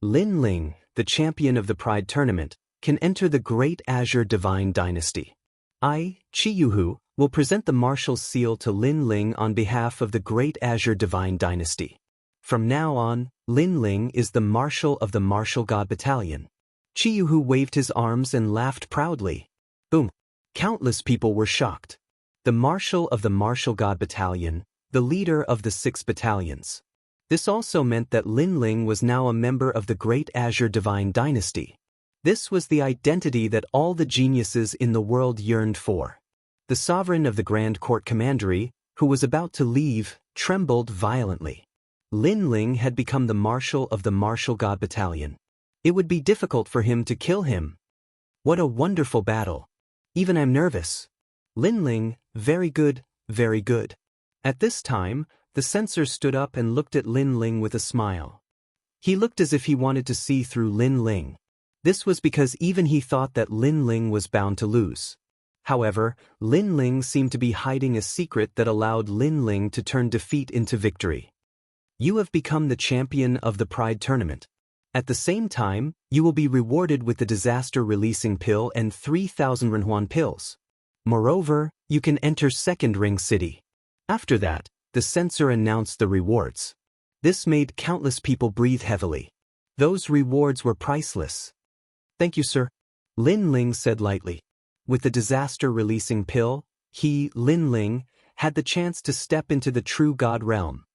A: Lin Ling, the champion of the Pride Tournament, can enter the Great Azure Divine Dynasty. I, Jianghu, will present the Martial Seal to Lin Ling on behalf of the Great Azure Divine Dynasty. From now on, Lin Ling is the Marshal of the Martial God Battalion. Jianghu waved his arms and laughed proudly. Boom! Countless people were shocked. The Marshal of the Martial God Battalion, the leader of the 6 battalions. This also meant that Lin Ling was now a member of the Great Azure Divine Dynasty. This was the identity that all the geniuses in the world yearned for. The sovereign of the Grand Court Commandery, who was about to leave, trembled violently. Lin Ling had become the Marshal of the Martial God Battalion. It would be difficult for him to kill him. What a wonderful battle. Even I'm nervous. Lin Ling, very good, very good. At this time, the censor stood up and looked at Lin Ling with a smile. He looked as if he wanted to see through Lin Ling. This was because even he thought that Lin Ling was bound to lose. However, Lin Ling seemed to be hiding a secret that allowed Lin Ling to turn defeat into victory. You have become the champion of the Pride Tournament. At the same time, you will be rewarded with the disaster-releasing pill and 3,000 Renhuan pills. Moreover, you can enter Second Ring City. After that, the censor announced the rewards. This made countless people breathe heavily. Those rewards were priceless. Thank you, sir, Lin Ling said lightly. With the disaster-releasing pill, he, Lin Ling, had the chance to step into the true God realm.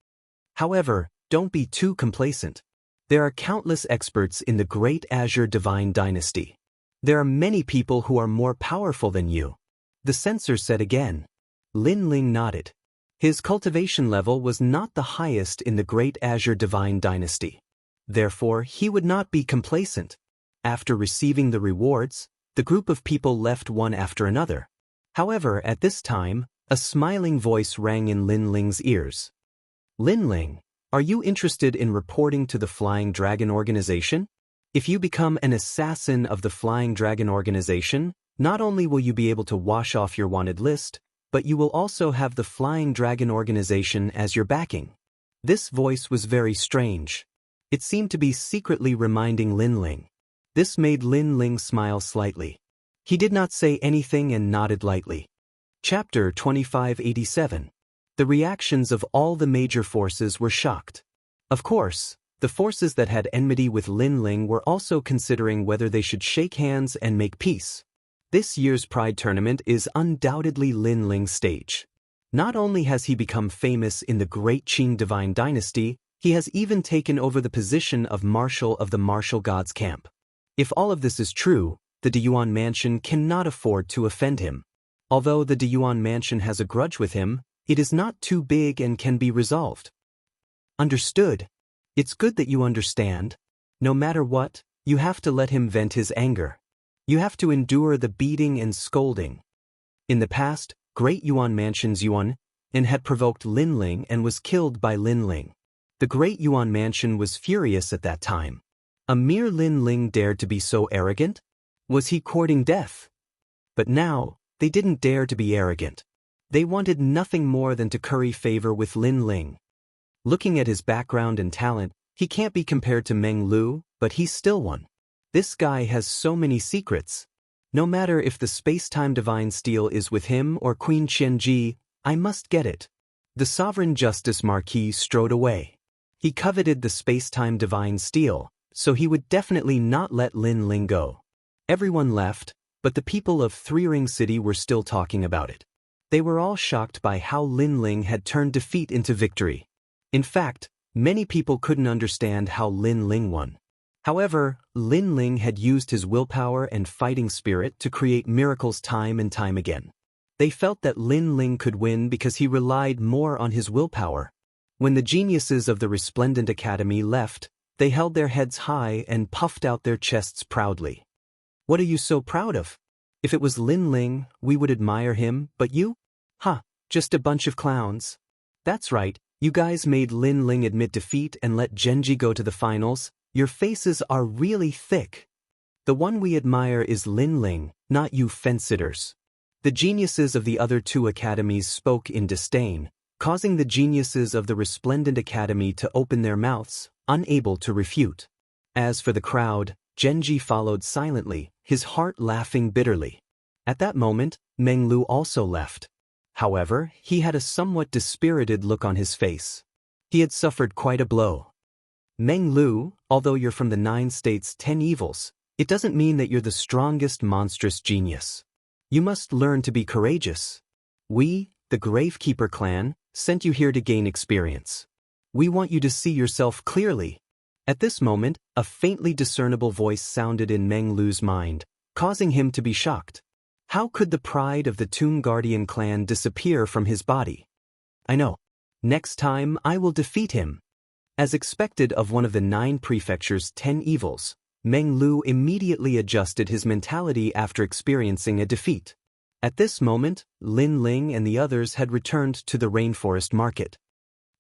A: However, don't be too complacent. There are countless experts in the Great Azure Divine Dynasty. There are many people who are more powerful than you. The censor said again. Lin Ling nodded. His cultivation level was not the highest in the Great Azure Divine Dynasty. Therefore, he would not be complacent. After receiving the rewards, the group of people left one after another. However, at this time, a smiling voice rang in Lin Ling's ears. Lin Ling, are you interested in reporting to the Flying Dragon Organization? If you become an assassin of the Flying Dragon Organization, not only will you be able to wash off your wanted list, but you will also have the Flying Dragon Organization as your backing. This voice was very strange. It seemed to be secretly reminding Lin Ling. This made Lin Ling smile slightly. He did not say anything and nodded lightly. Chapter 2587. The reactions of all the major forces were shocked. Of course, the forces that had enmity with Lin Ling were also considering whether they should shake hands and make peace. This year's Pride Tournament is undoubtedly Lin Ling's stage. Not only has he become famous in the Great Qing Divine Dynasty, he has even taken over the position of Marshal of the Martial Gods Camp. If all of this is true, the Deyuan Mansion cannot afford to offend him. Although the Deyuan Mansion has a grudge with him, it is not too big and can be resolved. Understood. It's good that you understand. No matter what, you have to let him vent his anger. You have to endure the beating and scolding. In the past, Great Yuan Mansion's Yuan had provoked Lin Ling and was killed by Lin Ling. The Great Yuan Mansion was furious at that time. A mere Lin Ling dared to be so arrogant? Was he courting death? But now, they didn't dare to be arrogant. They wanted nothing more than to curry favor with Lin Ling. Looking at his background and talent, he can't be compared to Meng Lu, but he's still one. This guy has so many secrets. No matter if the space-time divine steel is with him or Queen Qianji, I must get it. The Sovereign Justice Marquis strode away. He coveted the space-time divine steel, so he would definitely not let Lin Ling go. Everyone left, but the people of Three Ring City were still talking about it. They were all shocked by how Lin Ling had turned defeat into victory. In fact, many people couldn't understand how Lin Ling won. However, Lin Ling had used his willpower and fighting spirit to create miracles time and time again. They felt that Lin Ling could win because he relied more on his willpower. When the geniuses of the Resplendent Academy left, they held their heads high and puffed out their chests proudly. What are you so proud of? If it was Lin Ling, we would admire him, but you? Just a bunch of clowns. That's right, you guys made Lin Ling admit defeat and let Genji go to the finals. Your faces are really thick. The one we admire is Lin Ling, not you fence-sitters. The geniuses of the other two academies spoke in disdain, causing the geniuses of the Resplendent Academy to open their mouths, unable to refute. As for the crowd, Genji followed silently, his heart laughing bitterly. At that moment, Meng Lu also left. However, he had a somewhat dispirited look on his face. He had suffered quite a blow. Meng Lu, although you're from the 9 states' 10 evils, it doesn't mean that you're the strongest monstrous genius. You must learn to be courageous. We, the Gravekeeper clan, sent you here to gain experience. We want you to see yourself clearly. At this moment, a faintly discernible voice sounded in Meng Lu's mind, causing him to be shocked. How could the pride of the Tomb Guardian clan disappear from his body? I know. Next time I will defeat him. As expected of one of the 9 prefectures' 10 evils, Meng Lu immediately adjusted his mentality after experiencing a defeat. At this moment, Lin Ling and the others had returned to the rainforest market.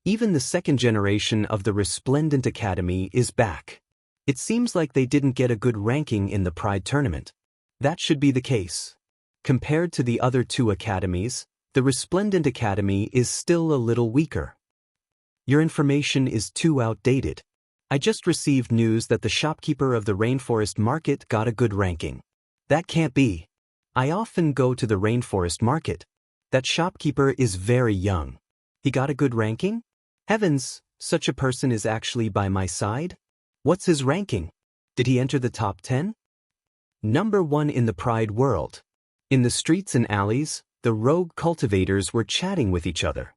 A: Even the second generation of the Resplendent Academy is back. It seems like they didn't get a good ranking in the Pride tournament. That should be the case. Compared to the other two academies, the Resplendent Academy is still a little weaker. Your information is too outdated. I just received news that the shopkeeper of the Rainforest Market got a good ranking. That can't be. I often go to the Rainforest Market. That shopkeeper is very young. He got a good ranking? Heavens, such a person is actually by my side? What's his ranking? Did he enter the top 10? Number 1 in the Pride world. In the streets and alleys, the rogue cultivators were chatting with each other.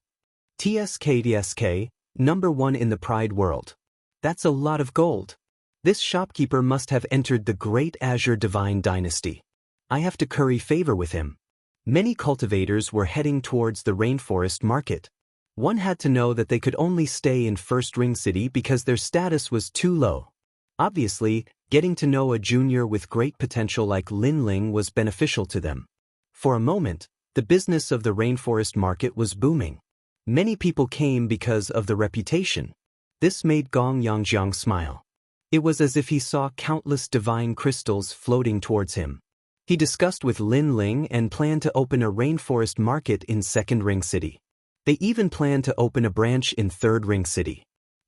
A: TSK, number 1 in the Pride world. That's a lot of gold. This shopkeeper must have entered the Great Azure Divine Dynasty. I have to curry favor with him. Many cultivators were heading towards the Rainforest Market. One had to know that they could only stay in First Ring City because their status was too low. Obviously, getting to know a junior with great potential like Lin Ling was beneficial to them. For a moment, the business of the Rainforest Market was booming. Many people came because of the reputation. This made Gong Yangjiang smile. It was as if he saw countless divine crystals floating towards him. He discussed with Lin Ling and planned to open a Rainforest Market in Second Ring City. They even planned to open a branch in Third Ring City.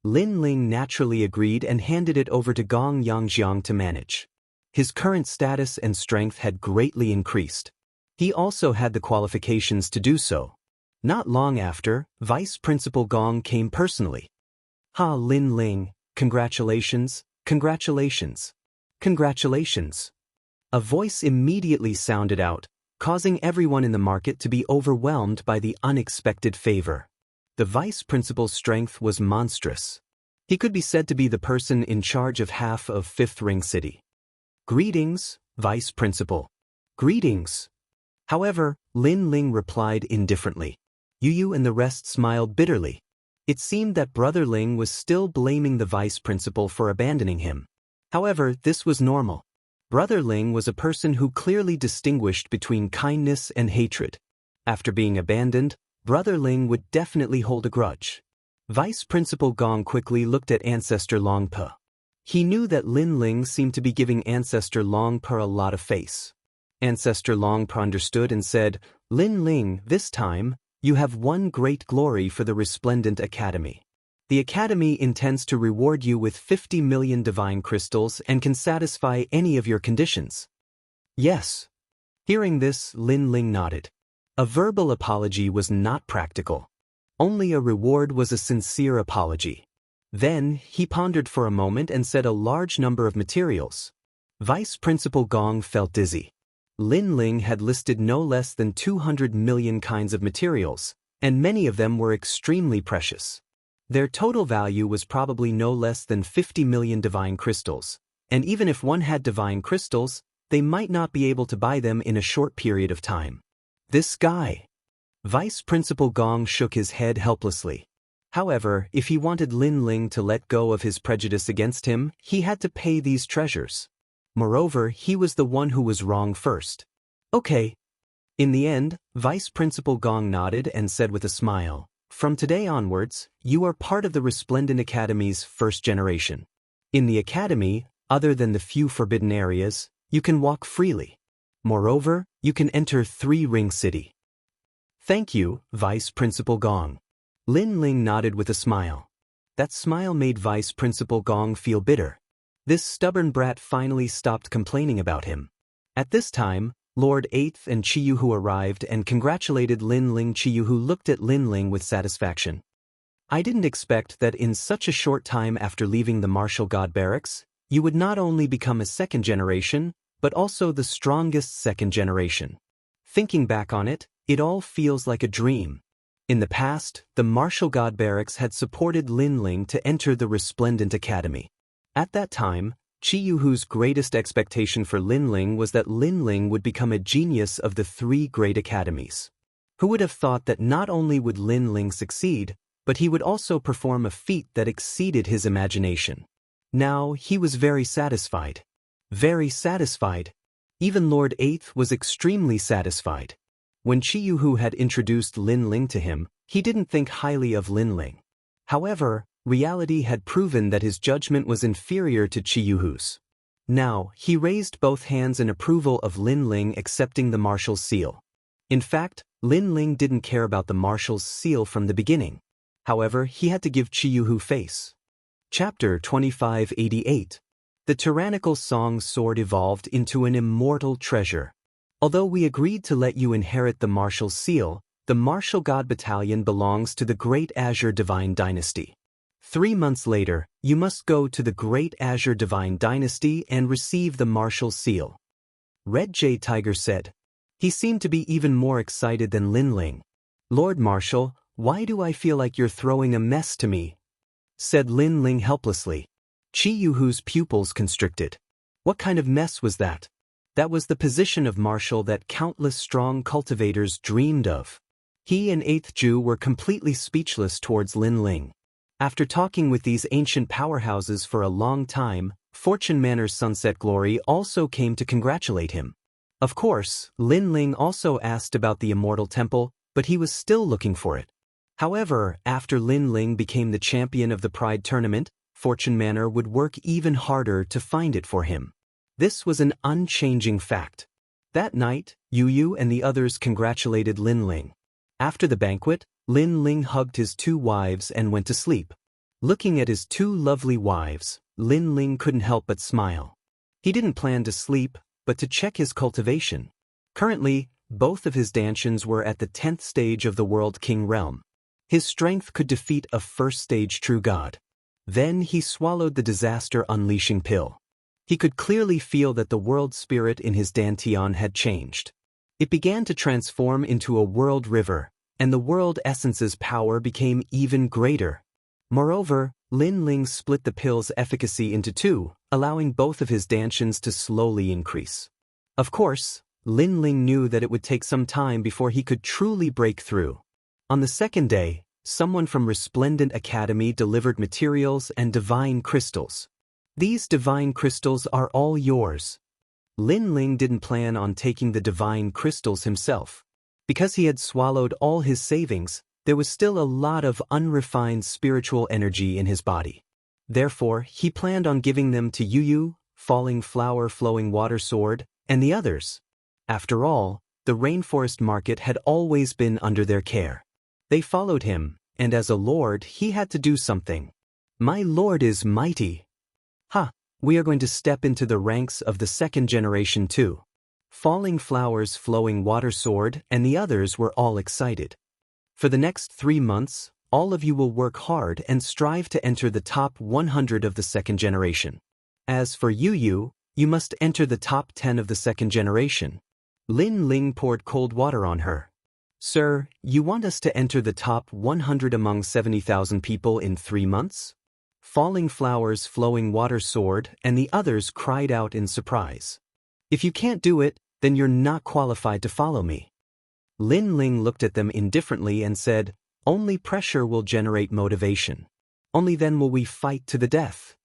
A: Lin Ling naturally agreed and handed it over to Gong Yangjiang to manage. His current status and strength had greatly increased. He also had the qualifications to do so. Not long after, Vice Principal Gong came personally. "Ha, Lin Ling, congratulations, congratulations, congratulations." A voice immediately sounded out, causing everyone in the market to be overwhelmed by the unexpected favor. The vice principal's strength was monstrous. He could be said to be the person in charge of half of Fifth Ring City. "Greetings, Vice Principal." "Greetings." However, Lin Ling replied indifferently. Yu and the rest smiled bitterly. It seemed that Brother Ling was still blaming the vice principal for abandoning him. However, this was normal. Brother Ling was a person who clearly distinguished between kindness and hatred. After being abandoned, Brother Ling would definitely hold a grudge. Vice Principal Gong quickly looked at Ancestor Longpa. He knew that Lin Ling seemed to be giving Ancestor Longpa a lot of face. Ancestor Longpa understood and said, "Lin Ling, this time, you have won great glory for the Resplendent Academy. The Academy intends to reward you with 50 million divine crystals and can satisfy any of your conditions." "Yes." Hearing this, Lin Ling nodded. A verbal apology was not practical. Only a reward was a sincere apology. Then, he pondered for a moment and said a large number of materials. Vice Principal Gong felt dizzy. Lin Ling had listed no less than 200 million kinds of materials, and many of them were extremely precious. Their total value was probably no less than 50 million divine crystals, and even if one had divine crystals, they might not be able to buy them in a short period of time. This guy. Vice Principal Gong shook his head helplessly. However, if he wanted Lin Ling to let go of his prejudice against him, he had to pay these treasures. Moreover, he was the one who was wrong first. "Okay." In the end, Vice Principal Gong nodded and said with a smile, "From today onwards, you are part of the Resplendent Academy's first generation. In the Academy, other than the few forbidden areas, you can walk freely. Moreover, you can enter Three Ring City." "Thank you, Vice Principal Gong." Lin Ling nodded with a smile. That smile made Vice Principal Gong feel bitter. This stubborn brat finally stopped complaining about him. At this time, Lord Eighth and Chiyuhu arrived and congratulated Lin Ling. Chiyuhu looked at Lin Ling with satisfaction. "I didn't expect that in such a short time after leaving the Martial God Barracks, you would not only become a second generation, but also the strongest second generation. Thinking back on it, it all feels like a dream." In the past, the Martial God Barracks had supported Lin Ling to enter the Resplendent Academy. At that time, Chiyuhu's greatest expectation for Lin Ling was that Lin Ling would become a genius of the three great academies. Who would have thought that not only would Lin Ling succeed, but he would also perform a feat that exceeded his imagination. Now, he was very satisfied. Very satisfied. Even Lord Eighth was extremely satisfied. When Chiyuhu had introduced Lin Ling to him, he didn't think highly of Lin Ling. However, reality had proven that his judgment was inferior to Jianghu's. Now, he raised both hands in approval of Lin Ling accepting the marshal's seal. In fact, Lin Ling didn't care about the marshal's seal from the beginning. However, he had to give Jianghu face. Chapter 2588. The tyrannical song sword evolved into an immortal treasure. Although we agreed to let you inherit the marshal's seal, the martial god battalion belongs to the Great Azure Divine Dynasty. 3 months later, you must go to the Great Azure Divine Dynasty and receive the martial seal. Red Jade Tiger said. He seemed to be even more excited than Lin Ling. Lord Marshal, why do I feel like you're throwing a mess to me? Said Lin Ling helplessly. Jianghu's pupils constricted. What kind of mess was that? That was the position of marshal that countless strong cultivators dreamed of. He and 8th Ju were completely speechless towards Lin Ling. After talking with these ancient powerhouses for a long time, Fortune Manor's Sunset Glory also came to congratulate him. Of course, Lin Ling also asked about the Immortal Temple, but he was still looking for it. However, after Lin Ling became the champion of the Pride Tournament, Fortune Manor would work even harder to find it for him. This was an unchanging fact. That night, Yu and the others congratulated Lin Ling. After the banquet, Lin Ling hugged his 2 wives and went to sleep. Looking at his 2 lovely wives, Lin Ling couldn't help but smile. He didn't plan to sleep, but to check his cultivation. Currently, both of his Dantians were at the 10th stage of the World King realm. His strength could defeat a 1st stage true god. Then he swallowed the disaster unleashing pill. He could clearly feel that the world spirit in his Dantian had changed. It began to transform into a world river, and the world essence's power became even greater. Moreover, Lin Ling split the pill's efficacy into 2, allowing both of his Dantians to slowly increase. Of course, Lin Ling knew that it would take some time before he could truly break through. On the 2nd day, someone from Resplendent Academy delivered materials and divine crystals. These divine crystals are all yours. Lin Ling didn't plan on taking the divine crystals himself. Because he had swallowed all his savings, there was still a lot of unrefined spiritual energy in his body. Therefore, he planned on giving them to Yu, Falling Flower Flowing Water Sword, and the others. After all, the rainforest market had always been under their care. They followed him, and as a lord he had to do something. My lord is mighty. Ha! We are going to step into the ranks of the 2nd generation too. Falling Flowers Flowing Water Sword and the others were all excited. For the next 3 months, all of you will work hard and strive to enter the top 100 of the 2nd generation. As for Yu, you must enter the top 10 of the 2nd generation. Lin Ling poured cold water on her. Sir, you want us to enter the top 100 among 70,000 people in 3 months? Falling Flowers Flowing Water Sword and the others cried out in surprise. If you can't do it, then you're not qualified to follow me. Lin Ling looked at them indifferently and said, only pressure will generate motivation. Only then will we fight to the death.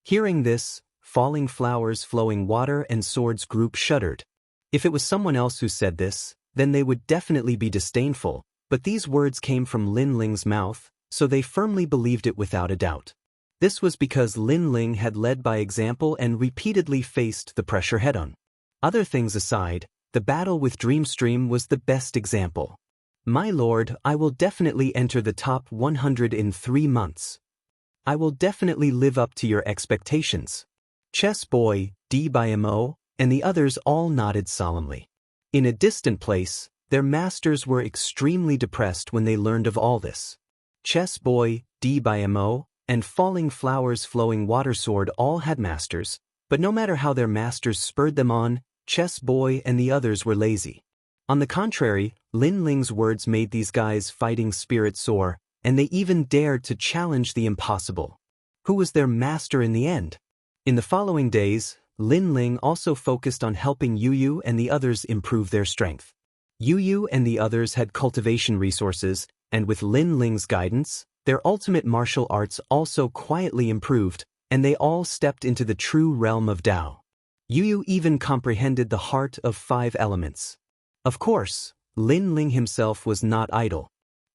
A: Hearing this, Falling Flowers Flowing Water and Swords group shuddered. If it was someone else who said this, then they would definitely be disdainful, but these words came from Lin Ling's mouth, so they firmly believed it without a doubt. This was because Lin Ling had led by example and repeatedly faced the pressure head-on. Other things aside, the battle with Dreamstream was the best example. My lord, I will definitely enter the top 100 in 3 months. I will definitely live up to your expectations. Chess Boy, D-Mo, and the others all nodded solemnly. In a distant place, their masters were extremely depressed when they learned of all this. Chess Boy, D-Mo, and Falling Flowers Flowing Water Sword all had masters, but no matter how their masters spurred them on, Chess Boy and the others were lazy. On the contrary, Lin Ling's words made these guys' fighting spirit soar, and they even dared to challenge the impossible. Who was their master in the end? In the following days, Lin Ling also focused on helping Yu and the others improve their strength. Yu and the others had cultivation resources, and with Lin Ling's guidance, their ultimate martial arts also quietly improved, and they all stepped into the true realm of Tao. Yu even comprehended the heart of 5 elements. Of course, Lin Ling himself was not idle.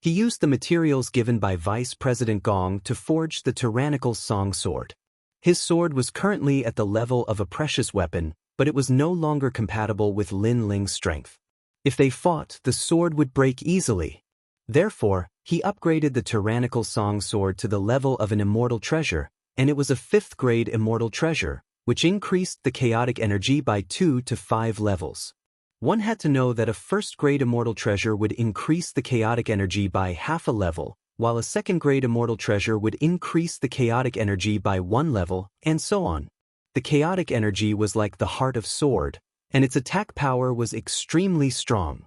A: He used the materials given by Vice President Gong to forge the tyrannical Song sword. His sword was currently at the level of a precious weapon, but it was no longer compatible with Lin Ling's strength. If they fought, the sword would break easily. Therefore, he upgraded the tyrannical Song sword to the level of an immortal treasure, and it was a 5th grade immortal treasure, which increased the chaotic energy by 2 to 5 levels. One had to know that a 1st grade immortal treasure would increase the chaotic energy by half a level, while a 2nd grade immortal treasure would increase the chaotic energy by 1 level, and so on. The chaotic energy was like the heart of sword, and its attack power was extremely strong.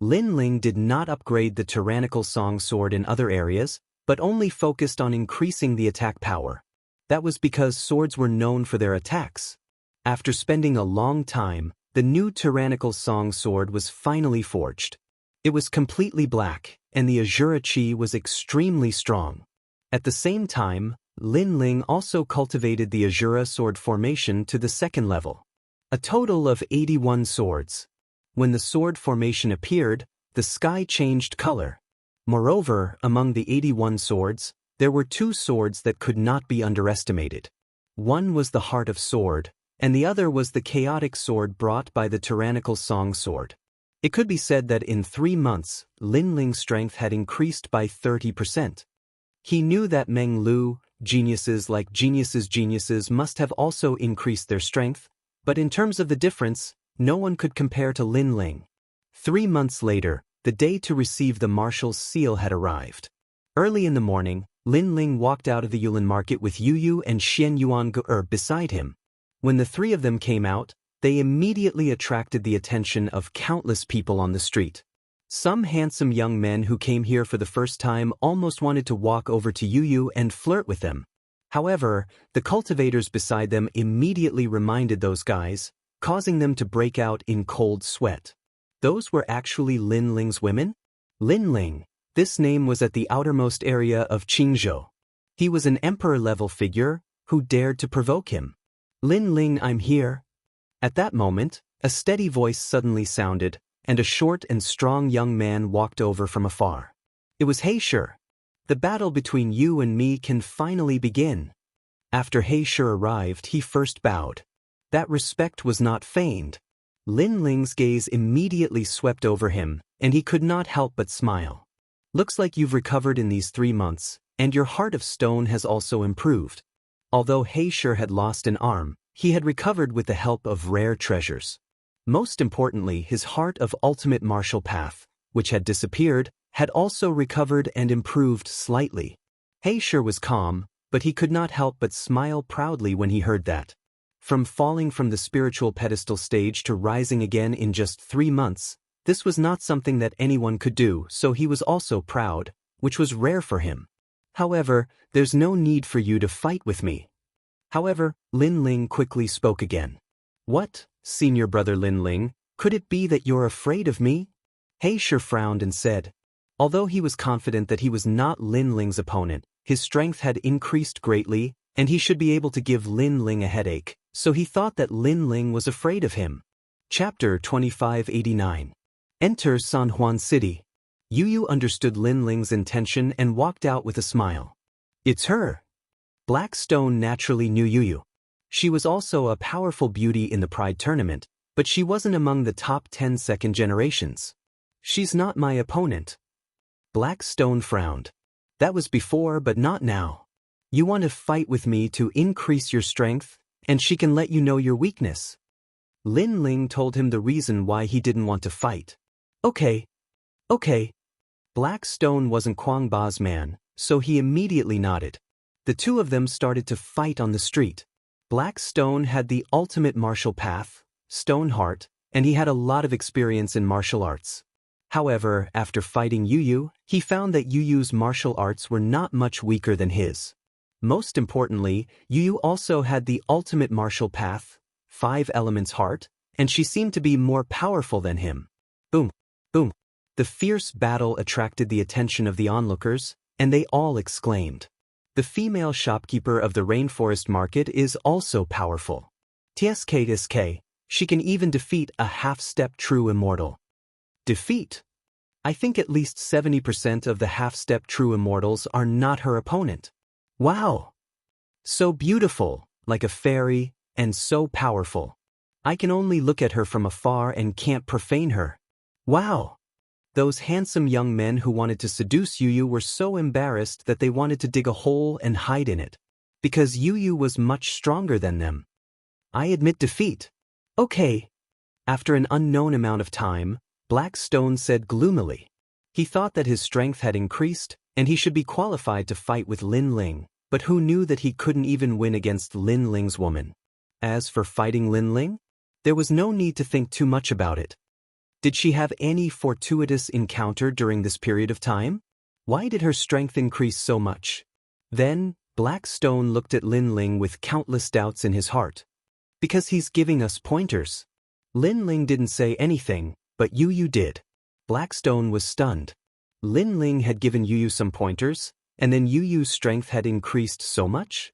A: Lin Ling did not upgrade the tyrannical Song sword in other areas, but only focused on increasing the attack power. That was because swords were known for their attacks. After spending a long time, the new tyrannical Song sword was finally forged. It was completely black, and the Azura Chi was extremely strong. At the same time, Lin Ling also cultivated the Azura sword formation to the 2nd level. A total of 81 swords. When the sword formation appeared, the sky changed color. Moreover, among the 81 swords, there were 2 swords that could not be underestimated. One was the Heart of Sword, and the other was the chaotic sword brought by the tyrannical Song sword. It could be said that in 3 months, Lin Ling's strength had increased by 30%. He knew that Meng Lu, geniuses like geniuses must have also increased their strength, but in terms of the difference, no one could compare to Lin Ling. 3 months later, the day to receive the marshal's seal had arrived. Early in the morning, Lin Ling walked out of the Yulin market with Yu Yu and Xian Yuan beside him. When the 3 of them came out, they immediately attracted the attention of countless people on the street. Some handsome young men who came here for the first time almost wanted to walk over to Yu Yu and flirt with them. However, the cultivators beside them immediately reminded those guys, causing them to break out in cold sweat. Those were actually Lin Ling's women? Lin Ling. This name was at the outermost area of Qingzhou. He was an emperor-level figure who dared to provoke him. Lin Ling, I'm here. At that moment, a steady voice suddenly sounded, and a short and strong young man walked over from afar. It was He Shi. The battle between you and me can finally begin. After He Shi arrived, he first bowed. That respect was not feigned. Lin Ling's gaze immediately swept over him, and he could not help but smile. Looks like you've recovered in these 3 months, and your heart of stone has also improved. Although He Shi had lost an arm, he had recovered with the help of rare treasures. Most importantly, his heart of ultimate martial path, which had disappeared, had also recovered and improved slightly. He Shi was calm, but he could not help but smile proudly when he heard that. From falling from the spiritual pedestal stage to rising again in just 3 months, this was not something that anyone could do, so he was also proud, which was rare for him. However, there's no need for you to fight with me. However, Lin Ling quickly spoke again. What, senior brother Lin Ling, could it be that you're afraid of me? He Shi frowned and said. Although he was confident that he was not Lin Ling's opponent, his strength had increased greatly, and he should be able to give Lin Ling a headache, so he thought that Lin Ling was afraid of him. Chapter 2589. Enter San Juan City. Yu Yu understood Lin Ling's intention and walked out with a smile. It's her. Black Stone naturally knew Yu Yu. She was also a powerful beauty in the Pride tournament, but she wasn't among the top 10 second generations. She's not my opponent. Black Stone frowned. That was before, but not now. You want to fight with me to increase your strength, and she can let you know your weakness. Lin Ling told him the reason why he didn't want to fight. Okay. Black Stone wasn't Quang Ba's man, so he immediately nodded. The 2 of them started to fight on the street. Black Stone had the ultimate martial path, Stone Heart, and he had a lot of experience in martial arts. However, after fighting Yu Yu, he found that Yu Yu's martial arts were not much weaker than his. Most importantly, Yu Yu also had the ultimate martial path, 5 Elements Heart, and she seemed to be more powerful than him. Boom. The fierce battle attracted the attention of the onlookers, and they all exclaimed. The female shopkeeper of the rainforest market is also powerful. TSK, she can even defeat a half-step true immortal. Defeat? I think at least 70% of the half-step true immortals are not her opponent. Wow! So beautiful, like a fairy, and so powerful. I can only look at her from afar and can't profane her. Wow! Those handsome young men who wanted to seduce Yu were so embarrassed that they wanted to dig a hole and hide in it. Because Yu was much stronger than them. I admit defeat. Okay. After an unknown amount of time, Blackstone said gloomily. He thought that his strength had increased, and he should be qualified to fight with Lin Ling, but who knew that he couldn't even win against Lin Ling's woman? As for fighting Lin Ling, there was no need to think too much about it. Did she have any fortuitous encounter during this period of time? Why did her strength increase so much? Then, Blackstone looked at Lin Ling with countless doubts in his heart. Because he's giving us pointers. Lin Ling didn't say anything, but Yu did. Blackstone was stunned. Lin Ling had given Yu some pointers, and then Yu's strength had increased so much?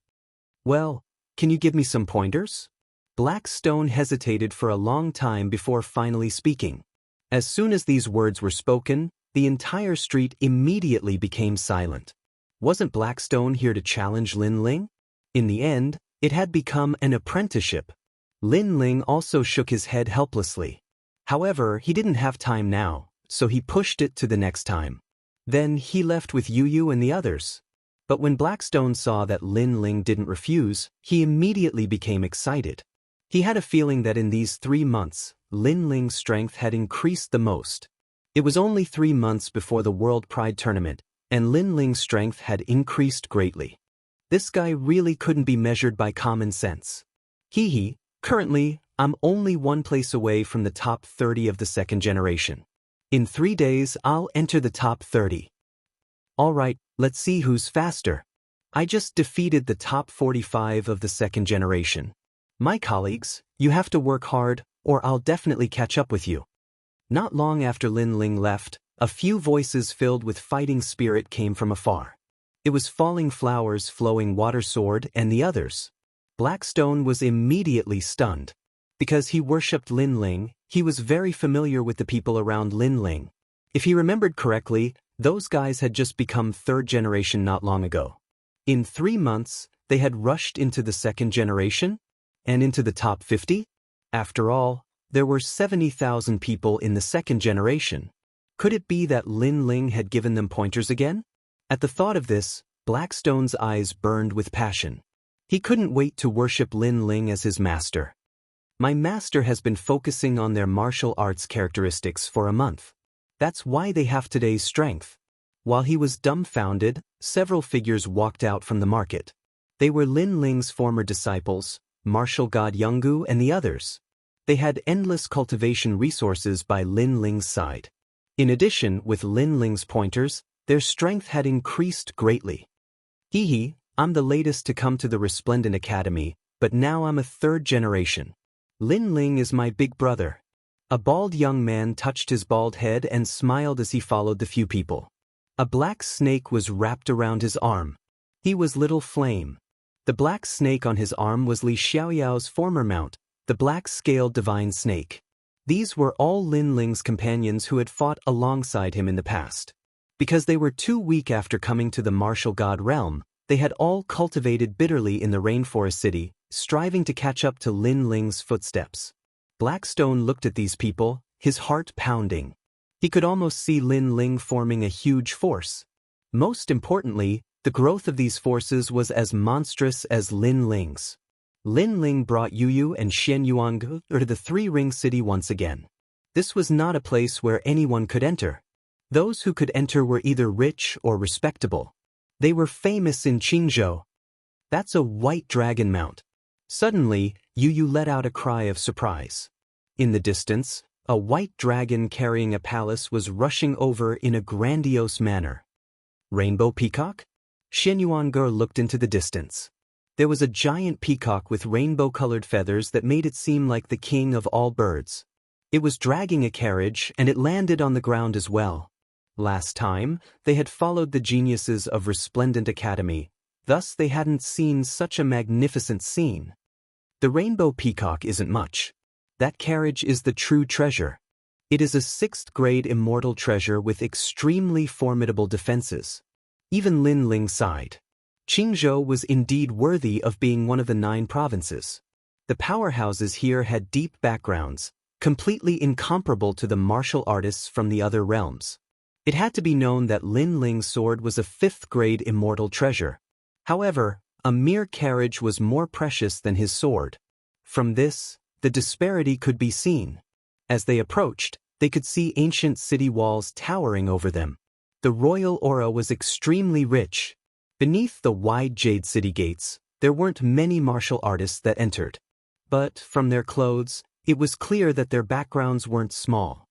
A: Well, can you give me some pointers? Blackstone hesitated for a long time before finally speaking. As soon as these words were spoken, the entire street immediately became silent. Wasn't Blackstone here to challenge Lin Ling? In the end, it had become an apprenticeship. Lin Ling also shook his head helplessly. However, he didn't have time now, so he pushed it to the next time. Then he left with Yu and the others. But when Blackstone saw that Lin Ling didn't refuse, he immediately became excited. He had a feeling that in these 3 months, Lin Ling's strength had increased the most. It was only 3 months before the World Pride Tournament, and Lin Ling's strength had increased greatly. This guy really couldn't be measured by common sense. Currently, I'm only 1 place away from the top 30 of the second generation. In 3 days, I'll enter the top 30. Alright, let's see who's faster. I just defeated the top 45 of the second generation. My colleagues, you have to work hard, or I'll definitely catch up with you. Not long after Lin Ling left, a few voices filled with fighting spirit came from afar. It was Falling Flowers, Flowing Water Sword, and the others. Blackstone was immediately stunned. Because he worshipped Lin Ling, he was very familiar with the people around Lin Ling. If he remembered correctly, those guys had just become 3rd generation not long ago. In 3 months, they had rushed into the 2nd generation? And into the top 50? After all, there were 70,000 people in the 2nd generation. Could it be that Lin Ling had given them pointers again? At the thought of this, Blackstone's eyes burned with passion. He couldn't wait to worship Lin Ling as his master. My master has been focusing on their martial arts characteristics for a month. That's why they have today's strength. While he was dumbfounded, several figures walked out from the market. They were Lin Ling's former disciples, martial god Jianghu and the others. They had endless cultivation resources by Lin Ling's side. In addition, with Lin Ling's pointers, their strength had increased greatly. I'm the latest to come to the Resplendent Academy, but now I'm a 3rd generation. Lin Ling is my big brother. A bald young man touched his bald head and smiled as he followed the few people. A black snake was wrapped around his arm. He was Little Flame. The black snake on his arm was Li Xiaoyao's former mount, the black-scaled divine snake. These were all Lin Ling's companions who had fought alongside him in the past. Because they were too weak after coming to the martial god realm, they had all cultivated bitterly in the rainforest city, striving to catch up to Lin Ling's footsteps. Blackstone looked at these people, his heart pounding. He could almost see Lin Ling forming a huge force. Most importantly, the growth of these forces was as monstrous as Lin Ling's. Lin Ling brought Yu and Jianghu to the Three-Ring City once again. This was not a place where anyone could enter. Those who could enter were either rich or respectable. They were famous in Qingzhou. That's a white dragon mount. Suddenly, Yu let out a cry of surprise. In the distance, a white dragon carrying a palace was rushing over in a grandiose manner. Rainbow peacock? Jianghu looked into the distance. There was a giant peacock with rainbow-colored feathers that made it seem like the king of all birds. It was dragging a carriage, and it landed on the ground as well. Last time, they had followed the geniuses of Resplendent Academy, thus they hadn't seen such a magnificent scene. The rainbow peacock isn't much. That carriage is the true treasure. It is a 6th-grade immortal treasure with extremely formidable defenses. Even Lin Ling sighed. Qingzhou was indeed worthy of being one of the 9 provinces. The powerhouses here had deep backgrounds, completely incomparable to the martial artists from the other realms. It had to be known that Lin Ling's sword was a 5th-grade immortal treasure. However, a mere carriage was more precious than his sword. From this, the disparity could be seen. As they approached, they could see ancient city walls towering over them. The royal aura was extremely rich. Beneath the wide jade city gates, there weren't many martial artists that entered. But, from their clothes, it was clear that their backgrounds weren't small.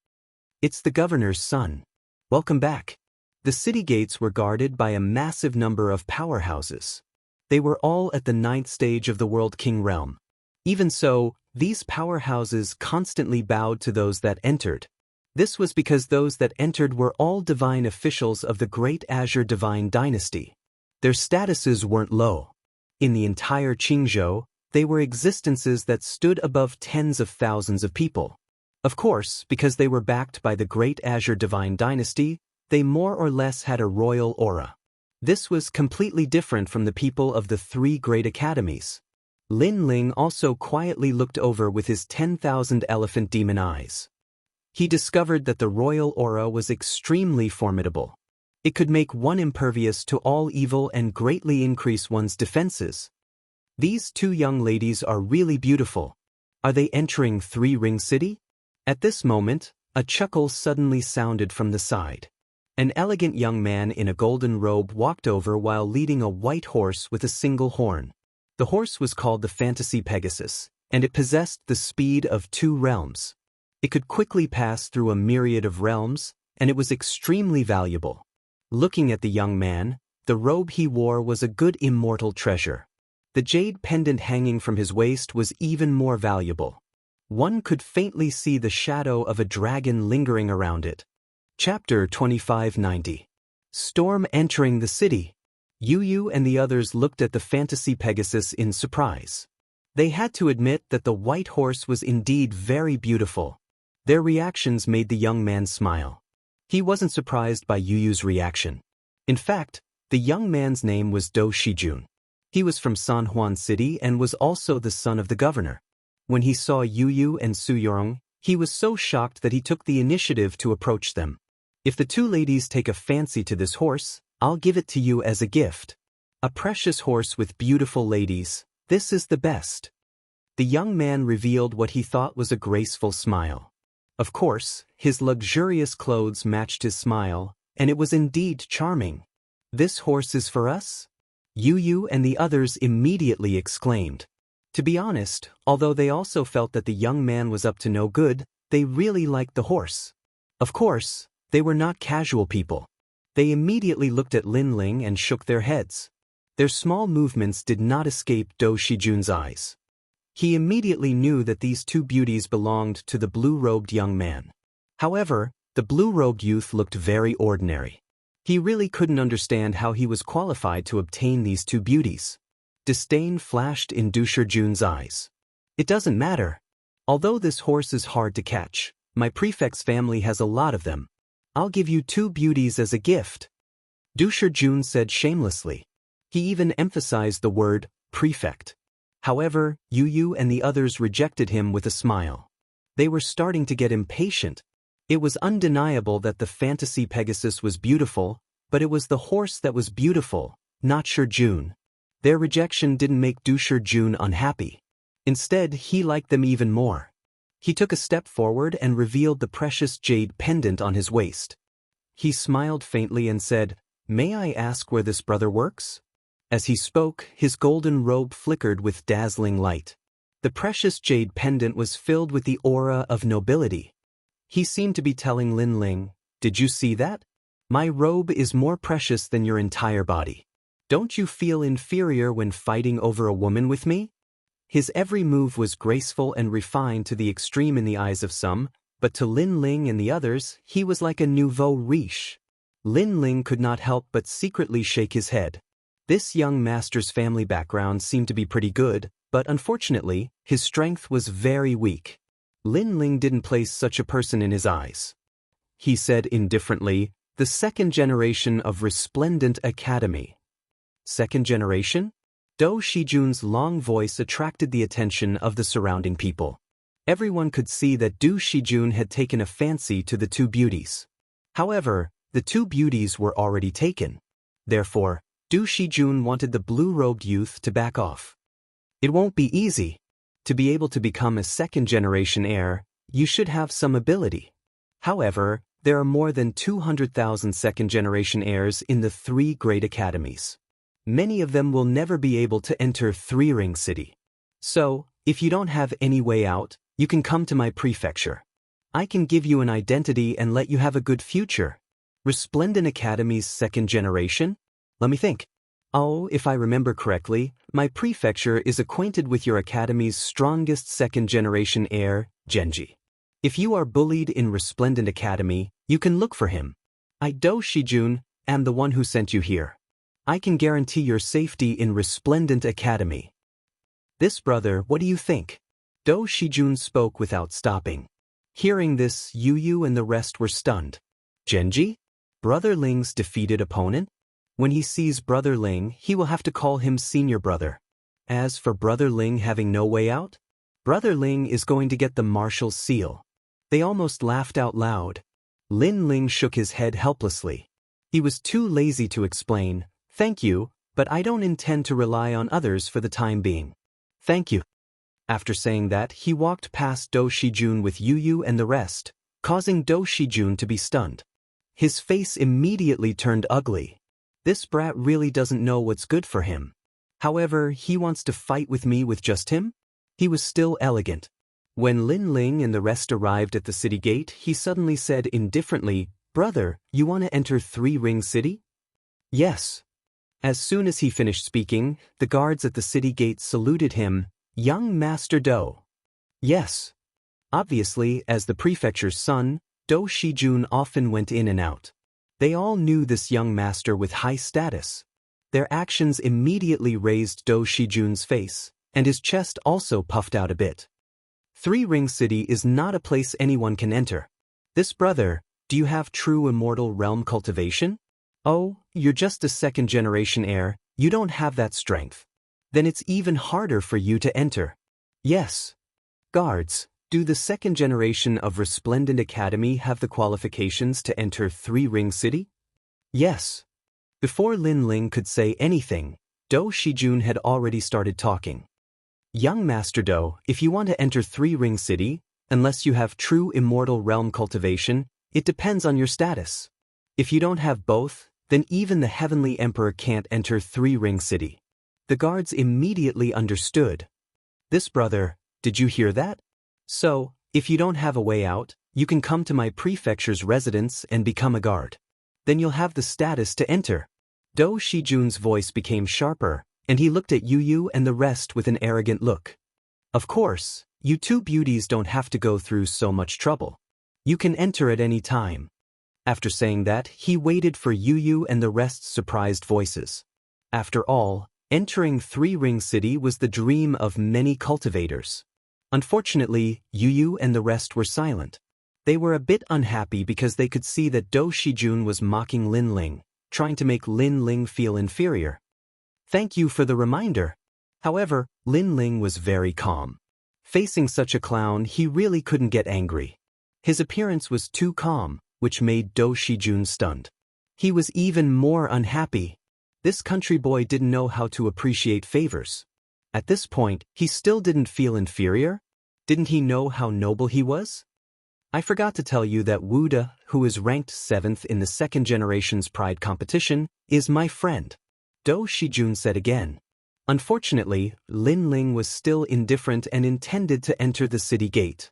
A: It's the governor's son. Welcome back. The city gates were guarded by a massive number of powerhouses. They were all at the 9th stage of the World King realm. Even so, these powerhouses constantly bowed to those that entered. This was because those that entered were all divine officials of the Great Azure Divine Dynasty. Their statuses weren't low. In the entire Qingzhou, they were existences that stood above tens of thousands of people. Of course, because they were backed by the Great Azure Divine Dynasty, they more or less had a royal aura. This was completely different from the people of the 3 great academies. Lin Ling also quietly looked over with his 10,000 elephant demon eyes. He discovered that the royal aura was extremely formidable. It could make one impervious to all evil and greatly increase one's defenses. These 2 young ladies are really beautiful. Are they entering 3 Ring City? At this moment, a chuckle suddenly sounded from the side. An elegant young man in a golden robe walked over while leading a white horse with a single horn. The horse was called the Fantasy Pegasus, and it possessed the speed of 2 realms. It could quickly pass through a myriad of realms, and it was extremely valuable. Looking at the young man, the robe he wore was a good immortal treasure. The jade pendant hanging from his waist was even more valuable. One could faintly see the shadow of a dragon lingering around it. Chapter 2590. Storm entering the city. Yu and the others looked at the Fantasy Pegasus in surprise. They had to admit that the white horse was indeed very beautiful. Their reactions made the young man smile. He wasn't surprised by Yu's reaction. In fact, the young man's name was Do Shijun. He was from San Juan City and was also the son of the governor. When he saw Yu and Su Yong, he was so shocked that he took the initiative to approach them. If the 2 ladies take a fancy to this horse, I'll give it to you as a gift. A precious horse with beautiful ladies, this is the best. The young man revealed what he thought was a graceful smile. Of course, his luxurious clothes matched his smile, and it was indeed charming. This horse is for us? Yu and the others immediately exclaimed. To be honest, although they also felt that the young man was up to no good, they really liked the horse. Of course, they were not casual people. They immediately looked at Lin Ling and shook their heads. Their small movements did not escape Do Shijun's eyes. He immediately knew that these 2 beauties belonged to the blue-robed young man. However, the blue-robed youth looked very ordinary. He really couldn't understand how he was qualified to obtain these 2 beauties. Disdain flashed in Du Shijun's eyes. It doesn't matter. Although this horse is hard to catch, my prefect's family has a lot of them. I'll give you 2 beauties as a gift. Du Shijun said shamelessly. He even emphasized the word prefect. However, Yu and the others rejected him with a smile. They were starting to get impatient. It was undeniable that the Fantasy Pegasus was beautiful, but it was the horse that was beautiful, not Shijun. Their rejection didn't make Du Shijun unhappy. Instead, he liked them even more. He took a step forward and revealed the precious jade pendant on his waist. He smiled faintly and said, "May I ask where this brother works?" As he spoke, his golden robe flickered with dazzling light. The precious jade pendant was filled with the aura of nobility. He seemed to be telling Lin Ling, "Did you see that? My robe is more precious than your entire body. Don't you feel inferior when fighting over a woman with me?" His every move was graceful and refined to the extreme in the eyes of some, but to Lin Ling and the others, he was like a nouveau riche. Lin Ling could not help but secretly shake his head. This young master's family background seemed to be pretty good, but unfortunately, his strength was very weak. Lin Ling didn't place such a person in his eyes. He said indifferently, the second generation of Resplendent Academy. Second generation? Dou Shijun's long voice attracted the attention of the surrounding people. Everyone could see that Dou Shijun had taken a fancy to the two beauties. However, the two beauties were already taken. Therefore, Dou Shijun wanted the blue-robed youth to back off. It won't be easy. To be able to become a second-generation heir, you should have some ability. However, there are more than 200,000 second-generation heirs in the 3 great academies. Many of them will never be able to enter Three-Ring City. So, if you don't have any way out, you can come to my prefecture. I can give you an identity and let you have a good future. Resplendent Academy's second generation? Let me think. Oh, if I remember correctly, my prefecture is acquainted with your academy's strongest second-generation heir, Genji. If you are bullied in Resplendent Academy, you can look for him. I, Dou Shijun, am the one who sent you here. I can guarantee your safety in Resplendent Academy. This brother, what do you think? Dou Shijun spoke without stopping. Hearing this, Yu and the rest were stunned. Genji? Brother Ling's defeated opponent? When he sees Brother Ling, he will have to call him senior brother. As for Brother Ling having no way out, Brother Ling is going to get the Marshal's seal. They almost laughed out loud. Lin Ling shook his head helplessly. He was too lazy to explain, thank you, but I don't intend to rely on others for the time being. Thank you. After saying that, he walked past Dou Shijun with Yu and the rest, causing Dou Shijun to be stunned. His face immediately turned ugly. This brat really doesn't know what's good for him. However, he wants to fight with me with just him? He was still elegant. When Lin Ling and the rest arrived at the city gate, he suddenly said indifferently, Brother, you want to enter Three-Ring City? Yes. As soon as he finished speaking, the guards at the city gate saluted him, Young Master Dou. Yes. Obviously, as the prefecture's son, Dou Shijun often went in and out. They all knew this young master with high status. Their actions immediately raised Dou Shijun's face, and his chest also puffed out a bit. Three-Ring City is not a place anyone can enter. This brother, do you have true immortal realm cultivation? Oh, you're just a second-generation heir, you don't have that strength. Then it's even harder for you to enter. Yes. Guards, do the second generation of Resplendent Academy have the qualifications to enter Three-Ring City? Yes. Before Lin Ling could say anything, Dou Shijun had already started talking. Young Master Dou, if you want to enter Three-Ring City, unless you have true immortal realm cultivation, it depends on your status. If you don't have both, then even the Heavenly Emperor can't enter Three-Ring City. The guards immediately understood. This brother, did you hear that? So, if you don't have a way out, you can come to my prefecture's residence and become a guard. Then you'll have the status to enter. Dou Shijun's voice became sharper, and he looked at Yu and the rest with an arrogant look. Of course, you two beauties don't have to go through so much trouble. You can enter at any time. After saying that, he waited for Yu and the rest's surprised voices. After all, entering Three-Ring City was the dream of many cultivators. Unfortunately, Yu and the rest were silent. They were a bit unhappy because they could see that Dou Shijun was mocking Lin Ling, trying to make Lin Ling feel inferior. Thank you for the reminder. However, Lin Ling was very calm. Facing such a clown, he really couldn't get angry. His appearance was too calm, which made Dou Shijun stunned. He was even more unhappy. This country boy didn't know how to appreciate favors. At this point, he still didn't feel inferior? Didn't he know how noble he was? I forgot to tell you that Wuda, who is ranked 7th in the second generation's pride competition, is my friend. Dou Shijun said again. Unfortunately, Lin Ling was still indifferent and intended to enter the city gate.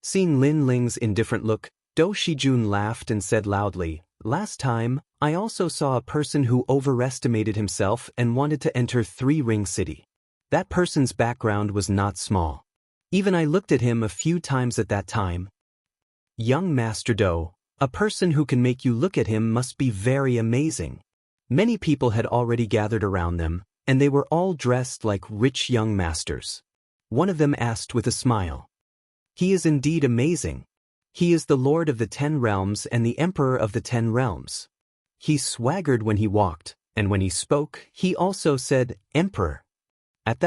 A: Seeing Lin Ling's indifferent look, Dou Shijun laughed and said loudly, Last time, I also saw a person who overestimated himself and wanted to enter Three-Ring City. That person's background was not small. Even I looked at him a few times at that time. Young Master Dou, a person who can make you look at him must be very amazing. Many people had already gathered around them, and they were all dressed like rich young masters. One of them asked with a smile. He is indeed amazing. He is the Lord of the 10 realms and the Emperor of the 10 realms. He swaggered when he walked, and when he spoke, he also said, Emperor.